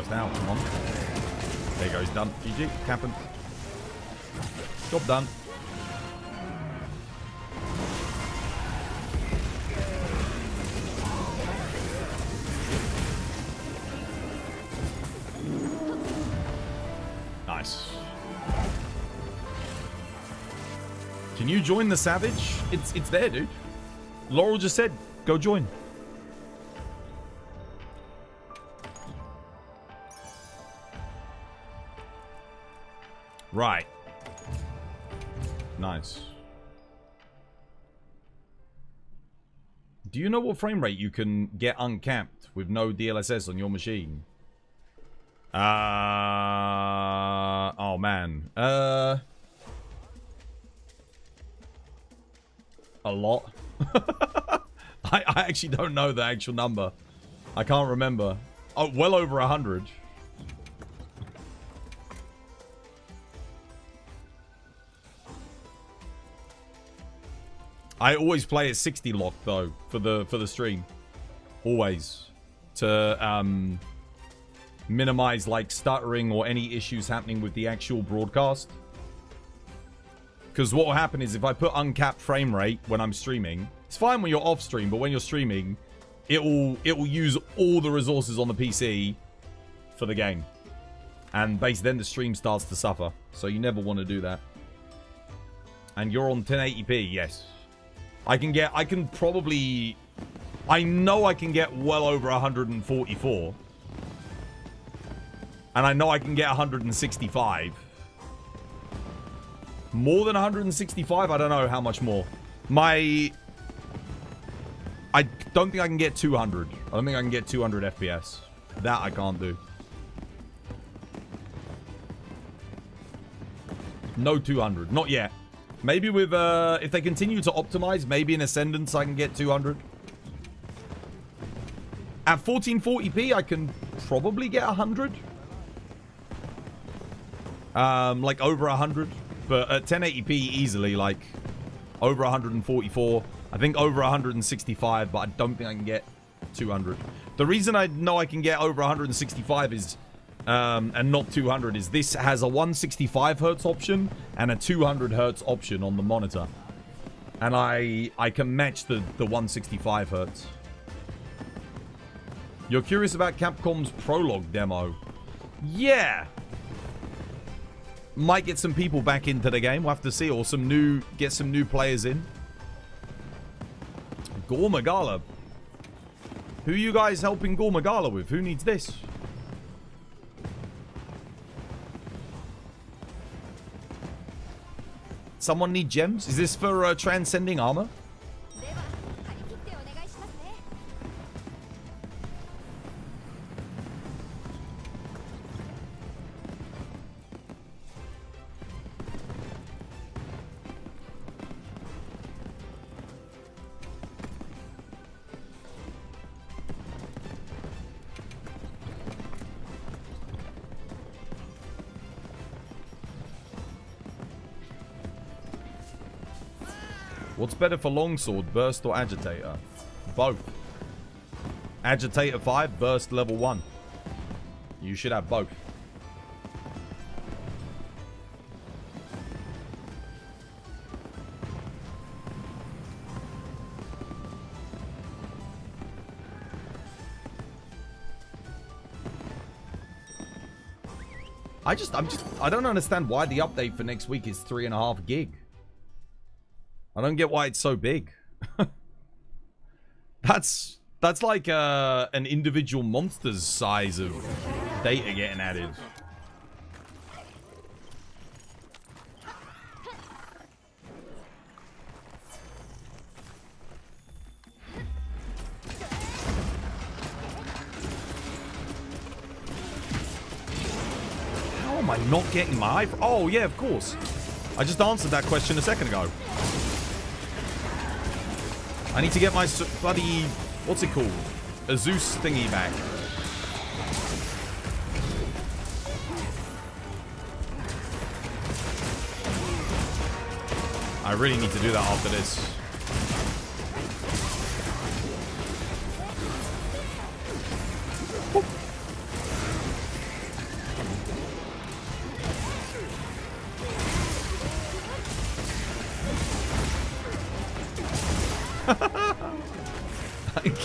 Now, come on. There you go, he's done. GG, Capcom. Job done. Nice. Can you join the Savage? It's there, dude. Laurel just said, go join. Right. Nice. Do you know what frame rate you can get uncapped with no DLSS on your machine? Oh man. A lot. I actually don't know the actual number. I can't remember. Oh, well over 100. I always play at 60 lock though for the stream. Always. To minimize like stuttering or any issues happening with the actual broadcast. Because what will happen is if I put uncapped frame rate when I'm streaming, it's fine when you're off stream, but when you're streaming, it will use all the resources on the PC for the game. And basically then the stream starts to suffer. So you never want to do that. And you're on 1080p, yes. I know I can get well over 144. And I know I can get 165. More than 165? I don't know how much more. I don't think I can get 200. I don't think I can get 200 FPS. That I can't do. No 200. Not yet. Maybe with, if they continue to optimize, maybe in Ascendance I can get 200. At 1440p, I can probably get 100. Like over 100. But at 1080p, easily, like, over 144. I think over 165, but I don't think I can get 200. The reason I know I can get over 165 is, and not 200, is this has a 165 hertz option and a 200 hertz option on the monitor. And I can match the 165 hertz. You're curious about Capcom's prologue demo? Yeah! Might get some people back into the game. We'll have to see. Or get some new players in. Gormagala. Who are you guys helping Gormagala with? Who needs this? Someone need gems? Is this for transcending armor? What's better for longsword, burst or agitator? Both. Agitator 5, burst level 1. You should have both. I don't understand why the update for next week is 3.5 gig. I don't get why it's so big. That's like an individual monster's size of data getting added. How am I not getting my eye? Oh yeah, of course. I just answered that question a second ago. I need to get my bloody, what's it called? A Zeus thingy back. I really need to do that after this.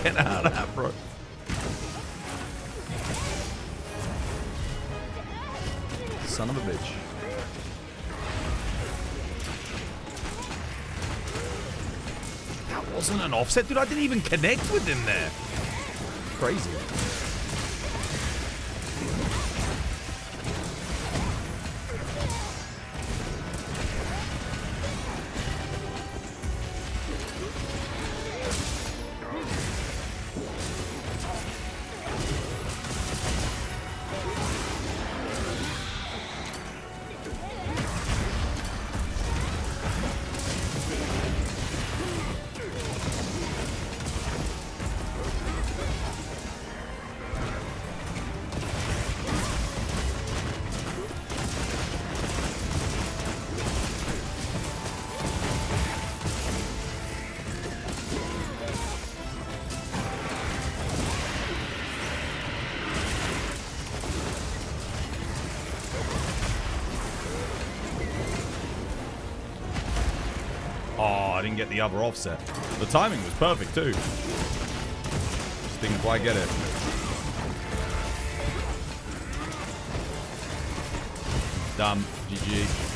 Get out of that, bro. Son of a bitch. That wasn't an offset, dude. I didn't even connect with him there. Crazy. Oh, I didn't get the other offset. The timing was perfect, too. Just didn't quite get it. Dumb. GG.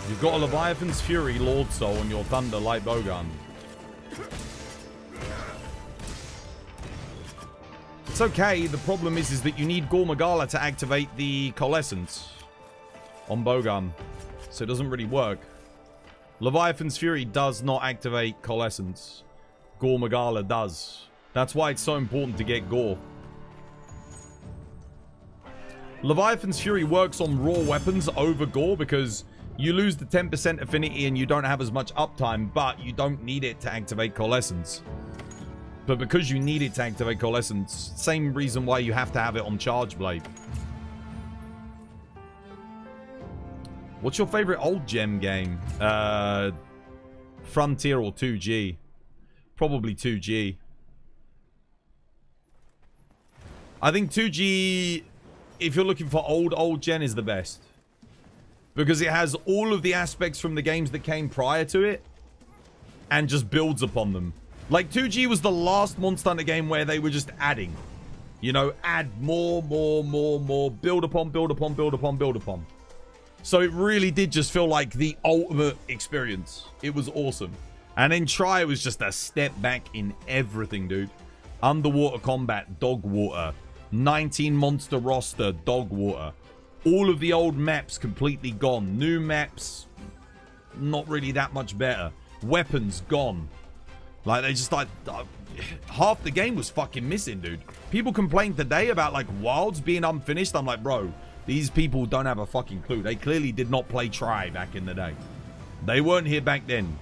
You've got a Leviathan's Fury Lord Soul on your Thunder Light Bowgun. It's okay. The problem is that you need Gormagala to activate the Coalescence on Bowgun. So it doesn't really work. Leviathan's Fury does not activate Coalescence. Gormagala does. That's why it's so important to get Gore. Leviathan's Fury works on raw weapons over Gore because you lose the 10% affinity and you don't have as much uptime, but you don't need it to activate Coalescence. But because you need it to activate Coalescence, same reason why you have to have it on Charge Blade. What's your favorite old gem game? Frontier or 2G? Probably 2G. I think 2G, if you're looking for old gen, is the best. Because it has all of the aspects from the games that came prior to it and just builds upon them. Like 2G was the last Monster Hunter game where they were just adding. You know, add more, build upon, build upon, build upon, build upon. So it really did just feel like the ultimate experience. It was awesome. And then Try was just a step back in everything, dude. Underwater combat, dog water. 19 monster roster, dog water. All of the old maps completely gone. New maps, not really that much better. Weapons gone. Like, they just like... half the game was fucking missing, dude. People complained today about, like, Wilds being unfinished. I'm like, bro, these people don't have a fucking clue. They clearly did not play Try back in the day. They weren't here back then.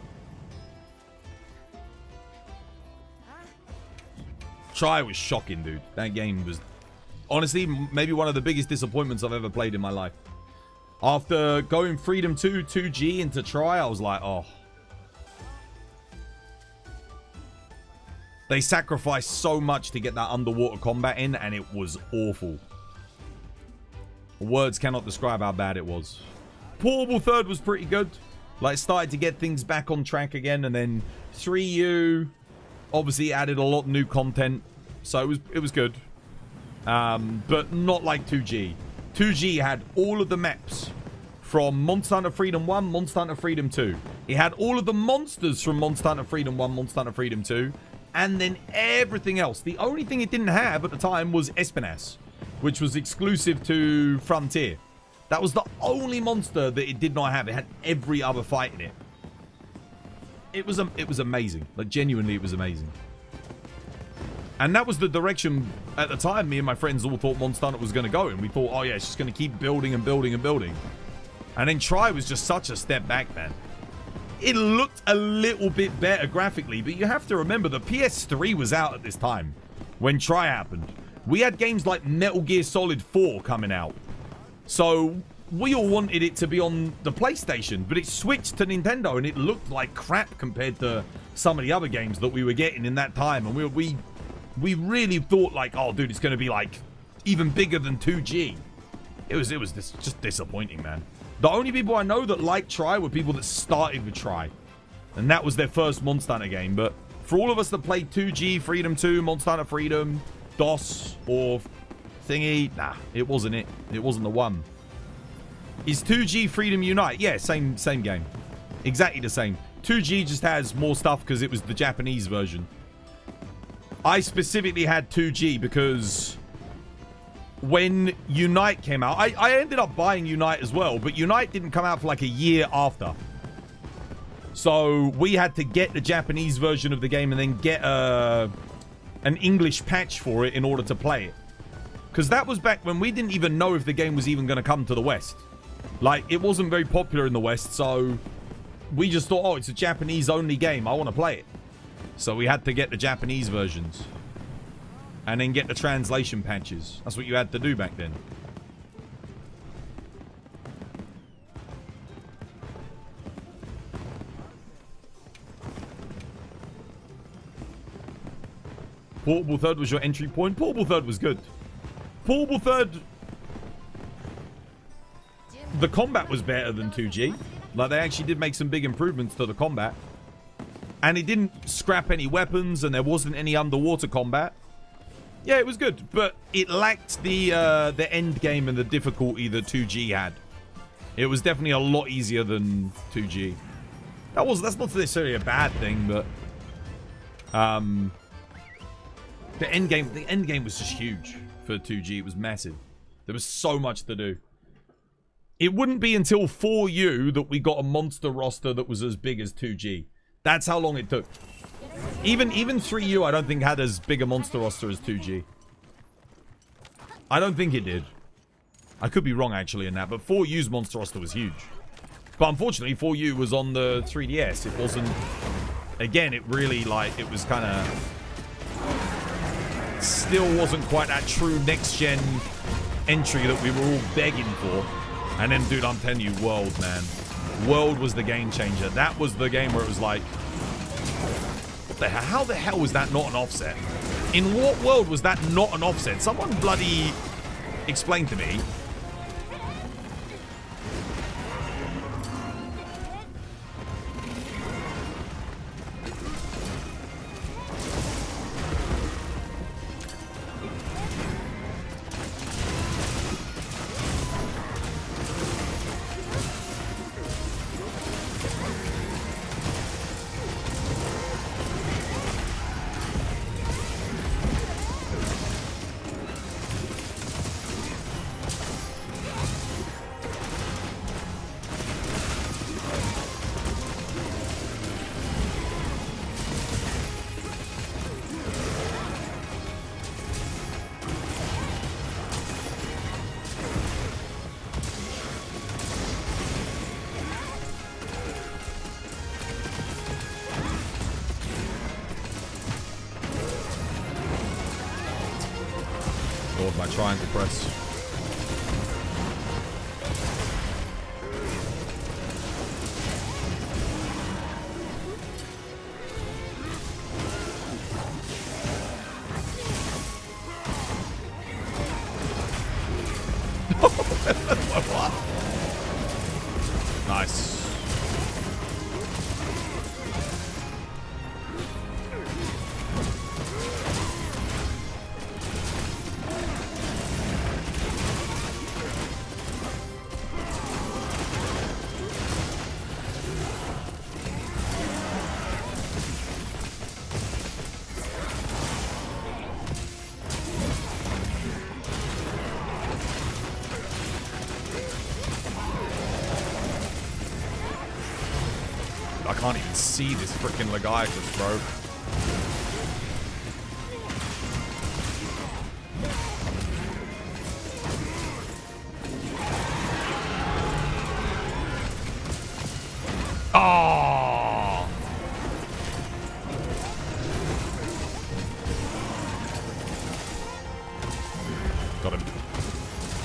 Try was shocking, dude. That game was... honestly, maybe one of the biggest disappointments I've ever played in my life. After going Freedom 2, 2G into Try, I was like, oh. They sacrificed so much to get that underwater combat in, and it was awful. Words cannot describe how bad it was. Portable Third was pretty good. Like, started to get things back on track again, and then 3U obviously added a lot of new content, so it was good. But not like 2G. 2G had all of the maps from Monster Hunter Freedom 1, Monster Hunter Freedom 2. It had all of the monsters from Monster Hunter Freedom 1, Monster Hunter Freedom 2, and then everything else. The only thing it didn't have at the time was Espinas, which was exclusive to Frontier. That was the only monster that it did not have. It had every other fight in it. It was amazing. Like, genuinely, it was amazing. And that was the direction, at the time, me and my friends all thought Monster Hunter was going to go. And we thought, oh yeah, it's just going to keep building and building and building. And then Try was just such a step back, man. It looked a little bit better graphically, but you have to remember the PS3 was out at this time when Try happened. We had games like Metal Gear Solid 4 coming out. So we all wanted it to be on the PlayStation, but it switched to Nintendo and it looked like crap compared to some of the other games that we were getting in that time. And we really thought like, oh dude, it's going to be like even bigger than 2G. It was just disappointing, man. The only people I know that liked Try were people that started with Try. And that was their first Monster Hunter game. But for all of us that played 2G, Freedom 2, Monster Hunter Freedom, DOS, or thingy, nah, it wasn't it. It wasn't the one. Is 2G Freedom Unite? Yeah, same game. Exactly the same. 2G just has more stuff because it was the Japanese version. I specifically had 2G because when Unite came out, I ended up buying Unite as well, but Unite didn't come out for like a year after. So we had to get the Japanese version of the game and then get an English patch for it in order to play it. Because that was back when we didn't even know if the game was even going to come to the West. Like, it wasn't very popular in the West, so we just thought, oh, it's a Japanese-only game. I want to play it. So we had to get the Japanese versions. And then get the translation patches. That's what you had to do back then. Portable Third was your entry point. Portable Third was good. Portable Third the combat was better than 2G. Like, they actually did make some big improvements to the combat. And it didn't scrap any weapons, and there wasn't any underwater combat. Yeah, it was good, but it lacked the end game and the difficulty that 2G had. It was definitely a lot easier than 2G. That's not necessarily a bad thing, but the end game was just huge for 2G. It was massive. There was so much to do. It wouldn't be until 4U that we got a monster roster that was as big as 2G. That's how long it took. Even 3U, I don't think had as big a monster roster as 2G. I don't think it did. I could be wrong actually in that, but 4U's monster roster was huge. But unfortunately, 4U was on the 3DS. It wasn't. Again, it really it was kind of still wasn't quite that true next gen entry that we were all begging for. And then, dude, I'm telling you, World, man. World was the game changer. That was the game where it was like, what the hell? How the hell was that not an offset? In what world was that not an offset? Someone bloody explain to me. My triangle press. Nice. I can't even see this freaking Legiatus, bro. Oh! Got him.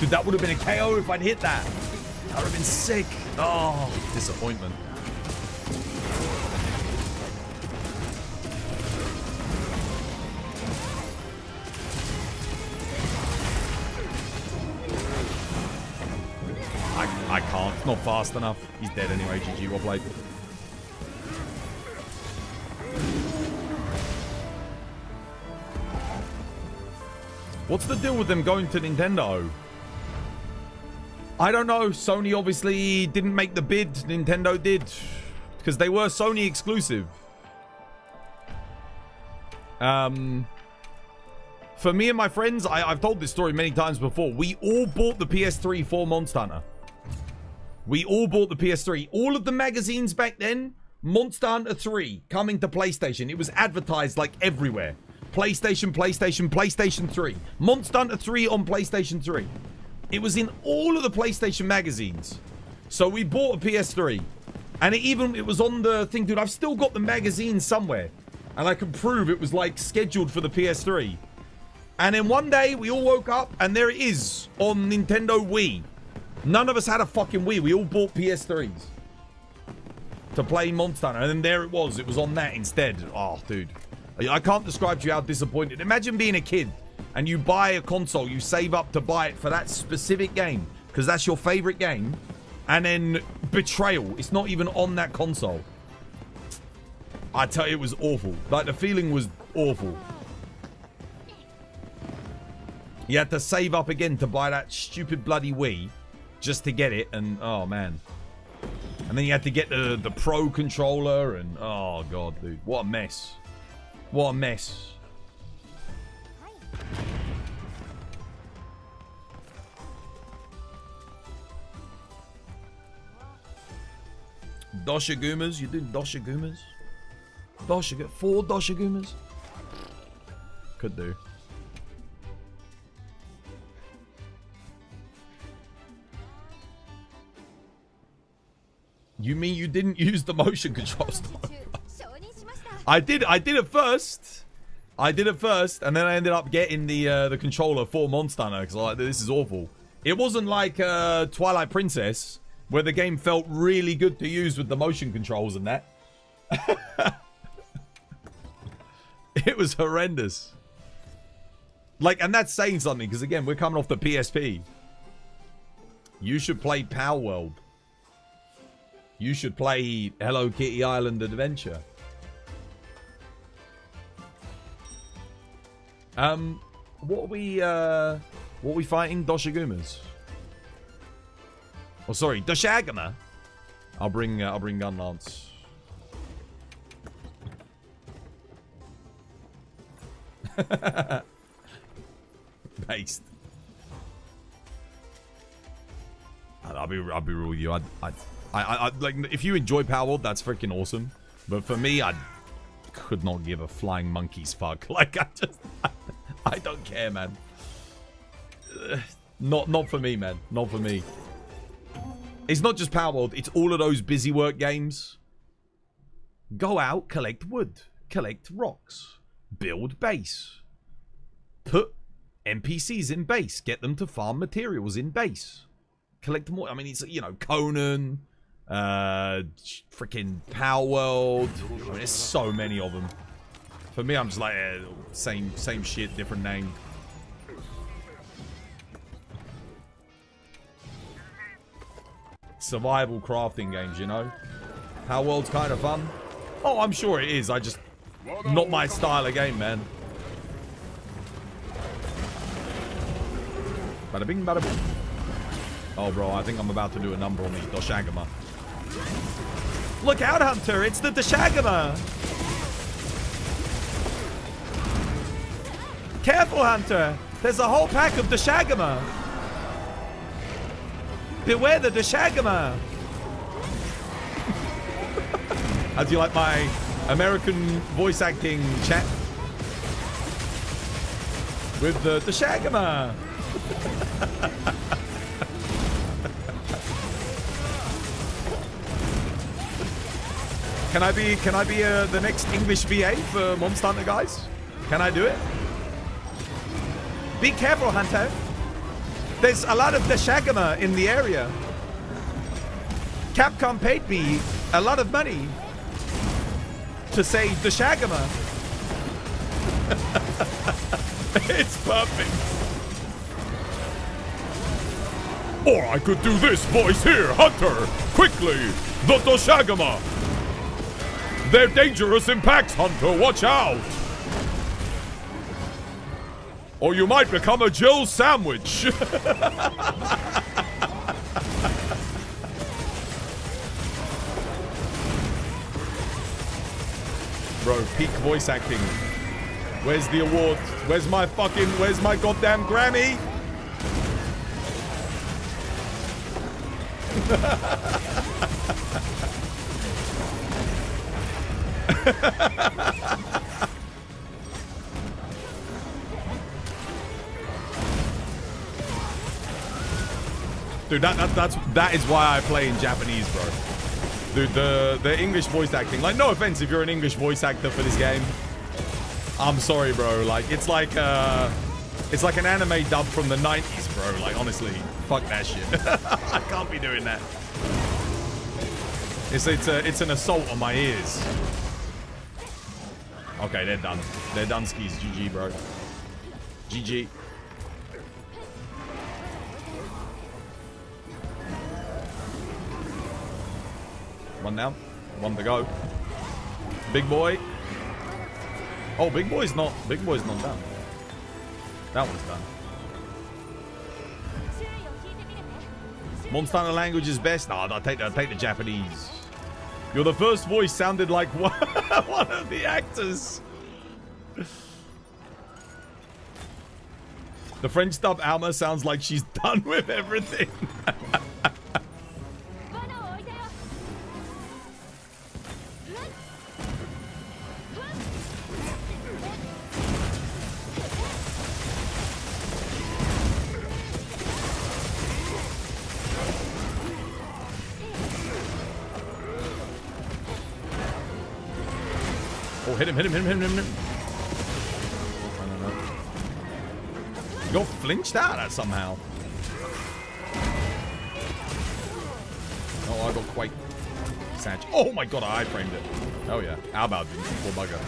Dude, that would have been a KO if I'd hit that. That would have been sick. Oh, disappointment. I can't. It's not fast enough. He's dead anyway. GG, well played. What's the deal with them going to Nintendo? I don't know. Sony obviously didn't make the bid. Nintendo did. Because they were Sony exclusive. For me and my friends, I've told this story many times before. We all bought the PS3 for Monster Hunter. We all bought the PS3. All of the magazines back then, Monster Hunter 3 coming to PlayStation. It was advertised like everywhere. PlayStation, PlayStation, PlayStation 3. Monster Hunter 3 on PlayStation 3. It was in all of the PlayStation magazines. So we bought a PS3. And it was on the thing, dude. I've still got the magazine somewhere. And I can prove it was like scheduled for the PS3. And then one day we all woke up and there it is on Nintendo Wii. None of us had a fucking Wii. We all bought PS3s to play Monster Hunter. And then there it was. It was on that instead. Oh, dude. I can't describe to you how disappointed. Imagine being a kid and you buy a console. You save up to buy it for that specific game because that's your favorite game. And then Betrayal. It's not even on that console. I tell you, it was awful. Like, the feeling was awful. You had to save up again to buy that stupid bloody Wii just to get it. And, oh, man. And then you had to get the Pro controller. And, oh, God, dude. What a mess. What a mess. Doshagumas? You do Doshagumas? 4 Doshagumas? Could do. You mean you didn't use the motion controls? I did at first. And then I ended up getting the controller for Monster Hunter because like, this is awful. It wasn't like Twilight Princess where the game felt really good to use with the motion controls and that. It was horrendous. Like, and that's saying something because again, we're coming off the PSP. You should play Power World. You should play Hello Kitty Island Adventure. What are we fighting? Doshagumas. Oh, sorry, Doshagama. I'll bring Gun Lance. Based. I'll be real with you. I like if you enjoy Power World, that's freaking awesome. But for me, I could not give a flying monkey's fuck. Like I don't care, man. Not for me, man. Not for me. It's not just Power World. It's all of those busy work games. Go out, collect wood, collect rocks, build base, put NPCs in base, get them to farm materials in base, collect more. I mean, it's, you know, Conan, freaking Power World. I mean, there's so many of them. For me, I'm just like, same shit, different name. Survival crafting games, you know? Power World's kind of fun. Oh, I'm sure it is. I just... Not my style of game, man. Bada bing, bada boom. Oh, bro, I think I'm about to do a number on the Doshagama. Look out, Hunter! It's the Doshagama! Careful, Hunter! There's a whole pack of Doshagama! Beware the Doshagama! How do you like my American voice acting chat? With the Doshagama! Can I be the next English VA for Monster Hunter, guys? Can I do it? Be careful, Hunter. There's a lot of Doshagama in the area. Capcom paid me a lot of money to say Doshagama. It's perfect. Or I could do this voice here, Hunter. Quickly, the Doshagama. They're dangerous in packs, Hunter. Watch out. Or you might become a Jill sandwich. Bro, peak voice acting. Where's the award? Where's my goddamn Grammy? Dude, that is why I play in Japanese, bro. Dude, the English voice acting. Like, no offense if you're an English voice actor for this game. I'm sorry, bro. Like, it's like an anime dub from the 90s, bro. Like, honestly, fuck that shit. I can't be doing that. It's an assault on my ears. Okay, they're done. They're done skis. GG, bro. GG. One down. One to go. Big boy. Oh, big boy's not done. That one's done. Monster Hunter language is best. No, I'll take the Japanese. You're the first voice sounded like one of the actors. The French dub Alma sounds like she's done with everything. Oh, hit him. You got flinched out of that somehow. Oh, I got quite satch. Oh my god, I framed it. Oh yeah, how about you, poor bugger.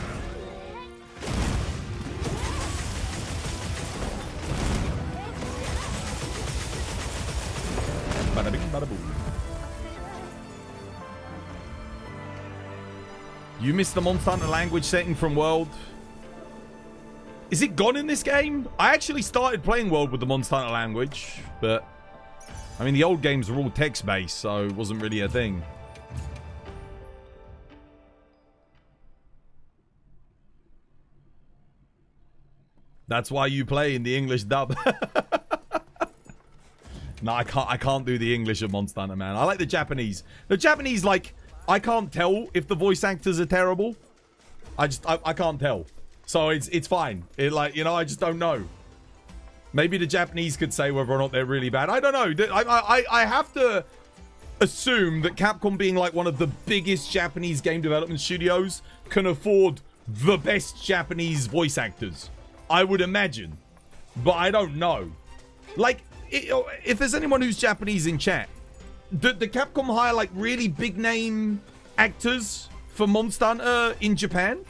Bada bing, bada boom. You missed the Monster Hunter language setting from World. Is it gone in this game? I actually started playing World with the Monster Hunter language, but I mean the old games were all text-based, so it wasn't really a thing. That's why you play in the English dub. No, I can't do the English of Monster Hunter, man. I like the Japanese. The Japanese, like, I can't tell if the voice actors are terrible. I can't tell. So it's fine. It, like, you know, I just don't know. Maybe the Japanese could say whether or not they're really bad. I don't know. I have to assume that Capcom, being like one of the biggest Japanese game development studios, can afford the best Japanese voice actors. I would imagine. But I don't know. Like, if there's anyone who's Japanese in chat, the Capcom hire like really big name actors for Monster Hunter in Japan?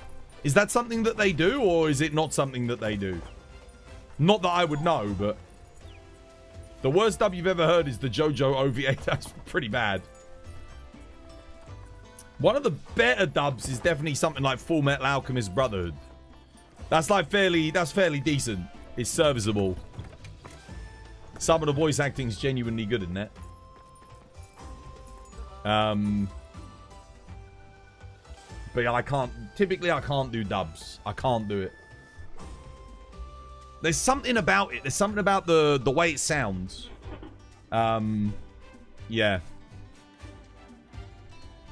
Is that something that they do, or is it not something that they do? Not that I would know, but the worst dub you've ever heard is the JoJo OVA. That's pretty bad. One of the better dubs is definitely something like Full Metal Alchemist Brotherhood. That's like fairly decent. It's serviceable. Some of the voice acting is genuinely good in that. But yeah, I can't do dubs. I can't do it. There's something about it. There's something about the way it sounds. Yeah.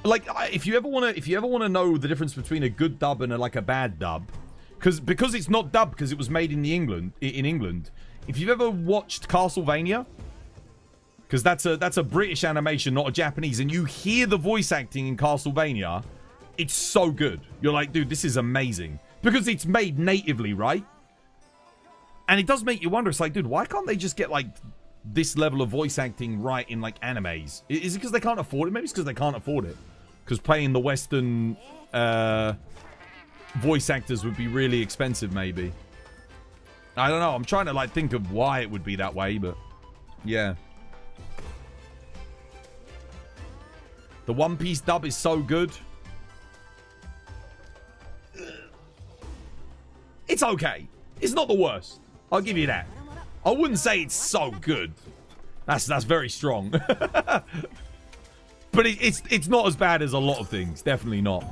Like, if you ever want to know the difference between a good dub and a bad dub, because it's not dubbed because it was made in England. If you've ever watched Castlevania, because that's a British animation, not a Japanese, and you hear the voice acting in Castlevania, it's so good. You're like, dude, this is amazing. Because it's made natively, right? And it does make you wonder. It's like, dude, why can't they just get, like, this level of voice acting right in, like, animes? Is it because they can't afford it? Maybe it's because they can't afford it. Because paying the Western voice actors would be really expensive, maybe. I don't know. I'm trying to, like, think of why it would be that way, but yeah. The One Piece dub is so good. It's okay. It's not the worst. I'll give you that. I wouldn't say it's so good. That's very strong. But it's not as bad as a lot of things. Definitely not.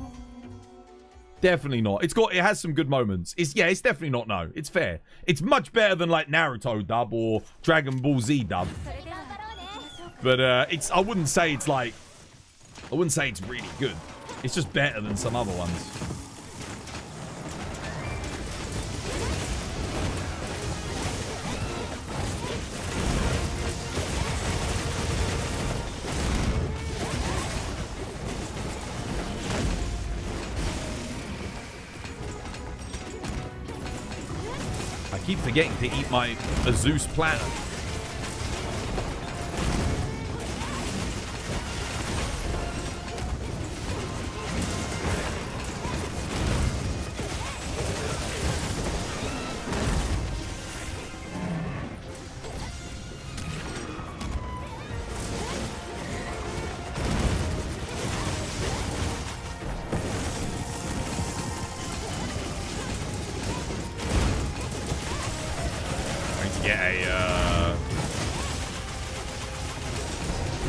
Definitely not. It has some good moments. It's definitely not, no. It's fair. It's much better than like Naruto dub or Dragon Ball Z dub. But I wouldn't say it's really good. It's just better than some other ones. I keep forgetting to eat my Zeus platter.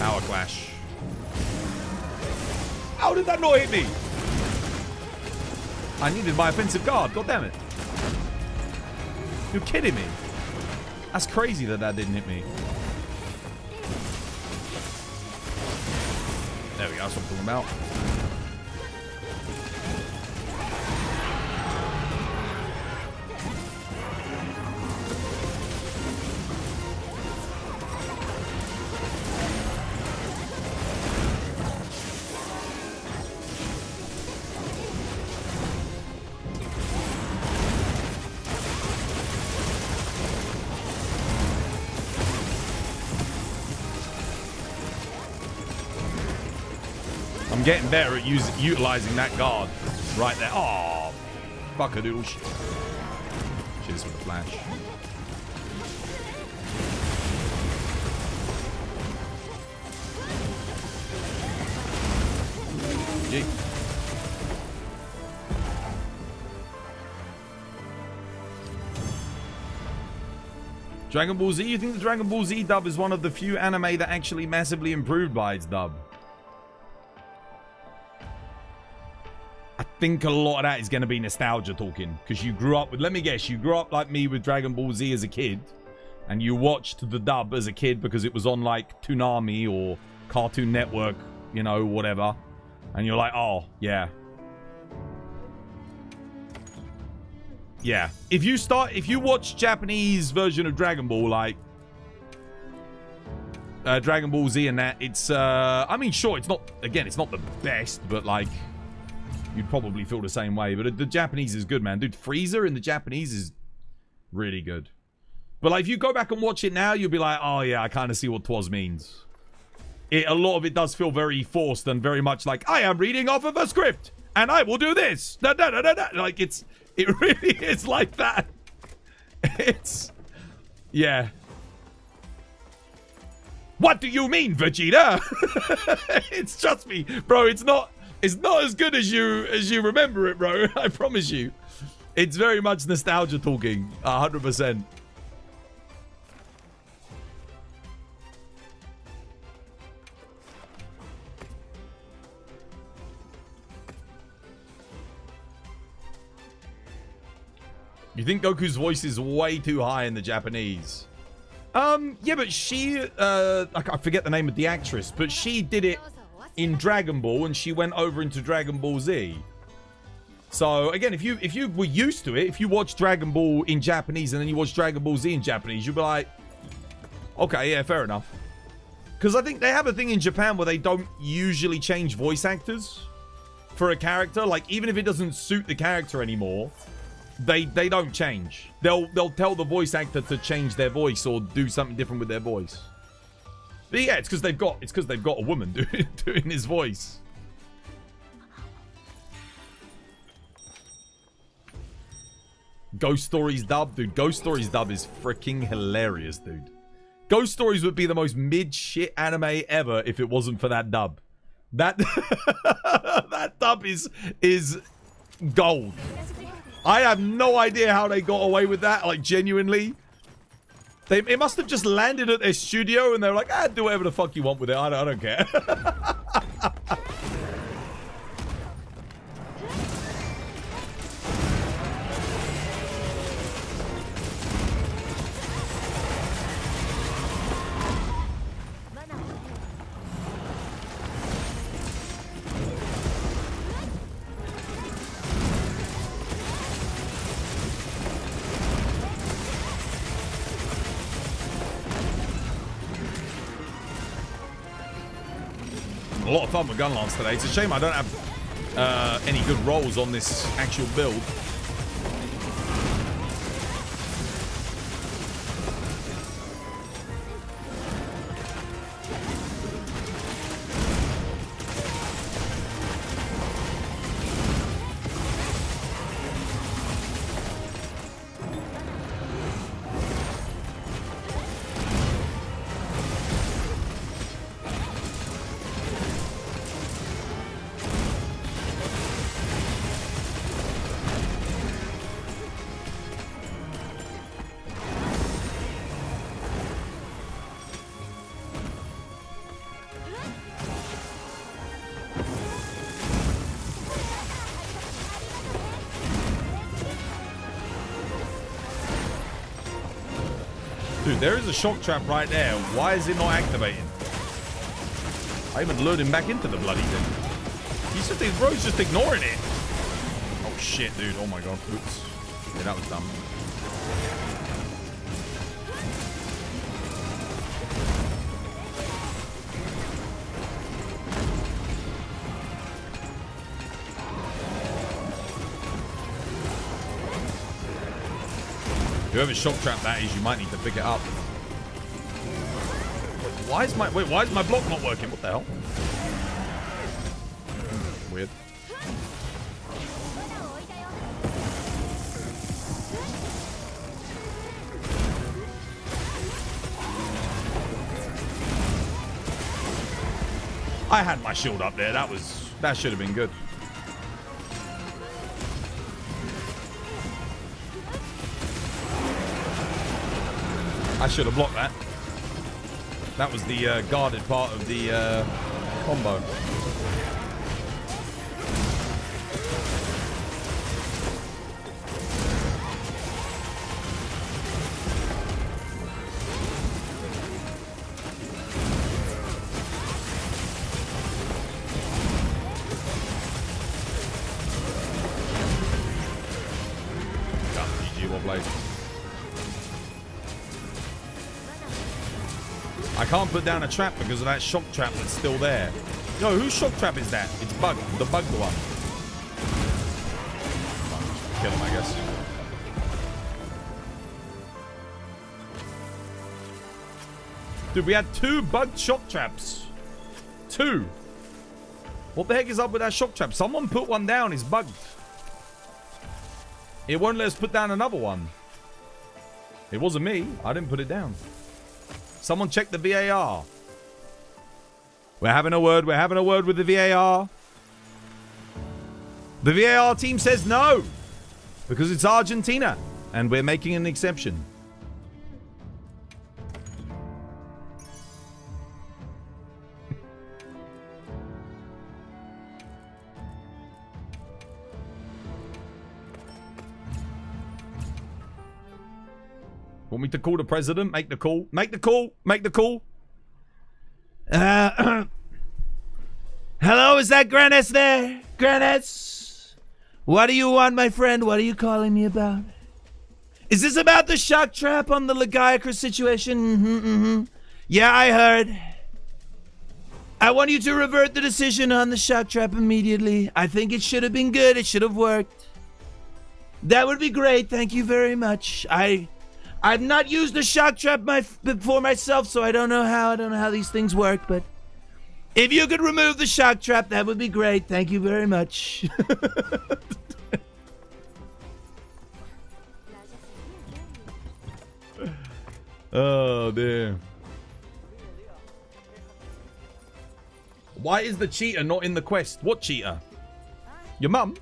Power Clash. How did that not hit me? I needed my offensive guard. God damn it. You're kidding me. That's crazy that that didn't hit me. There we go. That's what I'm talking about. I'm getting better at utilizing that guard right there. Oh, fuck a doodle shit. Cheers for the flash. Gee. Dragon Ball Z? You think the Dragon Ball Z dub is one of the few anime that actually massively improved by its dub? I think a lot of that is going to be nostalgia talking. Because you grew up with, let me guess, you grew up like me with Dragon Ball Z as a kid. And you watched the dub as a kid because it was on like Toonami or Cartoon Network, you know, whatever. And you're like, oh, yeah. Yeah. If you watch Japanese version of Dragon Ball, like Dragon Ball Z and that, it's, I mean, sure, it's not, again, it's not the best, but like, you'd probably feel the same way. But the Japanese is good, man. Dude, Frieza in the Japanese is really good. But like, if you go back and watch it now, you'll be like, oh yeah, I kind of see what Twas means. A lot of it does feel very forced and very much like, I am reading off of a script, and I will do this. Da, da, da, da, da. Like, it really is like that. It's, yeah. What do you mean, Vegeta? It's, trust me, bro, it's not as good as you remember it, bro. I promise you. It's very much nostalgia talking, 100%. You think Goku's voice is way too high in the Japanese? Yeah, but she, I forget the name of the actress, but she did it in Dragon Ball and she went over into Dragon Ball Z. So again, if you were used to it, if you watch Dragon Ball in Japanese and then you watch Dragon Ball Z in Japanese, you'll be like, okay, yeah, fair enough. Because I think they have a thing in Japan where they don't usually change voice actors for a character. Like, even if it doesn't suit the character anymore, they don't change. They'll tell the voice actor to change their voice or do something different with their voice. But yeah, it's because they've got a woman doing his voice. Ghost Stories dub, dude. Ghost Stories dub is freaking hilarious, dude. Ghost Stories would be the most mid-shit anime ever if it wasn't for that dub. That that dub is gold. I have no idea how they got away with that, like, genuinely. It must have just landed at their studio and they're like, ah, do whatever the fuck you want with it. I don't care. A lot of fun with Gunlance today. It's a shame I don't have any good rolls on this actual build. Dude, there is a shock trap right there. Why is it not activating? I even lured him back into the bloody thing. He's just, bro's just ignoring it. Oh shit, dude. Oh my god. Oops. Yeah, that was dumb. Whoever shock trap that is, you might need to pick it up. Why is my block not working? What the hell? Weird. I had my shield up there. That should have been good. I should have blocked that. That was the guarded part of the combo. GG, well played. I can't put down a trap because of that shock trap that's still there. Yo, whose shock trap is that? It's Bug. The Bugged one. Kill him, I guess. Dude, we had 2 bugged shock traps. 2. What the heck is up with that shock trap? Someone put one down. It's bugged. It won't let us put down another one. It wasn't me. I didn't put it down. Someone check the VAR. We're having a word. We're having a word with the VAR. The VAR team says no. Because it's Argentina. And we're making an exception. Want me to call the president? Make the call. Make the call. Make the call. Hello, is that Graness there? Graness? What do you want, my friend? What are you calling me about? Is this about the shock trap on the Legiacrus situation? Yeah, I heard. I want you to revert the decision on the shock trap immediately. I think it should have been good. It should have worked. That would be great. Thank you very much. I've not used a shock trap before myself, so I don't know how these things work, but if you could remove the shock trap, that would be great. Thank you very much. Oh, dear. Why is the cheetah not in the quest? What cheetah? Your mum?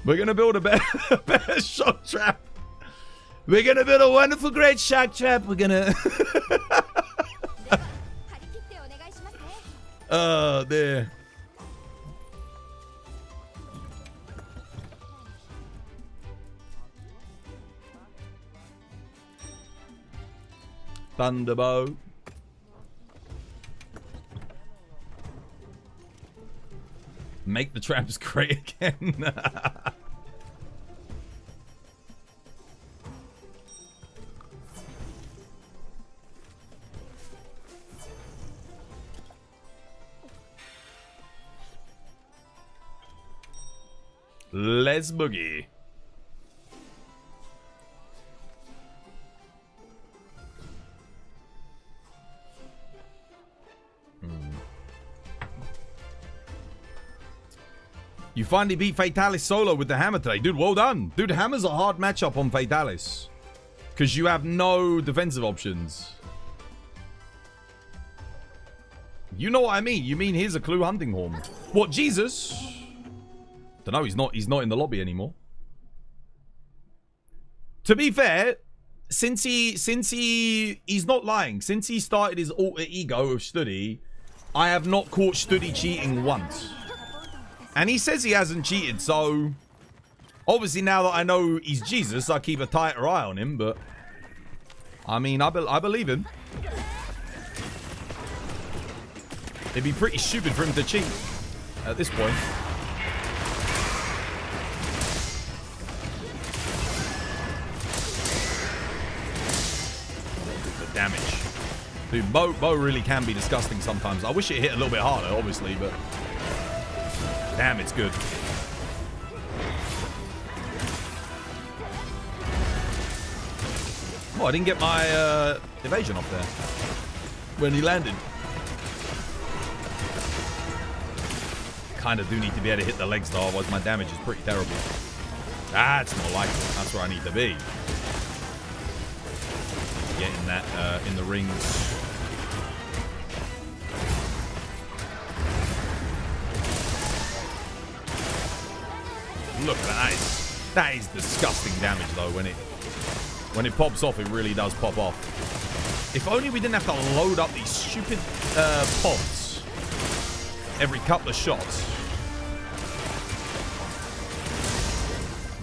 We're gonna build a better shock trap. We're gonna build a wonderful, great shock trap. We're gonna... Oh, dear. Thunderbolt. Make the traps great again. Let's boogie. You finally beat Fatalis solo with the hammer today. Dude, well done. Dude, hammer's a hard matchup on Fatalis. Because you have no defensive options. You know what I mean? You mean here's a clue hunting horn. What, Jesus? Don't know, he's not in the lobby anymore. To be fair, since he's not lying, since he started his alter ego of Studi, I have not caught Studi cheating once. And he says he hasn't cheated, so... Obviously, now that I know he's Jesus, I keep a tighter eye on him, but... I mean, I believe him. It'd be pretty stupid for him to cheat at this point. The damage. Dude, bow really can be disgusting sometimes. I wish it hit a little bit harder, obviously, but... Damn, it's good. Oh, I didn't get my evasion off there when he landed. Kind of do need to be able to hit the legs though, otherwise my damage is pretty terrible. That's more like it. That's where I need to be. Getting that in the rings. Look at that. That is disgusting damage though. When it pops off, it really does pop off. If only we didn't have to load up these stupid pods every couple of shots.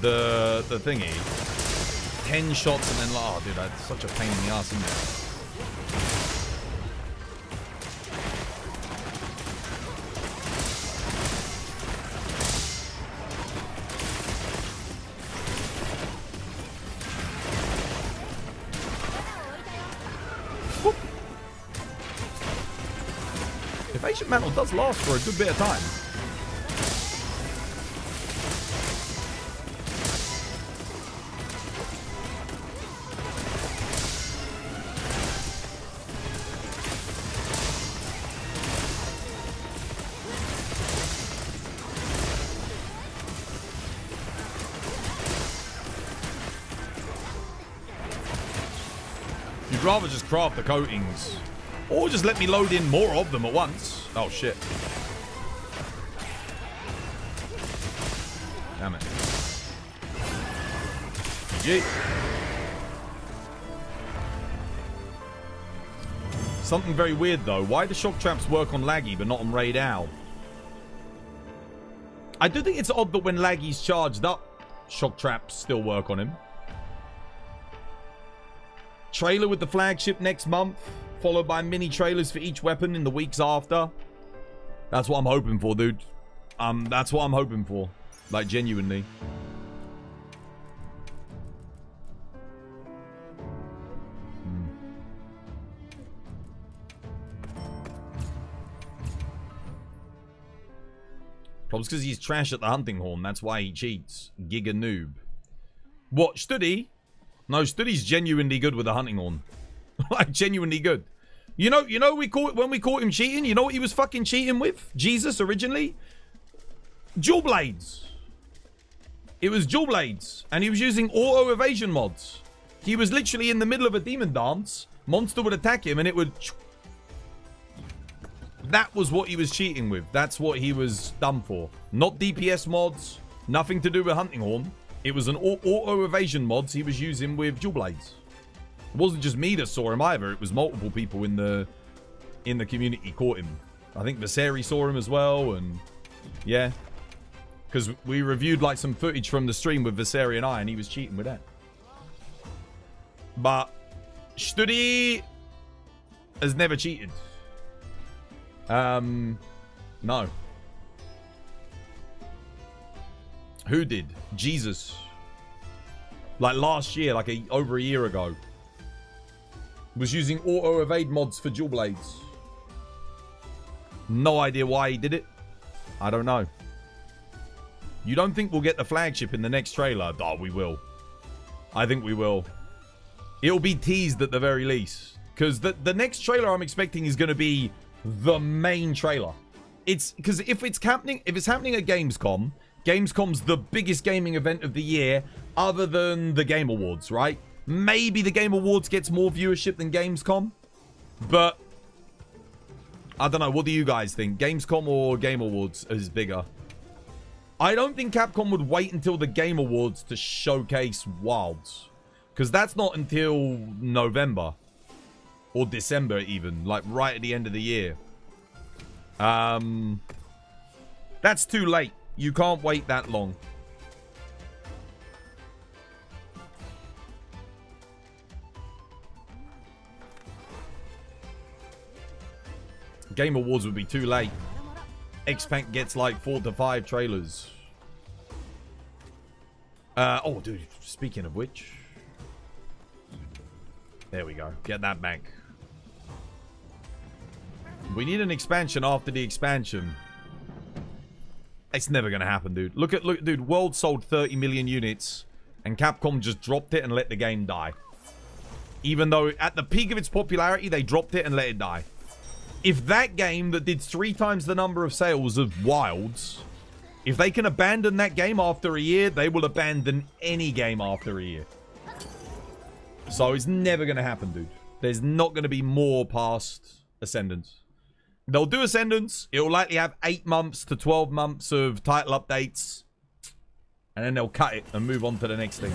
The thingy. 10 shots and then, oh dude, that's such a pain in the ass, isn't it? Evasion Mantle does last for a good bit of time. You'd rather just craft the coatings. Or just let me load in more of them at once. Oh, shit. Damn it. GG. Something very weird, though. Why do shock traps work on Laggy, but not on Raid Owl? I do think it's odd that when Laggy's charged up, shock traps still work on him. Trailer with the flagship next month, followed by mini trailers for each weapon in the weeks after. That's what I'm hoping for, dude. That's what I'm hoping for. Like, genuinely. Probably because he's trash at the hunting horn. That's why he cheats. Giga noob. What, Studi? No, Studi's genuinely good with the hunting horn. Like, genuinely good. You know, when we caught him cheating, you know what he was fucking cheating with? Jesus, originally? Dual blades. It was dual blades. And he was using auto evasion mods. He was literally in the middle of a demon dance. Monster would attack him and it would... That was what he was cheating with. That's what he was done for. Not DPS mods. Nothing to do with hunting horn. It was an auto evasion mods he was using with dual blades. It wasn't just me that saw him either. It was multiple people in the community caught him. I think Viserys saw him as well, and yeah, because we reviewed like some footage from the stream with Viserys and I, and he was cheating with that. But Studi has never cheated. No. Who did? Jesus. Like last year, like over a year ago. Was using auto evade mods for dual blades. No idea why he did it. I don't know. You don't think we'll get the flagship in the next trailer? Oh, we will. I think we will. It'll be teased at the very least. Because the next trailer I'm expecting is going to be the main trailer. It's because if it's happening at Gamescom, Gamescom's the biggest gaming event of the year other than the Game Awards, right? Maybe the Game Awards gets more viewership than Gamescom. But I don't know. What do you guys think? Gamescom or Game Awards is bigger? I don't think Capcom would wait until the Game Awards to showcase Wilds. Because that's not until November. Or December even. Like right at the end of the year. That's too late. You can't wait that long. Game Awards would be too late. X-Pac gets like 4 to 5 trailers. Oh, dude, speaking of which. There we go. Get that back. We need an expansion after the expansion. It's never going to happen, dude. Look, dude, World sold 30 million units and Capcom just dropped it and let the game die. Even though at the peak of its popularity, they dropped it and let it die. If that game that did 3 times the number of sales of Wilds, if they can abandon that game after a year, they will abandon any game after a year. So it's never going to happen, dude. There's not going to be more past Ascendance. They'll do Ascendance. It'll likely have 8 months to 12 months of title updates. And then they'll cut it and move on to the next thing.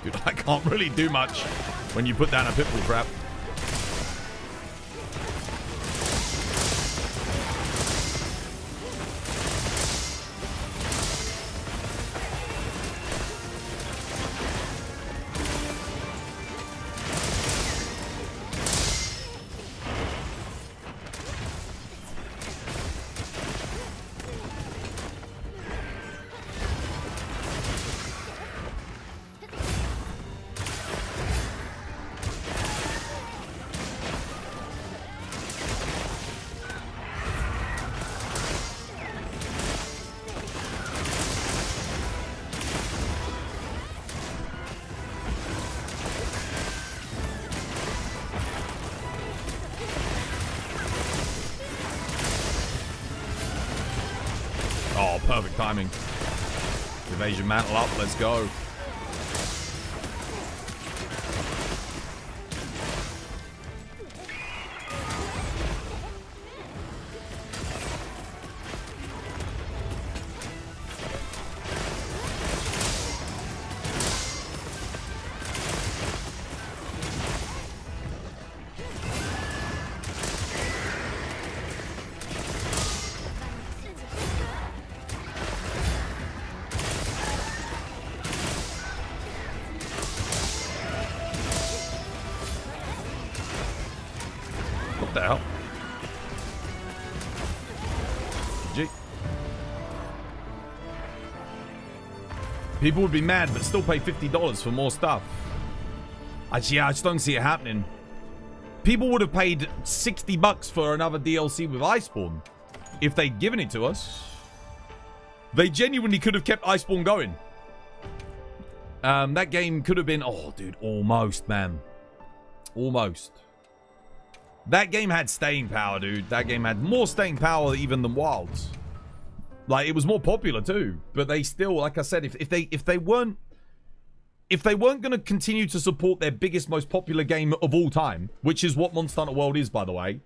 Dude, I can't really do much when you put down a pitbull trap. Oh, perfect timing. Evasion mantle up, let's go. What the hell? Gee. People would be mad, but still pay $50 for more stuff. I just don't see it happening. People would have paid $60 for another DLC with Iceborne if they'd given it to us. They genuinely could have kept Iceborne going. That game could have been... Oh, dude, almost, man. Almost. That game had staying power, dude. That game had more staying power even than Wilds. Like, it was more popular too. But they still, like I said, if they weren't going to continue to support their biggest, most popular game of all time, which is what Monster Hunter World is, by the way,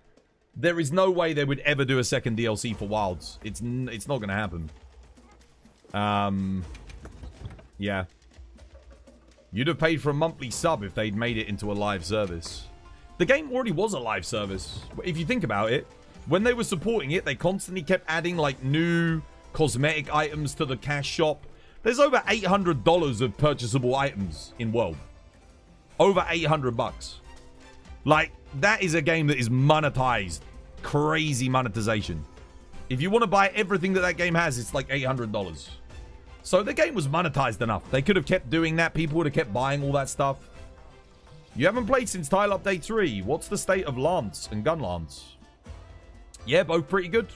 there is no way they would ever do a second DLC for Wilds. It's not going to happen. Yeah. You'd have paid for a monthly sub if they'd made it into a live service. The game already was a live service. If you think about it, when they were supporting it, they constantly kept adding like new cosmetic items to the cash shop. There's over $800 of purchasable items in World. Over $800. Like, that is a game that is monetized. Crazy monetization. If you want to buy everything that game has, it's like $800. So the game was monetized enough. They could have kept doing that. People would have kept buying all that stuff. You haven't played since Tile Update 3. What's the state of Lance and Gun Lance? Yeah, both pretty good.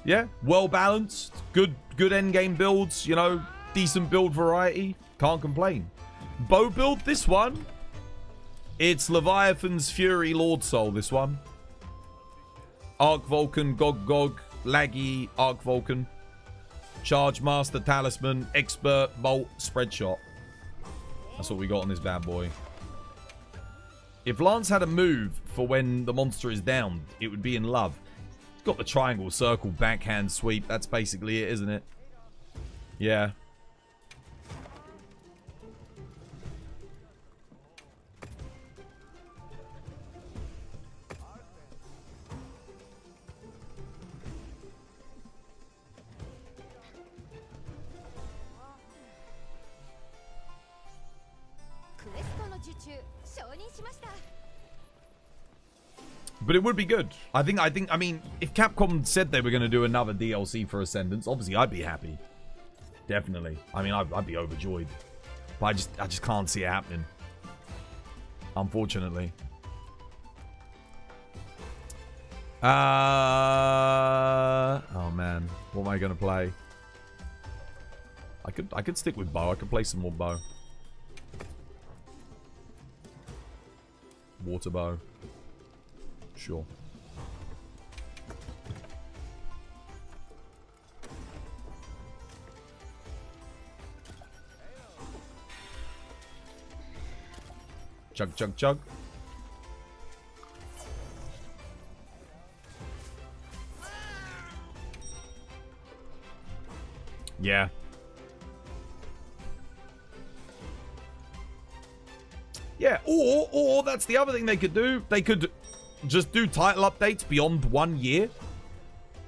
Yeah, well balanced. Good endgame builds. You know, decent build variety. Can't complain. Bow build, this one. It's Leviathan's Fury Lord Soul, this one. Arc Vulcan, Gog, Laggy, Arc Vulcan. Charge Master, Talisman, Expert, Bolt, Spread Shot. That's what we got on this bad boy. If Lance had a move for when the monster is down, it would be in love. Got the triangle, circle, backhand, sweep. That's basically it, isn't it? Yeah. But it would be good. I mean, if Capcom said they were going to do another DLC for Ascendance, obviously I'd be happy. Definitely. I mean, I'd be overjoyed. But I just can't see it happening. Unfortunately. Oh man, what am I going to play? I could stick with bow. I could play some more bow. Water bow. Sure. Chug, chug, chug. Yeah. Yeah, or that's the other thing they could do. They could just do title updates beyond 1 year.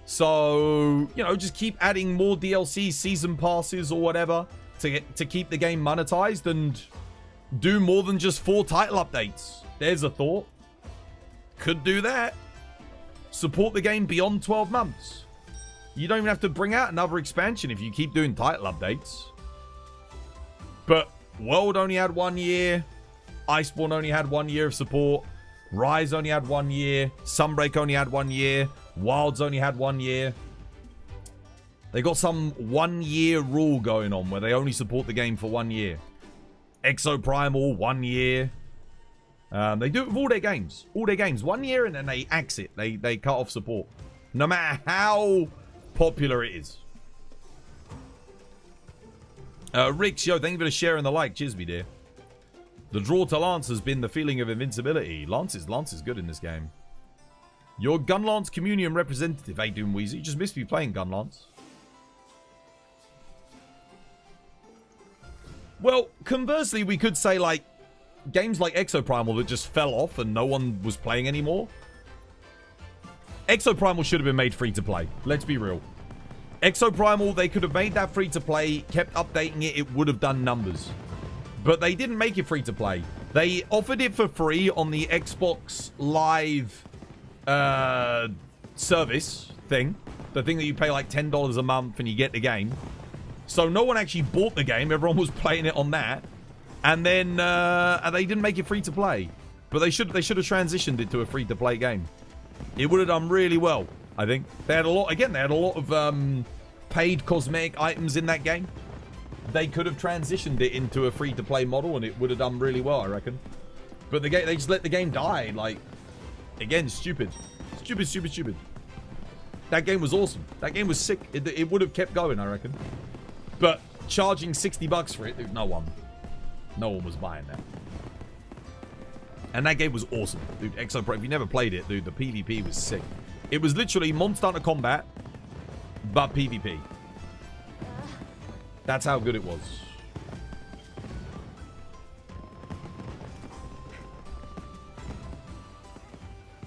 So, you know, just keep adding more DLC, season passes or whatever to keep the game monetized and do more than just 4 title updates. There's a thought. Could do that. Support the game beyond 12 months. You don't even have to bring out another expansion if you keep doing title updates. But World only had 1 year. Iceborne only had 1 year of support. Rise only had 1 year. Sunbreak only had 1 year. Wilds only had 1 year. They got some 1 year rule going on where they only support the game for 1 year. Exoprimal, 1 year. They do it with all their games. All their games. 1 year and then they axe it. They cut off support. No matter how popular it is. Rix, yo, thank you for the share and the like. Cheers, me dear. The draw to Lance has been the feeling of invincibility. Lance is good in this game. Your Gunlance Communion representative. Hey, Doom Weezy. You just missed me playing Gunlance. Well, conversely, we could say, like, games like Exoprimal that just fell off and no one was playing anymore. Exoprimal should have been made free to play. Let's be real. Exoprimal, they could have made that free to play, kept updating it, it would have done numbers. But they didn't make it free to play. They offered it for free on the Xbox Live service thing. The thing that you pay like $10 a month and you get the game. So no one actually bought the game. Everyone was playing it on that. And then they didn't make it free to play. But they should have transitioned it to a free to play game. It would have done really well, I think. They had a lot of paid cosmetic items in that game. They could have transitioned it into a free-to-play model and it would have done really well, I reckon. But they just let the game die. Like, again, stupid. Stupid. That game was awesome. That game was sick. It would have kept going, I reckon. But charging $60 for it, dude, no one was buying that. And that game was awesome. Dude, Exoprimal, if you never played it, dude, the PvP was sick. It was literally Monster Hunter Combat, but PvP. That's how good it was.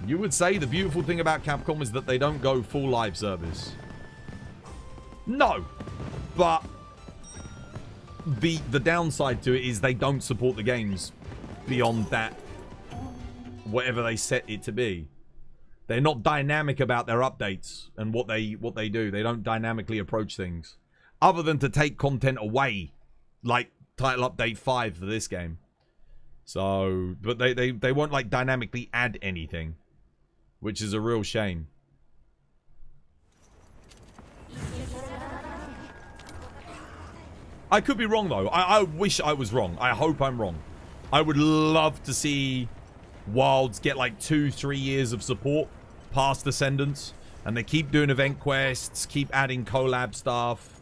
You would say the beautiful thing about Capcom is that they don't go full live service. No. But the downside to it is they don't support the games beyond that, whatever they set it to be. They're not dynamic about their updates and what they do. They don't dynamically approach things. Other than to take content away. Like Title Update 5 for this game. So, but they won't like dynamically add anything. Which is a real shame. I could be wrong though. I wish I was wrong. I hope I'm wrong. I would love to see Wilds get like 2-3 years of support past Ascendance. And they keep doing event quests, keep adding collab stuff,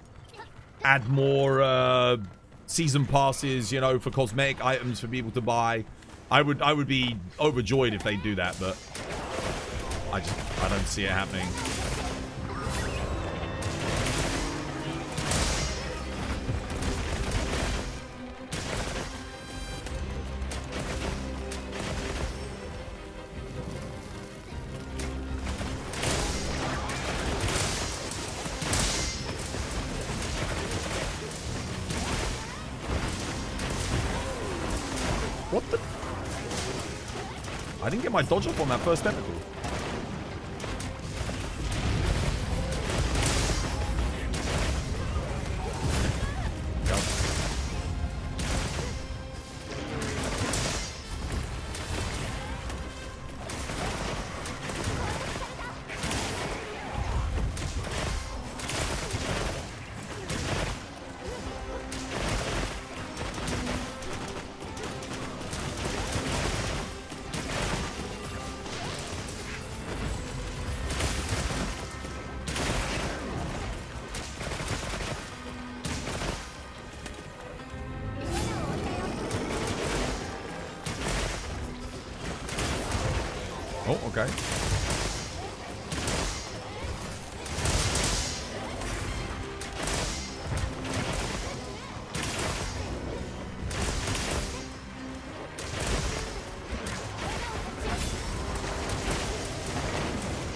add more season passes, you know, for cosmetic items for people to buy. I would be overjoyed if they do that, but I don't see it happening. What the? I didn't get my dodge up on that first tentacle. Go. Oh, okay.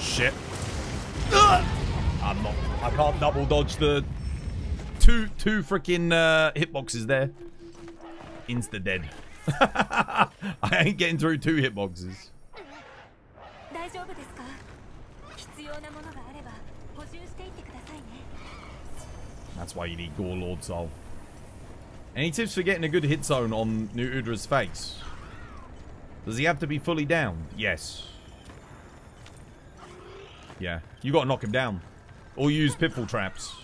Shit. Ugh! I can't double dodge the two freaking hitboxes there. Insta dead. I ain't getting through 2 hitboxes. That's why you need Gore Lord Soul. Any tips for getting a good hit zone on New Udra's face? Does he have to be fully down? Yes. Yeah, you gotta knock him down. Or use pitfall traps.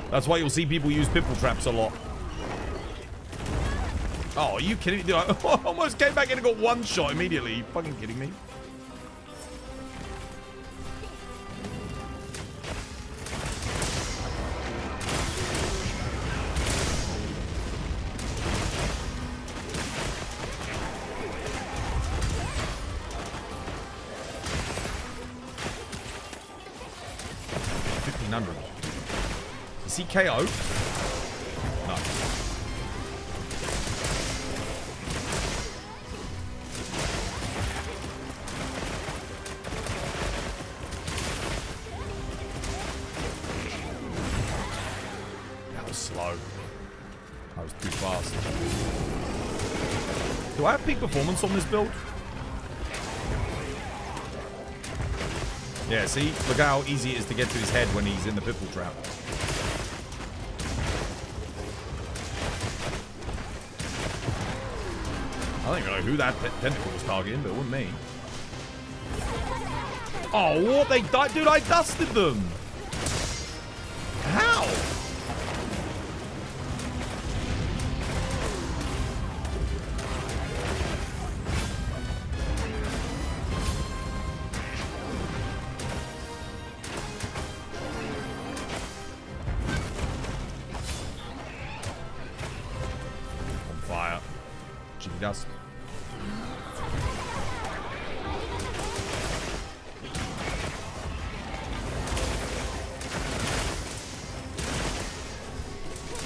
That's why you'll see people use pitfall traps a lot. Oh, are you kidding me? I almost came back in and got 1 shot immediately. Are you fucking kidding me? Is he KO? No. That was slow. That was too fast. Do I have peak performance on this build? Yeah, see? Look how easy it is to get to his head when he's in the pitfall trap. I don't even know who that tentacle was targeting, but it wasn't me. Oh, what? They died? Dude, I dusted them! How? On fire. Chippy dust.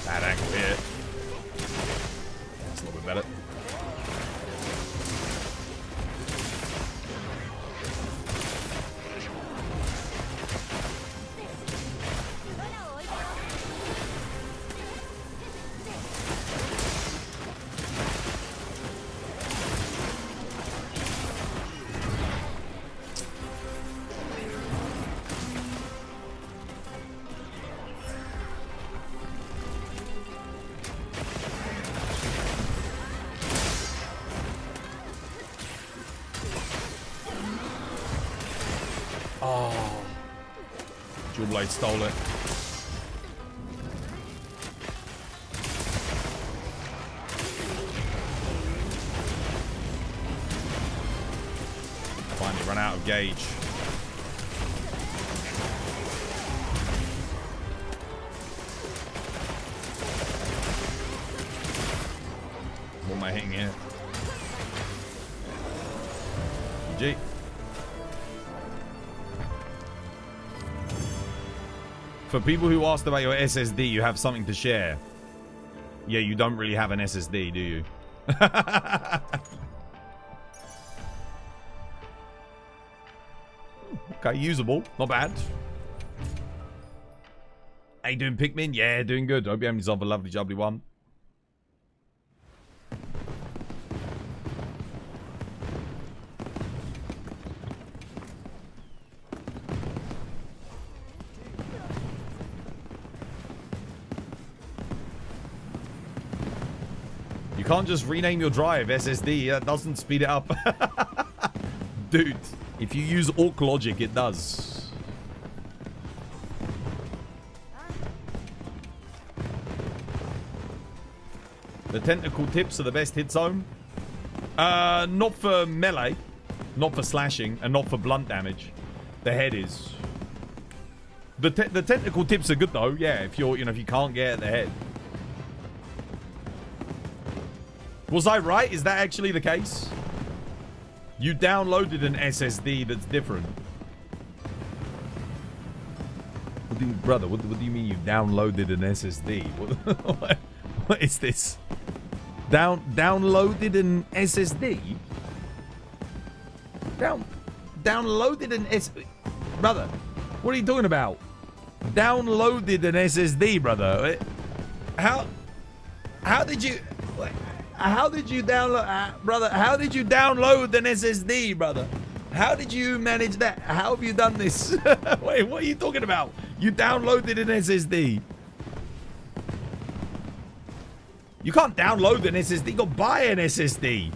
Bad angle here. That's a little bit better. Dual Blade stole it. Finally run out of gauge. What am I hitting here? GG. For people who asked about your SSD, you have something to share. Yeah, you don't really have an SSD, do you? Okay, usable. Not bad. How you doing, Pikmin? Yeah, doing good. Hope you have yourself a lovely, jubbly one. You can't just rename your drive SSD. That doesn't speed it up. Dude, if you use Orc logic, it does. The tentacle tips are the best hit zone. Not for melee, not for slashing, and not for blunt damage. The head is. The tentacle tips are good though. Yeah, if you're, if you can't get at the head. Was I right? Is that actually the case? You downloaded an SSD that's different. Brother, what do you mean you downloaded an SSD? What is this? Downloaded an SSD? Downloaded an Brother, what are you talking about? Downloaded an SSD, brother. How did you download, brother? How did you download an SSD, brother? How did you manage that? How have you done this? Wait, what are you talking about? You downloaded an SSD. You can't download an SSD. You got to buy an SSD.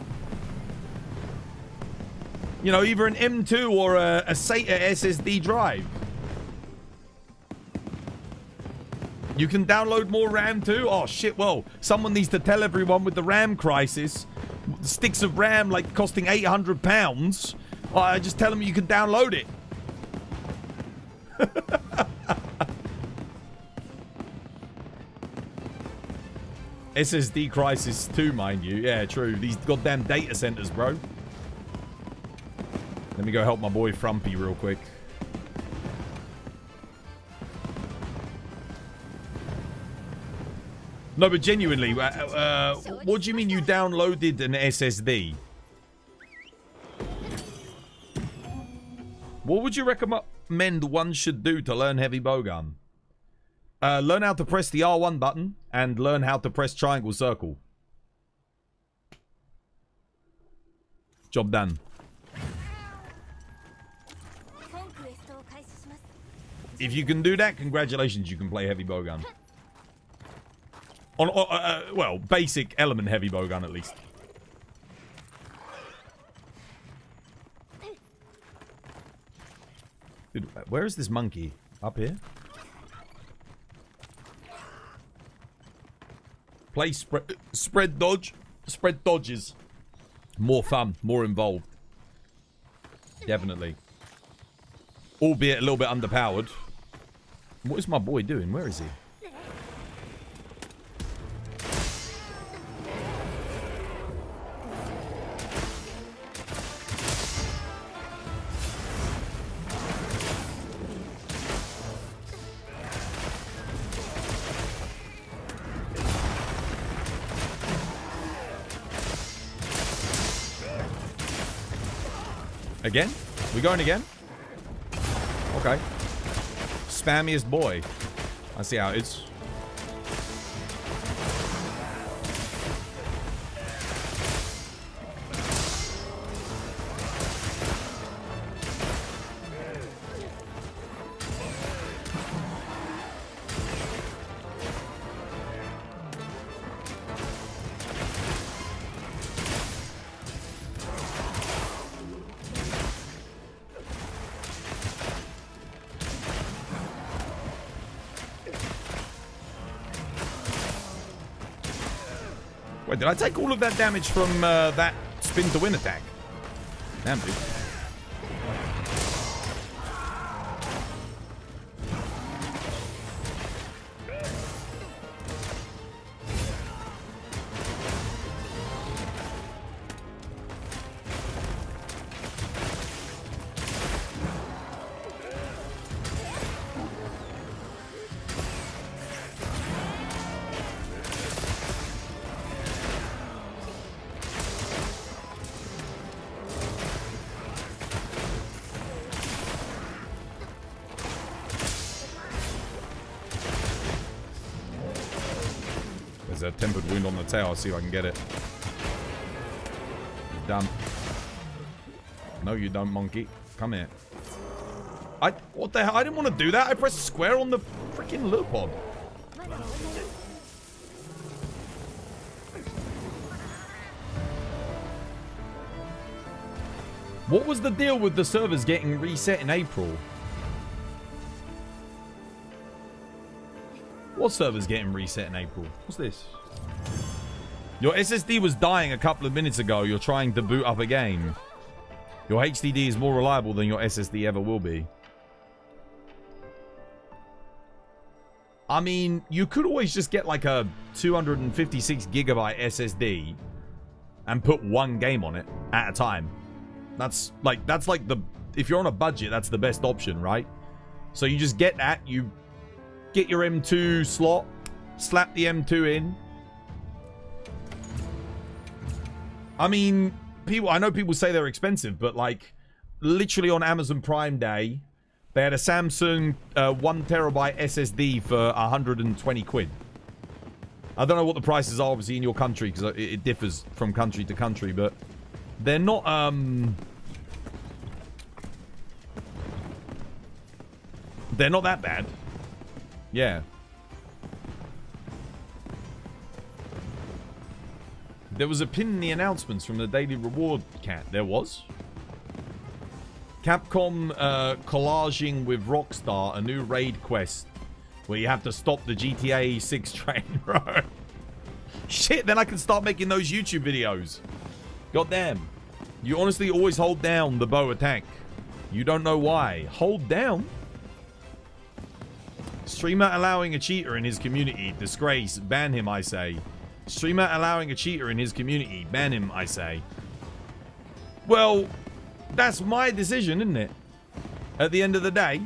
You know, either an M2 or a SATA SSD drive. You can download more RAM too? Oh shit, well, someone needs to tell everyone with the RAM crisis. Sticks of RAM like costing £800. I just tell them you can download it. SSD crisis too, mind you. Yeah, true. These goddamn data centers, bro. Let me go help my boy Frumpy real quick. No, but genuinely, what do you mean you downloaded an SSD? What would you recommend one should do to learn heavy bowgun? Learn how to press the R1 button and learn how to press triangle circle. Job done. If you can do that, congratulations, you can play heavy bowgun. Well, basic element heavy bowgun at least. Dude, where is this monkey? Up here? Play spread dodge. Spread dodges. More fun, more involved. Definitely. Albeit a little bit underpowered. What is my boy doing? Where is he? Again? We going again? Okay. Spammiest boy. I see how it is. Wait, did I take all of that damage from that spin to win attack? Damn, dude. There's a tempered wound on the tail. I'll see if I can get it. You dumb. No, you don't, monkey. Come here. What the hell? I didn't want to do that. I pressed square on the freaking lure pod. What was the deal with the servers getting reset in April? What server's getting reset in April? What's this? Your SSD was dying a couple of minutes ago. You're trying to boot up a game. Your HDD is more reliable than your SSD ever will be. I mean, you could always just get like a 256 gigabyte SSD and put one game on it at a time. That's like the, if you're on a budget, that's the best option, right? So you just get that, you get your M2 slot, slap the M2 in. I mean, I know people say they're expensive, but like literally on Amazon Prime Day, they had a Samsung 1 terabyte SSD for 120 quid. I don't know what the prices are obviously in your country because it differs from country to country, but they're not that bad. Yeah. There was a pin in the announcements from the Daily Reward cat. There was. Capcom collaging with Rockstar a new raid quest where you have to stop the GTA 6 train, bro. Shit, then I can start making those YouTube videos. God damn. You honestly always hold down the bow attack. You don't know why. Hold down? Streamer allowing a cheater in his community. Disgrace. Ban him, I say. Streamer allowing a cheater in his community. Ban him, I say. Well, that's my decision, isn't it? At the end of the day,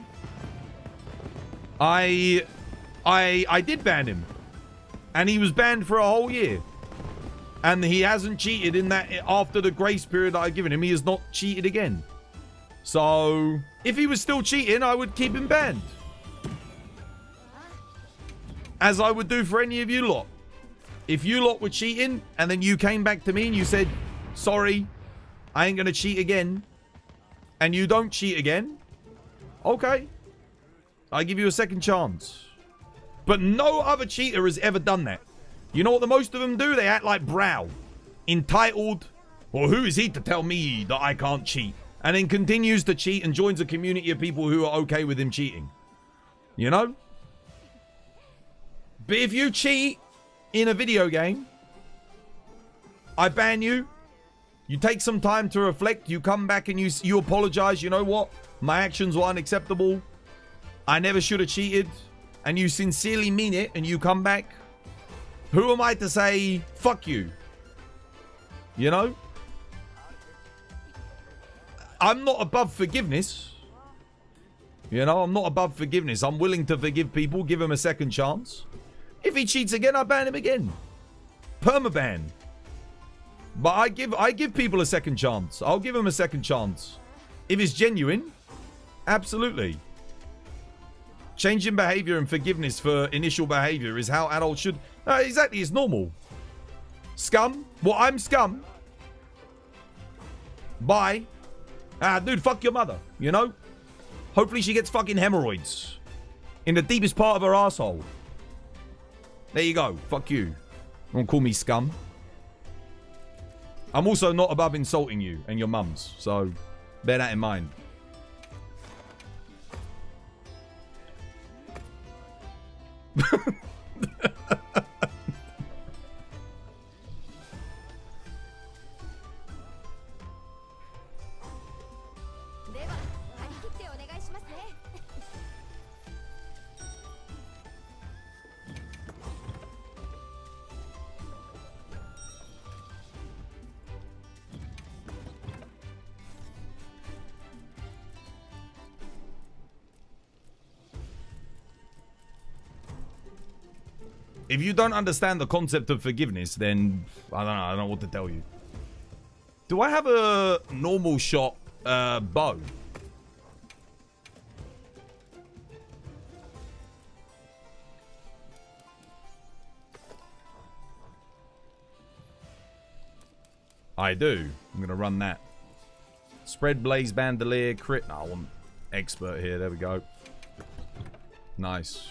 I did ban him. And he was banned for a whole year. And he hasn't cheated in that after the grace period that I've given him. He has not cheated again. So, if he was still cheating, I would keep him banned. As I would do for any of you lot. If you lot were cheating, and then you came back to me and you said, sorry, I ain't going to cheat again. And you don't cheat again. Okay. I give you a second chance. But no other cheater has ever done that. You know what the most of them do? They act like Brow. Entitled. Or who is he to tell me that I can't cheat? And then continues to cheat and joins a community of people who are okay with him cheating. You know? But if you cheat in a video game, I ban you. You take some time to reflect. You come back and you apologize. You know what? My actions were unacceptable. I never should have cheated. And you sincerely mean it and you come back. Who am I to say, fuck you? You know? I'm not above forgiveness. You know, I'm not above forgiveness. I'm willing to forgive people, give him a second chance. If he cheats again, I ban him again. Permaban. But I give people a second chance. I'll give him a second chance. If it's genuine, absolutely. Changing behavior and forgiveness for initial behavior is how adults should... exactly, it's normal. Scum? Well, I'm scum. Bye. Dude, fuck your mother, you know? Hopefully she gets fucking hemorrhoids. In the deepest part of her asshole. There you go. Fuck you. Don't call me scum. I'm also not above insulting you and your mums, so bear that in mind. If you don't understand the concept of forgiveness, then I don't know what to tell you. Do I have a normal shot bow? I do. I'm going to run that. Spread, blaze, bandolier, crit. No, I want expert here. There we go. Nice.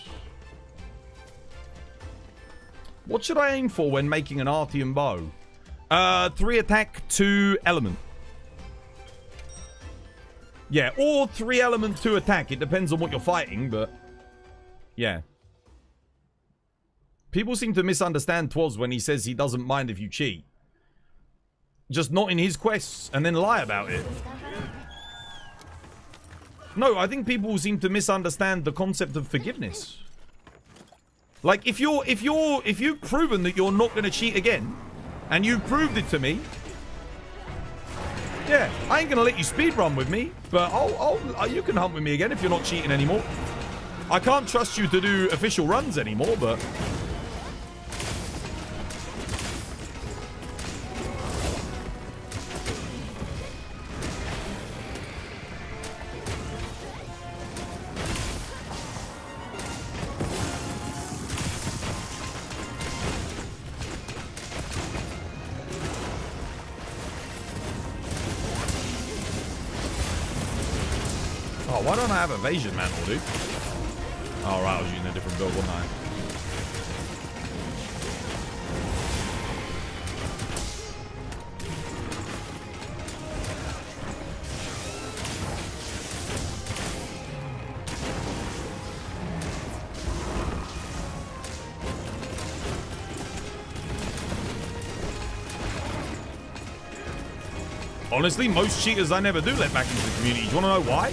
What should I aim for when making an Artium bow? 3 attack, 2 element. Yeah, or 3 element, 2 attack. It depends on what you're fighting, but... yeah. People seem to misunderstand Twoz when he says he doesn't mind if you cheat. Just not in his quests, and then lie about it. No, I think people seem to misunderstand the concept of forgiveness. Like, if you've proven that you're not going to cheat again, and you've proved it to me, yeah, I ain't going to let you speedrun with me, but you can hunt with me again if you're not cheating anymore. I can't trust you to do official runs anymore, but... why don't I have evasion mantle, dude? Oh, right, I was using a different build, wasn't I? Honestly, most cheaters I never do let back into the community. Do you want to know why?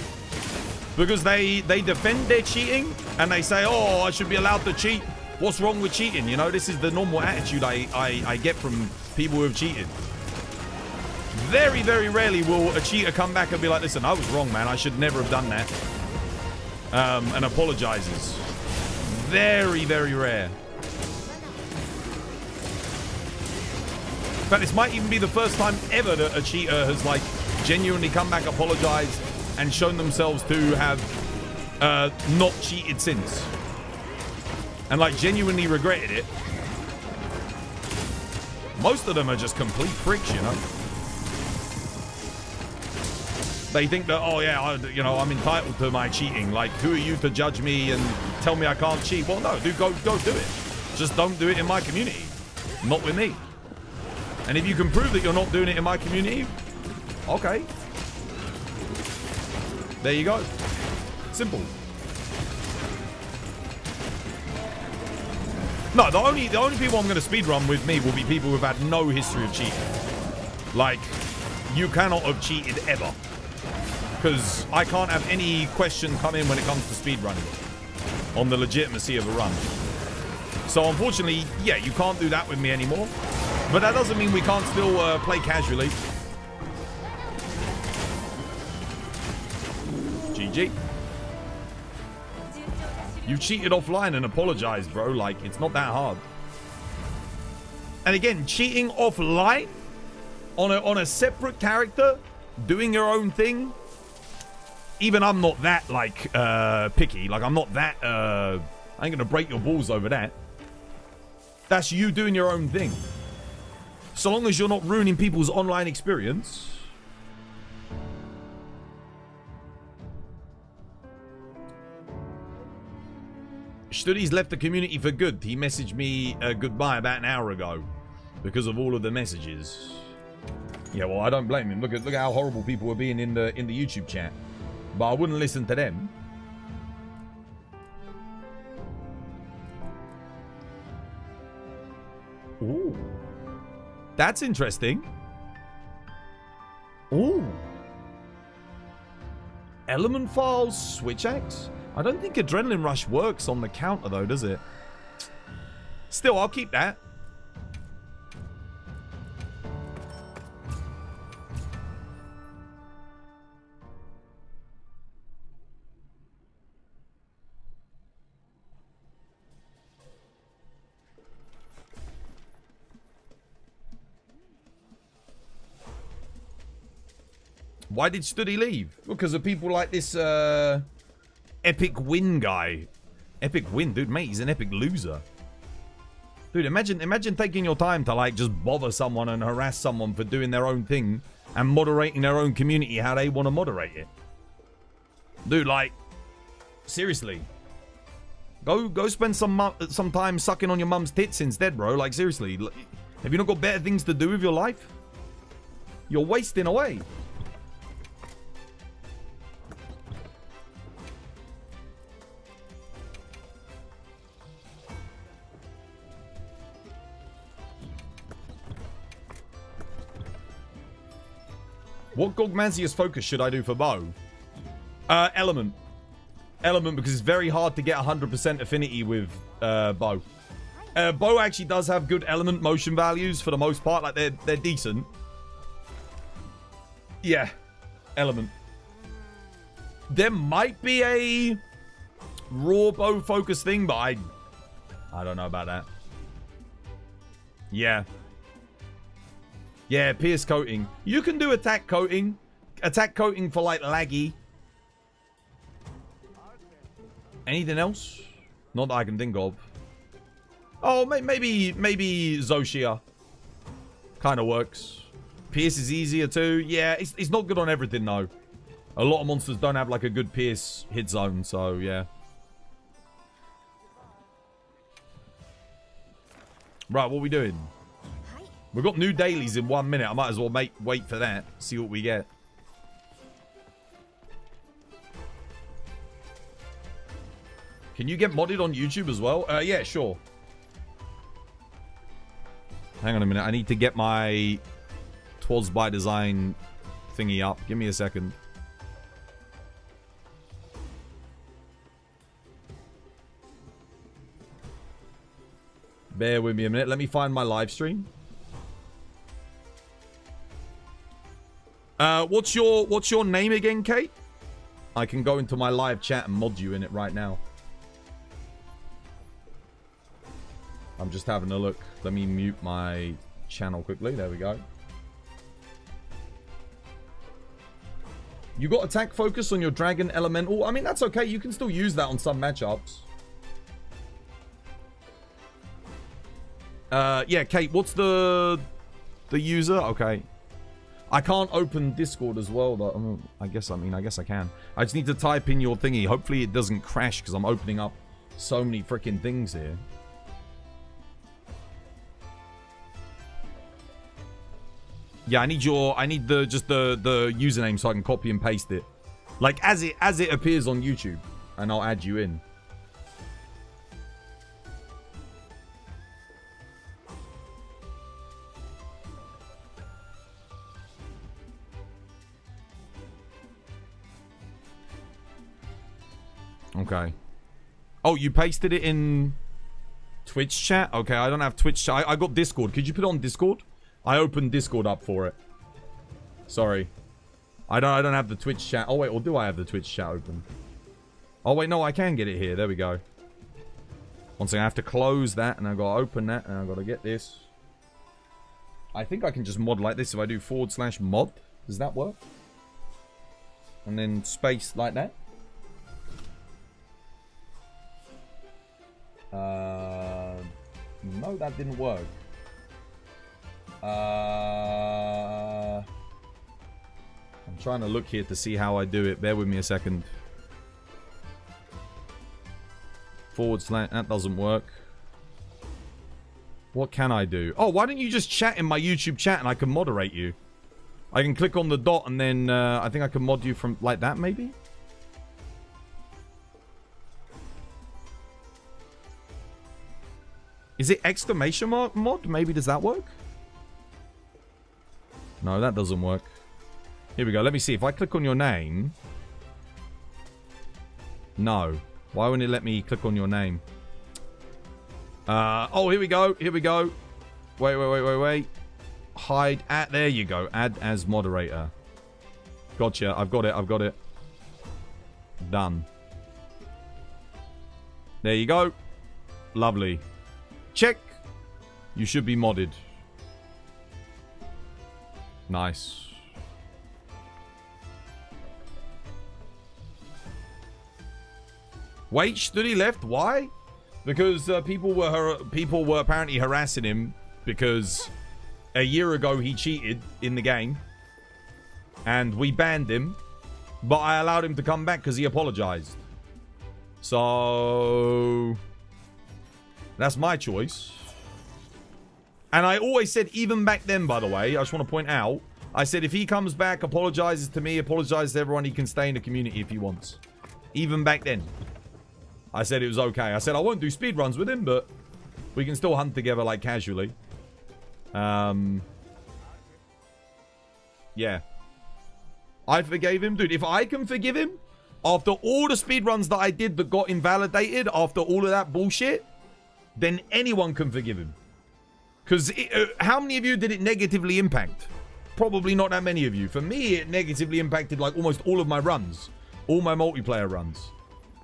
Because they defend their cheating and they say, oh, I should be allowed to cheat. What's wrong with cheating? You know, this is the normal attitude I get from people who have cheated. Very, very rarely will a cheater come back and be like, listen, I was wrong, man. I should never have done that. And apologizes. Very, very rare. In fact, this might even be the first time ever that a cheater has, like, genuinely come back, apologized, and shown themselves to have not cheated since. And, like, genuinely regretted it. Most of them are just complete freaks, you know? They think that, oh, yeah, I'm entitled to my cheating. Like, who are you to judge me and tell me I can't cheat? Well, no, dude, go do it. Just don't do it in my community. Not with me. And if you can prove that you're not doing it in my community, okay. There you go. Simple. No, the only people I'm going to speedrun with me will be people who've had no history of cheating. Like, you cannot have cheated ever. Because I can't have any question come in when it comes to speedrunning on the legitimacy of a run. So unfortunately, yeah, you can't do that with me anymore. But that doesn't mean we can't still play casually. GG. You cheated offline and apologized, bro. Like, it's not that hard. And again, cheating offline on a separate character, doing your own thing. Even I'm not that, like, picky. Like, I'm not that, I ain't gonna break your balls over that. That's you doing your own thing. So long as you're not ruining people's online experience. Studies left the community for good. He messaged me goodbye about an hour ago because of all of the messages. Yeah, well, I don't blame him. Look at how horrible people were being in the YouTube chat. But I wouldn't listen to them. Ooh. That's interesting. Ooh. Element files, switch axe. I don't think Adrenaline Rush works on the counter though, does it? Still, I'll keep that. Why did Studi leave? Because of people like this Epic Win guy. Epic Win, dude, mate, he's an epic loser. Dude, imagine taking your time to like just bother someone and harass someone for doing their own thing and moderating their own community how they want to moderate it. Dude, like, seriously. Go spend some time sucking on your mum's tits instead, bro. Like, seriously. Have you not got better things to do with your life? You're wasting away. What Gogmazius focus should I do for bow? Element. Element, because it's very hard to get 100% affinity with bow. Bow actually does have good element motion values for the most part. Like, they're decent. Yeah. Element. There might be a raw bow focus thing, but I don't know about that. Yeah. Yeah, pierce coating. You can do attack coating. Attack coating for, like, laggy. Anything else? Not that I can think of. Oh, maybe Zoshia. Kind of works. Pierce is easier too. Yeah, it's not good on everything, though. A lot of monsters don't have, like, a good pierce hit zone, so, yeah. Right, what are we doing? We've got new dailies in 1 minute. I might as well wait for that. See what we get. Can you get modded on YouTube as well? Yeah, sure. Hang on a minute. I need to get my Twas by Design thingy up. Give me a second. Bear with me a minute. Let me find my live stream. What's your name again, Kate? I can go into my live chat and mod you in it right now. I'm just having a look. Let me mute my channel quickly. There we go. You got attack focus on your dragon elemental. I mean, that's okay. You can still use that on some matchups. Yeah, Kate, what's the user? Okay. I can't open Discord as well, though. I guess I can. I just need to type in your thingy. Hopefully it doesn't crash because I'm opening up so many freaking things here. Yeah, I need just the username so I can copy and paste it. Like as it appears on YouTube, and I'll add you in. Okay. Oh, you pasted it in Twitch chat? Okay, I don't have Twitch chat. I got Discord. Could you put it on Discord? I opened Discord up for it. Sorry. I don't have the Twitch chat. Oh, wait, or do I have the Twitch chat open? Oh, wait, no, I can get it here. There we go. One second, I have to close that, and I've got to open that, and I've got to get this. I think I can just mod like this if I do /mod. Does that work? And then space like that? No, that didn't work. I'm trying to look here to see how I do it. Bear with me a second. / that doesn't work. What can I do? Oh, why don't you just chat in my YouTube chat and I can moderate you? I can click on the dot and then I think I can mod you from like that, maybe? Is it exclamation mark mod? Maybe does that work? No, that doesn't work. Here we go. Let me see. If I click on your name... No. Why wouldn't it let me click on your name? Oh, here we go. Here we go. Wait. Hide at... There you go. Add as moderator. Gotcha. I've got it. Done. There you go. Lovely. Check. You should be modded. Wait, Studi left. Why? Because people were apparently harassing him because a year ago he cheated in the game, and we banned him, but I allowed him to come back because he apologized. So that's my choice. And I always said, even back then, by the way, I just want to point out, I said if he comes back, apologizes to me, apologizes to everyone, he can stay in the community if he wants. Even back then, I said it was okay. I said I won't do speedruns with him, but we can still hunt together like casually. Yeah. I forgave him. Dude, if I can forgive him, after all the speedruns that I did that got invalidated, after all of that bullshit, then anyone can forgive him. Because how many of you did it negatively impact? Probably not that many of you. For me, it negatively impacted like almost all of my runs. All my multiplayer runs.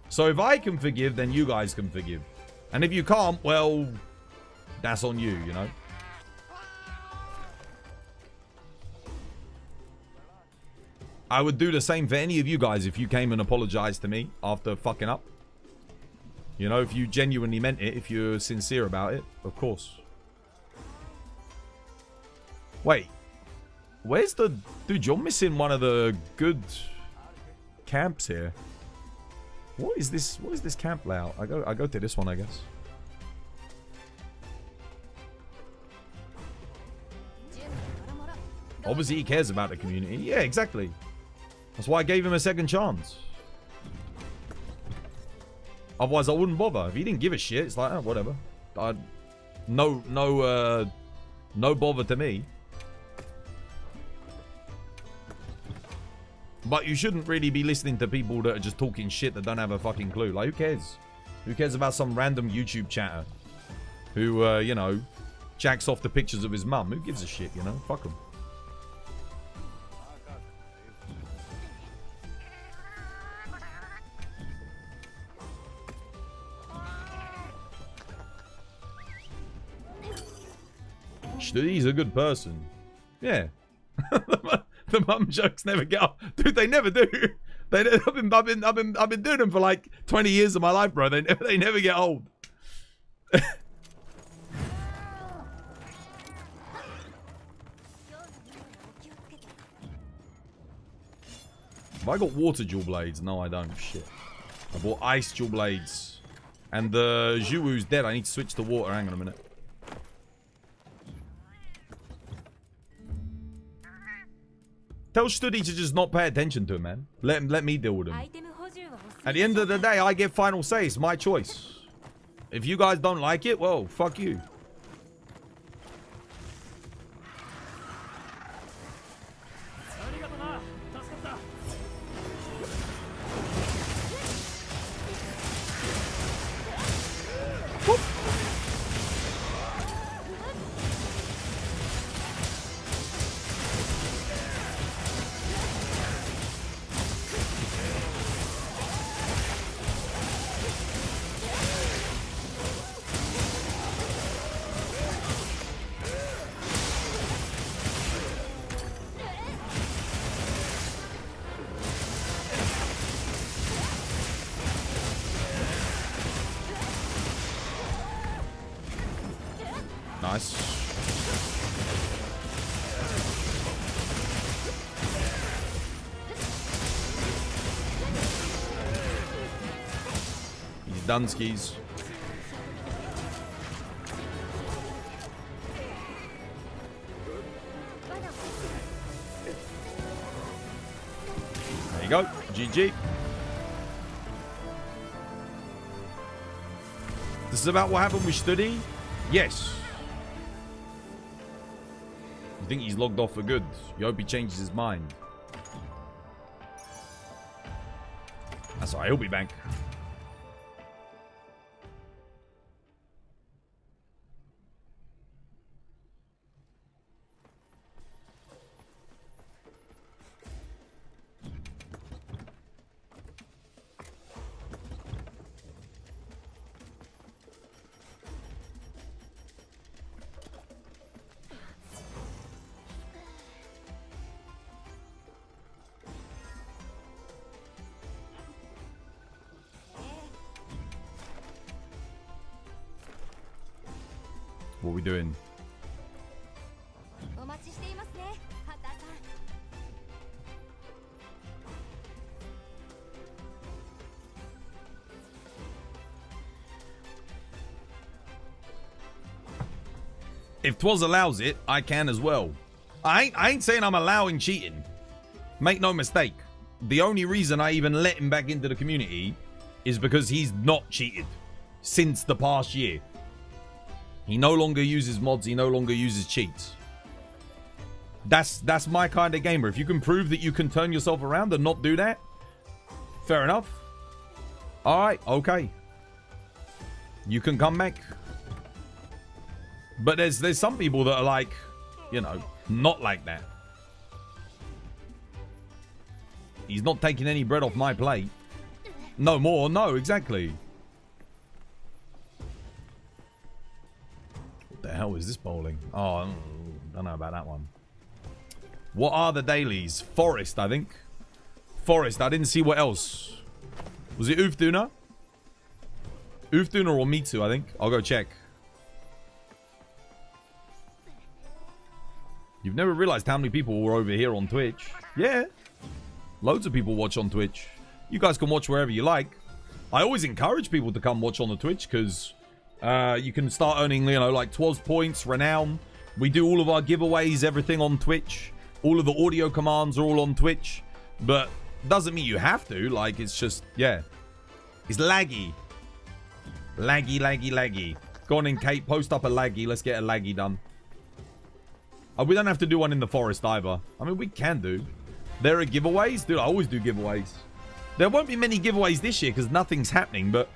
So if I can forgive, then you guys can forgive. And if you can't, well, that's on you, you know? I would do the same for any of you guys if you came and apologized to me after fucking up. You know, if you genuinely meant it, if you're sincere about it, of course. Wait. Where's the... Dude, you're missing one of the good camps here. What is this? What is this camp layout? I go to this one, I guess. Obviously, he cares about the community. Yeah, exactly. That's why I gave him a second chance. Otherwise, I wouldn't bother. If he didn't give a shit, it's like, oh, whatever. No bother to me. But you shouldn't really be listening to people that are just talking shit that don't have a fucking clue. Like, who cares? Who cares about some random YouTube chatter who, you know, jacks off the pictures of his mum? Who gives a shit, you know? Fuck him. He's a good person. Yeah. The mum jokes never get old. Dude, they never do. I've been doing them for like 20 years of my life, bro. They never get old. Have I got water dual blades? No, I don't. Shit. I bought ice dual blades. And the Zhuwu's dead. I need to switch to water. Hang on a minute. Tell Studi to just not pay attention to him, man. Let me deal with him. At the end of the day, I get final say. It's my choice. If you guys don't like it, well, fuck you. Nice. He's done skis. There you go. GG. This is about what happened with Studi? Yes. You think he's logged off for good? You hope he changes his mind. That's alright, he'll be back. What are we doing? お待ちしていますね、ハンターさん。 If Twas allows it, I can as well. I ain't saying I'm allowing cheating. Make no mistake. The only reason I even let him back into the community is because he's not cheated since the past year. He no longer uses mods. He no longer uses cheats. That's my kind of gamer. If you can prove that you can turn yourself around and not do that, fair enough. All right, okay. You can come back. But there's some people that are like, you know, not like that. He's not taking any bread off my plate. No more. No, exactly. What the hell is this bowling? Oh, I don't know about that one. What are the dailies? Forest, I think. Forest. I didn't see what else. Was it Ufduna? Ufduna or Mitsu, I think. I'll go check. You've never realized how many people were over here on Twitch. Yeah. Loads of people watch on Twitch. You guys can watch wherever you like. I always encourage people to come watch on the Twitch because you can start earning, you know, like 12 points, renown. We do all of our giveaways, everything on Twitch. All of the audio commands are all on Twitch. But doesn't mean you have to. Like, it's just, yeah. It's laggy. Laggy, laggy, laggy. Go on in, Kate. Post up a laggy. Let's get a laggy done. We don't have to do one in the forest either. I mean, we can do. There are giveaways. Dude, I always do giveaways. There won't be many giveaways this year because nothing's happening, but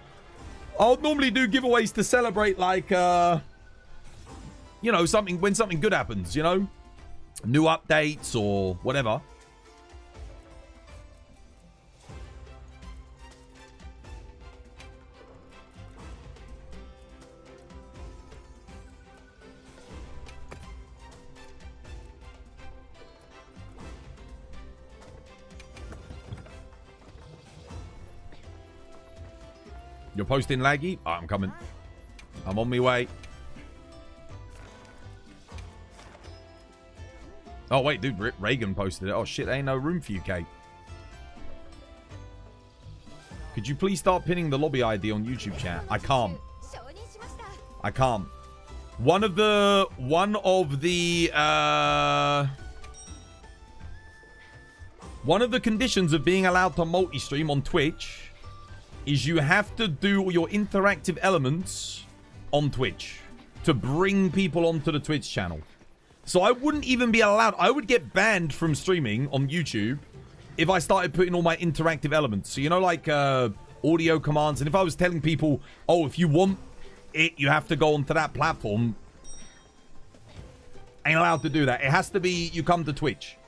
I'll normally do giveaways to celebrate, like, you know, something when something good happens, you know? New updates or whatever. You're posting laggy? Oh, I'm coming. I'm on my way. Oh, wait, dude. Reagan posted it. Oh, shit. Ain't no room for you, Kate. Could you please start pinning the lobby ID on YouTube chat? I can't. I can't. One of the conditions of being allowed to multi-stream on Twitch is you have to do your interactive elements on Twitch to bring people onto the Twitch channel. So I wouldn't even be allowed. I would get banned from streaming on YouTube if I started putting all my interactive elements. So, you know, like audio commands. And if I was telling people, oh, if you want it, you have to go onto that platform. Ain't allowed to do that. It has to be you come to Twitch.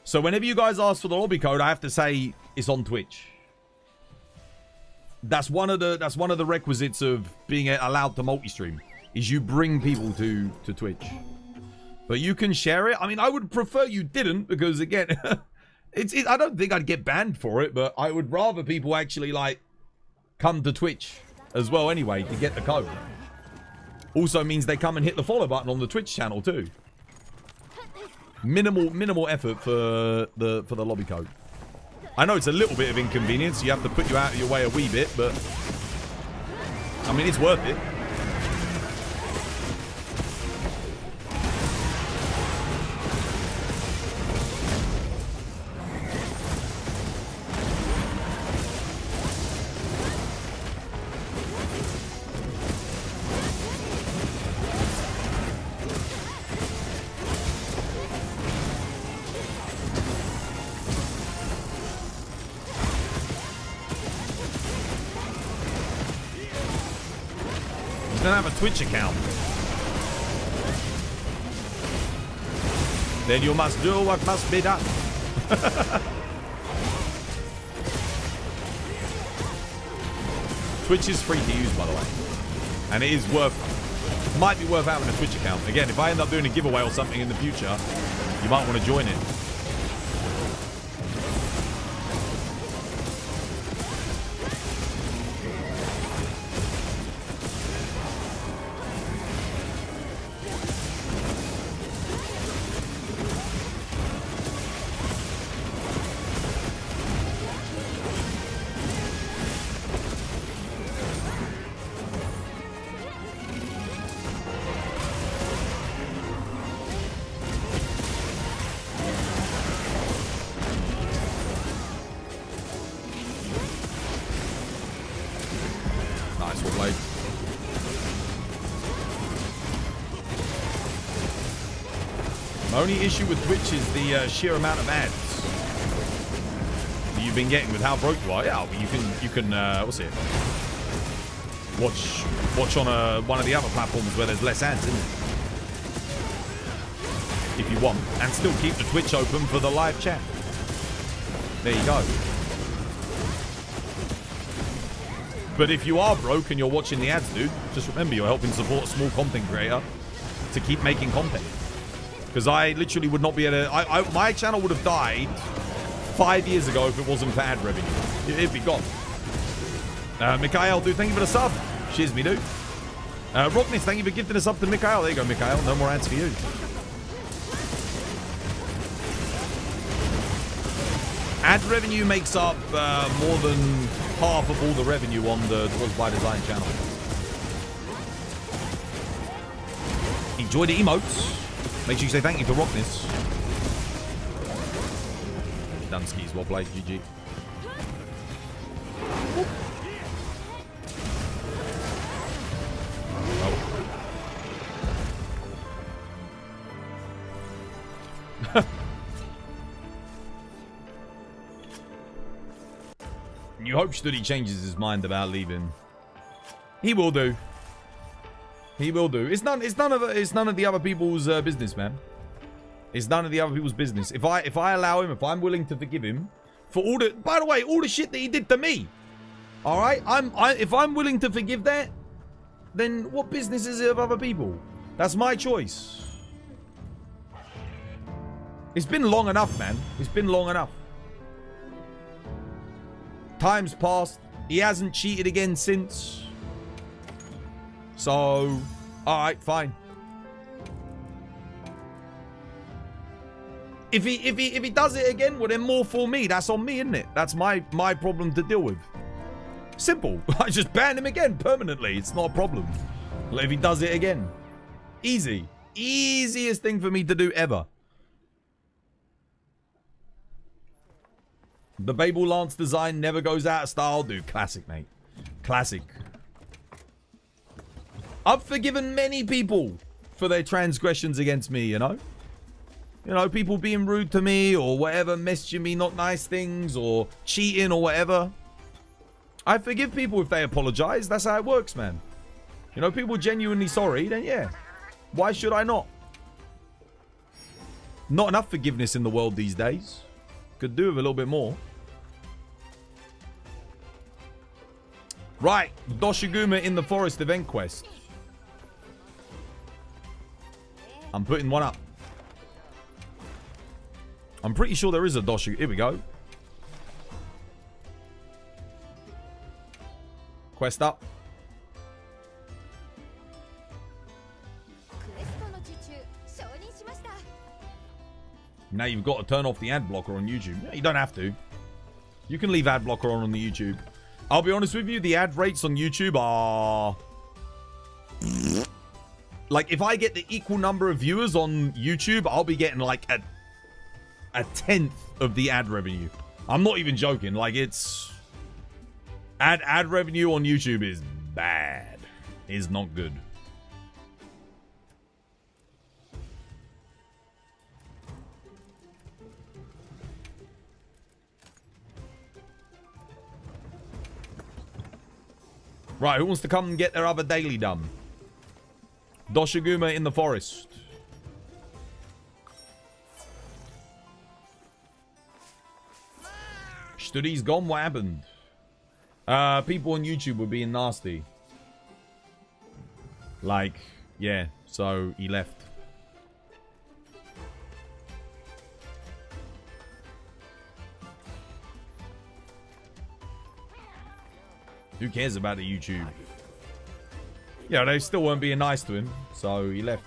So whenever you guys ask for the lobby code, I have to say it's on Twitch. That's one of the requisites of being allowed to multi-stream is you bring people to Twitch. But you can share it. I mean, I would prefer you didn't because again, I don't think I'd get banned for it, but I would rather people actually like come to Twitch as well anyway to get the code. Also means they come and hit the follow button on the Twitch channel too. Minimal effort for the lobby code. I know it's a little bit of inconvenience. You have to put you out of your way a wee bit, but I mean, it's worth it. Don't have a Twitch account. Then you must do what must be done. Twitch is free to use, by the way, and it is might be worth having a Twitch account. Again, if I end up doing a giveaway or something in the future, you might want to join it. Nice, well played. My only issue with Twitch is the sheer amount of ads that you've been getting with how broke you are. Yeah, but you can what's it? Watch on one of the other platforms where there's less ads, isn't it? If you want, and still keep the Twitch open for the live chat. There you go. But if you are broke and you're watching the ads, dude, just remember you're helping support a small content creator to keep making content. Because I literally would not be able to... my channel would have died 5 years ago if it wasn't for ad revenue. It'd be gone. Mikhail, dude, thank you for the sub. Cheers, me, dude. Rockness, thank you for gifting us up to Mikhail. There you go, Mikhail. No more ads for you. Ad revenue makes up more than half of all the revenue on the Was By Design channel. Enjoy the emotes. Make sure you say thank you to Rockness. Dunskies, well played, GG. You hope Studi changes his mind about leaving. He will do. He will do. It's none of the other people's business, man. It's none of the other people's business. If I allow him, if I'm willing to forgive him for all the, by the way, all the shit that he did to me. All right, if I'm willing to forgive that, then what business is it of other people? That's my choice. It's been long enough, man. It's been long enough. Time's passed. He hasn't cheated again since. So, alright, fine. If he does it again, well then more for me. That's on me, isn't it? That's my problem to deal with. Simple. I just ban him again permanently. It's not a problem. If he does it again. Easy. Easiest thing for me to do ever. The Babel Lance design never goes out of style, dude. Classic, mate. Classic. I've forgiven many people for their transgressions against me, you know? You know, people being rude to me or whatever, messaging me not nice things or cheating or whatever. I forgive people if they apologize. That's how it works, man. You know, people genuinely sorry, then yeah. Why should I not? Not enough forgiveness in the world these days. Could do with a little bit more. Right, Doshiguma in the Forest event quest. I'm putting one up. I'm pretty sure there is a Doshiguma. Here we go. Quest up. Now you've got to turn off the ad blocker on YouTube. You don't have to. You can leave ad blocker on the YouTube. I'll be honest with you, the ad rates on YouTube are... Like, if I get the equal number of viewers on YouTube, I'll be getting like a tenth of the ad revenue. I'm not even joking. Like, it's... Ad revenue on YouTube is bad. Is not good. Right, who wants to come and get their other daily done? Doshiguma in the forest. Studi's gone, what happened? People on YouTube were being nasty. Like, yeah, so he left. Who cares about the YouTube? Yeah, they still weren't being nice to him, so he left.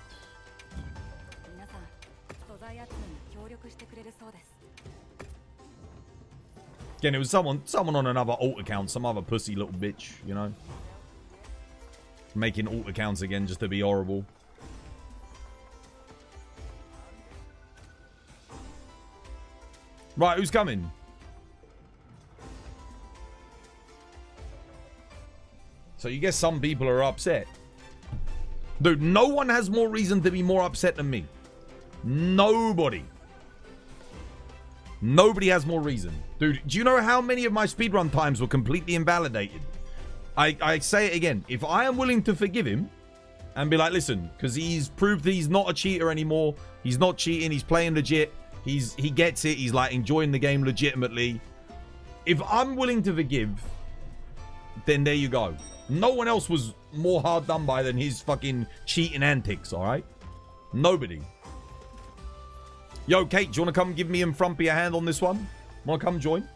Again, it was someone on another alt account, some other pussy little bitch, you know? Making alt accounts again just to be horrible. Right, who's coming? Right, who's coming? So you guess some people are upset. Dude, no one has more reason to be more upset than me. Nobody. Nobody has more reason. Dude, do you know how many of my speedrun times were completely invalidated? I say it again. If I am willing to forgive him and be like, listen, because he's proved he's not a cheater anymore. He's not cheating. He's playing legit. He gets it. He's like enjoying the game legitimately. If I'm willing to forgive, then there you go. No one else was more hard done by than his fucking cheating antics, all right? Nobody. Yo, Kate, do you want to come give me and Frumpy a hand on this one? Want to come join?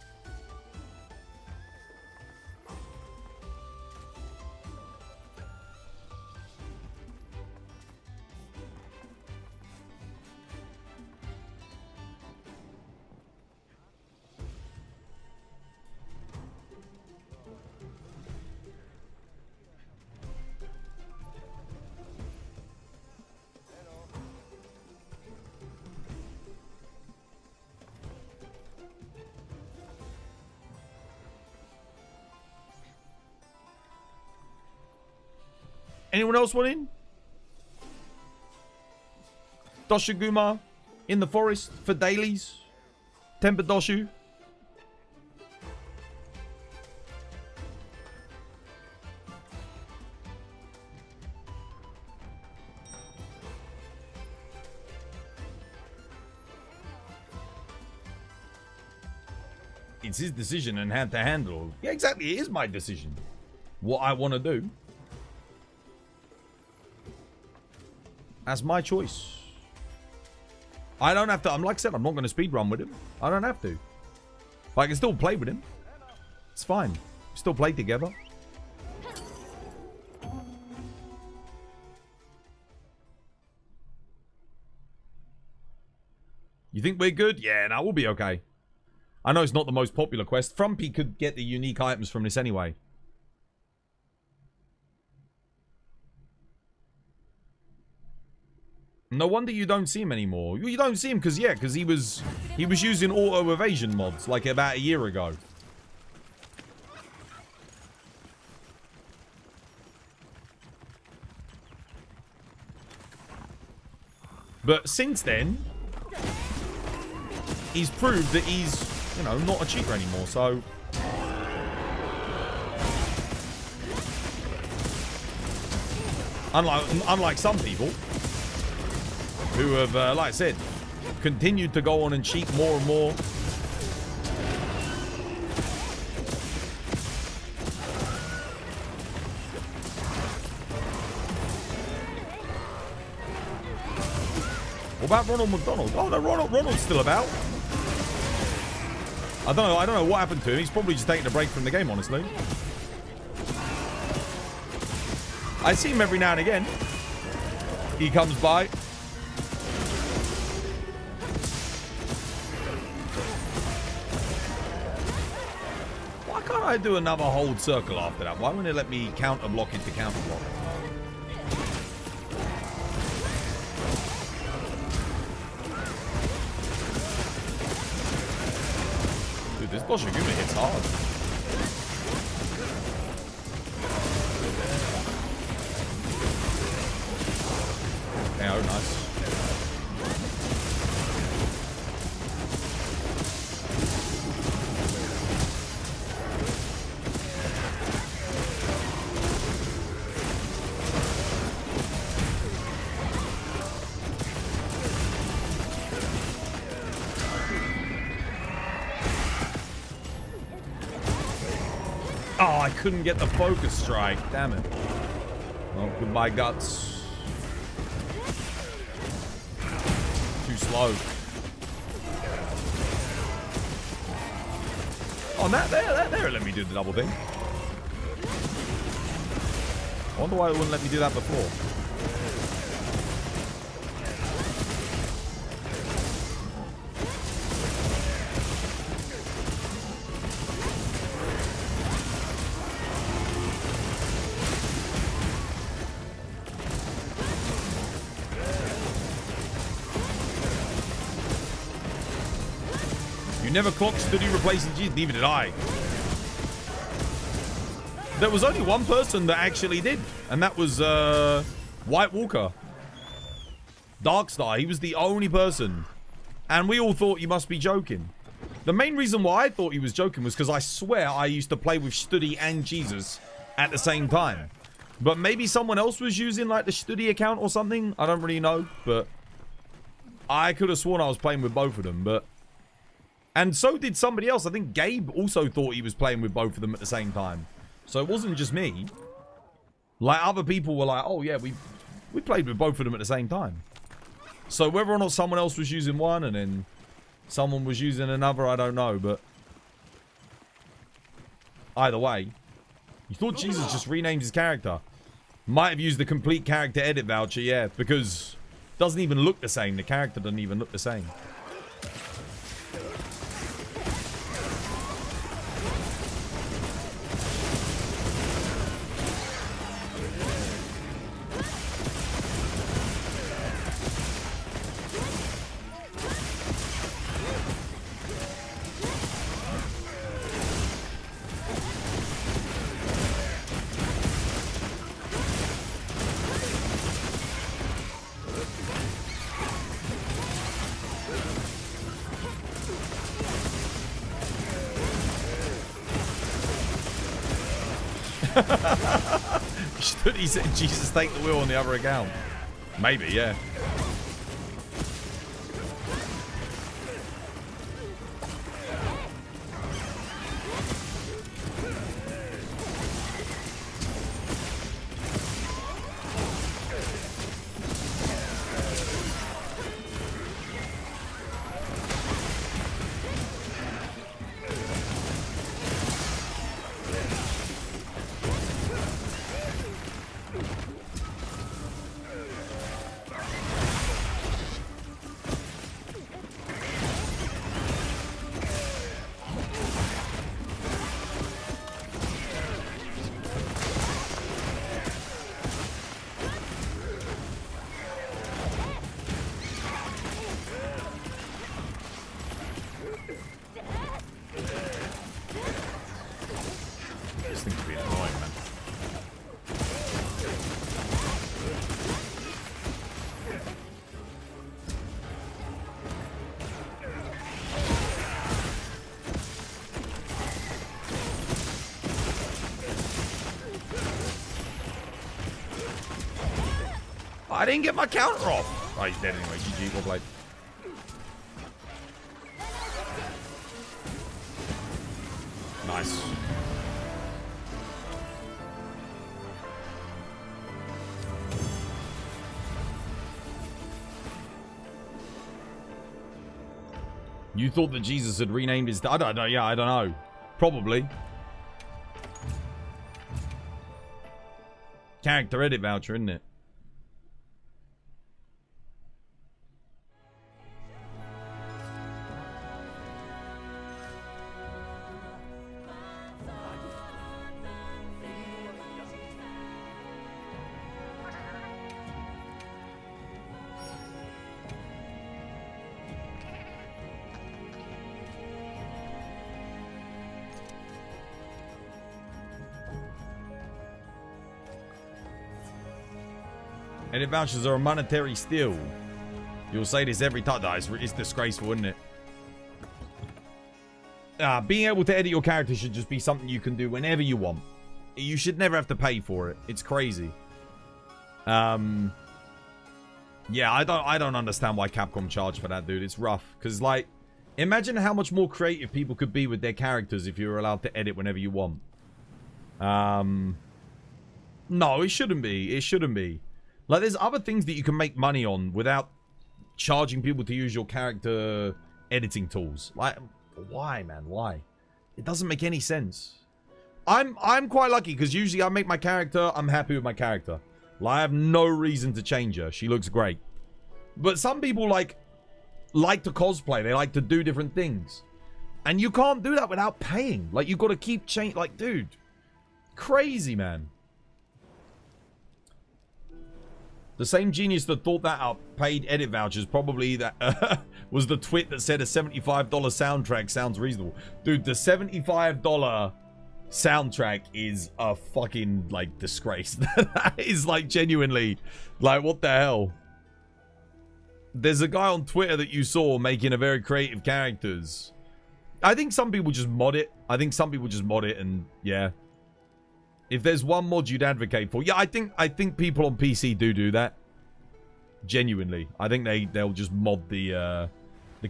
Anyone else want in? Doshiguma in the forest for dailies. Temper Doshu. It's his decision and how to handle. Yeah, exactly. It is my decision. What I want to do. That's my choice. I don't have to. Like I said, I'm not going to speedrun with him. I don't have to. But I can still play with him. It's fine. We still play together. You think we're good? Yeah, no, we'll be okay. I know it's not the most popular quest. Frumpy could get the unique items from this anyway. No wonder you don't see him anymore. You don't see him because, yeah, because he was using auto evasion mods like about a year ago. But since then, he's proved that he's, you know, not a cheater anymore, so... Unlike some people who have, like I said, continued to go on and cheat more and more. What about Ronald McDonald? Oh, no, Ronald's still about. I don't know what happened to him. He's probably just taking a break from the game, honestly. I see him every now and again. He comes by. Why can't I do another hold circle after that? Why wouldn't it let me counter block into counter block? Dude, this Boshiguma hits hard. Yeah, oh, nice. Oh, I couldn't get the focus strike. Damn it. Oh, goodbye, guts. Too slow. Oh, that there let me do the double thing. I wonder why it wouldn't let me do that before. Never clocked Studio replacing G. Neither did I. There was only one person that actually did, and that was White Walker. Darkstar, he was the only person. And we all thought you must be joking. The main reason why I thought he was joking was because I swear I used to play with Studi and Jesus at the same time. But maybe someone else was using like the Studi account or something. I don't really know, but I could have sworn I was playing with both of them, but... And so did somebody else. I think Gabe also thought he was playing with both of them at the same time. So it wasn't just me. Like, other people were like, oh yeah, we played with both of them at the same time. So whether or not someone else was using one and then someone was using another, I don't know, but... Either way, you thought Jesus just renamed his character. Might have used the complete character edit voucher, yeah, because it doesn't even look the same. The character doesn't even look the same. He said Jesus take the wheel on the other account. Maybe, yeah. I didn't get my counter off. Oh, he's dead anyway. GG, well played. Nice. You thought that Jesus had renamed his... I don't know. Yeah, I don't know. Probably. Character edit voucher, isn't it? Edit vouchers are a monetary steal. You'll say this every time. No, it's disgraceful, isn't it? Being able to edit your character should just be something you can do whenever you want. You should never have to pay for it. It's crazy. Yeah, I don't understand why Capcom charge for that, dude. It's rough. Because, like, imagine how much more creative people could be with their characters if you were allowed to edit whenever you want. No, it shouldn't be. It shouldn't be. Like, there's other things that you can make money on without charging people to use your character editing tools. Like, why, man? Why? It doesn't make any sense. I'm quite lucky because usually I make my character, I'm happy with my character. Like, I have no reason to change her. She looks great. But some people like to cosplay. They like to do different things. And you can't do that without paying. Like, you've got to keep change. Like, dude. Crazy, man. The same genius that thought that up paid edit vouchers. Probably that was the twit that said a $75 soundtrack sounds reasonable. Dude, the $75 soundtrack is a fucking, like, disgrace. That is, like, genuinely, like, what the hell? There's a guy on Twitter that you saw making a very creative characters. I think some people just mod it. And, yeah. If there's one mod you'd advocate for, yeah, I think people on PC do that. Genuinely. I think they'll just mod the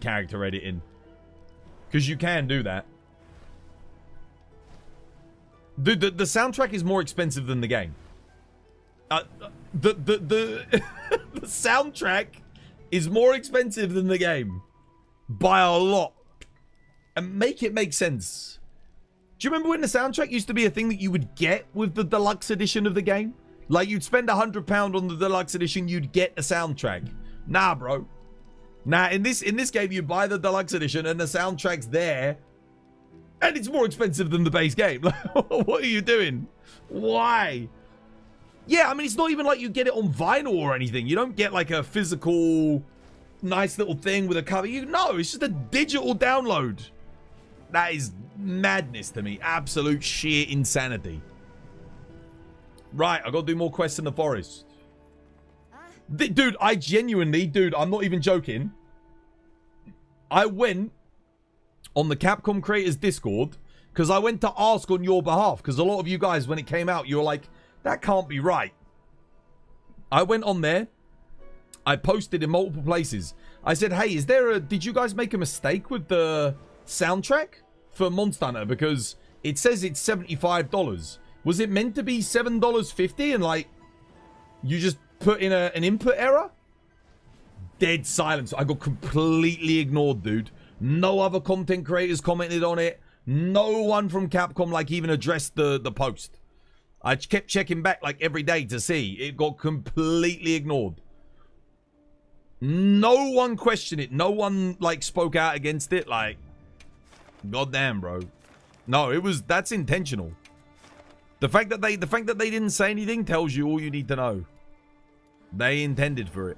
character editing. Because you can do that. Dude, the soundtrack is more expensive than the game. The soundtrack is more expensive than the game. By a lot. And make it make sense. Do you remember when the soundtrack used to be a thing that you would get with the deluxe edition of the game? Like, you'd spend £100 on the deluxe edition, you'd get a soundtrack. Nah, bro. Nah, in this game, you buy the deluxe edition and the soundtrack's there. And it's more expensive than the base game. What are you doing? Why? Yeah, I mean, it's not even like you get it on vinyl or anything. You don't get like a physical, nice little thing with a cover. No, it's just a digital download. That is madness to me. Absolute sheer insanity. Right, I gotta do more quests in the forest. Dude, I genuinely, I'm not even joking. I went on the Capcom Creators Discord because I went to ask on your behalf, because a lot of you guys, when it came out, you were like, that can't be right. I went on there. I posted in multiple places. I said, hey, did you guys make a mistake with the soundtrack for Monster Hunter? Because it says it's $75. Was it meant to be $7.50 and like you just put in an input error? Dead silence. I got completely ignored, dude. No other content creators commented on it. No one from Capcom like even addressed the post. I kept checking back like every day to see. It got completely ignored. No one questioned it. No one like spoke out against it. Like, goddamn, bro. No, that's intentional. The fact that they didn't say anything tells you all you need to know. They intended for it.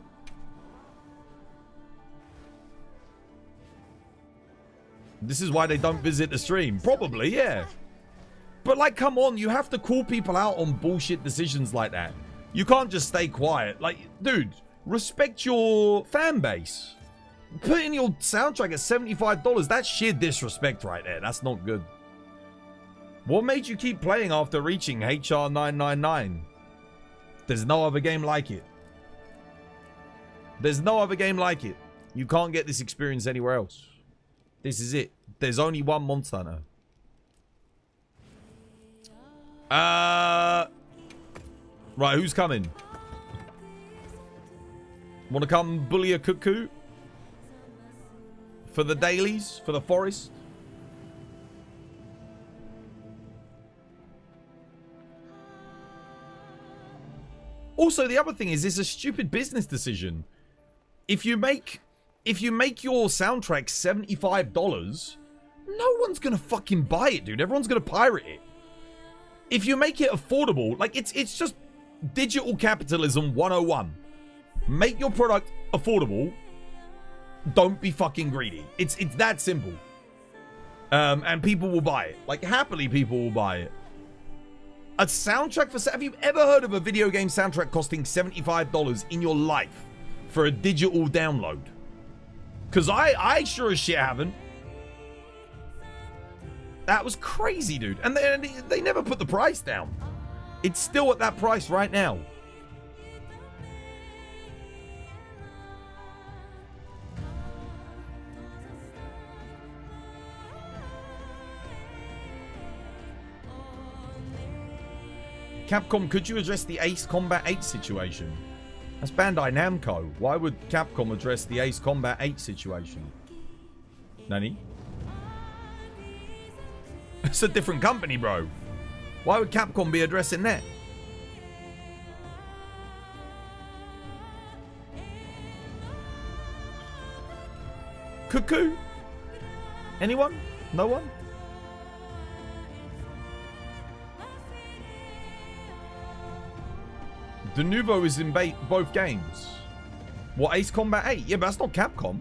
This is why they don't visit the stream. Probably, yeah. But like, come on, you have to call people out on bullshit decisions like that. You can't just stay quiet. Like, dude, respect your fan base. Putting your soundtrack at $75, that's sheer disrespect right there. That's not good. What made you keep playing after reaching HR 999? There's no other game like it. There's no other game like it. You can't get this experience anywhere else. This is it. There's only one Monster Hunter. Right, who's coming? Want to come bully a cuckoo? For the dailies? For the forest? Also, the other thing is, it's a stupid business decision. If you make your soundtrack $75, no one's gonna fucking buy it, dude. Everyone's gonna pirate it. If you make it affordable, like it's just digital capitalism 101. Make your product affordable. Don't be fucking greedy. It's that simple. And people will buy it. Like, happily people will buy it. A soundtrack for... Have you ever heard of a video game soundtrack costing $75 in your life for a digital download? Because I sure as shit haven't. That was crazy, dude. And they never put the price down. It's still at that price right now. Capcom, could you address the Ace Combat 8 situation? That's Bandai Namco. Why would Capcom address the Ace Combat 8 situation? Nani? It's a different company, bro. Why would Capcom be addressing that? Cuckoo? Anyone? No one? De Nouveau is in both games. What, Ace Combat 8? Yeah, but that's not Capcom.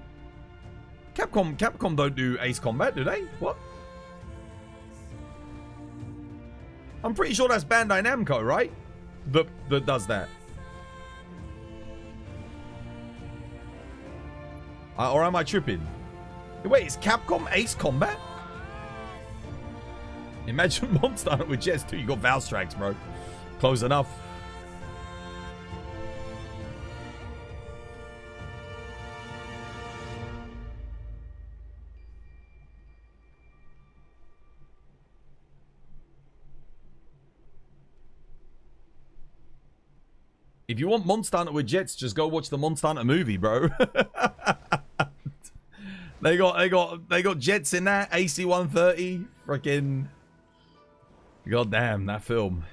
Capcom don't do Ace Combat, do they? What? I'm pretty sure that's Bandai Namco, right? That does that. Or am I tripping? Wait, is Capcom Ace Combat? Imagine Monster Hunter with jets too. You got Valve Strikes, bro. Close enough. If you want Monster Hunter with jets, just go watch the Monster Hunter movie, bro. They got jets in that AC-130. Freaking god damn that film.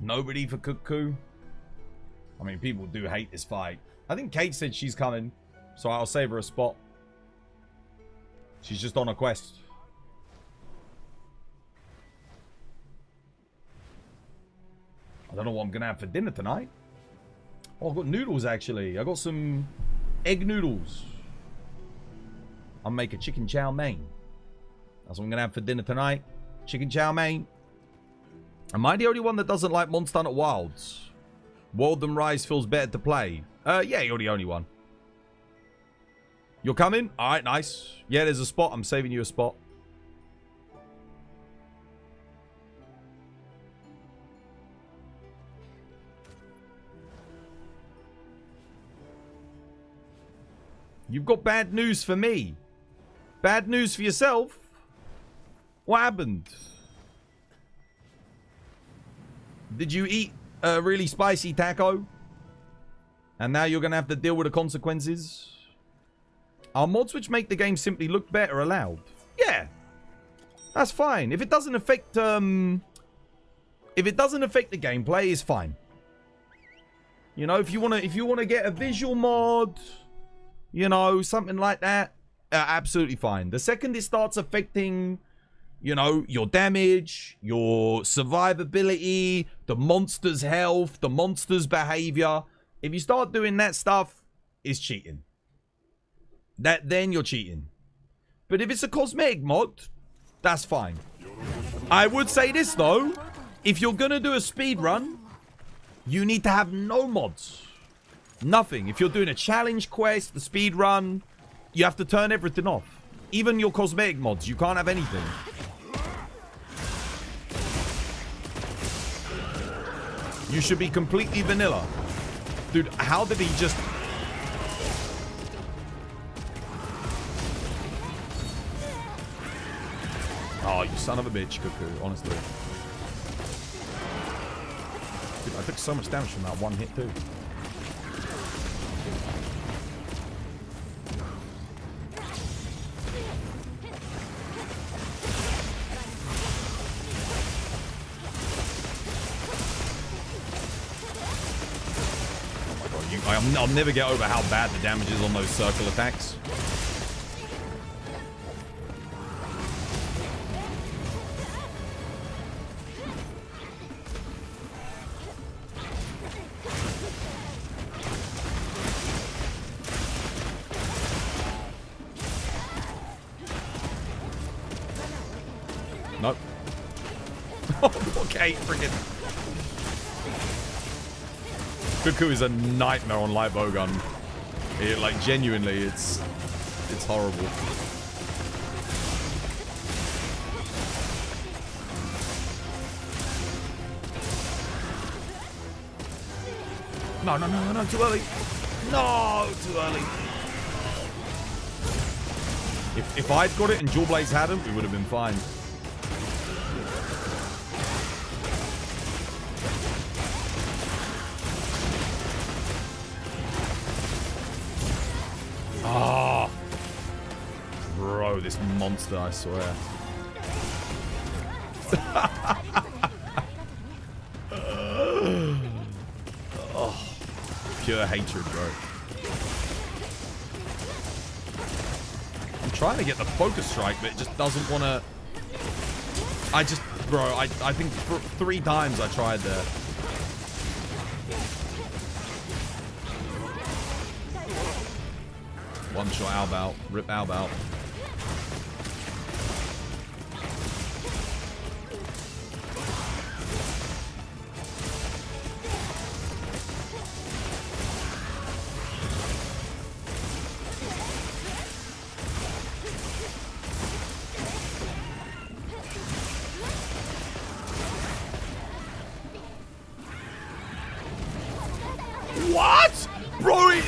Nobody for Cuckoo. I mean, people do hate this fight. I think Kate said she's coming, so I'll save her a spot. She's just on a quest. I don't know what I'm going to have for dinner tonight. Oh, I've got noodles, actually. I got some egg noodles. I'll make a chicken chow mein. That's what I'm going to have for dinner tonight. Chicken chow mein. Am I the only one that doesn't like Monster Hunter Wilds? World and Rise feels better to play. Yeah, you're the only one. You're coming? Alright, nice. Yeah, there's a spot. I'm saving you a spot. You've got bad news for me. Bad news for yourself? What happened? Did you eat a really spicy taco? And now you're going to have to deal with the consequences? Are mods which make the game simply look better allowed? Yeah. That's fine. If it doesn't affect the gameplay, it's fine. You know, if you want to get a visual mod, you know, something like that, absolutely fine. The second it starts affecting, you know, your damage, your survivability, the monster's health, the monster's behavior. If you start doing that stuff, it's cheating. Then you're cheating. But if it's a cosmetic mod, that's fine. I would say this, though. If you're going to do a speed run, you need to have no mods. Nothing. If you're doing a challenge quest, the speed run, you have to turn everything off. Even your cosmetic mods, you can't have anything. You should be completely vanilla. Dude, how did he just... Oh, you son of a bitch, Cuckoo, honestly. Dude, I took so much damage from that one hit, too. I'll never get over how bad the damage is on those circle attacks. Nope. Okay, freaking. Cuckoo is a nightmare on light bowgun. Like, genuinely, it's horrible. No, no, no, no, too early. No, too early. If I'd got it and Jawblaze hadn't, we would have been fine. Ah, bro, this monster, I swear. Oh, pure hatred, bro. I'm trying to get the focus strike, but it just doesn't want to. Bro, I think 3 times I tried there. One shot Albout. Rip Albout. What? Bro,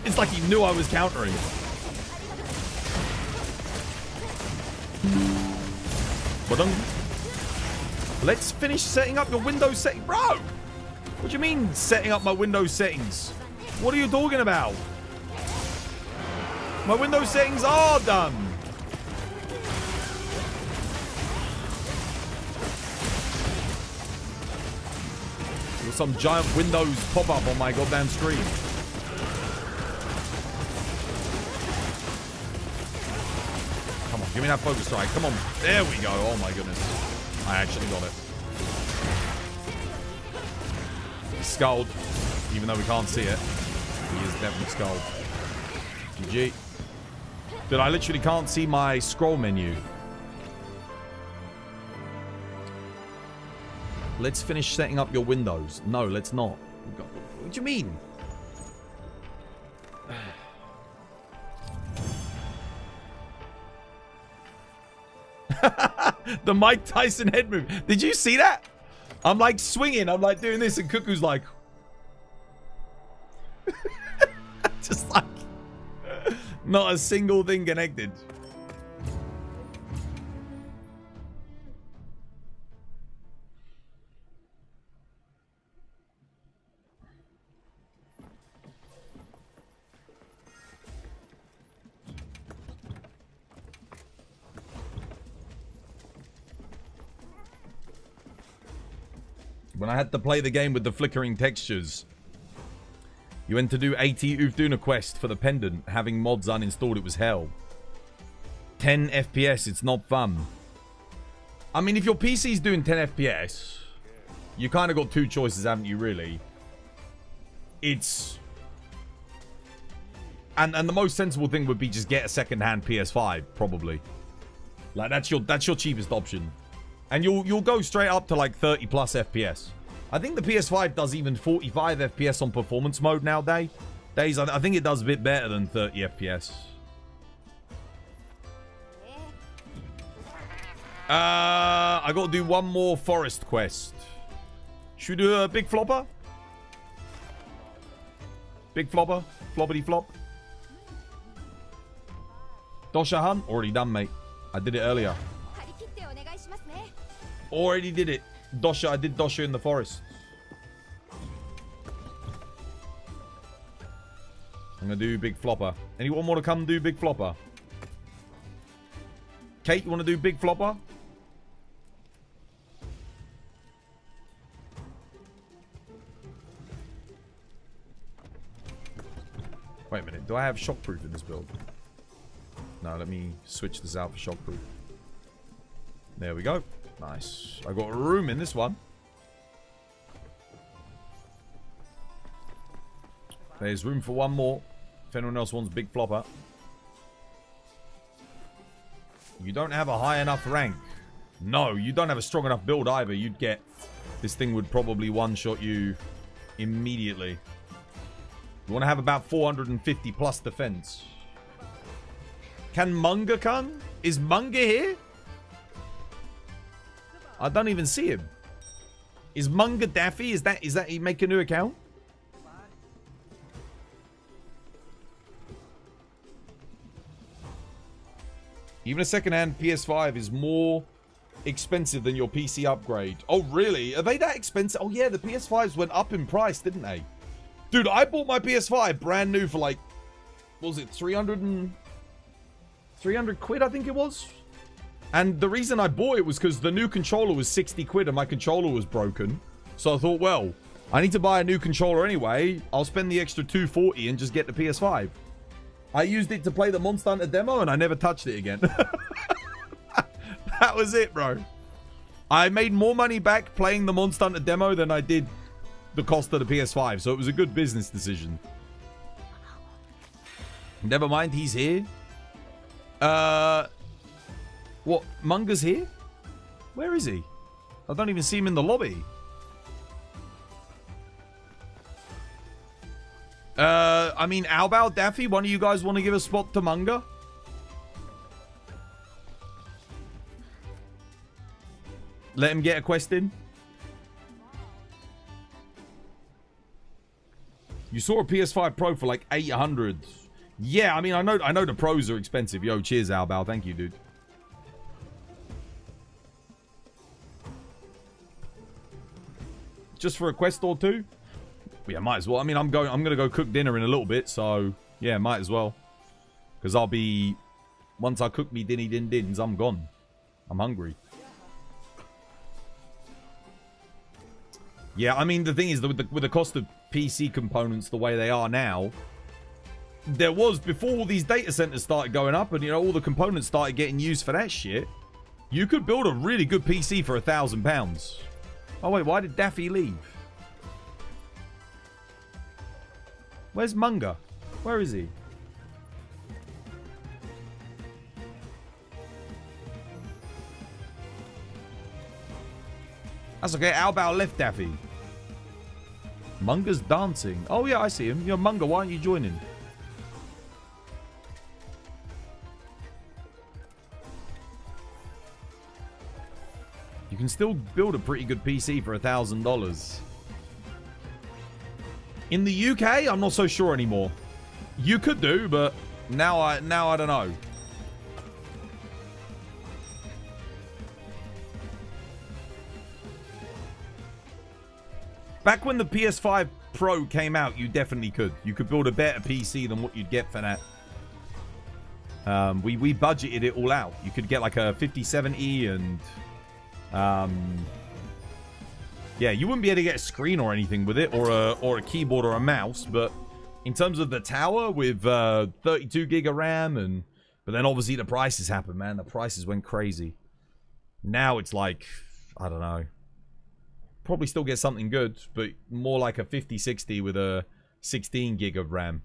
it's like he knew I was countering. Let's finish setting up your Windows settings. Bro, what do you mean setting up my Windows settings? What are you talking about? My Windows settings are done. There's some giant Windows pop-up on my goddamn screen. Come on, give me that focus strike. Come on. There we go. Oh my goodness. I actually got it. He's skulled. Even though we can't see it. He is definitely skulled. GG. Dude, I literally can't see my scroll menu. Let's finish setting up your windows. No, let's not. What do you mean? The Mike Tyson head move. Did you see that? I'm like swinging. I'm like doing this and Cuckoo's like... Just like... Not a single thing connected. When I had to play the game with the flickering textures, you went to do 80 Ufduna quest for the pendant. Having mods uninstalled, it was hell. 10 FPS, it's not fun. I mean, if your PC's doing 10 FPS, you kind of got 2 choices, haven't you, really? It's... And the most sensible thing would be just get a second-hand PS5, probably. Like, that's your cheapest option. And you'll go straight up to like 30 plus FPS. I think the PS5 does even 45 FPS on performance mode nowadays. I think it does a bit better than 30 FPS. I got to do one more forest quest. Should we do a big flopper? Big flopper? Floppity flop? Dosha hunt? Already done, mate. I did it earlier. Already did it. Dosha, I did Dosha in the forest. I'm gonna do big flopper. Anyone want to come do big flopper? Kate, you want to do big flopper? Wait a minute. Do I have shockproof in this build? No, let me switch this out for shockproof. There we go. Nice. I got room in this one. There's room for one more. If anyone else wants big flopper. You don't have a high enough rank. No, you don't have a strong enough build either. You'd get... This thing would probably one-shot you immediately. You want to have about 450 plus defense. Can Munga come? Is Munga here? I don't even see him. Is Munga Daffy? Is that he make a new account? Even a second-hand PS5 is more expensive than your PC upgrade. Oh, really? Are they that expensive? Oh, yeah, the PS5s went up in price, didn't they? Dude, I bought my PS5 brand new for like, what was it, 300 quid, I think it was? And the reason I bought it was because the new controller was 60 quid and my controller was broken. So I thought, well, I need to buy a new controller anyway. I'll spend the extra 240 and just get the PS5. I used it to play the Monster Hunter demo and I never touched it again. That was it, bro. I made more money back playing the Monster Hunter demo than I did the cost of the PS5. So it was a good business decision. Never mind, he's here. What? Munga's here? Where is he? I don't even see him in the lobby. I mean, Albao, Daffy, one of you guys want to give a spot to Munga? Let him get a quest in. You saw a PS5 Pro for like 800. Yeah, I mean, I know the pros are expensive. Yo, cheers, Albao. Thank you, dude. Just for a quest or two? Yeah, might as well. I mean, I'm gonna go cook dinner in a little bit, so yeah, might as well. Because I'll be, once I cook me dinny din dins, I'm gone. I'm hungry. Yeah, I mean, the thing is, with the cost of PC components the way they are now, there was, before all these data centers started going up and, you know, all the components started getting used for that shit, you could build a really good PC for £1,000. Oh, wait, why did Daffy leave? Where's Munga? Where is he? That's okay. Albao left Daffy. Munga's dancing. Oh, yeah, I see him. Yo, Munga, why aren't you joining? You can still build a pretty good PC for $1,000. In the UK, I'm not so sure anymore. You could do, but now I don't know. Back when the PS5 Pro came out, you definitely could. You could build a better PC than what you'd get for that. We budgeted it all out. You could get like a 5070 and yeah, you wouldn't be able to get a screen or anything with it, or a keyboard or a mouse, but in terms of the tower with 32 gig of RAM, but then obviously the prices happened, man. The prices went crazy. Now it's like, I don't know. Probably still get something good, but more like a 5060 with a 16 gig of RAM.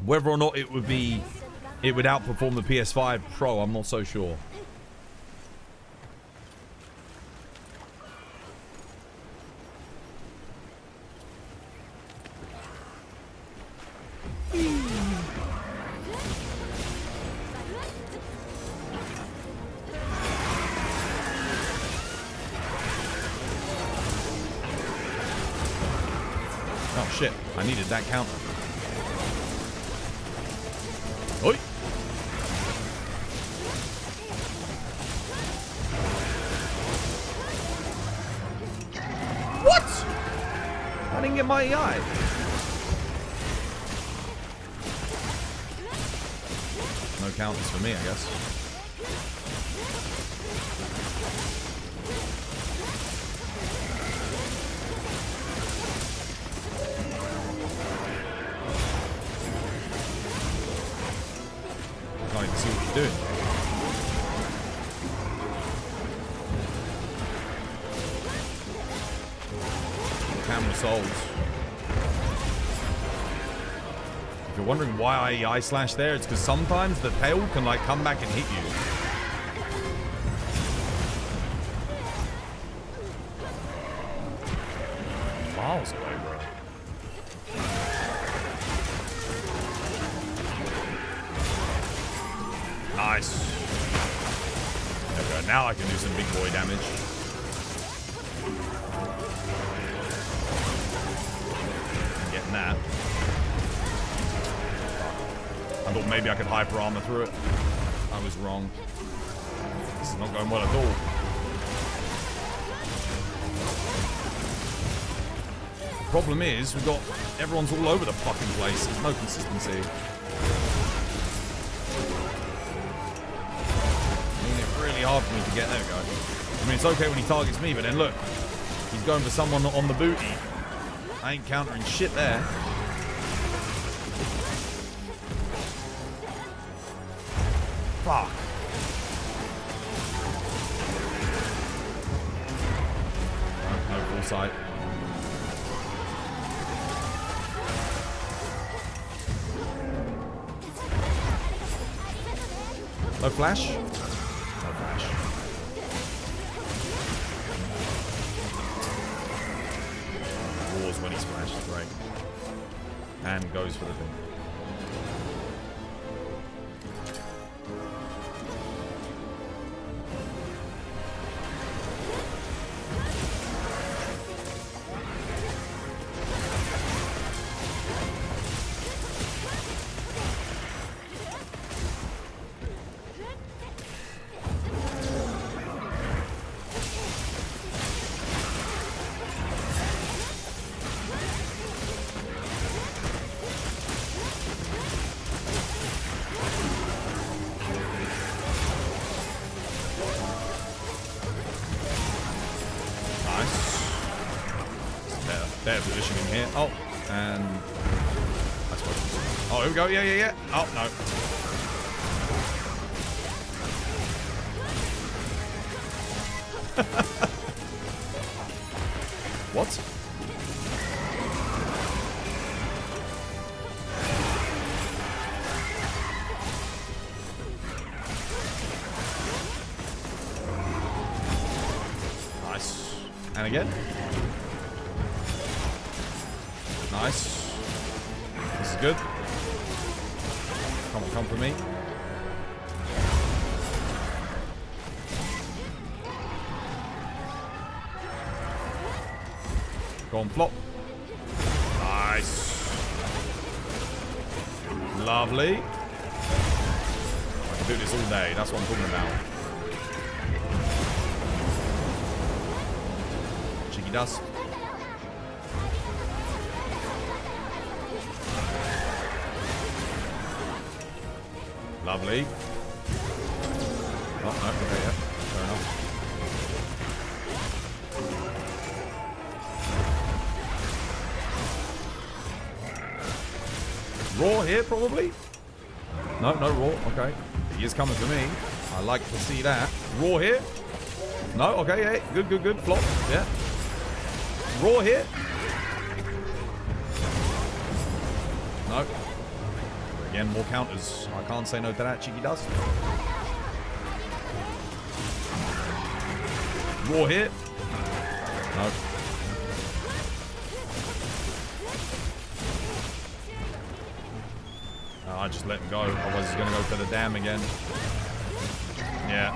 Whether or not it would outperform the PS5 Pro, I'm not so sure. Oh shit, I needed that counter. Oi! What? I didn't get my EI. No counters for me, I guess. Can't even see what you're doing. Camera souls. If you're wondering why I EI slash there, it's because sometimes the tail can like come back and hit you. Miles away, bro. Nice. There we go. Now I can do some big boy damage. Getting that. maybe I could hyper armor through it. I was wrong. This is not going well at all. The problem is, we've got everyone's all over the fucking place. There's no consistency. I mean, it's really hard for me to get there, guys. I mean, it's okay when he targets me, but then look, he's going for someone on the booty. I ain't countering shit there. Fuck. No full sight. No flash? No flash. Wars when he splashes, great. And goes for the thing. Better positioning here. Oh, and that's what. Oh, here we go. Yeah. Oh no. What? Nice. And again. Nice. This is good. Come for me. Go on, flop. Nice. Lovely. I can do this all day. That's what I'm talking about. Cheeky dust. Lovely. Oh, no, okay, yeah. Fair enough. Raw here, probably? No raw. Okay. He is coming for me. I like to see that. Raw here? No? Okay, yeah. Good. Flop. Yeah. Raw here? No. Again, more counters. I can't say no to that. Cheeky does. Raw here. No. I just let him go. Otherwise he's going to go for the dam again. Yeah.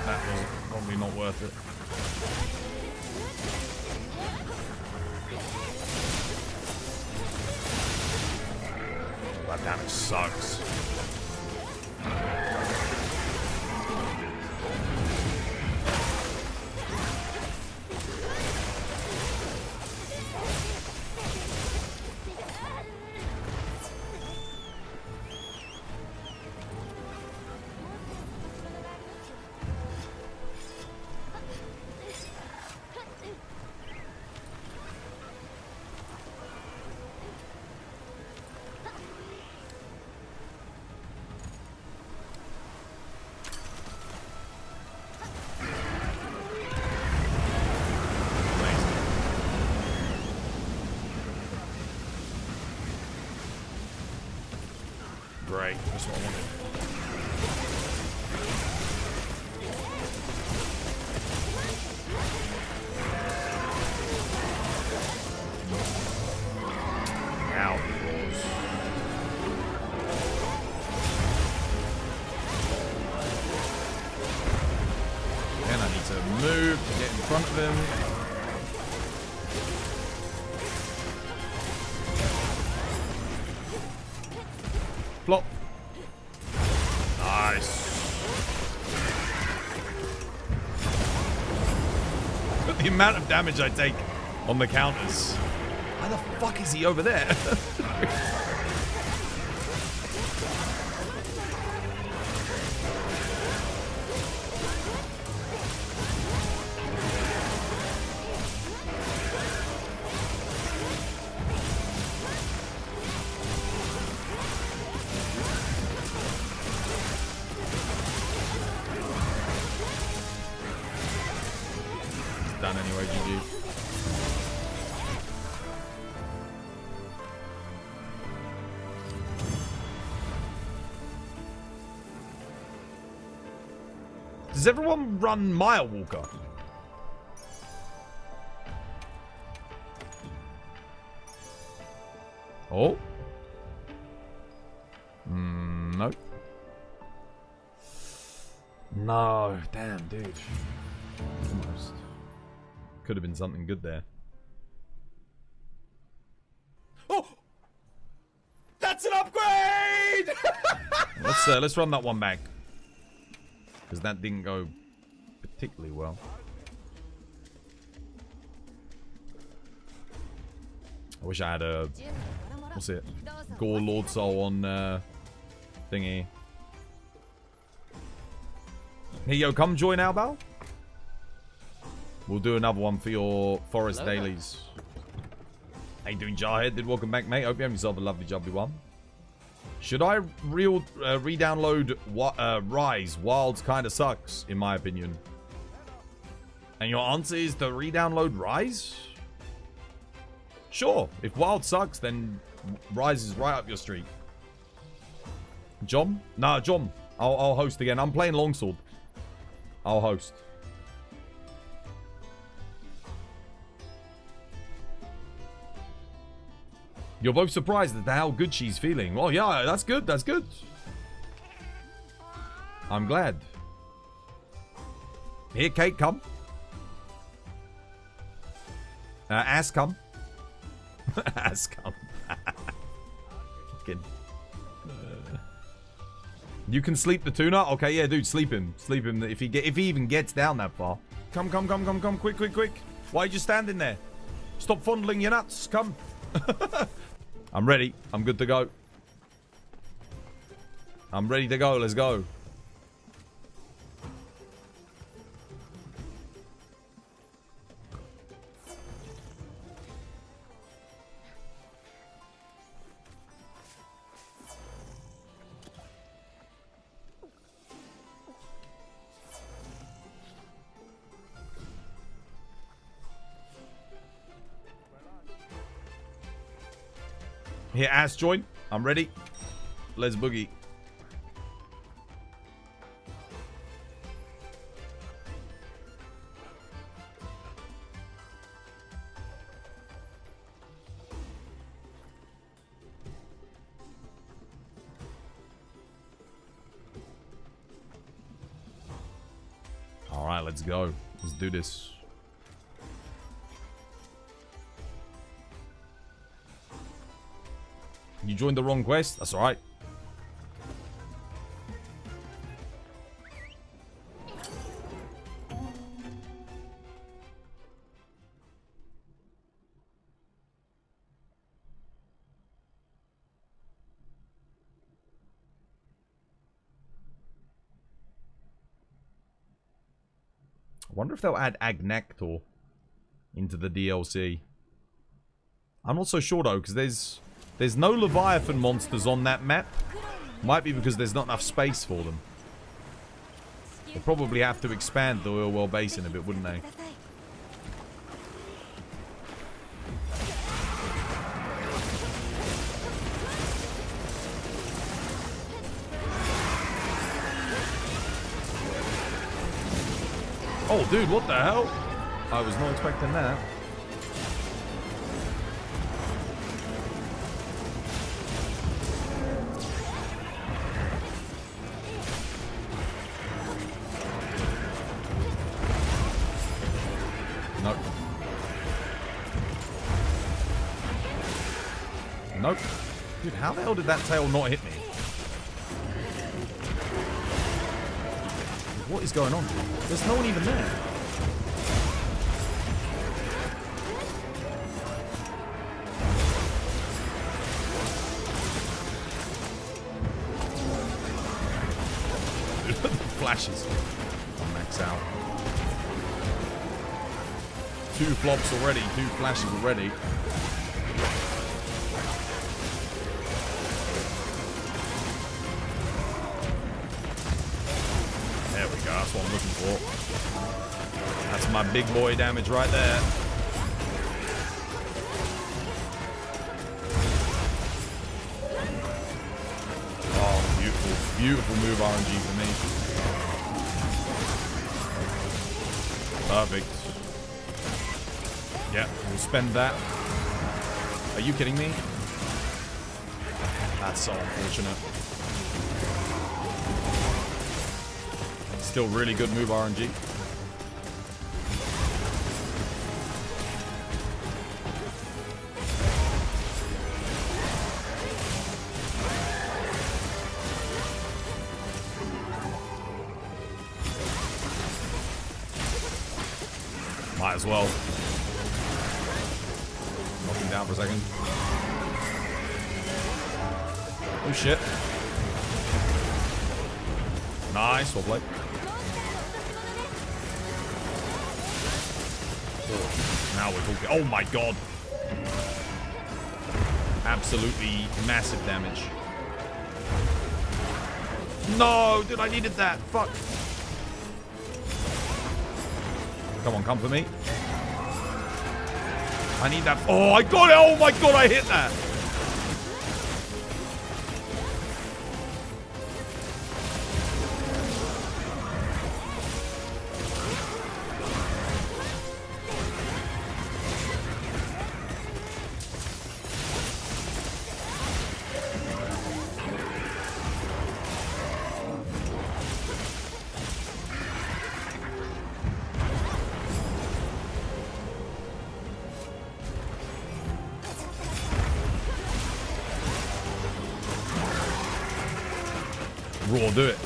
That was probably not worth it. That damage sucks. Great, that's what I wanted. Ow. Then I need to move to get in front of him. Flop. amount of damage I take on the counters. Why the fuck is he over there? Done anyway, GG. Does everyone run Mile Walker? Oh. No. No. Damn, dude. Almost. Could have been something good there. Oh! That's an upgrade! Let's run that one back. Because that didn't go particularly well. I wish I had a... What's it? Gore Lord Soul on thingy. Here you go, come join Albal. We'll do another one for your forest dailies. How you doing, Jarhead? Welcome back, mate. Hope you have yourself a lovely jubbly one. Should I re-download Rise? Wilds kind of sucks, in my opinion. And your answer is to re-download Rise? Sure. If Wild sucks, then Rise is right up your street. John? Nah, John. I'll host again. I'm playing Longsword. I'll host. You're both surprised at how good she's feeling. Well, yeah, that's good. That's good. I'm glad. Here, Kate, come. Ass, come. Ass, come. Fucking. You can sleep the tuner? Okay, yeah, dude, sleep him. Sleep him if he even gets down that far. Come, come, come, come, come. Quick, quick, quick. Why are you standing there? Stop fondling your nuts. Come. I'm ready. I'm good to go. I'm ready to go. Let's go. Here, ass join. I'm ready. Let's boogie. All right, let's go. Let's do this. You joined the wrong quest? That's alright. I wonder if they'll add Agnactor into the DLC. I'm not so sure though, because there's no Leviathan monsters on that map. Might be because there's not enough space for them. They'll probably have to expand the Oil Well Basin a bit, wouldn't they? Oh, dude, what the hell? I was not expecting that. Nope. Nope. Dude, how the hell did that tail not hit me? What is going on? There's no one even there. flashes. I'll max out. 2 flops already, 2 flashes already. There we go, that's what I'm looking for. That's my big boy damage right there. Oh, beautiful, beautiful move RNG for me. Perfect. Yeah, we'll spend that. Are you kidding me? That's so unfortunate. Still really good move RNG. Might as well. Knock him down for a second. Oh shit. Nice, well played. Now we're talking. Oh my god. Absolutely massive damage. No, dude, I needed that. Fuck. Come on, come for me. I need that. Oh, I got it. Oh my god, I hit that. Raw, do it.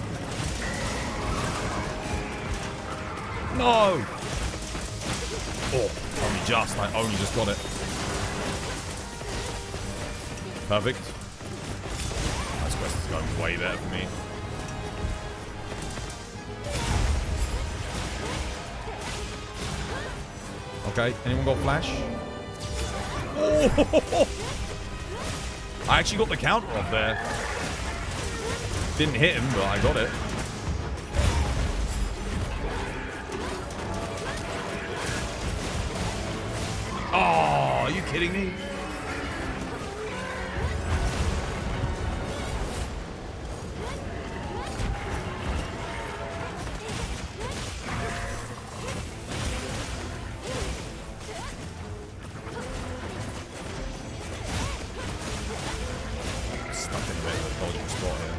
No! Oh, only just. I only just got it. Perfect. This quest is going way better for me. Okay, anyone got flash? Oh! I actually got the counter off there. Didn't hit him, but I got it. Oh, are you kidding me? Stuck in a bit of a dodgy spot here.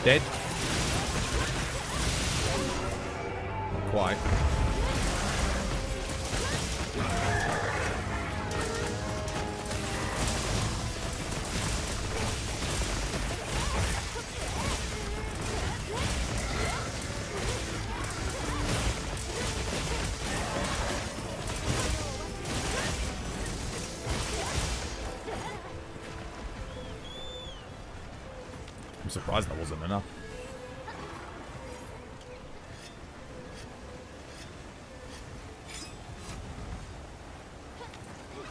Dead? Not quite. I'm surprised that wasn't enough.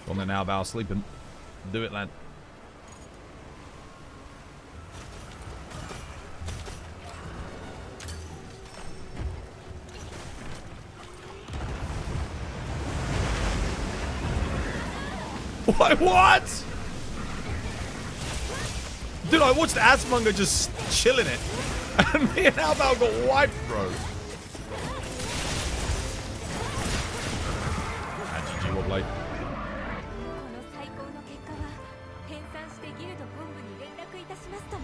On there now, Val, sleeping. Do it, lad. What? Dude, I watched Assmonger just chilling it. And me and Albal got wiped, bro. And GG will play. この最高の結果は編纂してギルド本部に連絡いたしますとも。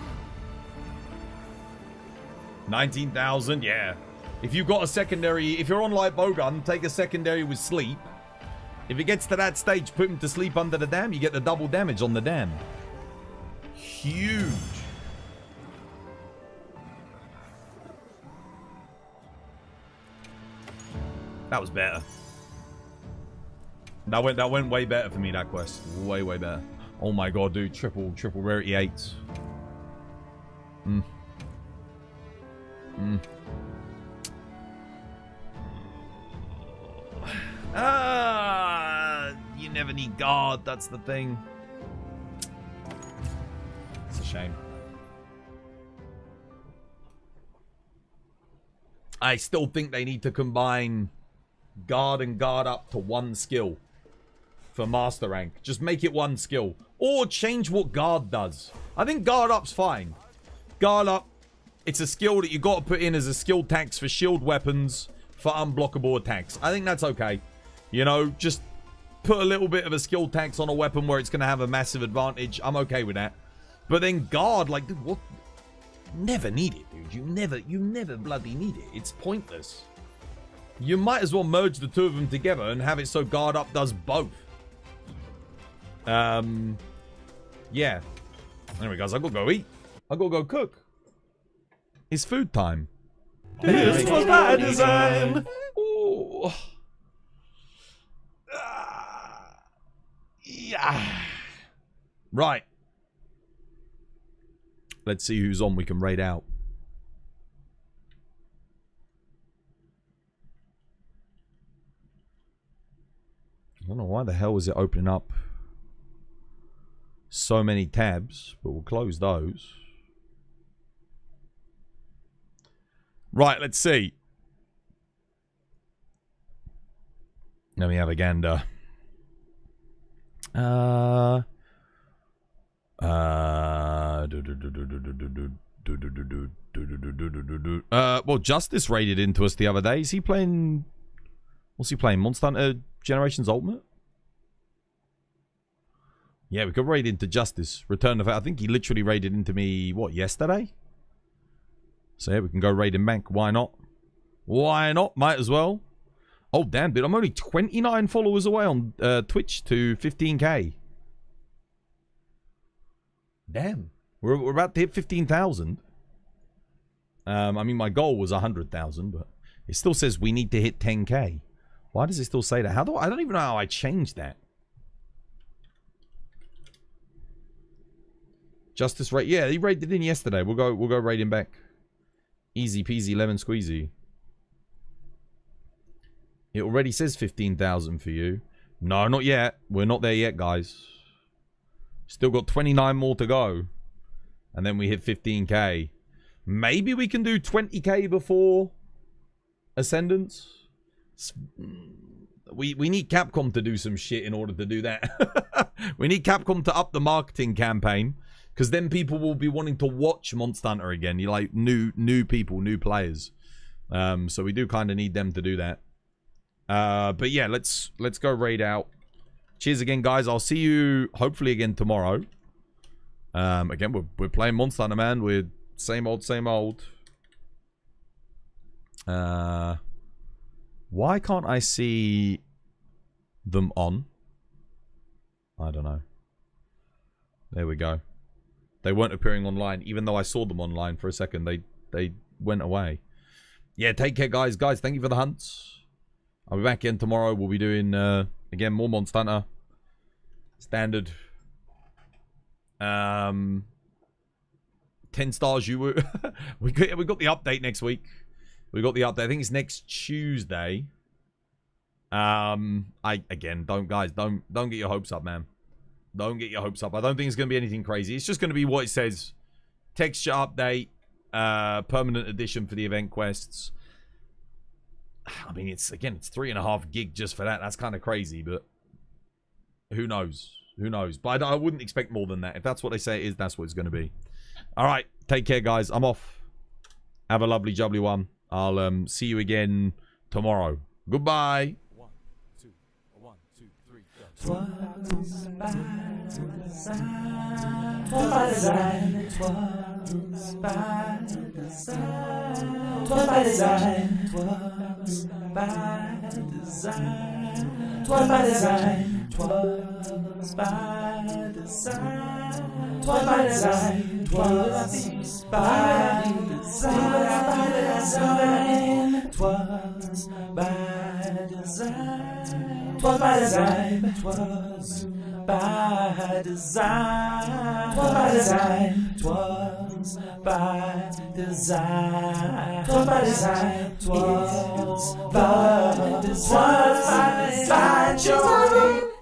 19,000, yeah. If you've got a secondary, if you're on light bowgun, take a secondary with sleep. If it gets to that stage, put him to sleep under the dam, you get the double damage on the dam. Huge. That was better. That went way better for me, that quest. Way better. Oh my god, dude. Triple rarity 8s. You never need guard, that's the thing. It's a shame. I still think they need to combine guard and guard up to one skill for master rank. Just make it one skill. Or change what guard does. I think guard up's fine. Guard up, it's a skill that you got to put in as a skill tax for shield weapons for unblockable attacks. I think that's okay. You know, just put a little bit of a skill tax on a weapon where it's going to have a massive advantage. I'm okay with that. But then guard, like, dude, what? Never need it, dude. You never bloody need it. It's pointless. You might as well merge the two of them together and have it so guard up does both. Yeah. Anyway, guys, I gotta go eat. I gotta go cook. It's food time. This was by design. Ooh. Yeah. Right. Let's see who's on we can raid out. I don't know why the hell is it opening up so many tabs, but we'll close those. Right, let's see. Let me have a gander. Well, Justice raided into us the other day. Is he playing... What's he playing? Monster Hunter Generations Ultimate? Yeah, we could raid into Justice. Return of... I think he literally raided into me, what, yesterday? So yeah, we can go raid him back. Why not? Why not? Might as well. Oh, damn, dude. I'm only 29 followers away on Twitch to 15k. Damn. We're about to hit 15,000. I mean, my goal was 100,000, but it still says we need to hit 10k. Why does it still say that? I don't even know how I changed that. Justice rate. Yeah, he raided in yesterday. We'll go raid him back. Easy peasy lemon squeezy. It already says 15,000 for you. No, not yet. We're not there yet, guys. Still got 29 more to go. And then we hit 15k. Maybe we can do 20k before Ascendance. We need Capcom to do some shit in order to do that. We need Capcom to up the marketing campaign. Because then people will be wanting to watch Monster Hunter again. You like new people, new players. So we do kind of need them to do that. But yeah, let's go raid out. Cheers again, guys. I'll see you hopefully again tomorrow. Again, we're playing Monster Hunter, man. We're same old, same old. Why can't I see them on? I don't know. There we go. They weren't appearing online, even though I saw them online for a second. They went away. Yeah, take care, guys. Guys, thank you for the hunts. I'll be back again tomorrow. We'll be doing, again, more Monster Hunter. Standard. 10 stars, you were. we got the update next week. We got the update. I think it's next Tuesday. Don't get your hopes up, man. Don't get your hopes up. I don't think it's going to be anything crazy. It's just going to be what it says. Texture update. Permanent edition for the event quests. I mean, it's 3.5 gig just for that. That's kind of crazy, but who knows? Who knows? But I wouldn't expect more than that. If that's what they say it is, that's what it's going to be. All right. Take care, guys. I'm off. Have a lovely, jubbly one. I'll see you again tomorrow. Goodbye. 1, 2, 1, 2, 3, go. Twas by design. Twas by design. by design. 'Twas by design. 'Twas by design. 'Twas by design. 'Twas by design. 'Twas by design. 'Twas by design. 'Twas by design. 'Twas by design. 'Twas by design. 'Twas by design. 'Twas by design. 'Twas by design. 'Twas by design. 'Twas by design.